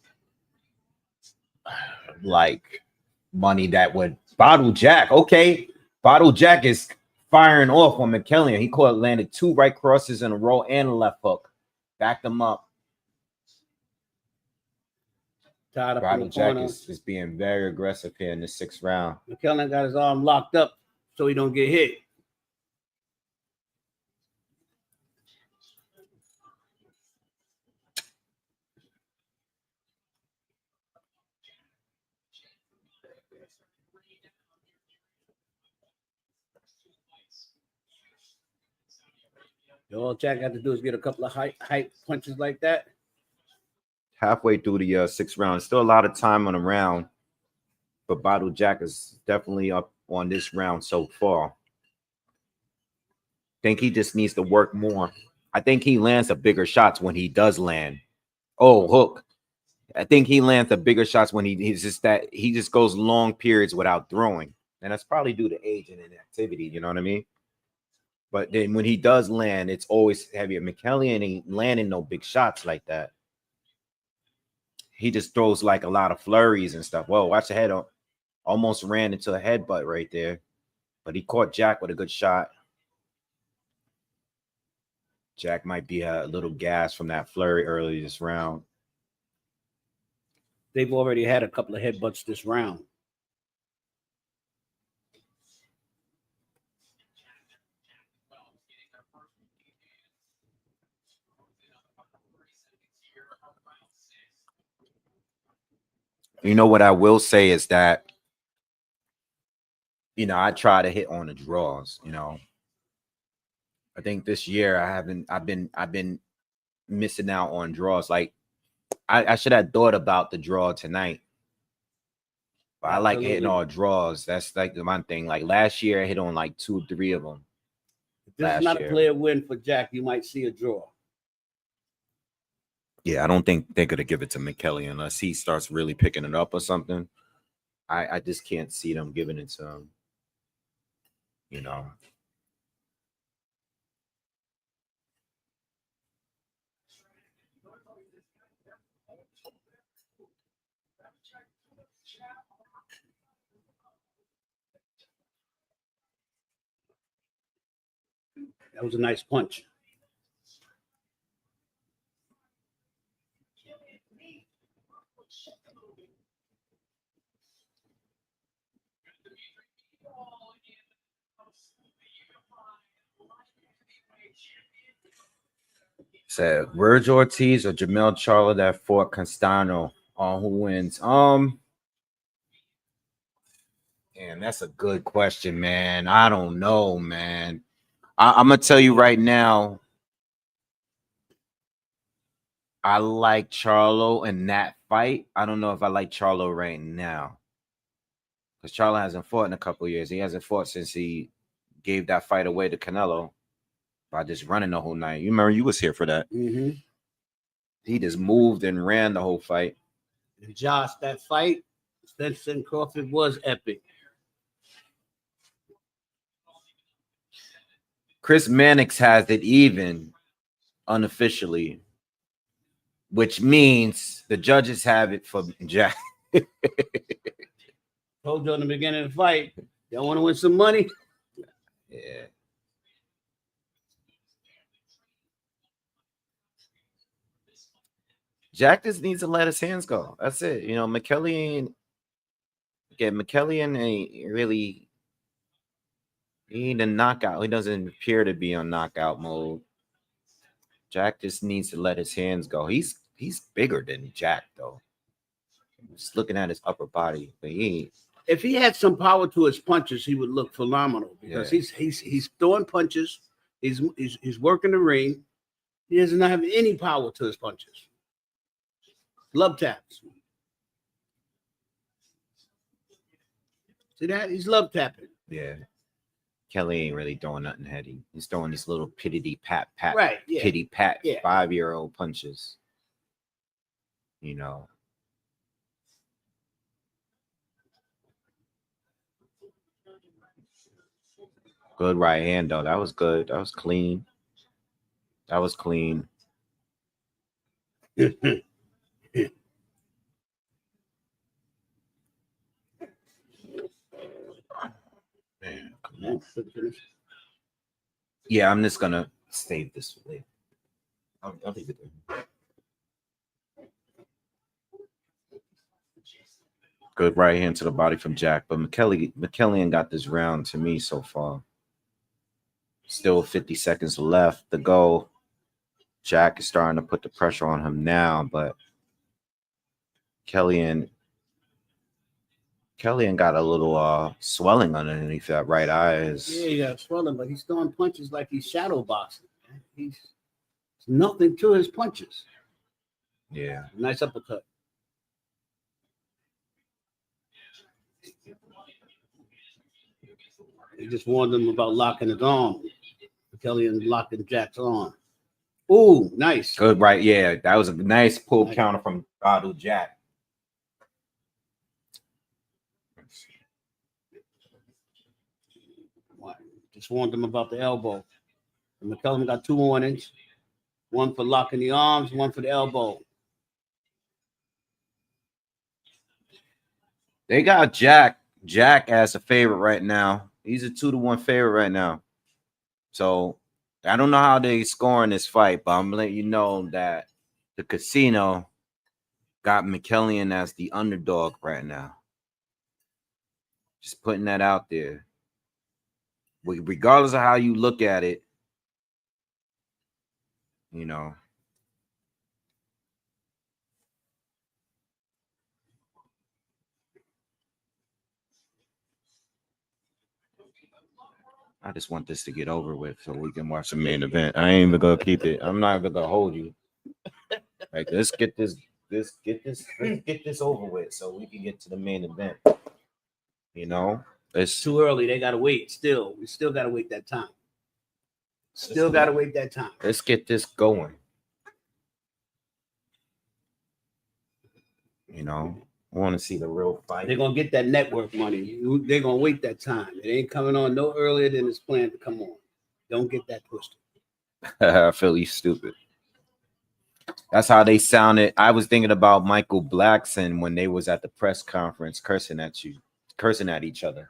like money that would Bottle Jack. Okay, Bottle Jack is firing off on McKellian. He landed 2 right crosses in a row and a left hook, backed him up. Bottle Jack is being very aggressive here in the 6th round. McKellian got his arm locked up so he don't get hit. All Jack got to do is get a couple of height punches like that. Halfway through the 6th round, still a lot of time on the round, but Bottle Jack is definitely up on this round so far. Think he just needs to work more. I think he lands the bigger shots when he does land. Oh, hook. I think he lands the bigger shots when he's just that he just goes long periods without throwing. And that's probably due to age and inactivity, you know what I mean? But then when he does land, it's always heavier. McKelson ain't landing no big shots like that. He just throws like a lot of flurries and stuff. Whoa, watch the head on. Almost ran into a headbutt right there. But he caught Jack with a good shot. Jack might be a little gas from that flurry early this round. They've already had a couple of headbutts this round. You know what I will say is that, I try to hit on the draws, I think this year I've been missing out on draws. Like I should have thought about the draw tonight. But I like hitting all draws. That's like the one thing. Like last year I hit on like 2 or 3 of them. If this is not a clear win for Jack, you might see a draw. Yeah, I don't think they're gonna give it to McKelson unless he starts really picking it up or something. I just can't see them giving it to him. That was a nice punch. Said Virgil Ortiz or Jamel Charlo that fought Castano on who wins? And that's a good question, man. I don't know, man. I'm gonna tell you right now. I like Charlo in that fight. I don't know if I like Charlo right now. Because Charlo hasn't fought in a couple of years. He hasn't fought since he gave that fight away to Canelo by just running the whole night. You remember you was here for that. Mm-hmm. He just moved and ran the whole fight. And Josh, that fight, Spencer and Crawford was epic. Chris Mannix has it even unofficially, which means the judges have it for Jack. Told you in the beginning of the fight, y'all want to win some money? Yeah. Jack just needs to let his hands go. That's it. McKelson ain't really. He ain't a knockout. He doesn't appear to be on knockout mode. Jack just needs to let his hands go. He's bigger than Jack though. Just looking at his upper body, but if he had some power to his punches, he would look phenomenal because he's throwing punches. He's working the ring. He doesn't have any power to his punches. Love taps. See that? He's love tapping. Yeah. Kelly ain't really throwing nothing heady. He's throwing these little pittity pat, right? Yeah. Pitty pat, 5-year-old punches. Good right hand though. That was good. That was clean. Man, come on. Yeah, I'm just gonna save this for later. I'll leave it there. Good right hand to the body from Jack, but McKelson got this round to me so far. Still 50 seconds left to go. Jack is starting to put the pressure on him now, but Kellyan Kellyan got a little swelling underneath that right eye. Yeah, he got swelling, but he's throwing punches like he's shadow boxing. Man. He's nothing to his punches. Yeah. Nice uppercut. He just warned him about locking his arm. Kellyan locking Jack's arm. Ooh, nice. Good, right? Yeah, that was a nice pull counter from Badu Jack. Just warned him about the elbow. And McKelson got 2 warnings. One for locking the arms, one for the elbow. They got Jack as a favorite right now. He's a 2-1 favorite right now. So I don't know how they score in this fight, but I'm letting you know that the casino got McKelson as the underdog right now. Just putting that out there. Regardless of how you look at it, you know. I just want this to get over with so we can watch the main event. I ain't even gonna keep it. I'm not even gonna hold you. Like, let's get this over with so we can get to the main event. You know, it's too early. They gotta wait. We still gotta wait that time. Gotta wait that time. Let's get this going. You know, I want to see the real fight. They're gonna get that network money. They're gonna wait that time. It ain't coming on no earlier than it's planned to come on. Don't get that twisted. I feel you stupid. That's how they sounded. I was thinking about Michael Blackson when they was at the press conference cursing at each other.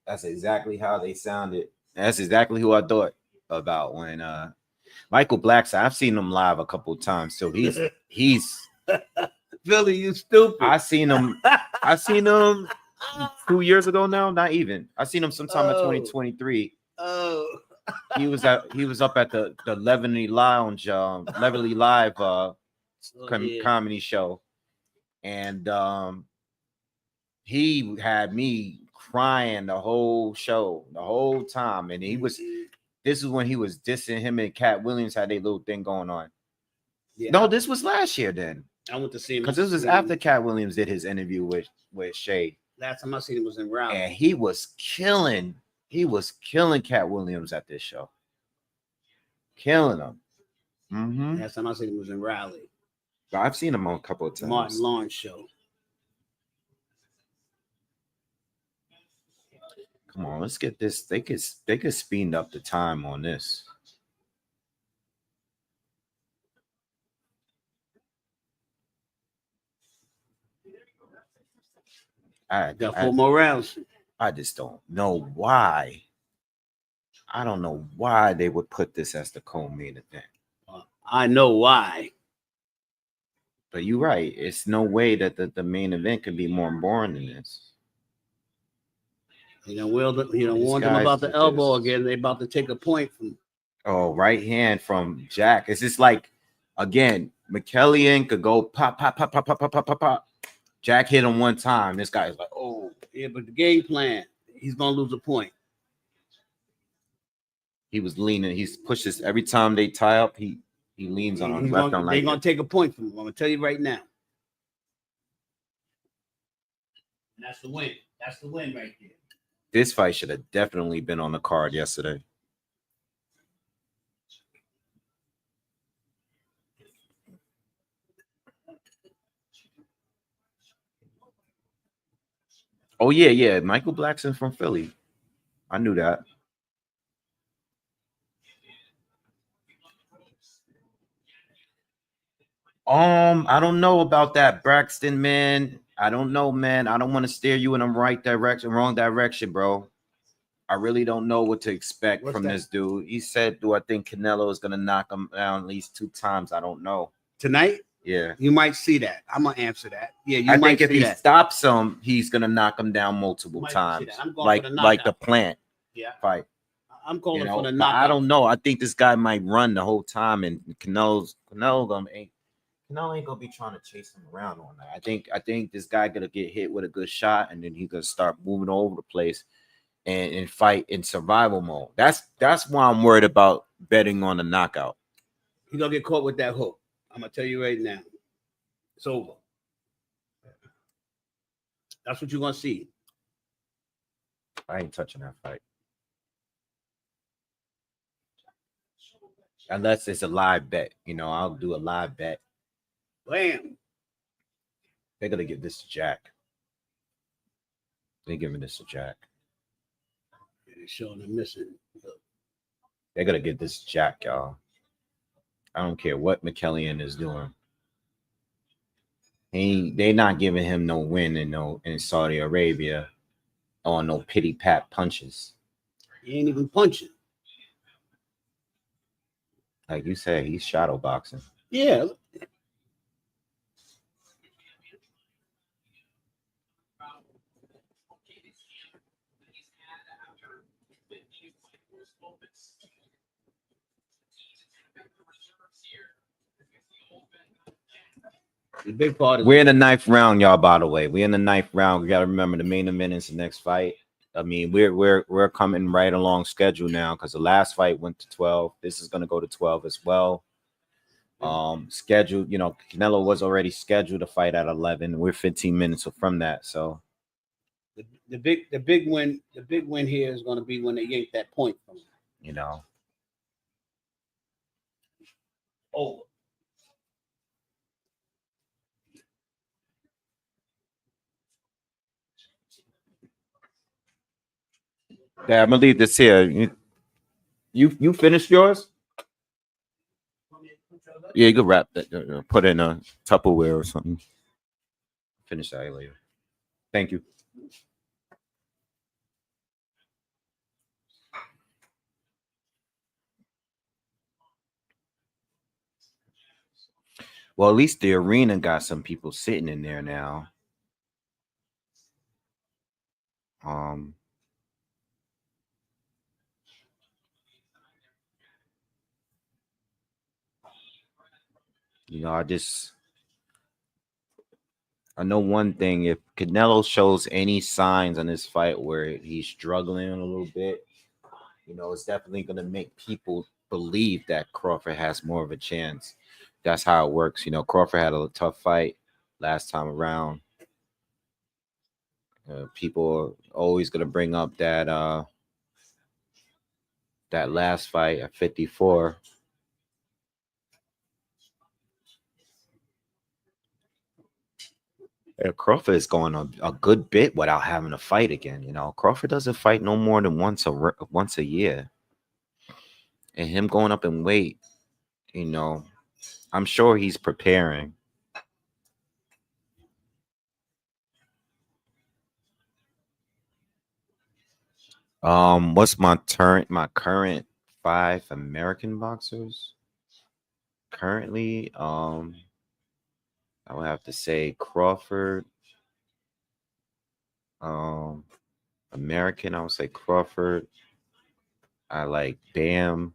That's exactly how they sounded. That's exactly who I thought about when Michael Blackson. I've seen him live a couple of times, so he's Philly, you stupid. I seen him 2 years ago now. Not even. I seen him sometime in 2023. Oh. He was up at the Levelly Lounge, Levelly Live comedy show, and he had me crying the whole show, the whole time. And this is when he was dissing him and Cat Williams had their little thing going on. Yeah. No, this was last year then. I went to see him because this was after Cat Williams did his interview with Shay. Last time I seen him was in Raleigh. And he was killing Cat Williams at this show. Killing him. Mm-hmm. Last time I seen him was in Raleigh. But I've seen him on a couple of times. Martin Lawrence show. Come on, let's get this. They could speed up the time on this. I got 4 more rounds. I just don't know why. I don't know why they would put this as the co-main event. I know why. But you're right. It's no way that the main event could be more boring than this. Warn them about the elbow again. They about to take a point from. Oh, right hand from Jack. It's just like, again, McKelson could go pop, pop, pop, pop, pop, pop, pop, pop, pop. Jack hit him one time. This guy's like, oh. Yeah, but the game plan, he's going to lose a point. He was leaning. He's pushes every time they tie up. He leans on him. They're going to take a point from him. I'm going to tell you right now. And that's the win. That's the win right there. This fight should have definitely been on the card yesterday. Oh, yeah. Michael Blackson from Philly. I knew that. I don't know about that, Braxton, man. I don't know, man. I don't want to steer you in the wrong direction, bro. I really don't know what to expect from this dude. He said, do I think Canelo is going to knock him down at least 2 times? I don't know. Tonight? Yeah. You might see that. I'm going to answer that. Yeah, I think if he stops him, he's going to knock him down multiple times. Like the Plant fight. I'm calling for the knockout. I don't know. I think this guy might run the whole time, and Canelo Canelo ain't gonna be trying to chase him around all night. I think this guy gonna get hit with a good shot, and then he's gonna start moving all over the place and fight in survival mode. That's why I'm worried about betting on a knockout. He's gonna get caught with that hook. I'm gonna tell you right now. It's over. That's what you're gonna see. I ain't touching that fight. Unless it's a live bet. You know, I'll do a live bet. Bam. They're gonna give this to Jack. They're giving this to Jack. They're showing them missing. They're gonna give this to Jack, y'all. I don't care what McKelson is doing. They're not giving him no win in Saudi Arabia on no pity pat punches. He ain't even punching. Like you said, he's shadow boxing. Yeah. The big part is we're in the 9th round, y'all. By the way, we're in the 9th round. We got to remember the main event is the next fight. I mean, we're coming right along schedule now because the last fight went to 12. This is going to go to 12 as well. Scheduled, you know, Canelo was already scheduled to fight at 11. We're 15 minutes from that, so the big win here is going to be when they yank that point from him. You know. Over. Yeah, I'm gonna leave this here. You finished yours? Yeah, you could wrap that. Put in a Tupperware or something. Finish that later. Thank you. Well, at least the arena got some people sitting in there now. You know, I know one thing. If Canelo shows any signs on this fight where he's struggling a little bit, you know, it's definitely going to make people believe that Crawford has more of a chance. That's how it works. You know, Crawford had a tough fight last time around. People are always going to bring up that last fight at 54. Crawford is going a good bit without having to fight again. You know, Crawford doesn't fight no more than once a year, and him going up in weight, you know, I'm sure he's preparing. What's my current 5 American boxers? Currently, I would have to say Crawford. American, I would say Crawford. I like Bam.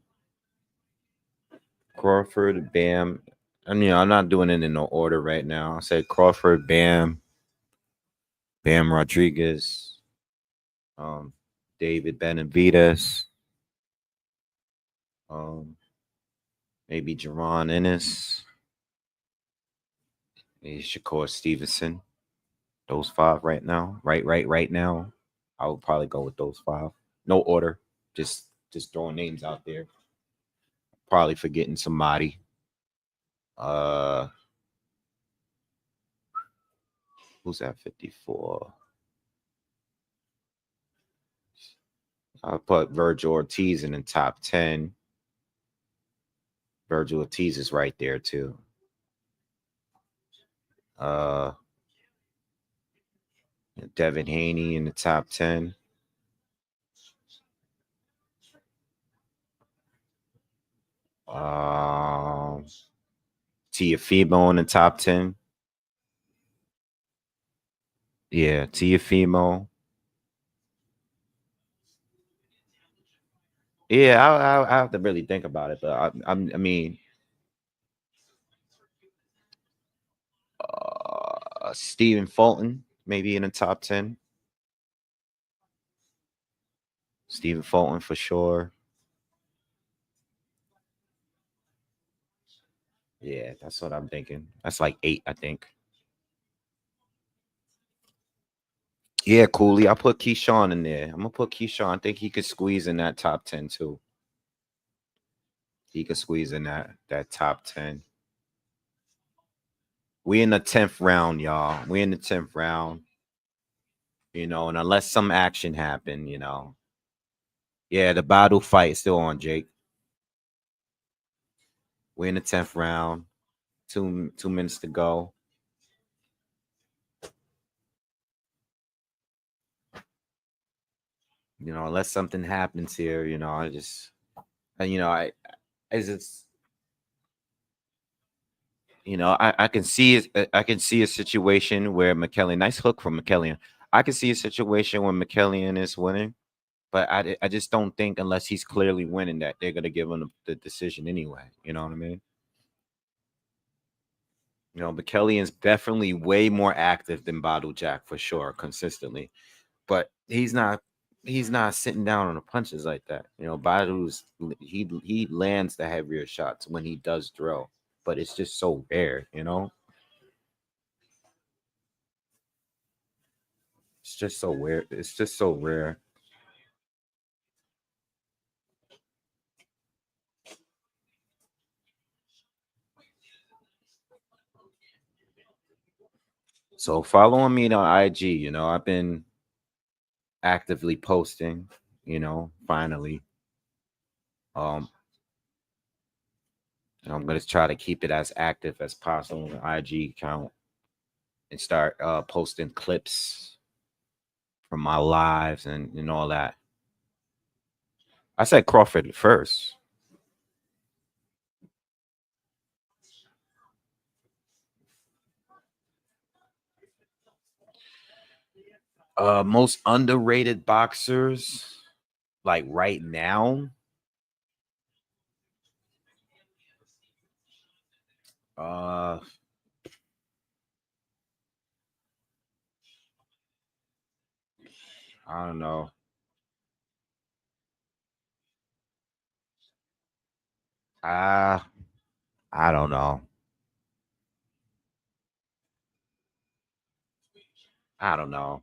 Crawford, Bam. I mean, I'm not doing it in no order right now. I'll say Crawford, Bam, Bam Rodriguez, David Benavidez, maybe Jerron Ennis, maybe Shakur Stevenson. Those 5 right now. Right now. I would probably go with those 5. No order. Just throwing names out there. Probably forgetting somebody. Who's at 54? I'll put Virgil Ortiz in the top 10. Virgil Ortiz is right there too. Devin Haney in the top 10. Tiafimo in the top 10. Yeah, Tiafimo. Yeah, I have to really think about it, but I mean, Stephen Fulton, maybe in the top 10. Stephen Fulton for sure. Yeah, that's what I'm thinking. That's like 8, I think. Yeah, Cooley. I put Keyshawn in there. I'm gonna put Keyshawn. I think he could squeeze in that top 10 too. He could squeeze in that top 10. We in the 10th round, y'all. We in the 10th round. And unless some action happened, Yeah, the battle fight is still on, Jake. We're in the 10th round. 2 minutes to go. Unless something happens here, I just, I as it's, I can see it. I can see a situation where McKellion, nice hook from McKellion. I can see a situation where McKellion is winning, but I just don't think unless he's clearly winning that they're gonna give him the decision anyway. You know what I mean? McKellion's definitely way more active than Bottle Jack for sure, consistently, but he's not sitting down on the punches like that. Badu's he lands the heavier shots when he does drill, but it's just so rare. It's just so weird. It's just so rare. So following me on IG, I've been actively posting, finally. I'm gonna try to keep it as active as possible on the IG account and start posting clips from my lives and all that. I said Crawford first. Most underrated boxers, like right now. I don't know. I don't know. I don't know.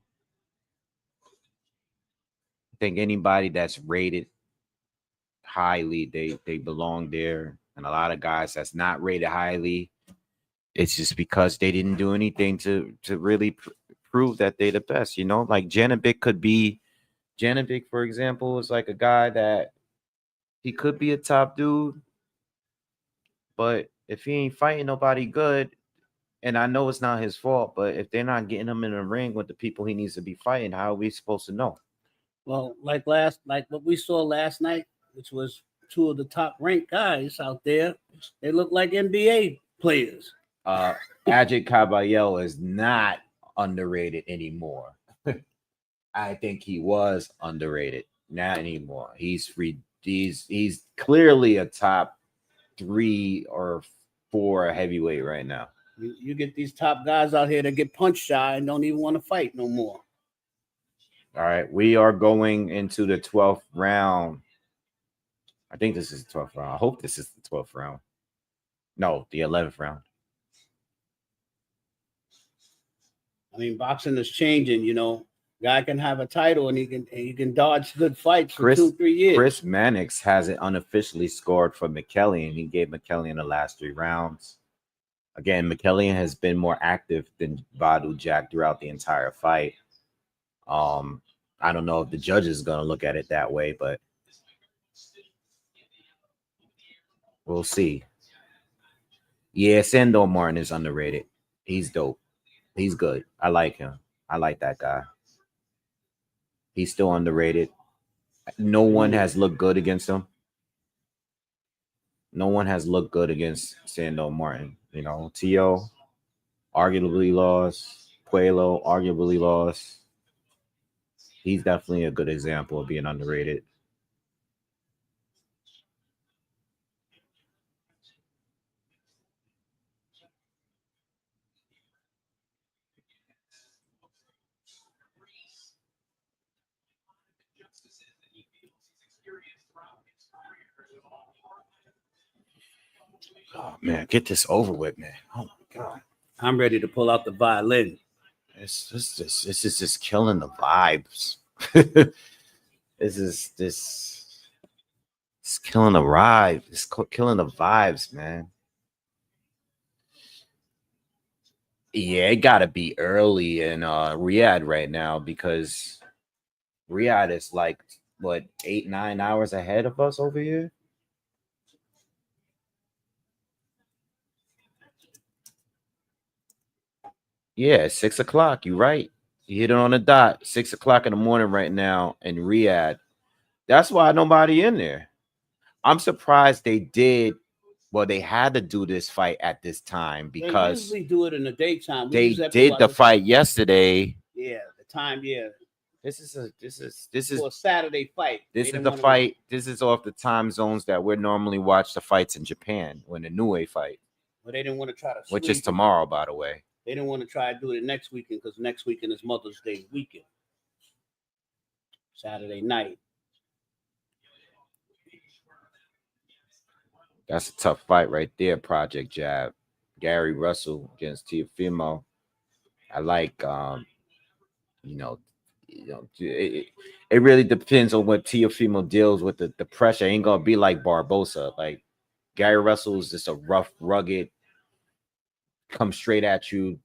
I think anybody that's rated highly, they belong there. And a lot of guys that's not rated highly, it's just because they didn't do anything to really prove that they're the best. Like Janovic, for example, is like a guy that he could be a top dude, but if he ain't fighting nobody good, and I know it's not his fault, but if they're not getting him in a ring with the people he needs to be fighting, how are we supposed to know? Well, like what we saw last night, which was 2 of the top ranked guys out there, they look like NBA players. Ajagba is not underrated anymore. I think he was underrated. Not anymore. He's free. He's clearly a top 3 or 4 heavyweight right now. You get these top guys out here that get punch shy and don't even want to fight no more. All right, we are going into the 12th round. I think this is the 12th round. I hope this is the 12th round. No, the 11th round. I mean, boxing is changing. Guy can have a title and he can dodge good fights for 2-3 years. Chris Mannix hasn't unofficially scored for McKellion. He gave McKellion the last 3 rounds. Again, McKellion has been more active than Badu Jack throughout the entire fight. I don't know if the judge is going to look at it that way, but we'll see. Yeah, Sandor Martin is underrated. He's dope. He's good. I like him. I like that guy. He's still underrated. No one has looked good against him. No one has looked good against Sandor Martin. Tio arguably lost. Puello arguably lost. He's definitely a good example of being underrated. Oh man, get this over with, man. Oh my god. I'm ready to pull out the violin. This is just killing the vibes. It's killing the vibe. It's killing the vibes, man. Yeah, it gotta be early in Riyadh right now because Riyadh is like what 8-9 hours ahead of us over here. Yeah, 6 o'clock. You're right. You hit it on the dot. 6 o'clock in the morning right now in Riyadh. That's why nobody in there. I'm surprised they did. Well, they had to do this fight at this time because they usually do it in the daytime. They did the fight yesterday. Yeah, the time. Yeah, this is for a Saturday fight. This is the fight. This is off the time zones that we normally watch the fights in Japan when the Niue fight. But they didn't want to try to. Which is tomorrow, by the way. They didn't want to try to do it next weekend because next weekend is Mother's Day weekend. Saturday night. That's a tough fight right there, Project Jab. Gary Russell against Teofimo. I like, it really depends on what Teofimo deals with. The pressure ain't gonna be like Barbosa. Like Gary Russell is just a rough, rugged, come straight at you,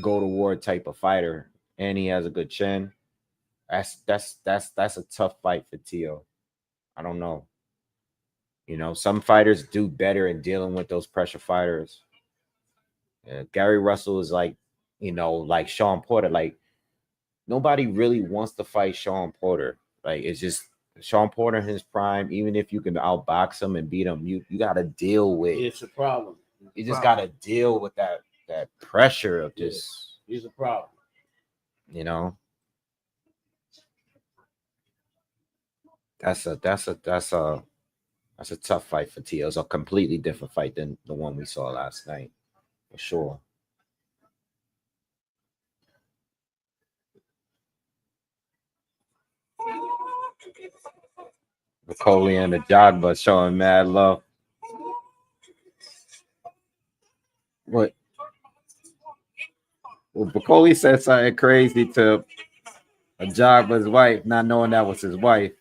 go to war type of fighter, and he has a good chin. That's a tough fight for Teo. I don't know. Some fighters do better in dealing with those pressure fighters. Gary Russell is like, like Sean Porter. Like nobody really wants to fight Sean Porter. Like it's just Sean Porter in his prime. Even if you can outbox him and beat him, you got to deal with. It's a problem. You just got to deal with that pressure of just. It's a problem. That's a tough fight for Teo. It's a completely different fight than the one we saw last night, for sure. Bakoli and Ajagba showing mad love. What? Well, Bakoli said something crazy to Ajagba's wife, not knowing that was his wife.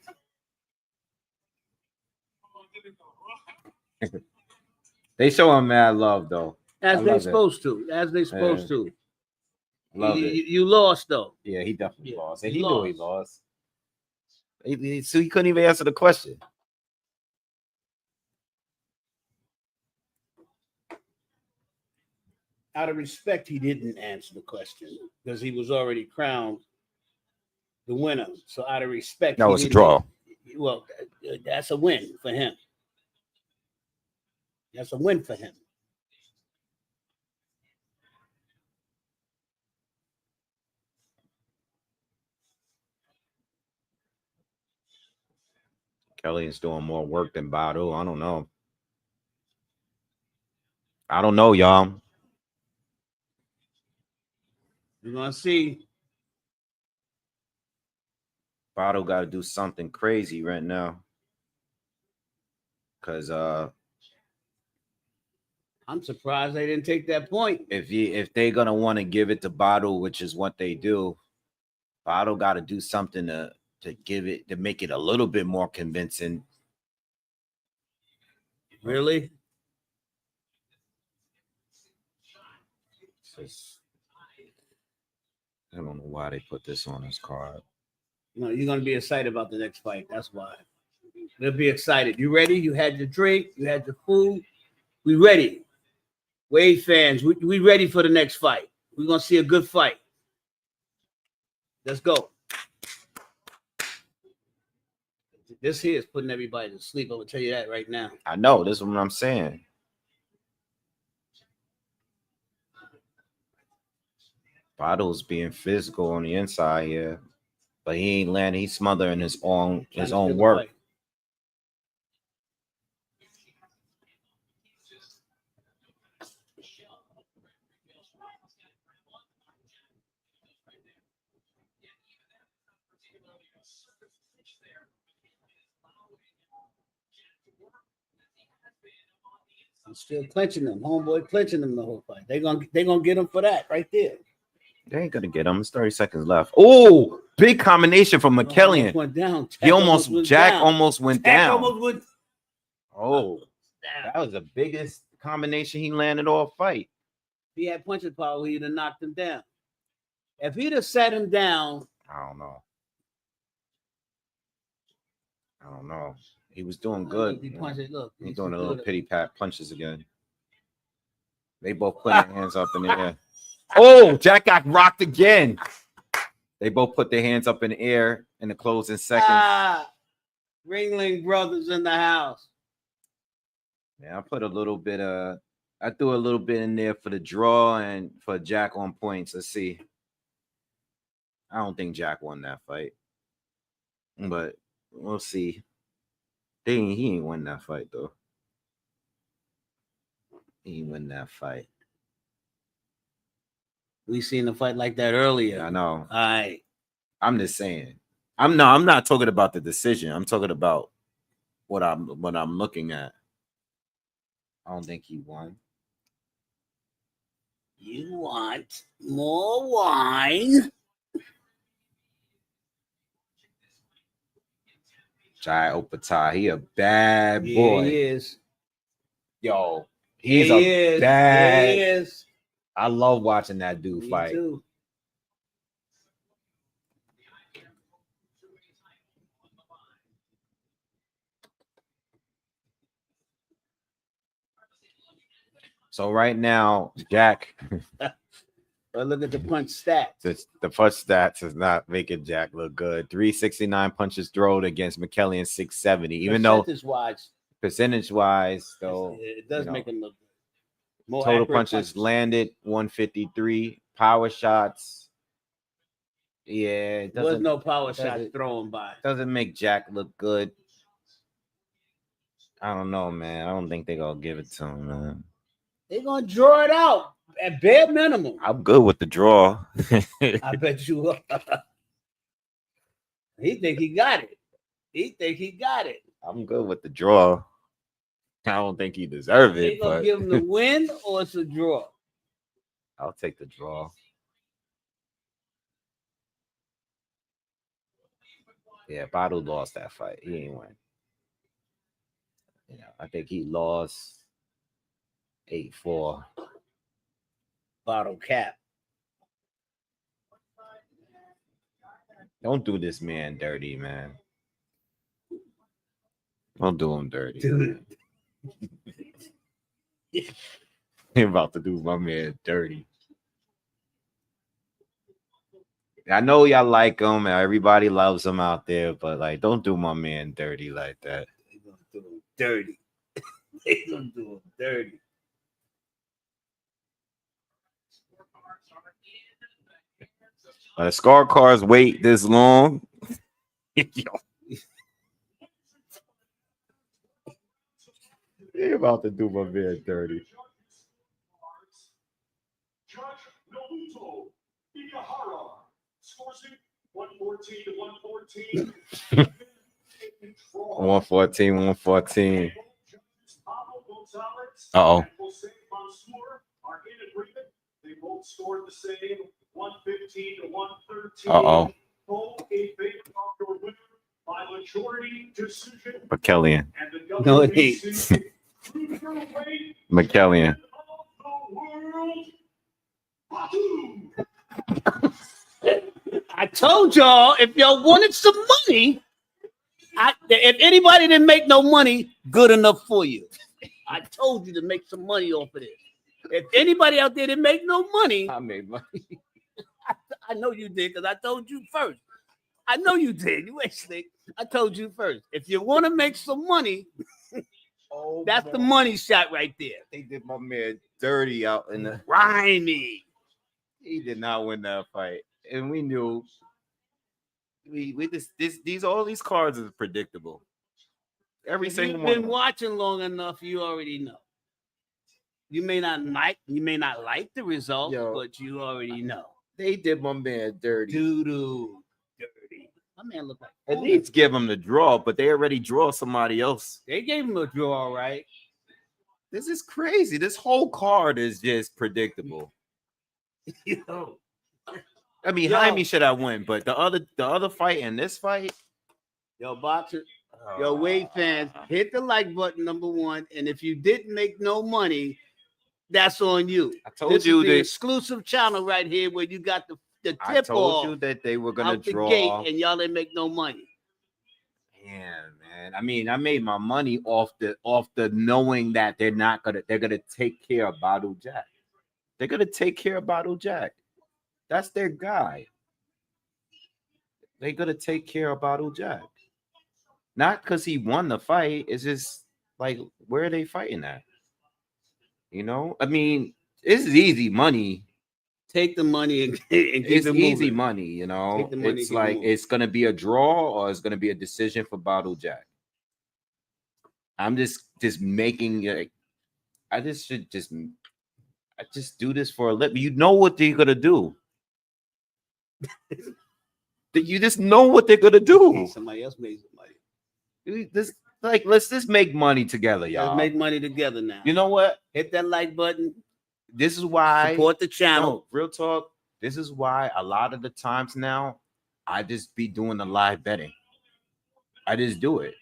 They show him mad love though. As they're supposed to. Love it. You lost though. Yeah, he definitely lost. And he knew he lost. So he couldn't even answer the question. Out of respect, he didn't answer the question because he was already crowned the winner. So out of respect, no, it's a draw. Well, that's a win for him. That's a win for him. Kelly is doing more work than Badu. I don't know. Y'all. We're gonna see. Badu got to do something crazy right now. Because I'm surprised they didn't take that point. If they're gonna want to give it to Badu, which is what they do, Badu got to do something to make it a little bit more convincing. Really? I don't know why they put this on his card. No, you're gonna be excited about the next fight. That's why. They'll be excited. You ready? You had your drink. You had your food. We ready. Wade fans, we ready for the next fight. We're going to see a good fight. Let's go. This here is putting everybody to sleep. I will tell you that right now. I know. This is what I'm saying. Badu's being physical on the inside here, but he ain't landing. He's smothering his own work. I'm still clenching them, homeboy, clenching them the whole fight. They gonna get him for that right there. They ain't gonna get him. It's 30 seconds left. Oh, big combination from McKelson. Went down. He almost almost went down. Almost went. Oh, that was the biggest combination he landed all fight. If he had punching power, he'd have knocked him down. If he'd have sat him down, I don't know. He was doing good. Look, he's doing a little pity pat punches again. They both put their hands up in the air. Oh, Jack got rocked again. They both put their hands up in the air in the closing seconds. Ringling Brothers in the house. Yeah, I threw a little bit in there for the draw and for Jack on points. Let's see. I don't think Jack won that fight, but we'll see. He ain't win that fight though. He ain't win that fight. We seen a fight like that earlier. I know. All right. I'm just saying. I'm not talking about the decision. I'm talking about what I'm looking at. I don't think he won. You want more wine? Jai Opata, he a bad boy. He is. Yo, he's bad. He is. I love watching that dude Me fight. Too. So right now, Jack. But look at the punch stats. The punch stats is not making Jack look good. 369 punches thrown against McKelson 670. Even though percentage-wise, though, it does make him look good. More total punches landed 153. Power shots. Yeah, it there was no power shots thrown by. Doesn't make Jack look good. I don't know, man. I don't think they're gonna give it to him, man. They're gonna draw it out at bare minimum. I'm good with the draw. I bet you are. He think he got it. I'm good with the draw. I don't think he deserves it. They gonna give him the win or it's a draw. I'll take the draw. Yeah, Badu lost that fight. He ain't win. I think he lost 8-4. Bottle cap. Don't do this man dirty, man. Don't do him dirty. Dude. You're about to do my man dirty. I know y'all like him and everybody loves him out there, but like, don't do my man dirty like that. They gonna do him dirty. They gonna do him dirty. The scar cars wait this long. They're about to do my man dirty. Judge Nobuto Ikahara scores it 114 to 114. 114. Uh-oh. Are in agreement. They both scored the same 115 to 113. Uh-oh. Both a favor of your winner by majority decision. McKelson. No, it ain't. McKelson. I told y'all if y'all wanted some money, if anybody didn't make no money, good enough for you. I told you to make some money off of this. If anybody out there didn't make no money, I made money. I know you did because I told you first. I know you did. You ain't slick. I told you first. If you want to make some money, that's the money shot right there. They did my man dirty out in the grimy. He did not win that fight, and we knew. All these cards is predictable. Every single one. You've been watching long enough, you already know. You may not like the result, but you already know. They did my man dirty. Doo-doo. Dirty. My man looked like at least give him the draw, but they already draw somebody else. They gave him a draw, right? This is crazy. This whole card is just predictable. Yo. I mean, Haney should have won, but the other fight and this fight, Yo, boxer, yo, Wade fans, hit the like button, number one. And if you didn't make no money, that's on you. I told you the that exclusive channel right here where you got the tip I told off you that they were gonna out the draw, gate, and y'all didn't make no money. Yeah, man. I mean, I made my money off the knowing that they're gonna take care of Badou Jack. They're gonna take care of Badou Jack. That's their guy. They're gonna take care of Badou Jack. Not because he won the fight. It's just like, where are they fighting at? You know, I mean, it's easy money. Take the money and it's easy money, you know. It's like it's gonna be a draw or it's gonna be a decision for Badou Jack. I'm just making it. I just do this for a living. You know what they're gonna do. You just know what they're gonna do. Somebody else made some money. Let's just make money together, y'all. Let's make money together now. You know what? Hit that like button. This is why support the channel. No, real talk. This is why a lot of the times now I just be doing the live betting. I just do it.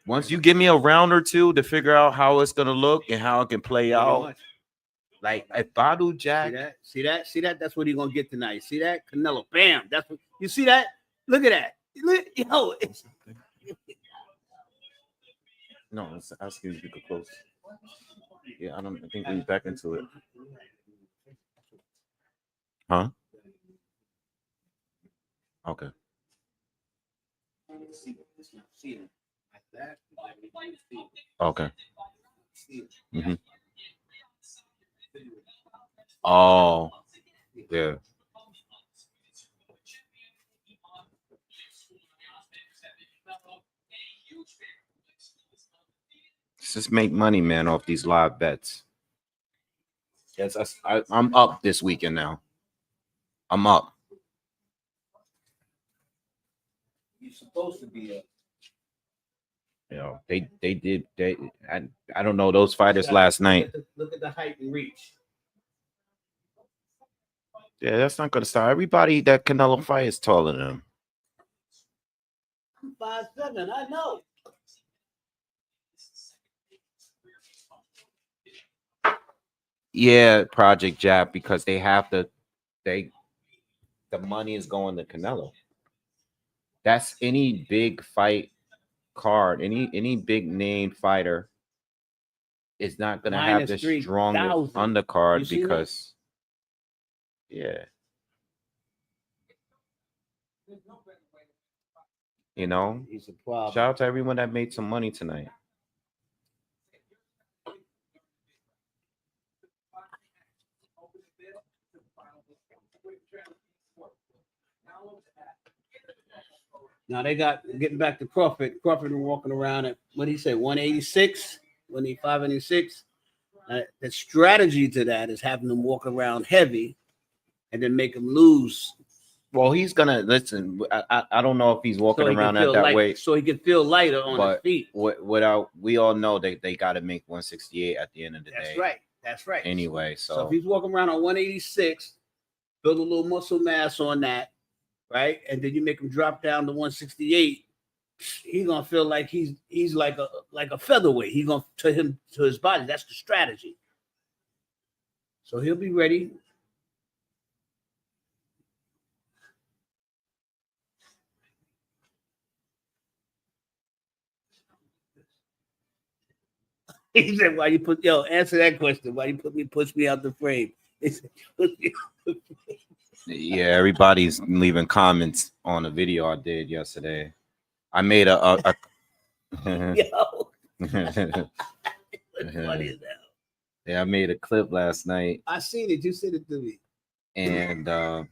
Once you give me a round or two to figure out how it's gonna look and how it can play out. Like if Badou Jack, see that? That's what he's gonna get tonight. See that? Canelo, bam! That's what you see that? Look at that. Yo, no, it's asking if you could close. Yeah, I think we're back into it. Huh? Okay. Okay. Mm-hmm. Oh, yeah. Let's just make money, man, off these live bets. Yes, I'm up this weekend now. I'm up. You're supposed to be up. You know, I don't know those fighters last night. Look at the height and reach. Yeah, that's not gonna stop. Everybody that Canelo fight is taller than him. I'm 5'7", I know. Yeah, Project Jab, because they have the money is going to Canelo. That's any big fight card, any big name fighter is not gonna have the strongest undercard because yeah. You know, he's a problem. Shout out to everyone that made some money tonight. Now they got getting back to Crawford. Crawford walking around at what did he say, 186, 586. The strategy to that is having them walk around heavy and then make him lose. Well, he's gonna listen. I don't know if he's walking around at that way, so he can feel lighter on his feet. We all know they got to make 168 at the end of the day. That's right. Anyway, so if he's walking around on 186, build a little muscle mass on that, right? And then you make him drop down to 168. He's gonna feel like he's like a featherweight. He's gonna to his body. That's the strategy. So he'll be ready. He said, "Why you put answer that question? Why you push me out the frame?" He said, yeah, everybody's leaving comments on a video I did yesterday. I made a yo. Funny as hell. Yeah, I made a clip last night. I seen it. You sent it to me. And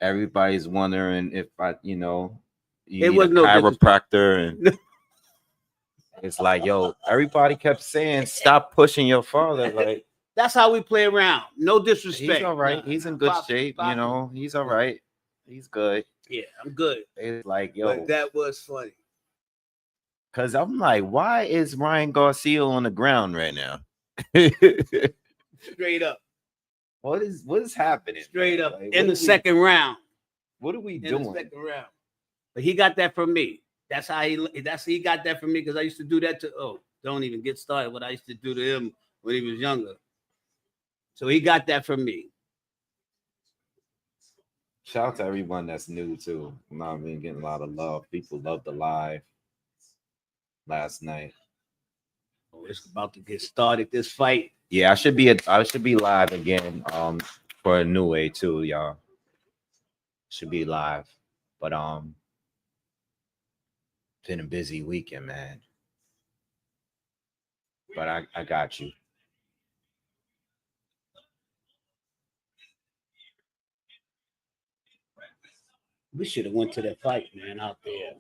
everybody's wondering if you need a chiropractor and. It's like, yo, everybody kept saying, stop pushing your father. Like, that's how we play around. No disrespect. He's all right. He's in good shape. You know, he's all right. He's good. Yeah, I'm good. It's like, yo. But that was funny. Because I'm like, why is Ryan Garcia on the ground right now? Straight up. What is happening? Straight up. Like, In the second round. What are we In doing? the second round. But he got that from me. That's how he got that from me because I used to do that to don't even get started what I used to do to him when he was younger. So he got that from me. Shout out to everyone that's new too. I've been getting a lot of love. People loved the live last night. Oh, it's about to get started. This fight. Yeah, I should be live again. For a new way too, y'all. Should be live, but been a busy weekend, man. But I got you. We should have went to that fight, man, out there.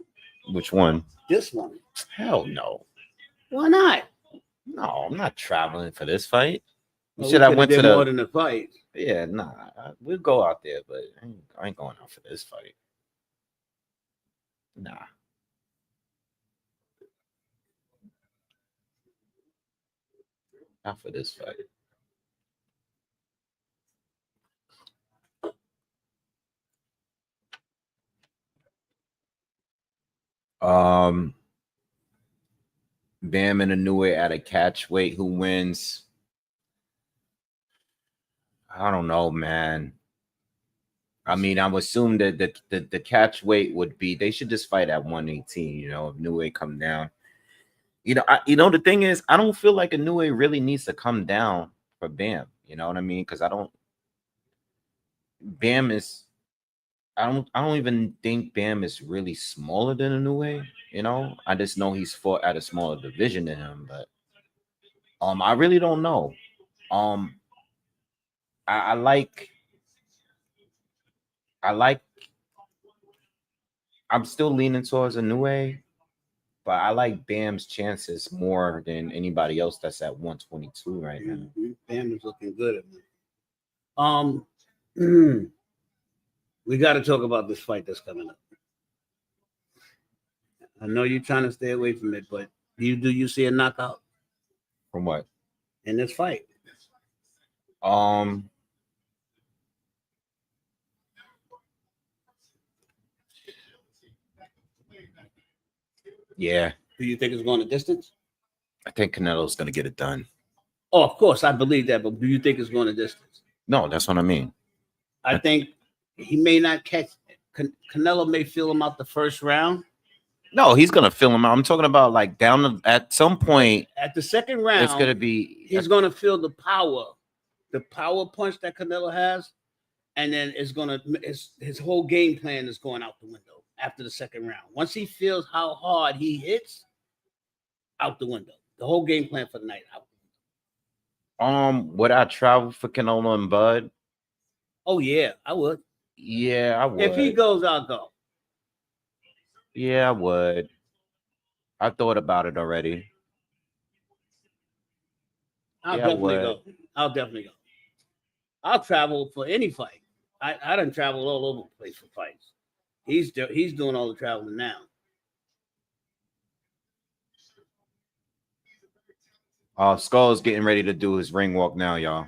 Which one? This one. Hell no. Why not? No, I'm not traveling for this fight. Well, Should I went to the more than the fight? Yeah, nah. We'll go out there, but I ain't going out for this fight. Nah. Not for this fight. Bam and Inoue at a catch weight. Who wins? I don't know, man. I mean, I would assume that the catch weight would be they should just fight at 118. You know, if Inoue come down. You know, the thing is, I don't feel like Inoue really needs to come down for Bam. You know what I mean? Because Bam is. I don't even think Bam is really smaller than Inoue. You know, I just know he's fought at a smaller division than him, but I really don't know. I like. I'm still leaning towards Inoue, but I like Bam's chances more than anybody else that's at 122 right now. Bam is looking good at me. We got to talk about this fight that's coming up. I know you're trying to stay away from it, but do you see a knockout? From what? In this fight? Yeah. Do you think it's going to distance? I think Canelo's going to get it done. Oh, of course, I believe that, but do you think it's going to distance? No, that's what I mean. I think he may not catch. Canelo may feel him out the first round. No, he's gonna feel him out. I'm talking about like at some point at the second round. It's gonna be. He's gonna feel the power punch that Canelo has, and then his whole game plan is going out the window after the second round. Once he feels how hard he hits, out the window. The whole game plan for the night out. Would I travel for Canelo and Bud? Oh yeah, I would. Yeah, I would. If he goes, I'll go. Yeah, I would. I thought about it already. I'll definitely go. I'll travel for any fight. I done traveled all over the place for fights. He's doing all the traveling now. Skull's getting ready to do his ring walk now, y'all.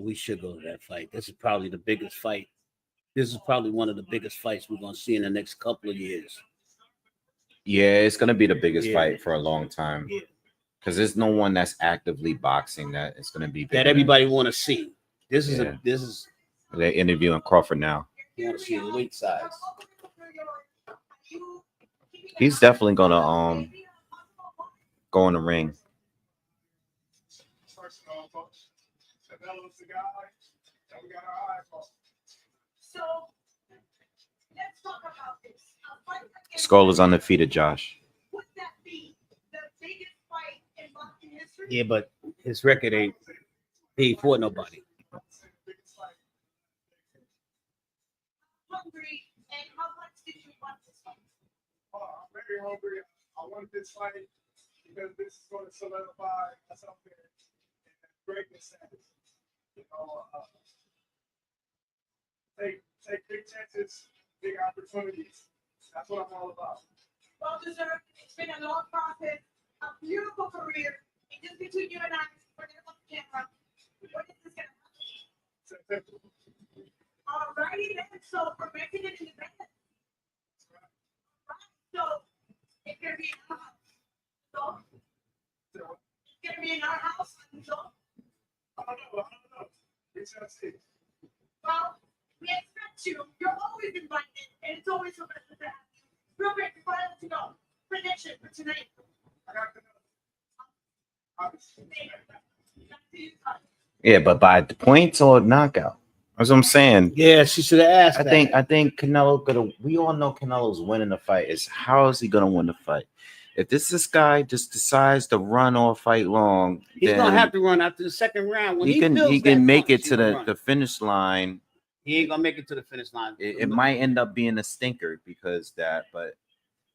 We should go to that fight. This is probably the biggest fight. This is probably one of the biggest fights we're going to see in the next couple of years. Yeah, it's going to be the biggest fight for a long time. Yeah. Because there's no one that's actively boxing that it's going to be that everybody want to see. This is they're interviewing Crawford now. You want to see the weight size. He's definitely going to go in the ring. So let's talk about this. Scull is undefeated, Josh. Would that be the biggest fight in boxing history? Yeah, but his record ain't fought nobody. Hungry, and how much did you want this fight? I'm very hungry. I want this fight because this is going to solidify myself in greatness. You know, take big chances, big opportunities. That's what I'm all about. Well deserved. It's been a long process, a beautiful career. And just between you and I, we're gonna look at the camera. What is this gonna happen? Alrighty then. So we're making it in the bed. So it's gonna be in our house. So it's gonna be in our house. So I don't know. We shall see. well, we expect you. You're always invited, and it's always so nice to have you. Real quick, before I let you go, prediction for tonight. I got to Yeah, but by the points or knockout. That's what I'm saying. Yeah, she should have asked. I think Canelo gonna. We all know Canelo's winning the fight. Is how is he gonna win the fight? If this guy just decides to run all fight long, he's gonna have to run after the second round. When he can make it to the finish line. He ain't gonna make it to the finish line. It might end up being a stinker because that, but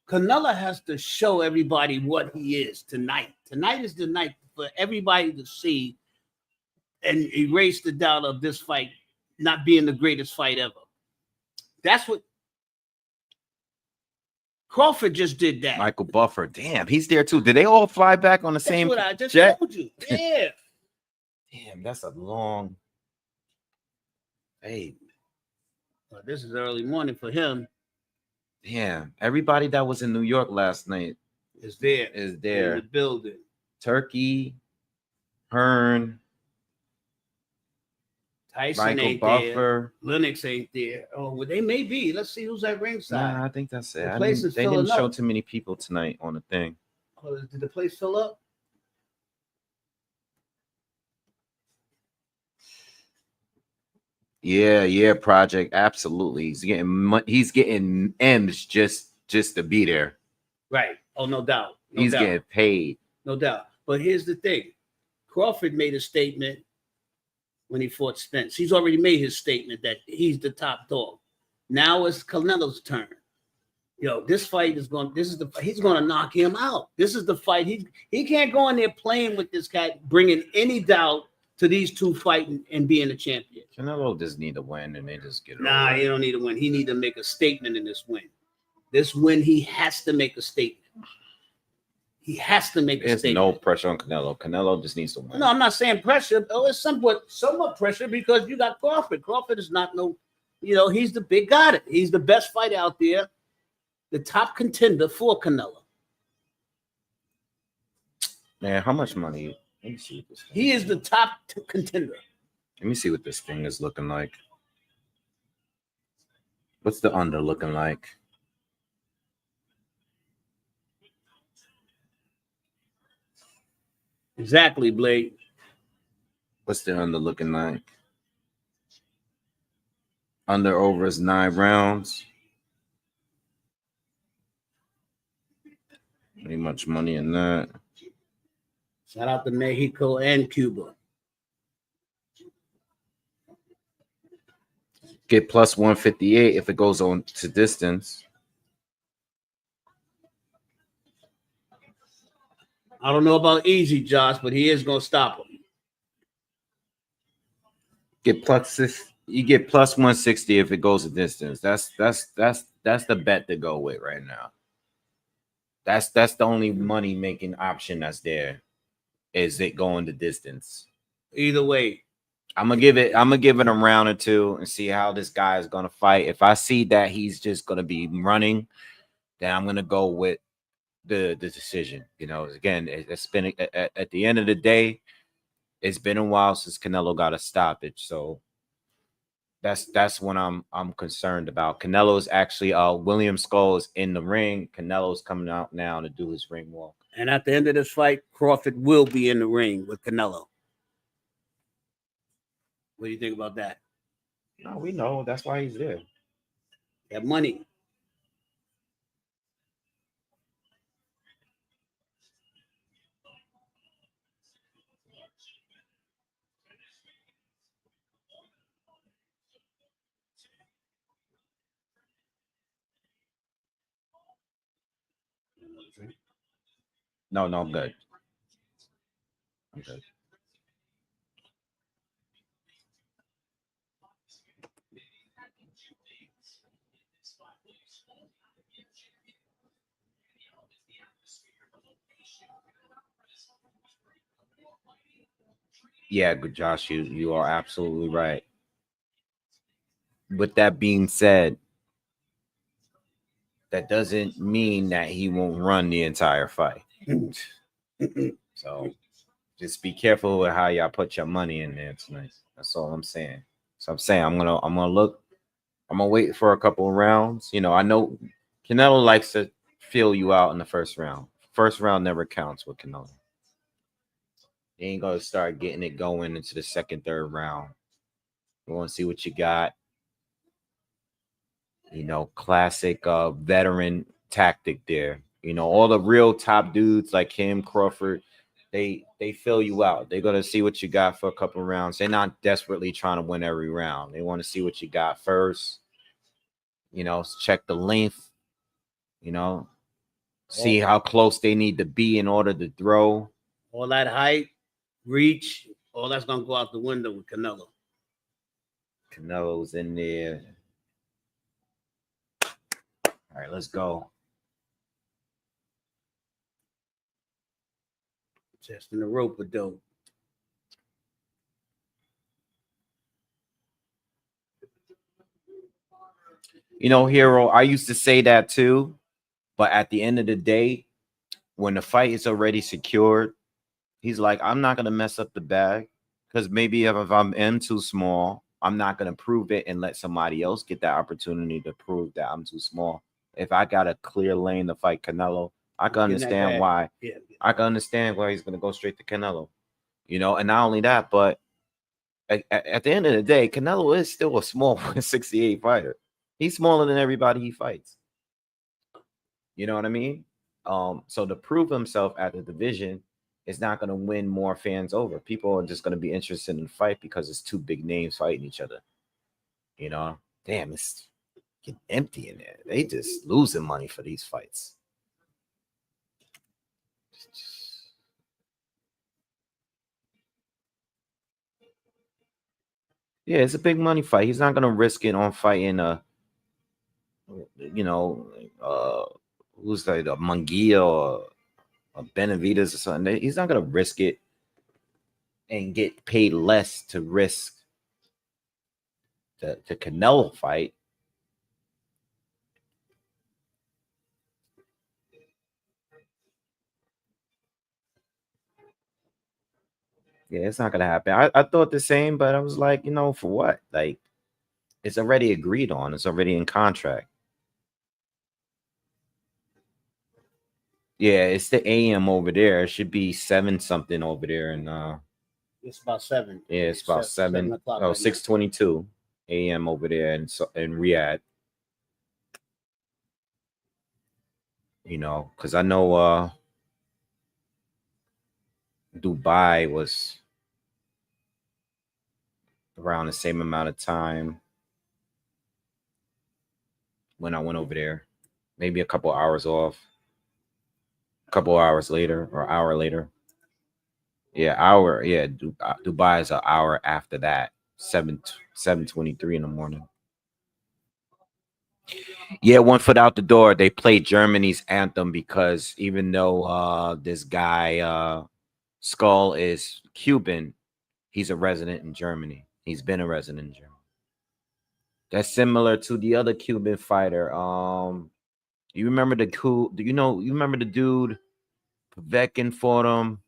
Canelo has to show everybody what he is tonight. Tonight is the night for everybody to see and erase the doubt of this fight not being the greatest fight ever. That's what Crawford just did. That Michael Buffer, damn, he's there too. Did they all fly back on the same what I just jet? told you. Yeah. Damn, that's a long. Hey, Well, this is early morning for him. Damn, everybody that was in New York last night Is there in the building. Turkey, Hearn, Tyson Michael ain't Buffer. there. Lennox ain't there. Oh, well, they may be. Let's see who's at ringside. Nah, I think that's it. The place is They didn't filling show up. too many people tonight on the thing. Oh, did the place fill up? Yeah, Project. Absolutely. He's getting M's just to be there. Right. Oh, no doubt. He's getting paid. No doubt. But here's the thing. Crawford made a statement when he fought Spence. He's already made his statement that he's the top dog. Now it's Canelo's turn. This fight is going. He's going to knock him out. This is the fight. He can't go in there playing with this cat, bringing any doubt to these two fighting and being a champion. Canelo just need to win, and they just get it. Nah, he don't need to win. He need to make a statement in this win. This win, he has to make a statement. He has to make a There's statement. no pressure on Canelo. Canelo just needs to win. No, I'm not saying pressure. Oh, it's somewhat pressure because you got Crawford. Crawford is not he's the big guy. He's the best fighter out there, the top contender for Canelo. Man, how much money? Let me see this. He is the top contender. Let me see what this thing is looking like. What's the under looking like? Exactly, Blade. What's the under looking like? Under over is 9 rounds. Ain't much money in that. Shout out to Mexico and Cuba. Get plus 158 if it goes on to distance. I don't know about easy, Josh, but he is going to stop him. You get plus 160 if it goes a distance. That's the bet to go with right now. That's the only money making option that's there. Is it going the distance? Either way, I'm gonna give it a round or two and see how this guy is gonna fight. If I see that he's just gonna be running, then I'm gonna go with the decision. Again, it's been at the end of the day, it's been a while since Canelo got a stoppage, so that's what I'm concerned about. Canelo's actually William Scull is in the ring. Canelo's coming out now to do his ring walk. and at the end of this fight, Crawford will be in the ring with Canelo. What do you think about that? No, we know that's why he's there. That money. No, I'm good. I'm good. Yeah, good Josh, you are absolutely right. With that being said, that doesn't mean that he won't run the entire fight. So just be careful with how y'all put your money in there tonight. That's all I'm saying. So I'm saying I'm gonna wait for a couple of rounds. You know, I know Canelo likes to feel you out in the first round. First round never counts with Canelo. He ain't gonna start getting it going into the second, third round. We want to see what you got. You know, classic veteran tactic there. You know, all the real top dudes like him, Crawford, they fill you out. They're gonna see what you got for a couple of rounds. They're not desperately trying to win every round. They want to see what you got first. You know, check the length. You know, see how close they need to be in order to throw. All that height, reach, all that's gonna go out the window with Canelo. Canelo's in there. All right, let's go. Just in the rope with dope. You know, Hero, I used to say that too, but at the end of the day, when the fight is already secured, he's like, I'm not gonna mess up the bag because maybe if I'm in too small, I'm not gonna prove it and let somebody else get that opportunity to prove that I'm too small. If I got a clear lane to fight Canelo, I can understand why. Yeah. I can understand why he's gonna go straight to Canelo. You know, and not only that, but at the end of the day, Canelo is still a small 168 fighter. He's smaller than everybody he fights. You know what I mean? So to prove himself at the division is not going to win more fans over. People are just going to be interested in the fight because it's two big names fighting each other. You know, damn, it's getting empty in there. They just losing money for these fights. Yeah, it's a big money fight. He's not going to risk it on fighting who's like a Munguia or a Benavides or something. He's not going to risk it and get paid less to risk the Canelo fight. Yeah, it's not gonna happen. I thought the same, but I was like, you know, for what? Like, it's already agreed on. It's already in contract. Yeah, it's the AM over there. It should be 7 something over there, and it's about 7. Yeah, it's about 7 o'clock. Oh, 6:22 AM over there in Riyadh. You know, because I know Dubai was around the same amount of time when I went over there. Maybe a couple hours off. A couple hours later or hour later. Yeah, hour. Yeah, Dubai is an hour after that. 7:23 in the morning. Yeah, 1 foot out the door. They played Germany's anthem because even though this guy Scull is Cuban, he's a resident in Germany. He's been a resident in Germany. That's similar to the other Cuban fighter. You remember the you remember the dude Povetkin fought him?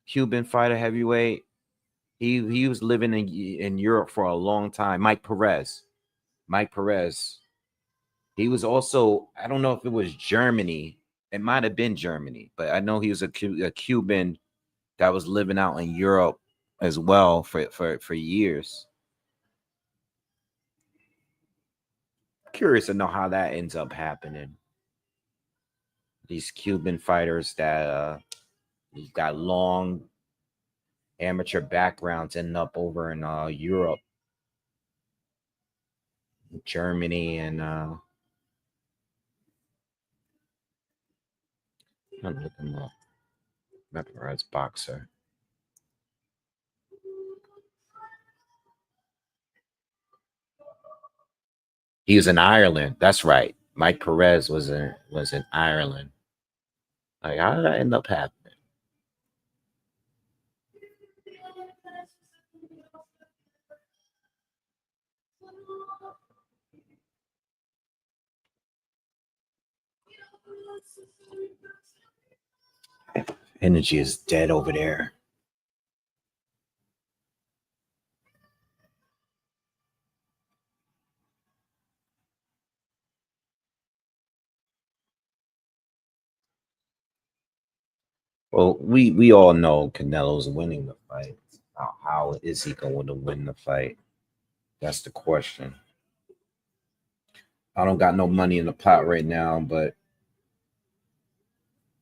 Cuban fighter heavyweight. He was living in Europe for a long time. Mike Perez. He was also, I don't know if it was Germany. It might have been Germany, but I know he was a Cuban that was living out in Europe as well for years. Curious to know how that ends up happening. These Cuban fighters that got long amateur backgrounds end up over in Europe, Germany, and I'm looking up. Memorized boxer. He was in Ireland. That's right. Mike Perez was in Ireland. Like, how did that end up happening? Energy is dead over there. Well, we all know Canelo's winning the fight. How is he going to win the fight? That's the question. I don't got no money in the pot right now, but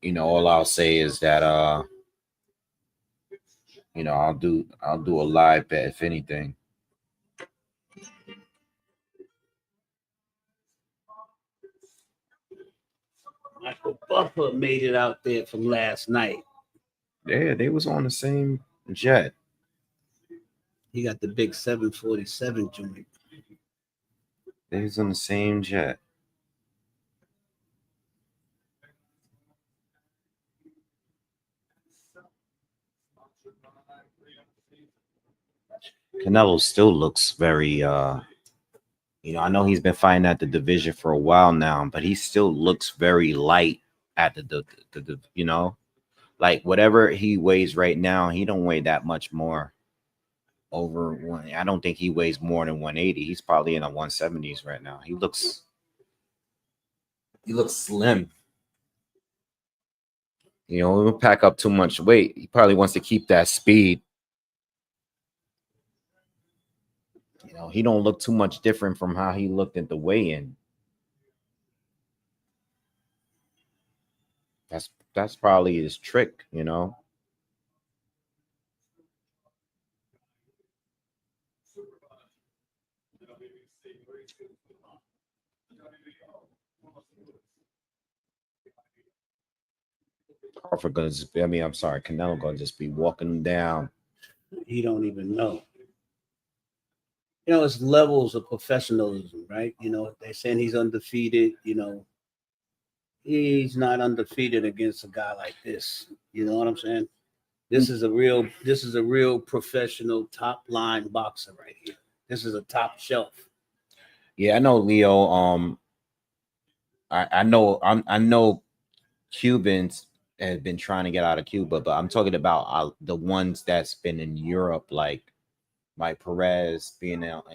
you know, all I'll say is that you know, I'll do a live bet if anything. Michael Buffer made it out there from last night. Yeah, they was on the same jet. He got the big 747 joint. They was on the same jet. Canelo still looks very you know, I know he's been fighting at the division for a while now, but he still looks very light at the you know, like whatever he weighs right now, he don't weigh that much more over one. I don't think he weighs more than 180. He's probably in the 170s right now. He looks slim. You know, he'll pack up too much weight. He probably wants to keep that speed. You know, he don't look too much different from how he looked at the weigh-in. That's probably his trick, you know. Crawford gonna just be, I'm sorry, Canelo gonna just be walking him down. He don't even know. You know, it's levels of professionalism, right? You know, they're saying he's undefeated. You know, he's not undefeated against a guy like this. You know what I'm saying? This is a real professional top line boxer right here. This is a top shelf. Yeah, I know, Leo. I know Cubans have been trying to get out of Cuba, but I'm talking about the ones that's been in Europe, like Perez being out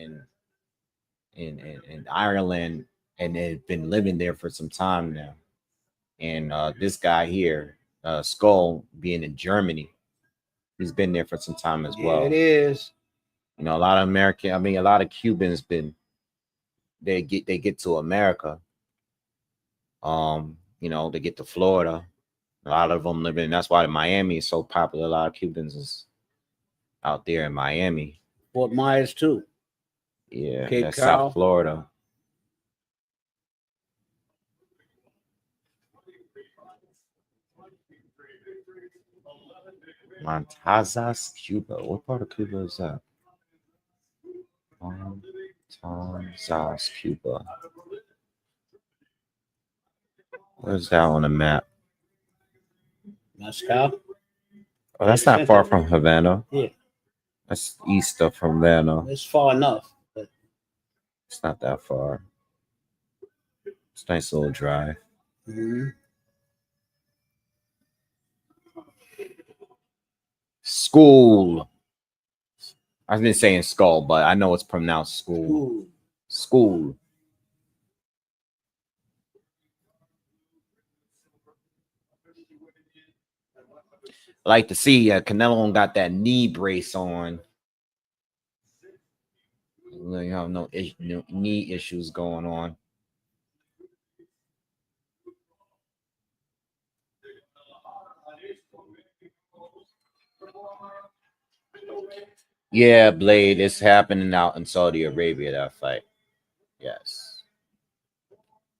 in Ireland, and they've been living there for some time now. And this guy here, Scull, being in Germany, he's been there for some time as well. It is. You know, a lot of Cubans they get to America. You know, they get to Florida. A lot of them living. That's why Miami is so popular. A lot of Cubans is out there in Miami. Fort Myers too. Yeah, Cape that's Coral. South Florida. Montazas, Cuba. What part of Cuba is that? Montazas, Cuba. Where's that on the map? Moscow. Oh, that's not far from Havana. Yeah. That's east of Havana. It's far enough, but it's not that far. It's a nice little drive. Mm-hmm. School. I've been saying Skull, but I know it's pronounced school. School. I like to see Canelo got that knee brace on. You have no knee issues going on. Yeah, Blade, it's happening out in Saudi Arabia, that fight. Yes.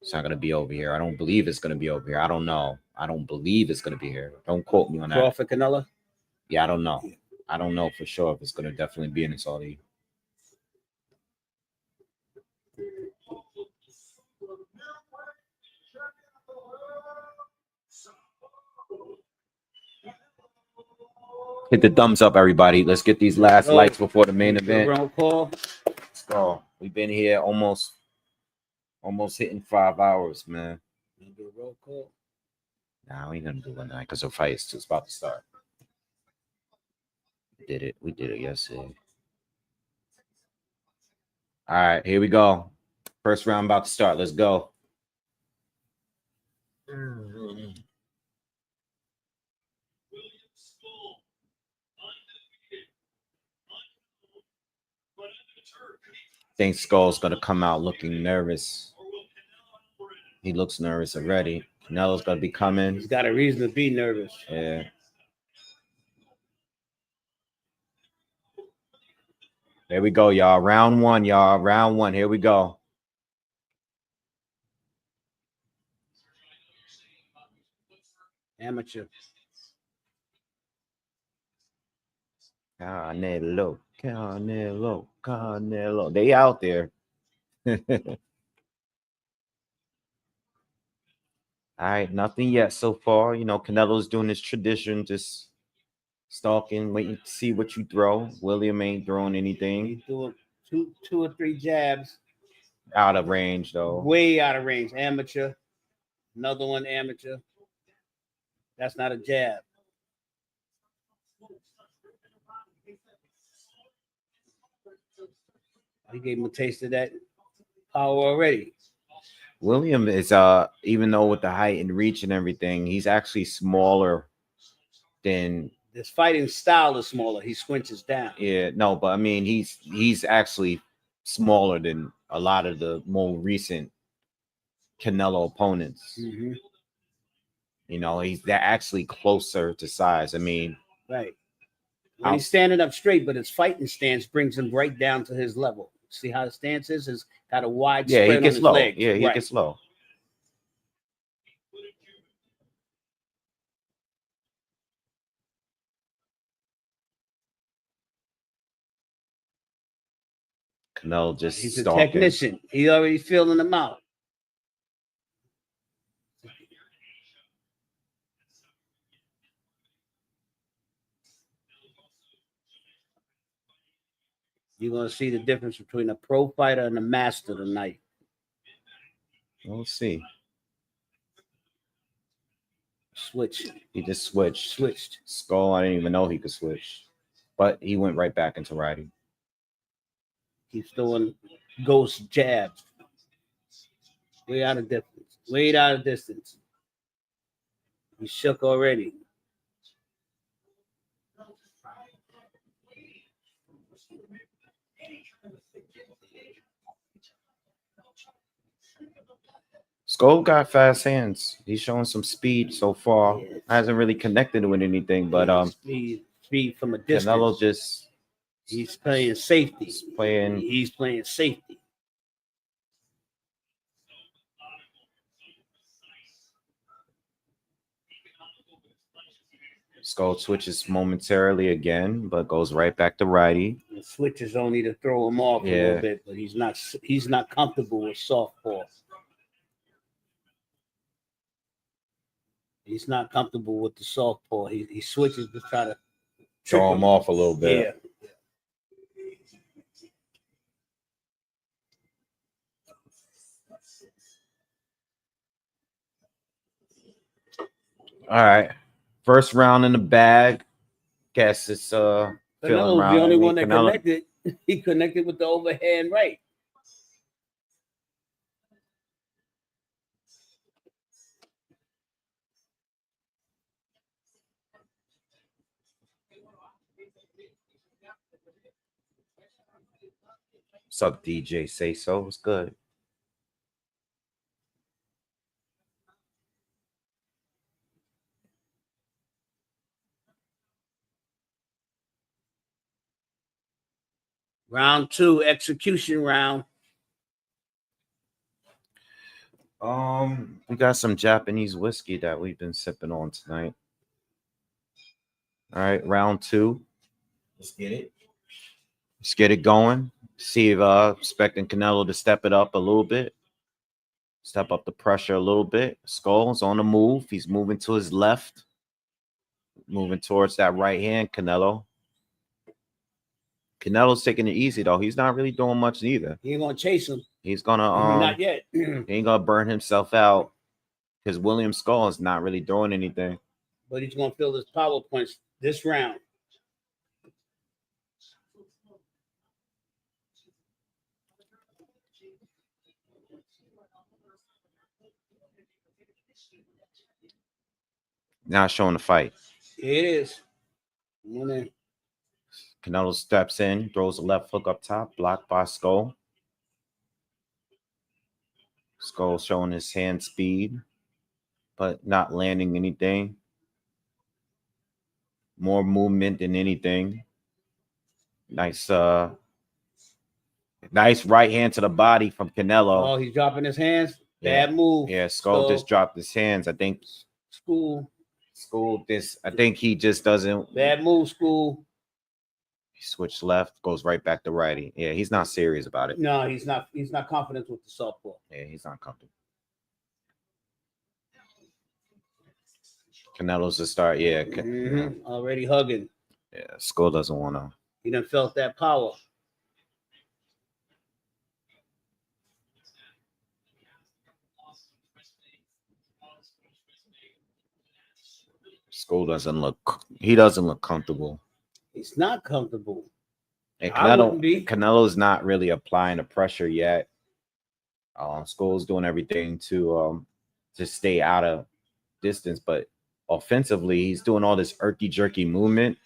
It's not going to be over here. I don't believe it's going to be over here. I don't know. I don't believe it's going to be here. Don't quote me on that. Crawford Canelo? Yeah, I don't know. I don't know for sure if it's going to definitely be in Saudi. Hit the thumbs up, everybody. Let's get these last likes before the main event. Roll call. Let's go. We've been here almost hitting 5 hours, man. Roll call. Nah, we ain't gonna do one night because the fight is just about to start. We did it yesterday. All right, here we go. First round about to start. Let's go. I think Skull's gonna come out looking nervous. He looks nervous already. Canelo's gonna be coming. He's got a reason to be nervous. Yeah. There we go, y'all. Round one, y'all. Round one. Here we go. Amateur. Canelo. They out there. All right, nothing yet so far. You know, Canelo's doing his tradition, just stalking, waiting to see what you throw. William ain't throwing anything. He's doing two or three jabs. Out of range, though. Way out of range. Amateur. Another one, amateur. That's not a jab. He gave him a taste of that power already. William is even though with the height and reach and everything, he's actually smaller than this fighting style is smaller. He squinches down. Yeah, no, but I mean he's actually smaller than a lot of the more recent Canelo opponents. Mm-hmm. You know, they're actually closer to size. I mean, right. When he's standing up straight, but his fighting stance brings him right down to his level. See how the stance is? It's got a wide spread he gets on his low. legs. Yeah, he gets low. Canelo just he's stalking. A technician. He already feeling them out. You're going to see the difference between a pro fighter and a master tonight. We'll see. Switch. He just switched. Switched. Scull, I didn't even know he could switch. But he went right back into riding. He's throwing ghost jabs. Way out of distance. Way out of distance. He's shook already. Scull got fast hands. He's showing some speed so far. Yeah. Hasn't really connected with anything, but speed from a distance. Canelo he's playing safety. He's playing safety. Scull switches momentarily again, but goes right back to righty. The switch is only to throw him off a little bit, but he's not comfortable with softball. He's not comfortable with the softball. He switches to try to throw him off a little bit. Yeah. All right. First round in the bag. Guess it's Canelo's the only one that connected. He connected with the overhand right. What's up, DJ? Say so. It's good. Round 2, execution round. We got some Japanese whiskey that we've been sipping on tonight. All right, round 2. Let's get it. Let's get it going. See if expecting Canelo to step it up a little bit. Step up the pressure a little bit. Skull's on the move. He's moving to his left. moving towards that right hand, Canelo. Canelo's taking it easy though. He's not really doing much either. He ain't gonna chase him. He's gonna not yet. he ain't gonna burn himself out because William Scull is not really throwing anything. But he's gonna feel his power punch this round. Now showing the fight. It is. Canelo steps in, throws a left hook up top, blocked by Scull. Scull showing his hand speed, but not landing anything. More movement than anything. Nice right hand to the body from Canelo. Oh, he's dropping his hands. Bad move. Yeah, Scull just dropped his hands. I think Scull. I think he just doesn't. Bad move, Scull. He switched left, goes right back to righty. Yeah, he's not serious about it. No, he's not. He's not confident with the southpaw. Yeah, he's not comfortable. Canelo's the start. Yeah. Already hugging. Yeah, Scull doesn't want to. He done felt that power. Scull doesn't look comfortable. He's not comfortable. And Canelo's not really applying the pressure yet. Skull's doing everything to stay out of distance, but offensively, he's doing all this jerky movement,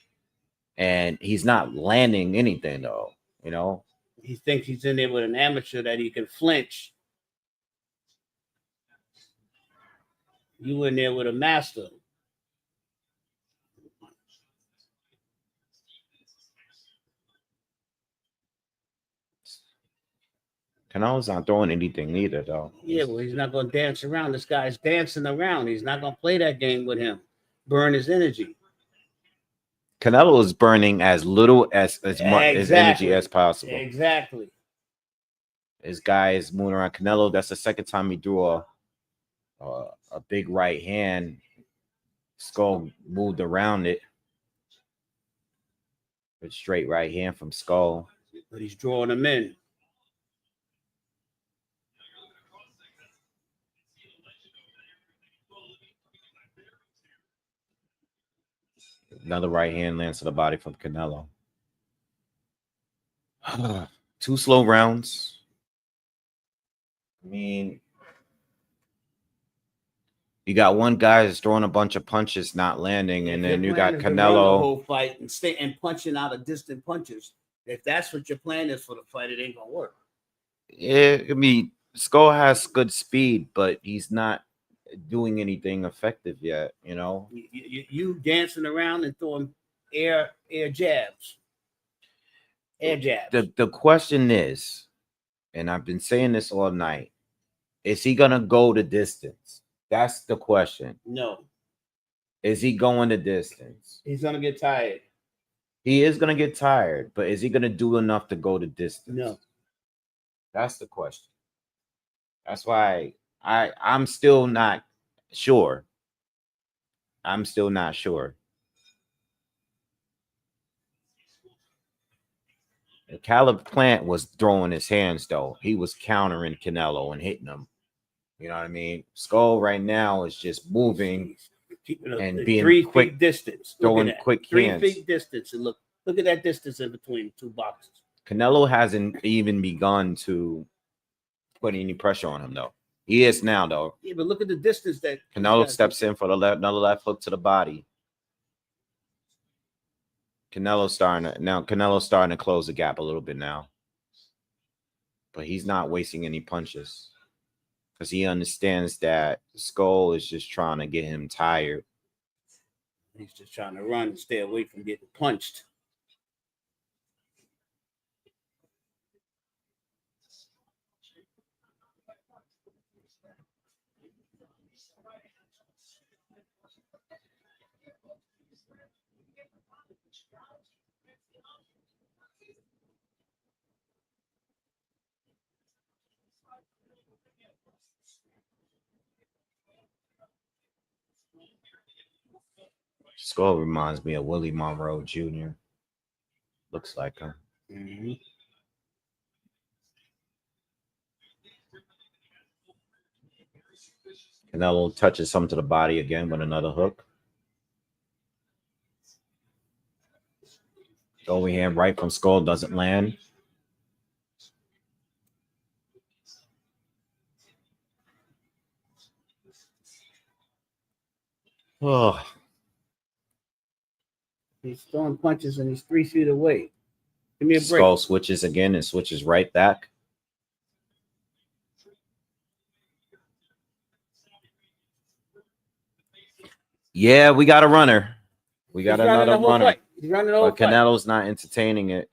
and he's not landing anything though. You know, he thinks he's in there with an amateur that he can flinch. You in there with a master. Canelo's not throwing anything either, though. Yeah, well, he's not going to dance around. This guy's dancing around. He's not going to play that game with him. Burn his energy. Canelo is burning as little as much as energy as possible. Exactly. This guy is moving around. Canelo, that's the second time he threw a big right hand. Scull moved around it. A straight right hand from Scull. But he's drawing him in. Another right hand lands to the body from Canelo. 2 slow rounds. I mean, you got one guy that's throwing a bunch of punches, not landing, and then you got Canelo. The whole fight and punching out of distant punches. If that's what your plan is for the fight, it ain't gonna work. Yeah, I mean, Scull has good speed, but he's not doing anything effective yet. You know, you dancing around and throwing air jabs. The question is, and I've been saying this all night, is he gonna go the distance? That's the question. No. Is he going the distance? He's gonna get tired. He is gonna get tired, but is he gonna do enough to go the distance? No. That's the question. That's why I'm still not sure. I'm still not sure. Caleb Plant was throwing his hands, though. He was countering Canelo and hitting him. You know what I mean? Scull right now is just moving and being 3 quick feet distance. throwing quick 3 hands. 3 feet distance. And look at that distance in between the 2 boxes. Canelo hasn't even begun to put any pressure on him, though. He is now, though. Yeah, but look at the distance that Canelo steps in for another left hook to the body. Canelo's starting to close the gap a little bit now. But he's not wasting any punches. Because he understands that Scull is just trying to get him tired. He's just trying to run and stay away from getting punched. Scull reminds me of Willie Monroe Jr. Looks like him. Mm-hmm. Canelo touches some to the body again with another hook. Overhand right from Scull doesn't land. Oh, He's throwing punches and he's 3 feet away. Give me a break. Scull switches again and switches right back. Yeah, we got a runner. We got another runner. He's running the whole But Canelo's not entertaining it.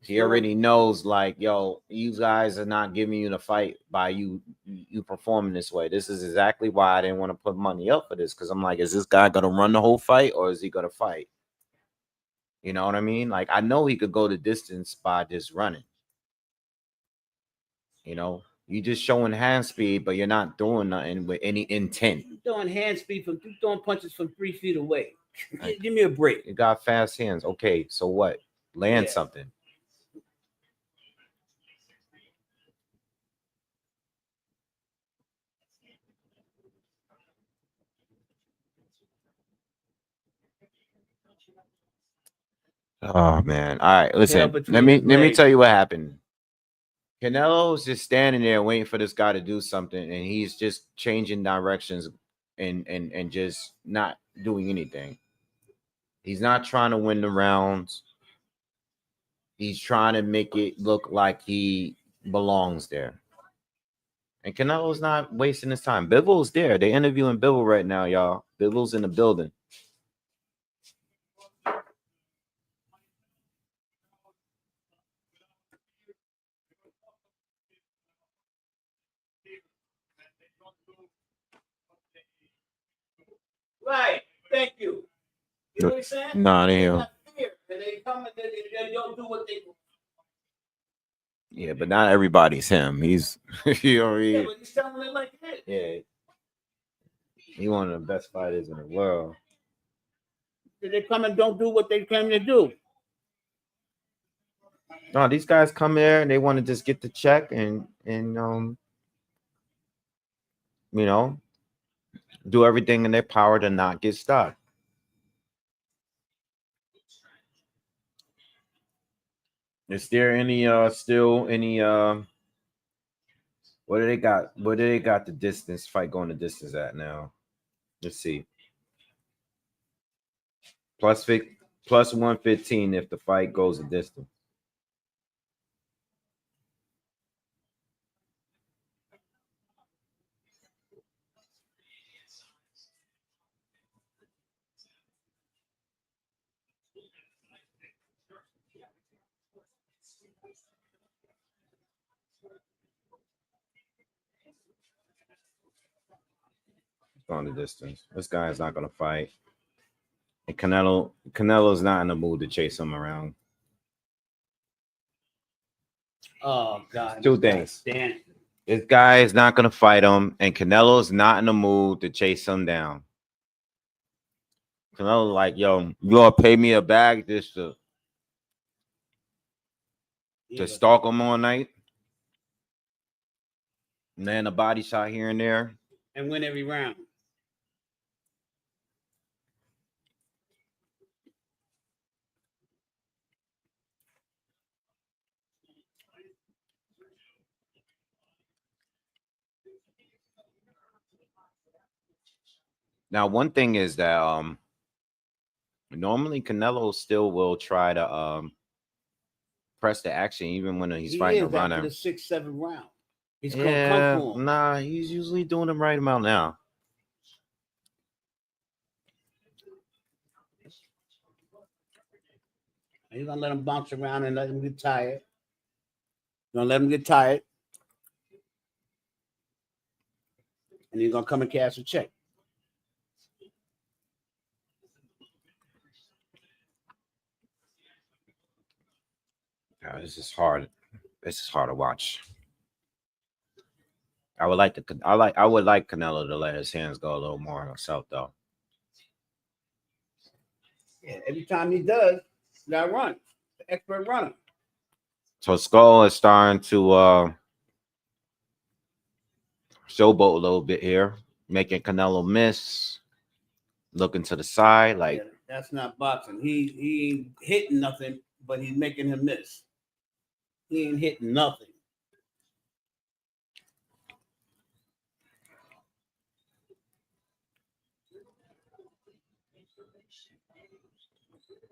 He already knows, like, yo, you guys are not giving you the fight by you performing this way. This is exactly why I didn't want to put money up for this, because I'm like, is this guy gonna run the whole fight or is he gonna fight? You know what I mean? Like, I know he could go the distance by just running. You know, you just showing hand speed, but you're not doing nothing with any intent. You're throwing hand speed from throwing punches from 3 feet away. Give me a break. You got fast hands. Okay, so what? Land something. Oh man! All right, listen. Let me tell you what happened. Canelo's just standing there waiting for this guy to do something, and he's just changing directions and just not doing anything. He's not trying to win the rounds. He's trying to make it look like he belongs there. And Canelo's not wasting his time. Bivol's there. They're interviewing Bivol right now, y'all. Bivol's in the building. Right. Thank you. You know what I'm saying? No, I didn't hear. They come and they don't do what they do. Yeah, but not everybody's him. He's you know, Yeah, but he's telling it like it is. Yeah. He's one of the best fighters in the world. They come and don't do what they came to do. No, these guys come there and they want to just get the check and you know, do everything in their power to not get stuck. Is there any still any what do they got? What do they got the distance fight going the distance at now? Let's see. Plus 115 if the fight goes the distance. On the distance. This guy is not going to fight. And Canelo's not in the mood to chase him around. Oh, God. Two things. This guy is not going to fight him, and Canelo's not in the mood to chase him down. Canelo's like, yo, you going to pay me a bag just to stalk him all night? And then a body shot here and there. And win every round. Now, one thing is that normally Canelo still will try to press the action even when he's fighting a runner. The 6-7 round. He's nah, he's usually doing the right amount now. You're gonna let him bounce around and let him get tired. You're gonna let him get tired. And he's gonna come and cash a check. This is hard. This is hard to watch. I would like Canelo to let his hands go a little more himself, though. Yeah, every time he does, that run, the expert runner. So Scull is starting to showboat a little bit here, making Canelo miss, looking to the side like that's not boxing. He ain't hitting nothing, but he's making him miss. He ain't hitting nothing.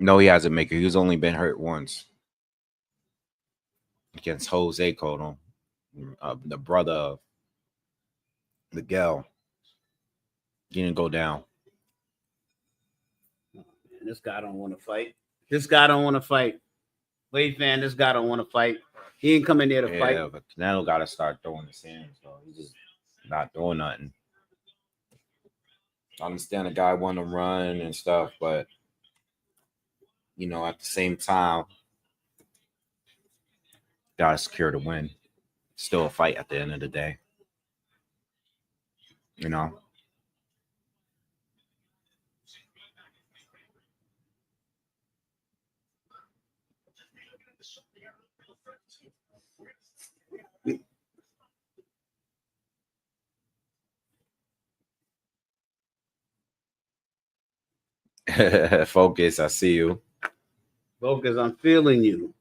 no, he hasn't made it. He's only been hurt once against Jose Cotto, the brother of Miguel. He didn't go down. This guy don't want to fight. This guy don't want to fight. Wade fan, this guy don't want to fight. He ain't coming there to fight. Yeah, but Canelo got to start throwing his hands, though. He's just not doing nothing. I understand the guy want to run and stuff, but, you know, at the same time, got to secure the win. Still a fight at the end of the day. You know? Focus, I see you. Focus, I'm feeling you.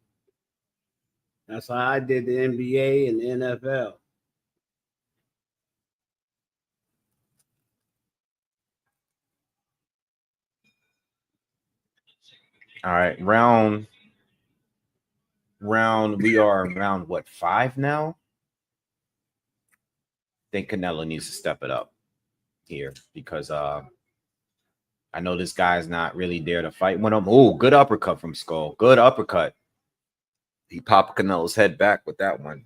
That's how I did the NBA and the NFL. All right, round. We are around what, 5 now? I think Canelo needs to step it up here because I know this guy's not really there to fight with him. Oh, good uppercut from Scull. Good uppercut. He popped Canelo's head back with that one.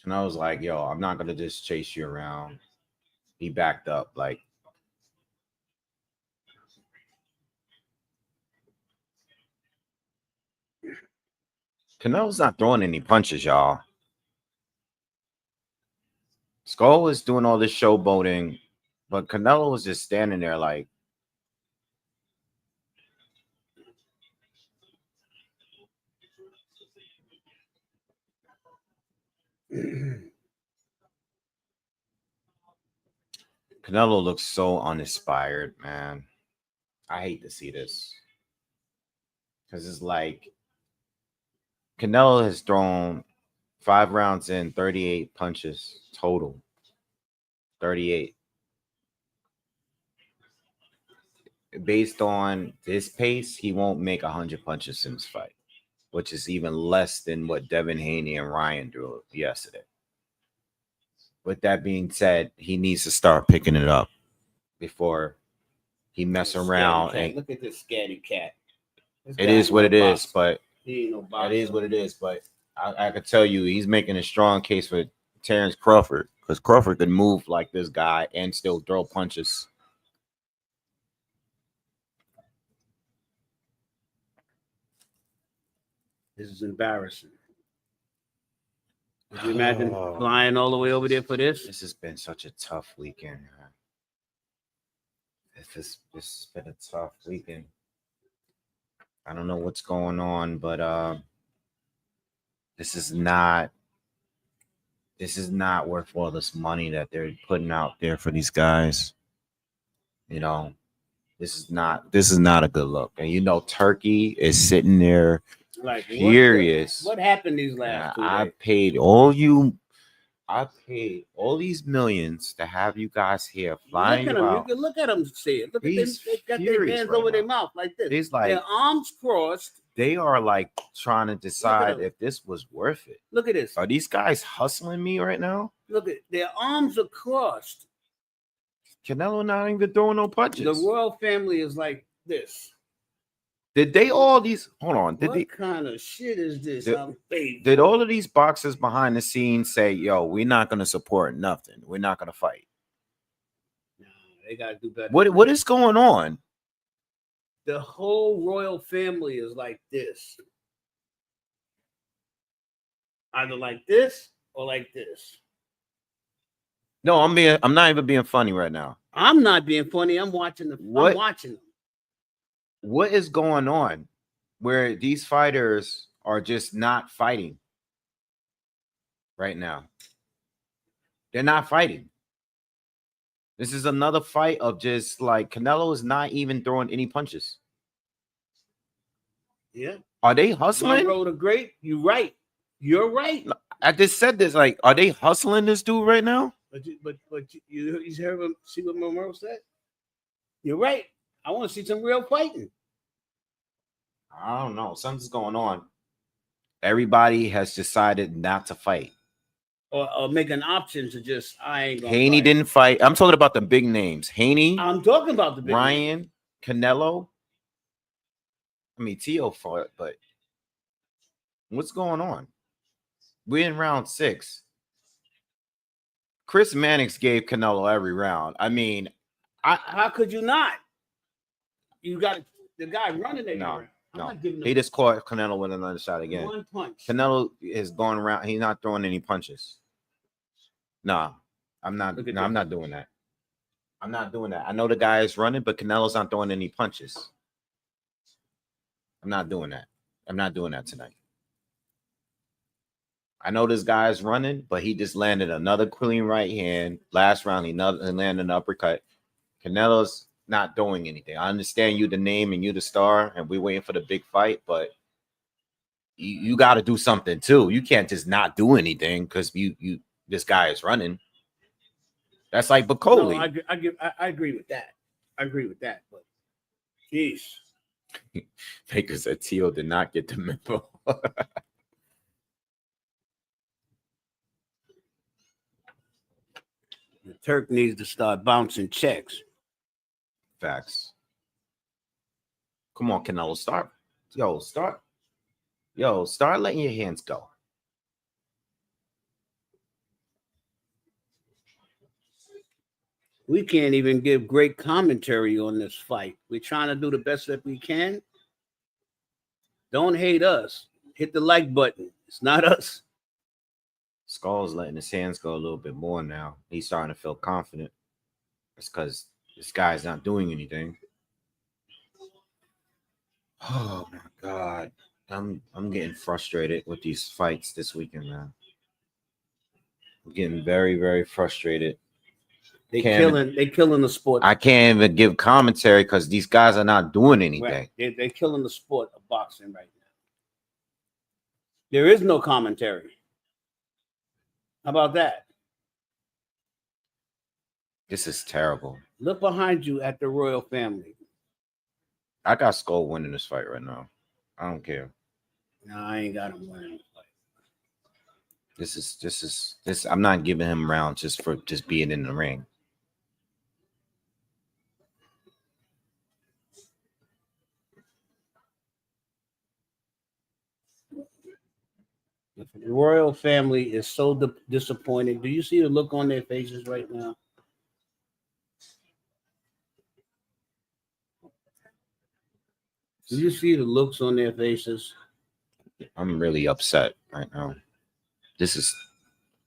And I was like, yo, I'm not going to just chase you around. He backed up like. Canelo's not throwing any punches, y'all. Scull was doing all this showboating, but Canelo was just standing there like. Canelo looks so uninspired, man. I hate to see this. Because it's like Canelo has thrown 5 rounds in, 38 punches total. 38. Based on this pace, he won't make 100 punches in this fight, which is even less than what Devin Haney and Ryan drew yesterday. With that being said, he needs to start picking it up before he mess around. And look at this scatty cat. It is what it is, but he ain't no boxer. It is what it is, but I could tell you he's making a strong case for Terrence Crawford because Crawford could move like this guy and still throw punches. This is embarrassing. Could you imagine flying all the way over there for this? This has been such a tough weekend. This has been a tough weekend. I don't know what's going on, but this is not worth all this money that they're putting out there for these guys. You know, this is not a good look. And you know, Turkey is sitting there like furious. What happened these last 2 days? I paid all these millions to have you guys here flying look at them. You can look at them, see it. Look at them. They got their hands over their mouth like this. He's like, their arms crossed. They are like trying to decide if this was worth it. Look at this. Are these guys hustling me right now? Look at their arms are crossed. Canelo not even throwing no punches. The royal family is like this. Did they all these? Hold on. What kind of shit is this? Did all of these boxers behind the scenes say, "Yo, we're not going to support nothing. We're not going to fight"? No, they got to do better. What is going on? The whole royal family is like this. Either like this or like this. No, I'm not even being funny right now. I'm not being funny. I'm watching them. I'm watching them. What is going on where these fighters are just not fighting right now? They're not fighting. This is another fight of just like Canelo is not even throwing any punches. Yeah. Are they hustling? Road to great. You're right. You're right. I just said this. Like, are they hustling this dude right now? But you heard him see what Romero said? You're right. I want to see some real fighting. I don't know. Something's going on. Everybody has decided not to fight. Or make an option to just, I ain't gonna Haney didn't fight. I'm talking about the big names. Haney. I'm talking about the big Ryan, names. Canelo. I mean, Tio fought, but what's going on? We're in round 6. Chris Mannix gave Canelo every round. I mean, how could you not? You got the guy running there. No. He just caught Canelo with another shot again. One punch. Canelo is going around. He's not throwing any punches. No, I'm not. No, I'm not doing that. I'm not doing that. I know the guy is running, but Canelo's not throwing any punches. I'm not doing that. I'm not doing that tonight. I know this guy is running, but he just landed another clean right hand. Last round, he landed an uppercut. Canelo's not doing anything. I understand you the name and you the star, and we're waiting for the big fight, but you got to do something too. You can't just not do anything because this guy is running. That's like Bakoli. No, I agree with that. I agree with that, but jeez. Baker said Tio did not get the memo. The Turk needs to start bouncing checks. Facts. Come on, Canelo, start. Start letting your hands go. We can't even give great commentary on this fight. We're trying to do the best that we can. Don't hate us. Hit the like button. It's not us. Scull's letting his hands go a little bit more now. He's starting to feel confident. It's because this guy's not doing anything. Oh my God. I'm getting frustrated with these fights this weekend, man. I'm getting very, very frustrated. They killing the sport. I can't even give commentary because these guys are not doing anything. Right. They're killing the sport of boxing right now. There is no commentary. How about that? This is terrible. Look behind you at the royal family. I got Scull winning this fight right now. I don't care. No, I ain't got him winning the fight. This. I'm not giving him rounds just for just being in the ring. The royal family is so disappointed. Do you see the look on their faces right now? Do you see the looks on their faces? I'm really upset right now. This is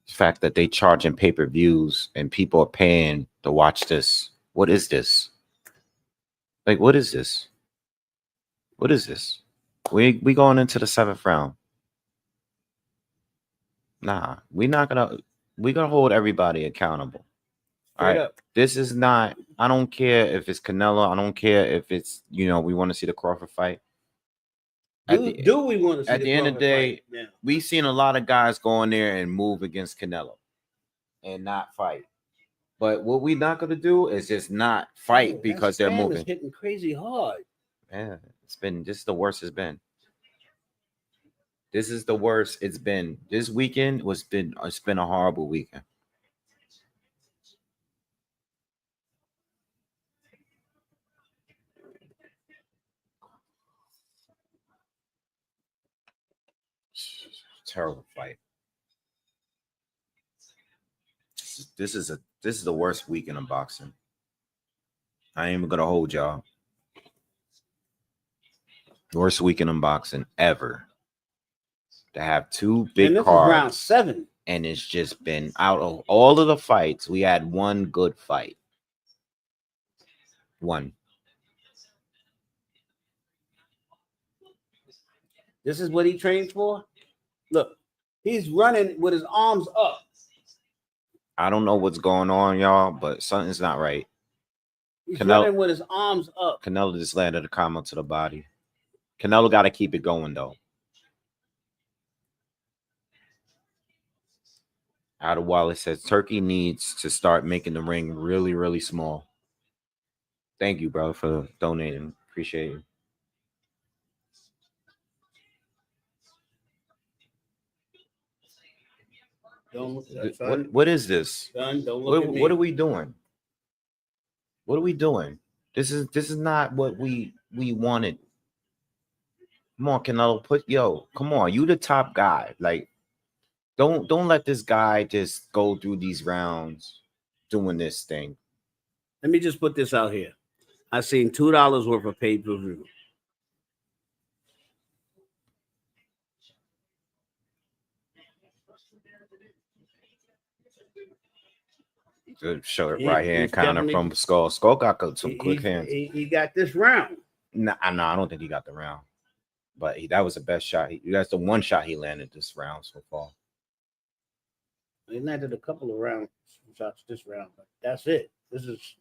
the fact that they charging pay-per-views and people are paying to watch this. What is this? Like, what is this? What is this? We going into the 7th round. Nah, we're gonna hold everybody accountable. All right. This is not, I don't care if it's Canelo. I don't care if it's, we want to see the Crawford fight. Do we want to see at the end of the day, we've seen a lot of guys go in there and move against Canelo and not fight. But what we're not going to do is just not fight because they're moving. Is hitting crazy hard. Yeah, this is the worst it's been. This is the worst it's been. This weekend it's been a horrible weekend. Terrible fight. This is the worst weekend of boxing. I ain't even gonna hold y'all. Worst weekend in boxing ever. To have two big cards. Round 7. And it's just been out of all of the fights, we had one good fight. One. This is what he trains for. Look, he's running with his arms up. I don't know what's going on, y'all, but something's not right. He's running with his arms up. Canelo just landed a combo to the body. Canelo got to keep it going, though. Out of Wallace says Turkey needs to start making the ring really, really small. Thank you, bro, for donating. Appreciate it. What is this? Son, don't look at me. What are we doing? What are we doing? This is not what we wanted. Come on, Canelo, come on. You the top guy. Like, don't let this guy just go through these rounds doing this thing. Let me just put this out here. I seen $2 worth of pay-per-view. Good show it right hand counter from Scull. Scull got some quick hands. He got this round. Nah, I don't think he got the round. But that was the best shot. That's the one shot he landed this round so far. He landed a couple of shots this round, but that's it. This is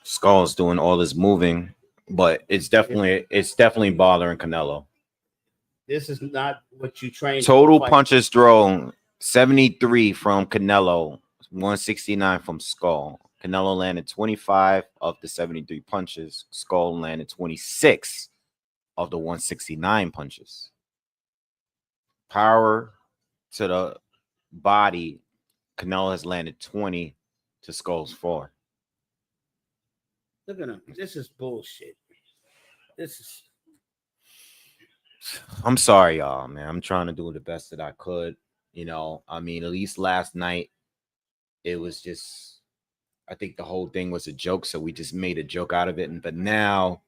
Skull's doing all this moving, but it's definitely bothering Canelo. This is not what you train. Total punches thrown 73 from Canelo, 169 from Scull. Canelo landed 25 of the 73 punches. Scull landed 26 of the 169 punches. Power to the body, Canelo has landed 20 to Skull's 4. Look at him. This is bullshit. I'm sorry, y'all, man. I'm trying to do the best that I could. I mean, at least last night, it was just, I think the whole thing was a joke, so we just made a joke out of it. But now,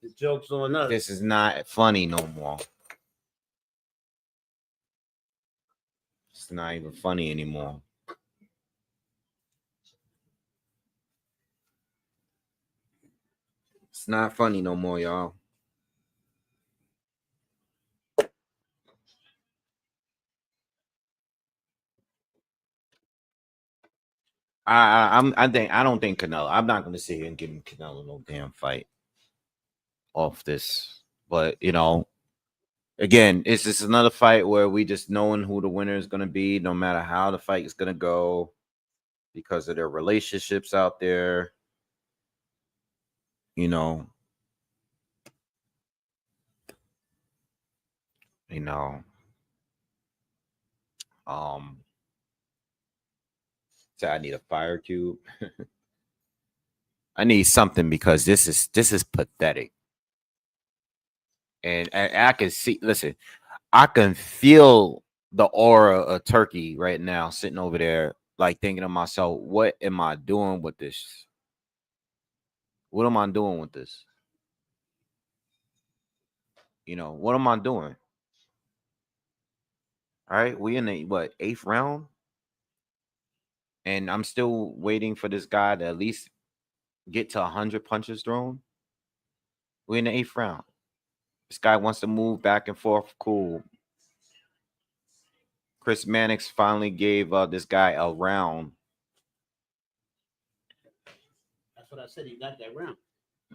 the joke's on us. This is not funny no more. It's not even funny anymore. It's not funny no more, y'all. I don't think Canelo. I'm not going to sit here and give him Canelo no damn fight off this. But again, it's just another fight where we just knowing who the winner is going to be, no matter how the fight is going to go, because of their relationships out there. So I need a fire cube. I need something because this is pathetic. And I can see, listen, I can feel the aura of Turkey right now sitting over there, like thinking to myself, what am I doing with this? What am I doing with this? What am I doing? All right, we in the 8th round? And I'm still waiting for this guy to at least get to 100 punches thrown. We're in the 8th round. This guy wants to move back and forth. Cool. Chris Mannix finally gave this guy a round. That's what I said. He got that round.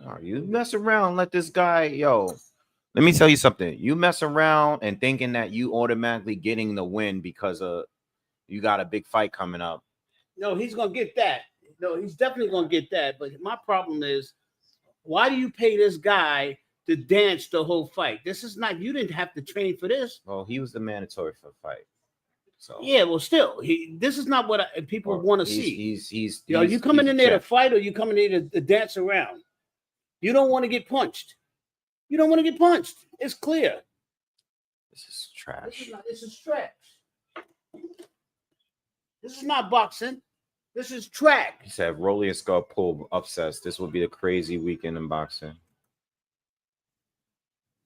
Oh, you mess around, let this guy, let me tell you something. You mess around and thinking that you automatically getting the win because you got a big fight coming up. No, he's going to get that. No, he's definitely going to get that. But my problem is, why do you pay this guy to dance the whole fight? This is not, you didn't have to train for this. Well, he was the mandatory for the fight. So yeah, well, still, this is not what people want to see. He's you coming in there to fight, or you coming in there to dance around? You don't want to get punched. You don't want to get punched. It's clear. This is trash. This is trash. This is not boxing. This is track. He said Rolly and Scull pull upsets. This will be a crazy weekend in boxing.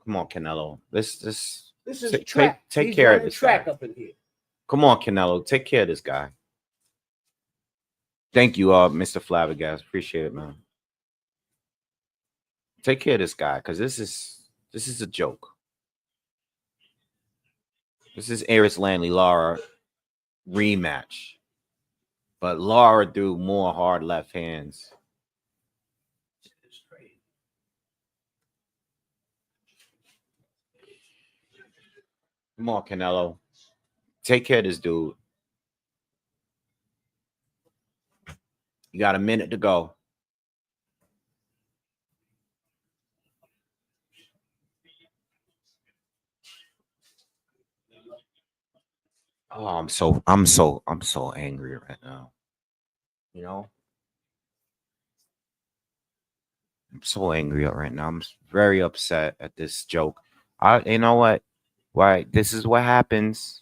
Come on, Canelo. This is take track. take care of this track guy. up in here. Come on, Canelo. Take care of this guy. Thank you, Mr. Flabbergas. Appreciate it, man. Take care of this guy, because this is a joke. This is Eris Landley Lara rematch, but Lara threw more hard left hands. Come on, Canelo. Take care of this dude. You got a minute to go. Oh, I'm so angry right now. You know? I'm so angry right now. I'm very upset at this joke. You know what? Why? This is what happens.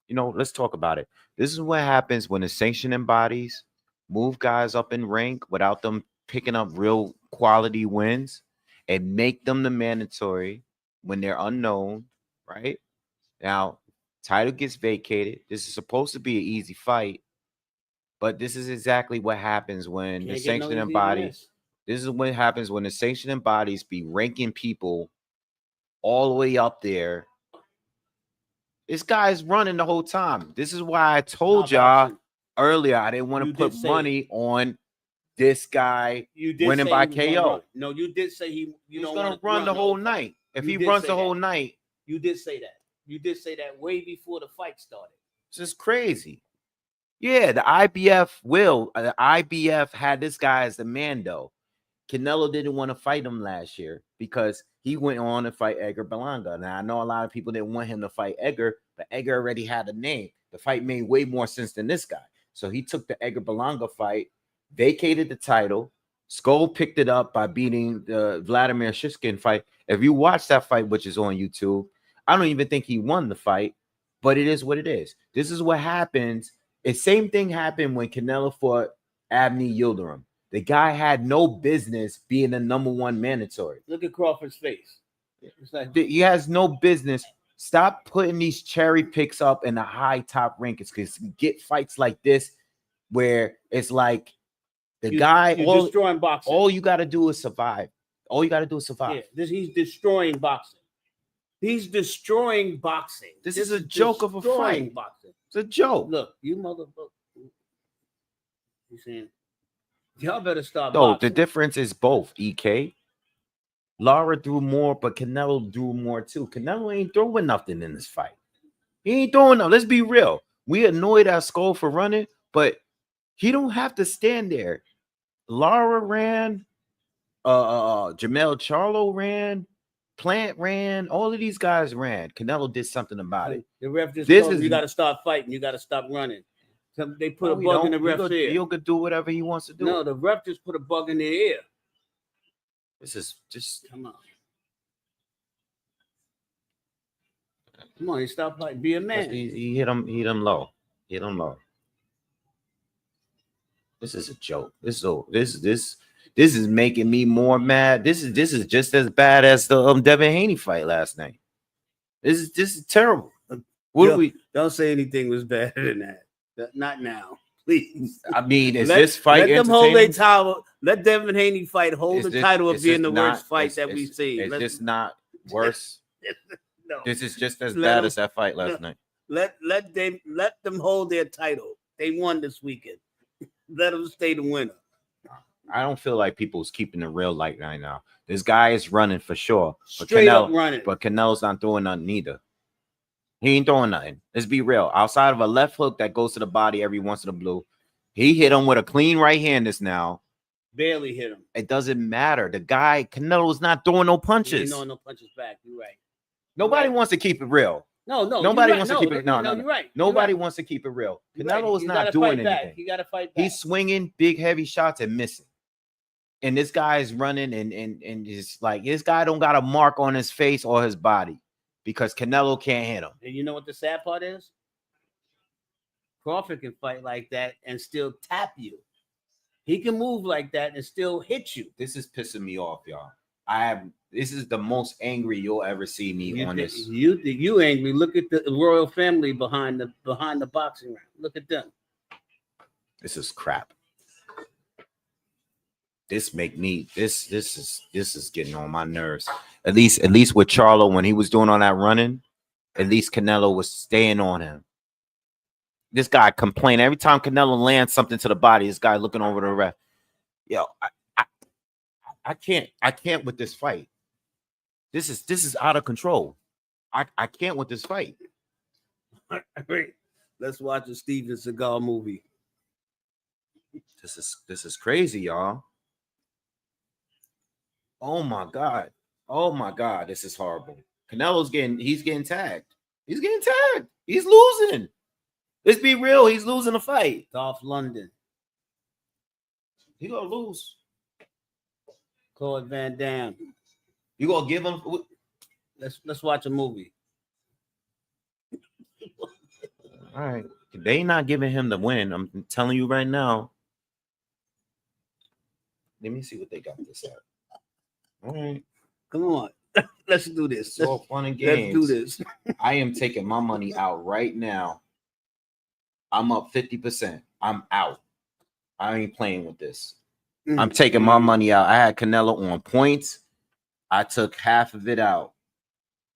You know, let's talk about it. This is what happens when the sanctioning bodies move guys up in rank without them picking up real quality wins and make them the mandatory when they're unknown, right? Now, title gets vacated. This is supposed to be an easy fight, but this is exactly what happens when the sanctioning bodies. This is what happens when the sanctioning bodies be ranking people all the way up there. This guy's running the whole time. This is why I told y'all earlier I didn't want to put money on this guy winning by KO. No, you did say he's going to run the whole night. If he runs the whole night. You did say that. You did say that way before the fight started. This is crazy. Yeah, the IBF had this guy as the man, though. Canelo didn't want to fight him last year because he went on to fight Edgar Berlanga. Now, I know a lot of people didn't want him to fight Edgar, but Edgar already had a name. The fight made way more sense than this guy. So he took the Edgar Berlanga fight, vacated the title. Scull picked it up by beating the Vladimir Shishkin fight. If you watch that fight, which is on YouTube, I don't even think he won the fight, but it is what it is. This is what happens. The same thing happened when Canelo fought Abney Yildirim. The guy had no business being the #1 mandatory. Look at Crawford's face. It's like he has no business. Stop putting these cherry picks up in the high top rankings, because you get fights like this where it's like the guy destroying boxing. All you got to do is survive. All you got to do is survive. Yeah, he's destroying boxing. He's destroying boxing. This is a joke of a fight. Boxing. It's a joke. Look, you motherfucker. You saying? Y'all better stop. No, the difference is both. EK, Lara threw more, but Canelo threw more too. Canelo ain't throwing nothing in this fight. He ain't throwing nothing. Let's be real. We annoyed at Scull for running, but he don't have to stand there. Lara ran, Jamel Charlo ran, Plant ran. All of these guys ran. Canelo did something about it. The ref just told him, you got to start fighting. You got to stop running. They put a bug in the ref's ear. He'll do whatever he wants to do. No, the ref just put a bug in their ear. This is just come on. Come on, he stopped fighting. Be a man. He hit him low. Hit him low. This is a joke. This is making me more mad. This is just as bad as the Devin Haney fight last night. This is terrible. Don't say anything was better than that. Not now, please. I mean, this fight? Let them hold their title. Let Devin Haney fight. Hold the title of being the worst fight that we've seen. It's just not worse. No, this is just as bad as that fight last night. Let them hold their title. They won this weekend. Let them stay the winner. I don't feel like people's keeping it real like right now. This guy is running for sure. Straight up running. But Canelo's not throwing nothing either. He ain't throwing nothing. Let's be real. Outside of a left hook that goes to the body every once in a blue, he hit him with a clean right hand just now. Barely hit him. It doesn't matter. The guy, Canelo's not throwing no punches. He ain't no punches back. You're right. Nobody wants to keep it real. No. Nobody wants to keep it. No. You're right. Nobody wants to keep it real. Canelo is not doing anything. You got to fight back. He's swinging big, heavy shots and missing. And this guy is running and it's like this guy don't got a mark on his face or his body because Canelo can't hit him. And you know what the sad part is? Crawford can fight like that and still tap you. He can move like that and still hit you. This is pissing me off, y'all. This is the most angry you'll ever see me on this. You angry? Look at the royal family behind the boxing ring. Look at them. This is crap. This is getting on my nerves. At least with Charlo, when he was doing all that running, at least Canelo was staying on him. This guy complaining every time Canelo lands something to the body. This guy looking over the ref. Yo, I can't with this fight. This is out of control. I can't with this fight. Let's watch a Steven Seagal movie. This is crazy, y'all. Oh my God, this is horrible. Canelo's getting tagged. He's getting tagged. He's losing. Let's be real, he's losing the fight. Dolph London. He gonna lose. Claude Van Damme. You gonna give him? Let's watch a movie. All right, they not giving him the win. I'm telling you right now. Let me see what they got this at. All right, come on, let's do this. It's all fun and games. Let's do this. I am taking my money out right now. I'm up 50%. I'm out. I ain't playing with this. I'm taking my money out. I had Canelo on points. I took half of it out.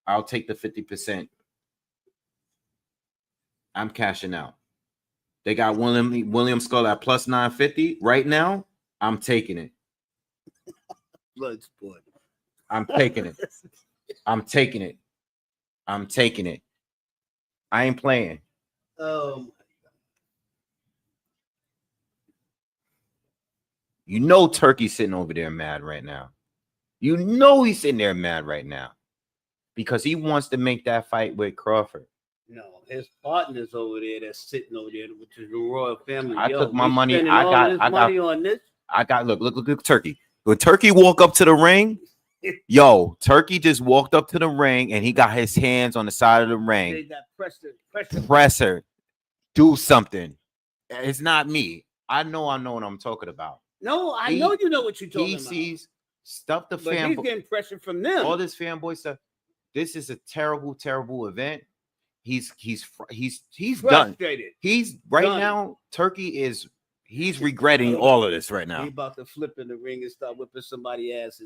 I'll take the 50%. I'm cashing out. They got William Scull at plus 950 right now. I'm taking it. Blood sport. I'm taking it. I'm taking it. I'm taking it. I ain't playing. You know Turkey's sitting over there mad right now. You know he's sitting there mad right now because he wants to make that fight with Crawford. No, his partner's over there that's sitting over there, which is the royal family. I took my money. I got look at Turkey. When Turkey walk up to the ring, Turkey just walked up to the ring and he got his hands on the side of the ring. They got pressure. Do something. It's not me. I know what I'm talking about. No, I know you know what you're talking about. He sees stuff the fanboy. He's getting pressure from them. All this fanboy stuff. This is a terrible, terrible event. He's done. He's right done. Now. Turkey he's regretting all of this right now. He's about to flip in the ring and start whipping somebody's ass.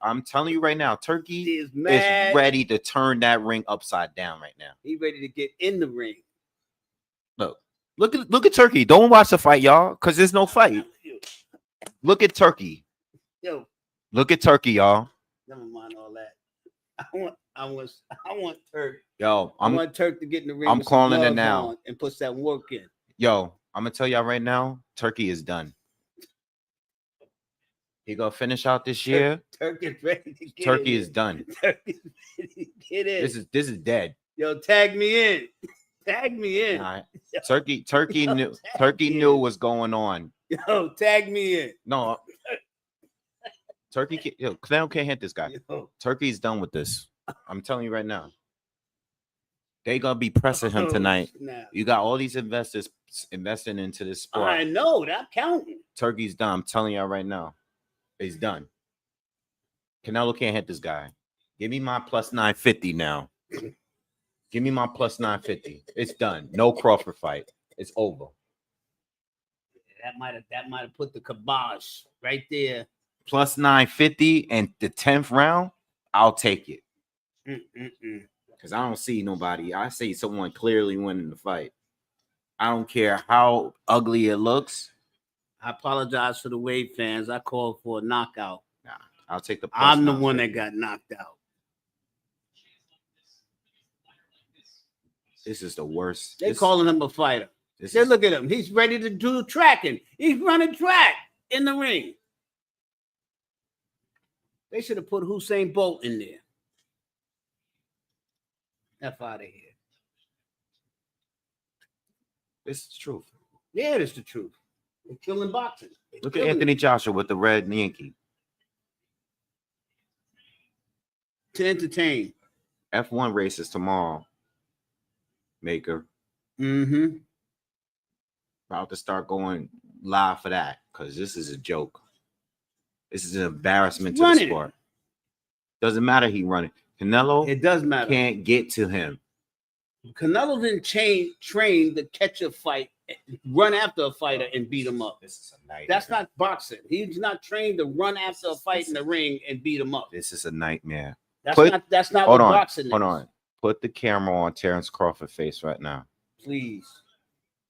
I'm telling you right now, Turkey is ready to turn that ring upside down right now. He's ready to get in the ring. Look at Turkey. Don't watch the fight, y'all, because there's no fight. Look at Turkey. Look at Turkey, y'all. Never mind all that. I want Turk. I want Turk to get in the ring. I'm calling it now and put that work in. I'm gonna tell y'all right now, Turkey is done. He gonna finish out this year. Turk is ready to get Turkey is done. Turkey is ready to get in. This is dead. Tag me in. Tag me in. All right. Turkey knew what's going on. Tag me in. No. Turkey Canelo can't hit this guy. Turkey's done with this. I'm telling you right now. They gonna be pressing him tonight. You got all these investors investing into this sport. I know that counting. Turkey's done. I'm telling y'all right now. He's done. Canelo can't hit this guy. Give me my plus 950 now. Give me my plus 950. It's done. No Crawford fight. It's over. That might have put the kibosh right there. Plus 950 and the 10th round, I'll take it. Because I don't see nobody. I see someone clearly winning the fight. I don't care how ugly it looks. I apologize for the Wave fans. I called for a knockout. Nah, I'll take the plus. I'm the one that got knocked out. This is the worst. They're calling him a fighter. Look at him. He's ready to do tracking. He's running track in the ring. They should have put Usain Bolt in there. F out of here. This is the truth. Yeah, it's the truth. They're killing boxing. Look at Anthony Joshua with the red Yankee. To entertain. F1 races tomorrow. Maker. About to start going live for that because this is a joke. This is an embarrassment to the sport. Doesn't matter. He running. Canelo. It does matter. Can't get to him. Canelo didn't train to catch a fight, run after a fighter, and beat him up. This is a nightmare. That's not boxing. He's not trained to run after a fight in the ring and beat him up. This is a nightmare. That's not what boxing is. Hold on. Put the camera on Terrence Crawford's face right now. Please.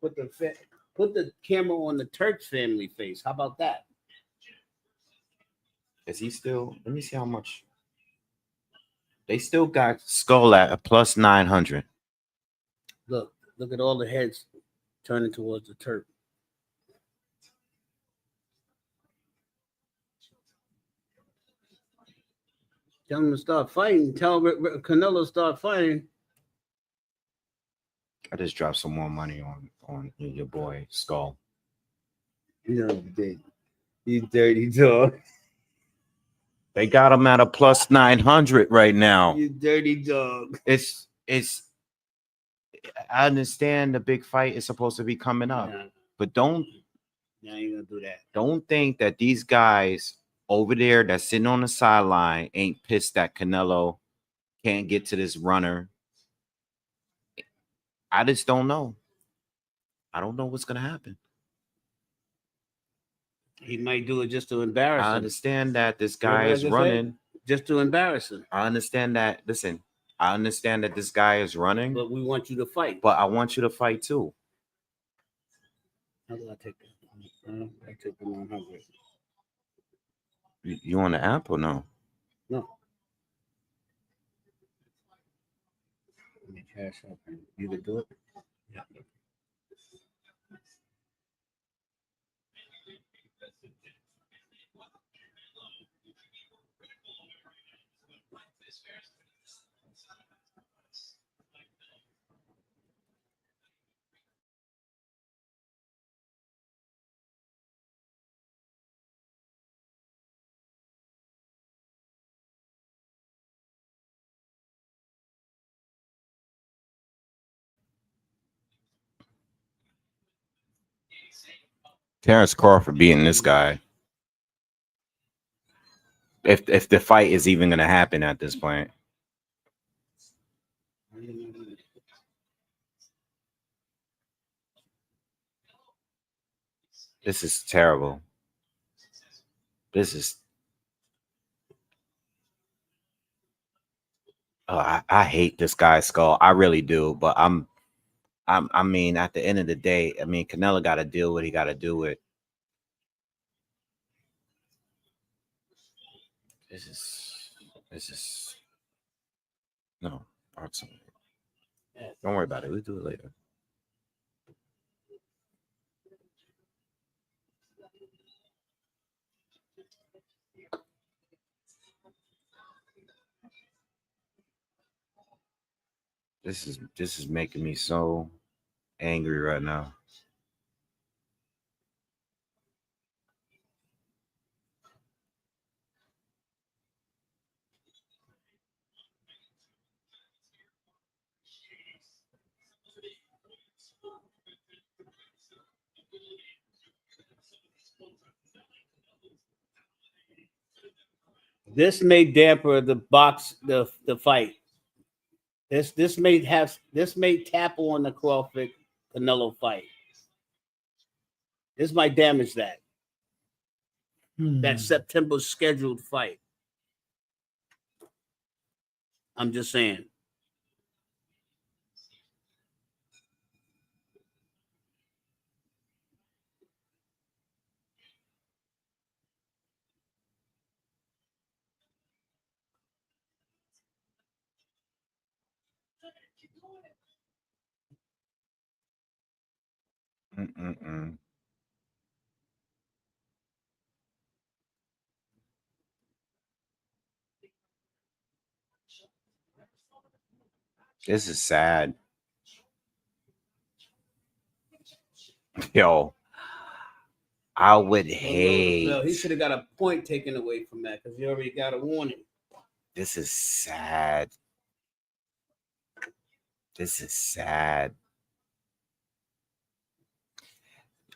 Put the camera on the Turks family face. How about that? Is he still? Let me see how much. They still got Scull at a plus 900. Look at all the heads turning towards the Turk. Tell him to start fighting. Tell Canelo to start fighting. I just dropped some more money on your boy Scull. You know, you dirty dog. They got him at a plus 900 right now. You dirty dog. It's. I understand the big fight is supposed to be coming up, but don't. Yeah, you gonna do that. Don't think that these guys over there that's sitting on the sideline ain't pissed that Canelo can't get to this runner. I just don't know. I don't know what's gonna happen. He might do it just to embarrass him. I understand that this guy is running. Just to embarrass him. I understand that. Listen, I understand that this guy is running. But we want you to fight. But I want you to fight too. How do I take that? I took the 100. You on the app or no? No. Let me cash up. You can do it? Yeah. Terrence Crawford beating this guy. If the fight is even going to happen at this point. This is terrible. This is. Oh, I hate this guy's Scull. I really do. But I mean, at the end of the day, I mean, Canelo got to deal what he got to do with. This is no. Don't worry about it. We'll do it later. This is making me so angry right now. This may damper the fight. This may tap on the Crawford Canelo fight. This might damage that. That September scheduled fight. I'm just saying. This is sad. Yo, I would hate. No, he should have got a point taken away from that because he already got a warning. This is sad. This is sad.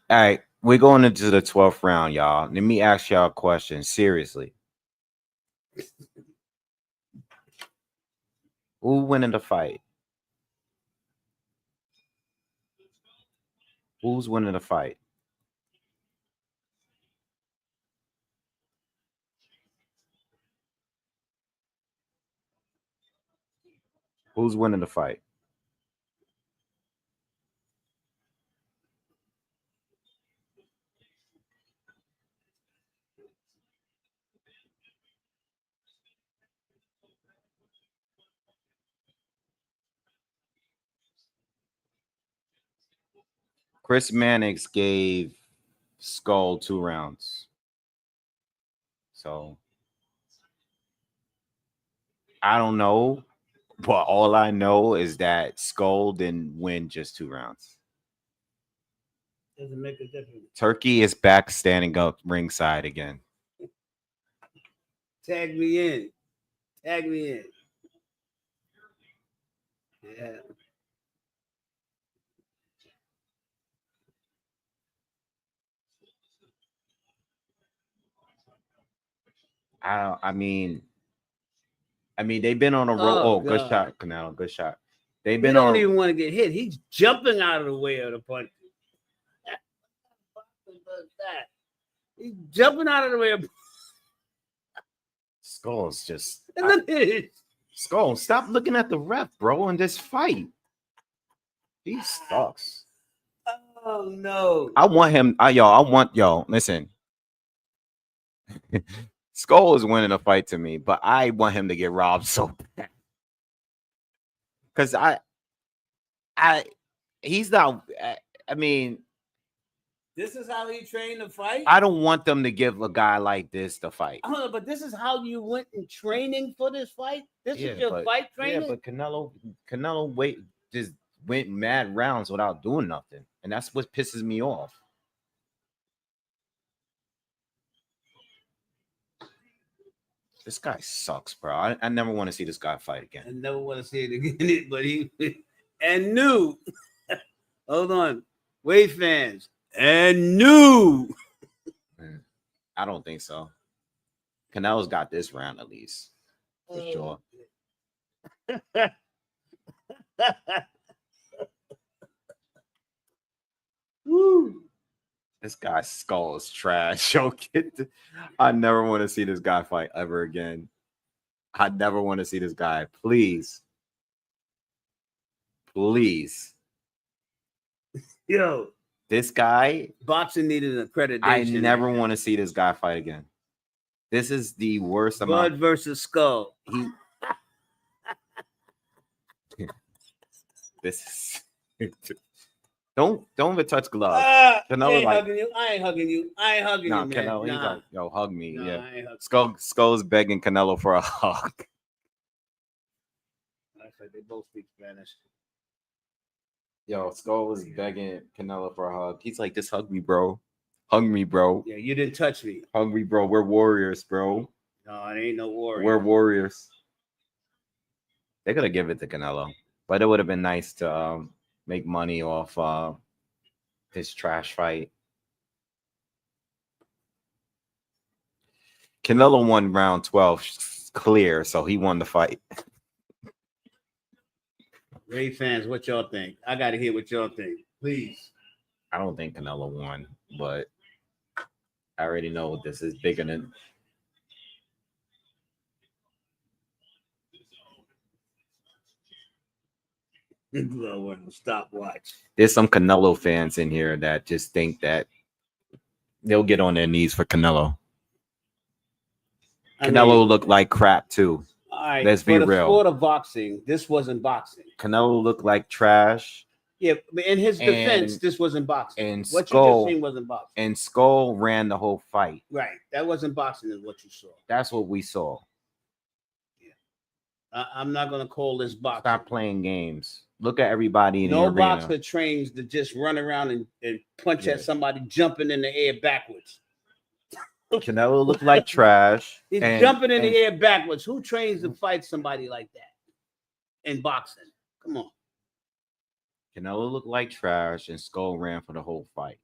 All right, we're going into the 12th round, y'all. Let me ask y'all a question. Seriously. Who winning the fight? Who's winning the fight? Who's winning the fight? Chris Mannix gave Scull 2 rounds. So I don't know, but all I know is that Scull didn't win just 2 rounds. Doesn't make a difference. Turkey is back standing up ringside again. Tag me in. Tag me in. Yeah. I mean, they've been on a roll. Oh, good shot, Canelo. Good shot. They've been don't even want to get hit. He's jumping out of the way of the punch. He's jumping out of the way of Skull's just look at it. Scull, stop looking at the ref, bro, in this fight. He sucks. Oh no. I want him. Listen. Scull is winning a fight to me, but I want him to get robbed so bad. Because he's not. I mean, this is how he trained to fight. I don't want them to give a guy like this the fight. But this is how you went in training for this fight. This is your fight training. Yeah, but Canelo just went mad rounds without doing nothing, and that's what pisses me off. This guy sucks, bro. I never want to see this guy fight again. I never want to see it again, but he and new. Hold on. Wave fans. And new. I don't think so. Canelo's got this round at least. For sure. Woo. This guy's Skull is trash. Yo, I never want to see this guy fight ever again. I never want to see this guy. Please. Please. Yo. This guy. Boxing needed accreditation. I never want to see this guy fight again. This is the worst amount. Bud versus Scull. This is... Don't even touch gloves. Canelo I ain't hugging you. I ain't hugging you, man. Canelo, he's like, yo, hug me. Nah, yeah. I ain't hugging Skull's begging Canelo for a hug. That's like they both speak Spanish. Yo, Scull was begging Canelo for a hug. He's like, just hug me, bro. Hug me, bro. Yeah, you didn't touch me. Hug me, bro. We're warriors, bro. No, it ain't no warrior. We're warriors. They could have given it to Canelo, but it would have been nice to make money off this trash fight. Canelo won round 12 clear, so he won the fight. Ray fans, what y'all think? I got to hear what y'all think, please. I don't think Canelo won, but I already know this is bigger than. Stopwatch. There's some Canelo fans in here that just think that they'll get on their knees for Canelo. Canelo looked like crap too. All right, let's be real. Sport of boxing, this wasn't boxing. Canelo looked like trash. Yeah, but in his defense, this wasn't boxing. And what Scull, you just seen wasn't boxing. And Scull ran the whole fight. Right, that wasn't boxing, is what you saw. That's what we saw. Yeah, I'm not gonna call this boxing. Stop playing games. Look at everybody in the arena. No boxer trains to just run around and punch at somebody jumping in the air backwards. Canelo looked like trash. He's jumping in the air backwards. Who trains to fight somebody like that in boxing? Come on. Canelo looked like trash, and Scull ran for the whole fight.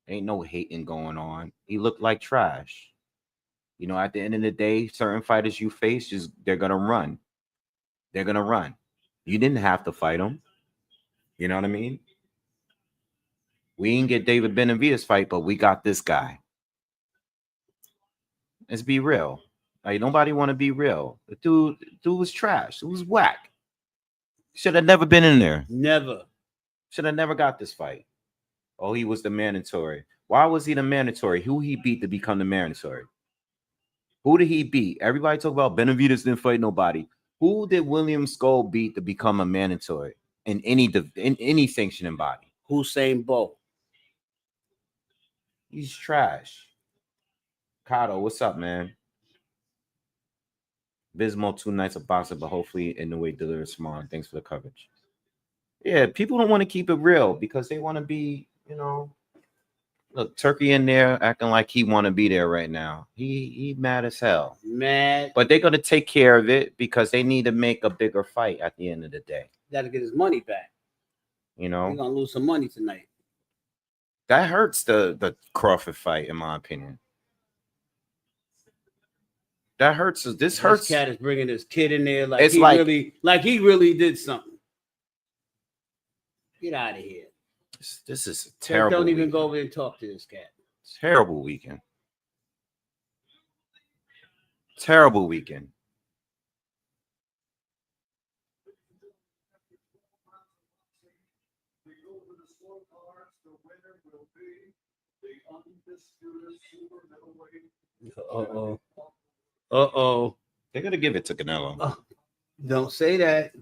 Ain't no hating going on. He looked like trash. You know, at the end of the day, certain fighters you face, they're gonna run. They're gonna run. You didn't have to fight him. You know what I mean? We didn't get David Benavidez fight, but we got this guy. Let's be real. Like, nobody want to be real. The dude was trash. It was whack. Should have never been in there. Never. Should have never got this fight. Oh, he was the mandatory. Why was he the mandatory? Who he beat to become the mandatory? Who did he beat? Everybody talk about Benavidez didn't fight nobody. Who did William Scull beat to become a mandatory in any sanctioning body? Hussein Bolt. He's trash. Kato, what's up, man? Bismo, 2 nights of boxing, but hopefully in the way delivered tomorrow. Thanks for the coverage. Yeah, people don't want to keep it real because they want to be, you know. Look, Turkey in there acting like he want to be there right now. He mad as hell. Mad. But they're going to take care of it because they need to make a bigger fight at the end of the day. Got to get his money back. You know? He's going to lose some money tonight. That hurts the Crawford fight, in my opinion. That hurts. This hurts. This cat is bringing his kid in there like it's he really did something. Get out of here. This is a terrible. Don't even weekend. go over there and talk to this cat. Terrible weekend. Terrible weekend. Uh-oh. They're going to give it to Canelo. Don't say that.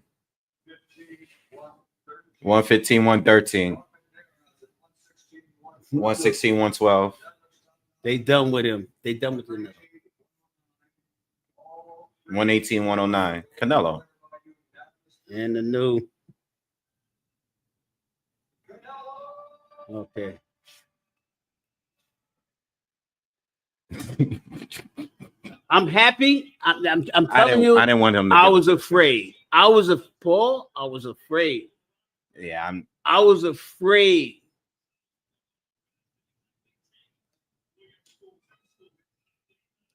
115, 113. 116, 112. They done with him. They done with him. 118, 109. Canelo. And the new. Okay. I'm happy. I'm telling you. I didn't want him to. I was afraid. I was afraid. Yeah, I was afraid.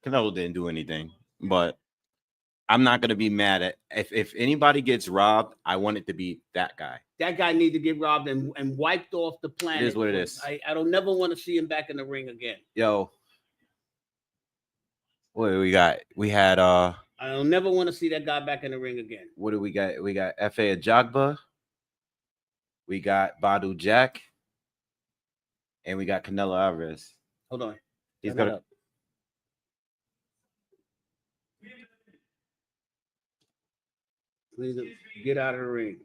Canelo didn't do anything, but I'm not gonna be mad at if anybody gets robbed. I want it to be that guy. That guy needs to get robbed and wiped off the planet. It is what it is. I don't never want to see him back in the ring again. Yo, what do we got? We had I don't never want to see that guy back in the ring again. What do we got? We got F.A. Ajagba. We got Badu Jack. And we got Canelo Alvarez. Hold on. He's got to. Get out of the ring.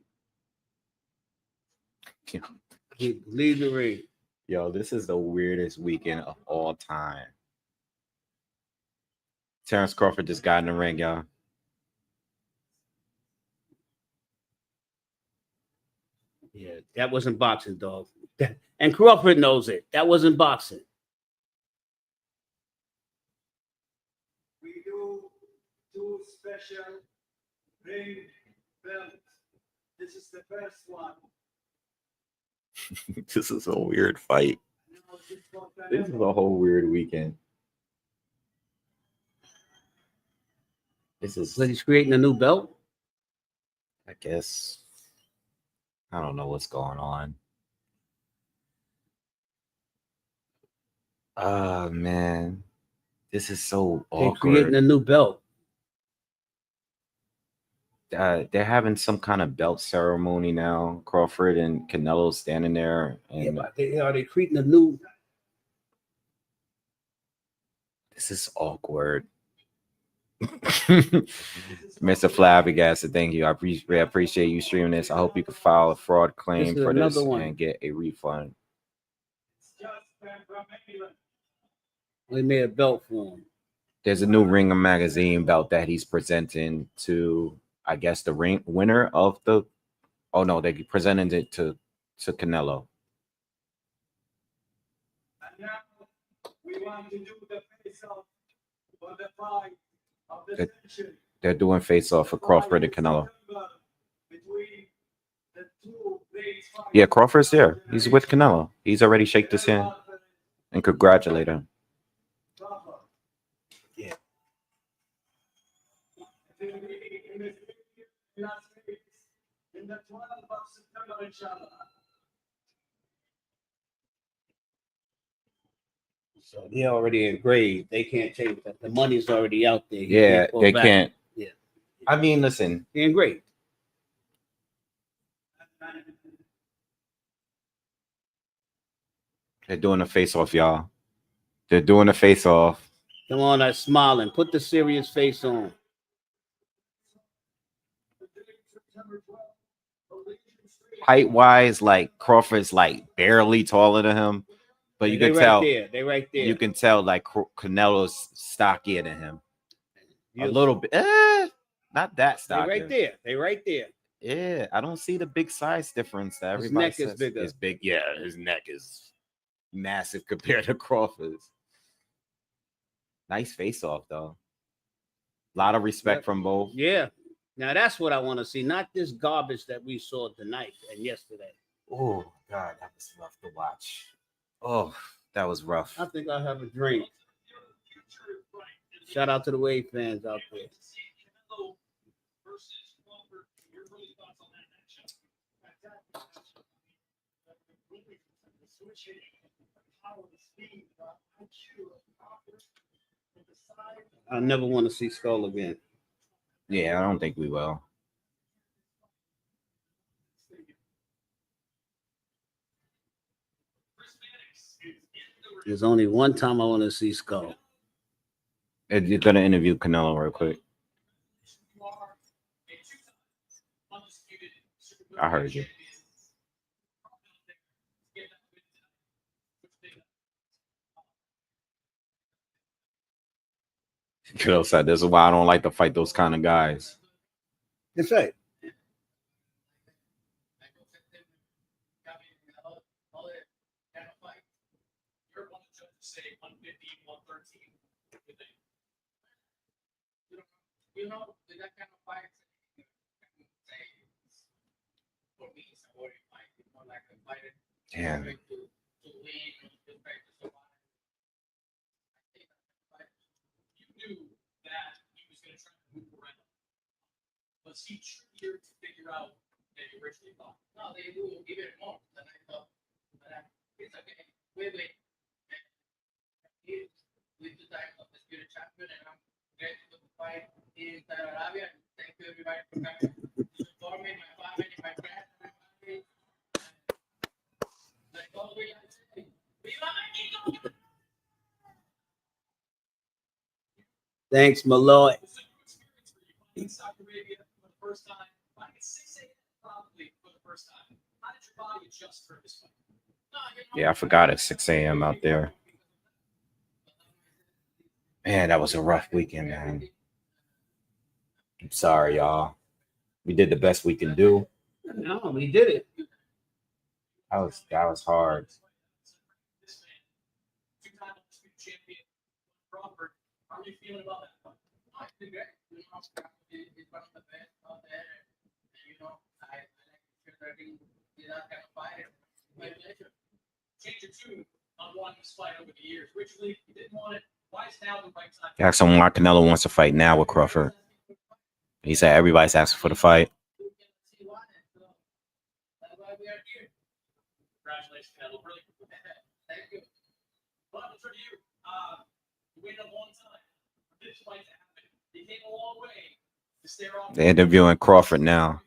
Leave the ring. Yo, this is the weirdest weekend of all time. Terrence Crawford just got in the ring, y'all. Yeah, that wasn't boxing, dog. And Crawford knows it. That wasn't boxing. We do 2 special ring belts. This is the first one. This is a weird fight. This is a whole weird weekend. This is. So he's creating a new belt? I guess. I don't know what's going on. Oh, man. This is so awkward. They're creating a new belt. They're having some kind of belt ceremony now. Crawford and Canelo standing there. And yeah, but are they creating a new? This is awkward. Mr. Flabbergasted, thank you. I appreciate you streaming this. I hope you can file a fraud claim for this and get a refund. They made a belt for him. There's a new Ringer magazine belt that he's presenting to, I guess, the ring winner of the. Oh no, they presented it to Canelo. And now we want to do the face-off for the fight. They're doing face-off for Crawford and Canelo. Yeah, Crawford's there. He's with Canelo. He's already shaked his hand and congratulated him. Yeah. In the 12th of September, inshallah. So they're already engraved. They can't change that. The money's already out there. You Yeah, pull they back. can't. Yeah. I mean, listen. They're engraved. They're doing a face-off, y'all. They're doing a face-off. Come on, I'm smiling. Put the serious face on. Height-wise, like Crawford's like barely taller than him, but you can tell. They right there. You can tell like Canelo's stockier than him. A You'll little bit. Not that stocky. They right there. Yeah, I don't see the big size difference that His everybody neck is says. bigger. It's big. Yeah, his neck is massive compared to Crawford's. Nice face-off though. A lot of respect from both. Yeah. Now that's what I want to see, not this garbage that we saw tonight and yesterday. Oh God, that was rough to watch. Oh, that was rough. I think I'll have a drink. Shout out to the Wave fans out there. I never want to see Scull again. Yeah, I don't think we will. There's only one time I want to see Scull. You're gonna interview Canelo real quick. I heard you. Phil said, "This is why I don't like to fight those kind of guys." That's right. You know, that kind of fight for me, it's a worry fight. You know, like a fighter Damn. to win, to survive. You knew that he was going to try to move around. Was he trickier to figure out than you originally thought? No, they will give it more than I thought. But it's okay. Wait. With the title of the Spirit Champion, and I'm ready to fight in Saudi Arabia. Thank you, everybody, for coming to support me, my family, my friends, my family. Like always, I say, Viva Mexico! Thanks, Malloy. In Saudi Arabia for the first time, I think 6 a.m. probably for the first time. How did your body adjust for this fight? Yeah, I forgot it's 6 a.m. out there. Man, that was a rough weekend, man. I'm sorry, y'all. We did the best we can do. No, we did it. That was hard. Two-time champion, Robert. How are you feeling about that fight? I feel great. You know, it's one of the best out there. And, you know, I like to do that kind of fight. My pleasure. Change your tune on wanting this fight over the years. Originally, you didn't want it. Why is now the right time? Jackson Mark Canelo wants to fight now with Crawford. He said everybody's asking for the fight. Congratulations, Canelo. Really good. Thank you. Well, I'm sure you waited a long time for this fight to happen. You came a long way to stare off. They're interviewing Crawford now.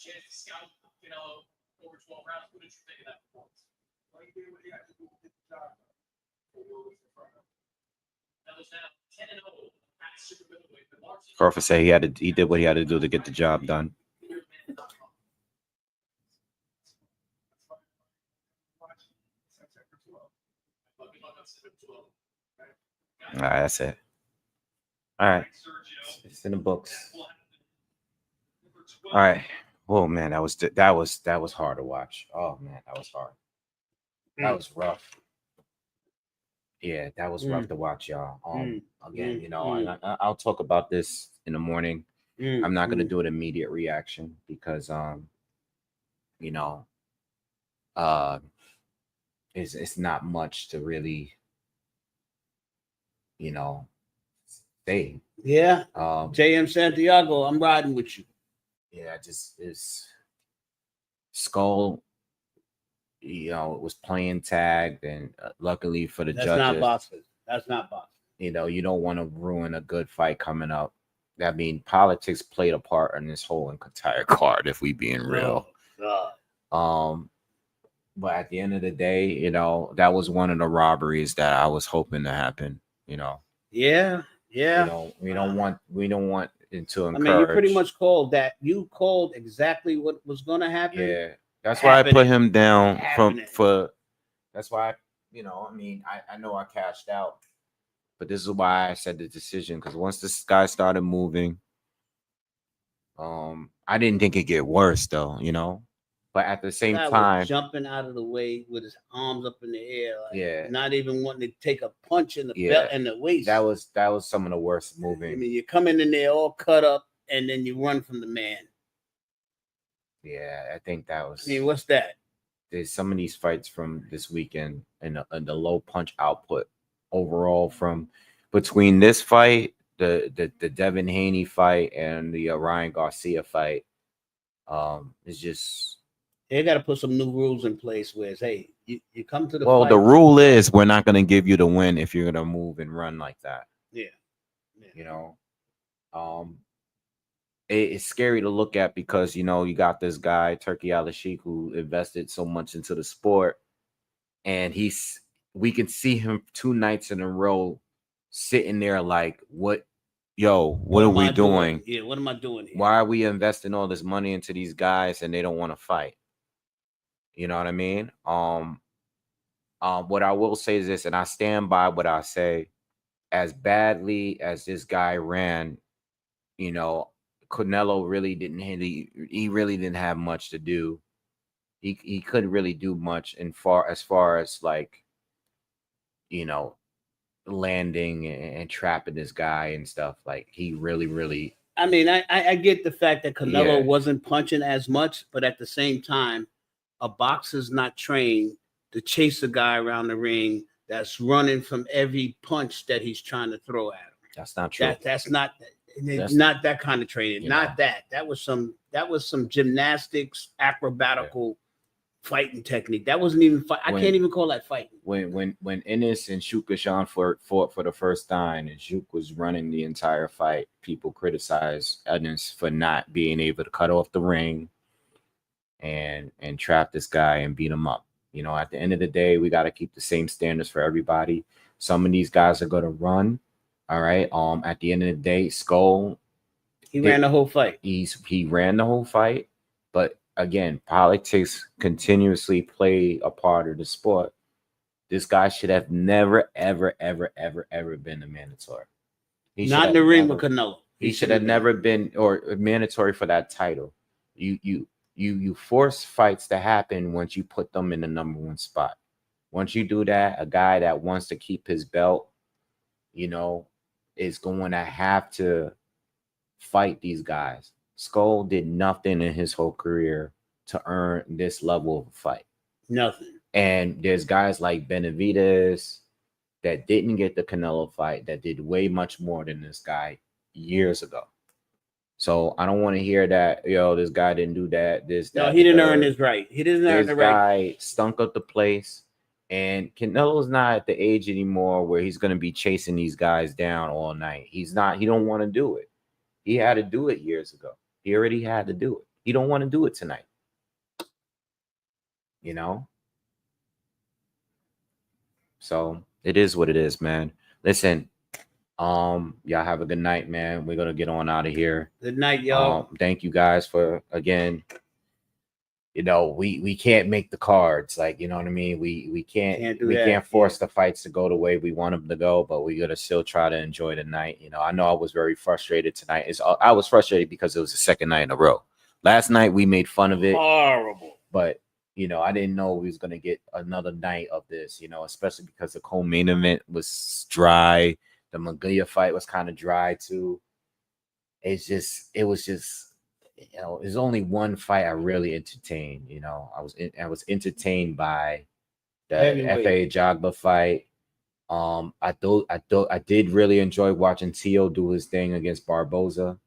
Chance to scout Canelo over 12 rounds. What did you think of that performance? Well, he did what he had to do to get the job done. Canelo's now 10-0 at super middleweight. Crawford said he did what he had to do to get the job done. All right, that's it. All right, it's in the books. All right. Oh man, that was hard to watch. Oh man, that was hard. That was rough. Yeah, that was rough to watch, y'all. Again, you know, I'll talk about this in the morning. I'm not gonna do an immediate reaction because you know, it's not much to really, say. Yeah. JM Santiago, I'm riding with you. Yeah, just is Scull. It was playing tag, and luckily for the judges, That's not boxing. You don't want to ruin a good fight coming up. I mean, politics played a part in this whole entire card, if we being real. God. But at the end of the day, that was one of the robberies that I was hoping to happen. Yeah. We don't want it to encourage. I mean, you pretty much called that. You called exactly what was going to happen. Yeah, that's why I put him down That's why I know I cashed out, but this is why I said the decision, because once this guy started moving, I didn't think it'd get worse though, But at the same time, jumping out of the way with his arms up in the air, not even wanting to take a punch in the belt and the waist. That was some of the worst moving. I mean, you're coming in there all cut up, and then you run from the man. Yeah, I think that was. I mean, what's that? There's some of these fights from this weekend and the low punch output overall from between this fight, the Devin Haney fight, and the Ryan Garcia fight. It's just. They got to put some new rules in place where it's, hey, you come to the fight. The rule is we're not going to give you the win if you're going to move and run like that. Yeah. It's scary to look at because, you got this guy, Turki Al-Sheikh, who invested so much into the sport. And we can see him 2 nights in a row sitting there like, what are we doing? Yeah, what am I doing here? Why are we investing all this money into these guys and they don't want to fight? You know what I mean? What I will say is this, and I stand by what I say. As badly as this guy ran, Canelo really didn't. He really didn't have much to do. He couldn't really do much as far as like, landing and trapping this guy and stuff. Like he really. I mean, I get the fact that Canelo wasn't punching as much, but at the same time, a boxer's not trained to chase a guy around the ring that's running from every punch that he's trying to throw at him. That's not true. That's not that kind of training. Not that. That was some gymnastics, acrobatical fighting technique. That wasn't even fight. I can't even call that fighting. When Ennis and Shukashan fought for the first time, and Shuk was running the entire fight, people criticized Ennis for not being able to cut off the ring and trap this guy and beat him up. At the end of the day, we got to keep the same standards for everybody. Some of these guys are going to run. All right. At the end of the day, Scull, he ran the whole fight. He ran the whole fight. But again, politics continuously play a part of the sport. This guy should have never, ever been a mandatory. Not in the ring with Canelo. He should have never been or mandatory for that title. You force fights to happen once you put them in the number 1 spot. Once you do that, a guy that wants to keep his belt, is going to have to fight these guys. Scull did nothing in his whole career to earn this level of a fight. Nothing. And there's guys like Benavidez that didn't get the Canelo fight that did way much more than this guy years ago. So I don't want to hear that, this guy didn't do that. No, he didn't earn his right. He didn't earn the right. This guy stunk up the place. And Canelo's not at the age anymore where he's going to be chasing these guys down all night. He's not. He don't want to do it. He had to do it years ago. He already had to do it. He don't want to do it tonight. So it is what it is, man. Listen, y'all have a good night, man. We're gonna get on out of here. Good night, y'all. Thank you guys for again. We can't make the cards, like what I mean. We can't force the fights to go the way we want them to go, but we gotta still try to enjoy the night. I know I was very frustrated tonight. I was frustrated because it was the second night in a row. Last night we made fun of it, horrible, but I didn't know we was gonna get another night of this. Especially because the co-main event was dry. The Munguia fight was kind of dry too. It was just you know, there's only one fight I really entertained. You know, I was entertained by the Heavyweight. FA Ajagba fight. I did really enjoy watching Tio do his thing against Barboza.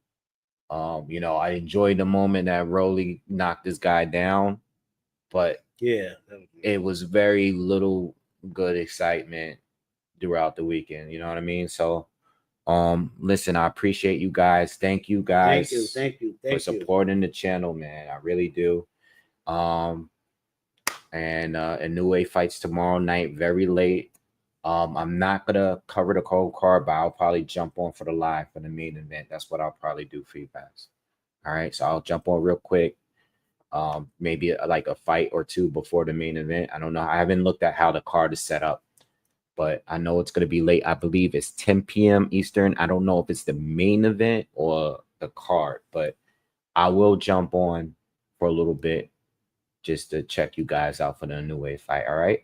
You know, I enjoyed the moment that Rolly knocked this guy down, but Yeah, it was very little good excitement throughout the weekend. You know what I mean? So, listen, I appreciate you guys. Thank you guys. Thank you for supporting the channel, man. I really do. And Inoue fights tomorrow night, very late. I'm not gonna cover the cold card, but I'll probably jump on for the live for the main event. That's what I'll probably do for you guys. All right, so I'll jump on real quick. Maybe like a fight or two before the main event. I don't know. I haven't looked at how the card is set up, but I know it's gonna be late. I believe it's 10 p.m. Eastern. I don't know if it's the main event or the card, but I will jump on for a little bit just to check you guys out for the Inoue fight. All right.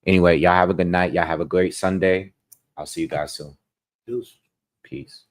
Anyway, y'all have a good night. Y'all have a great Sunday. I'll see you guys soon. Peace. Peace.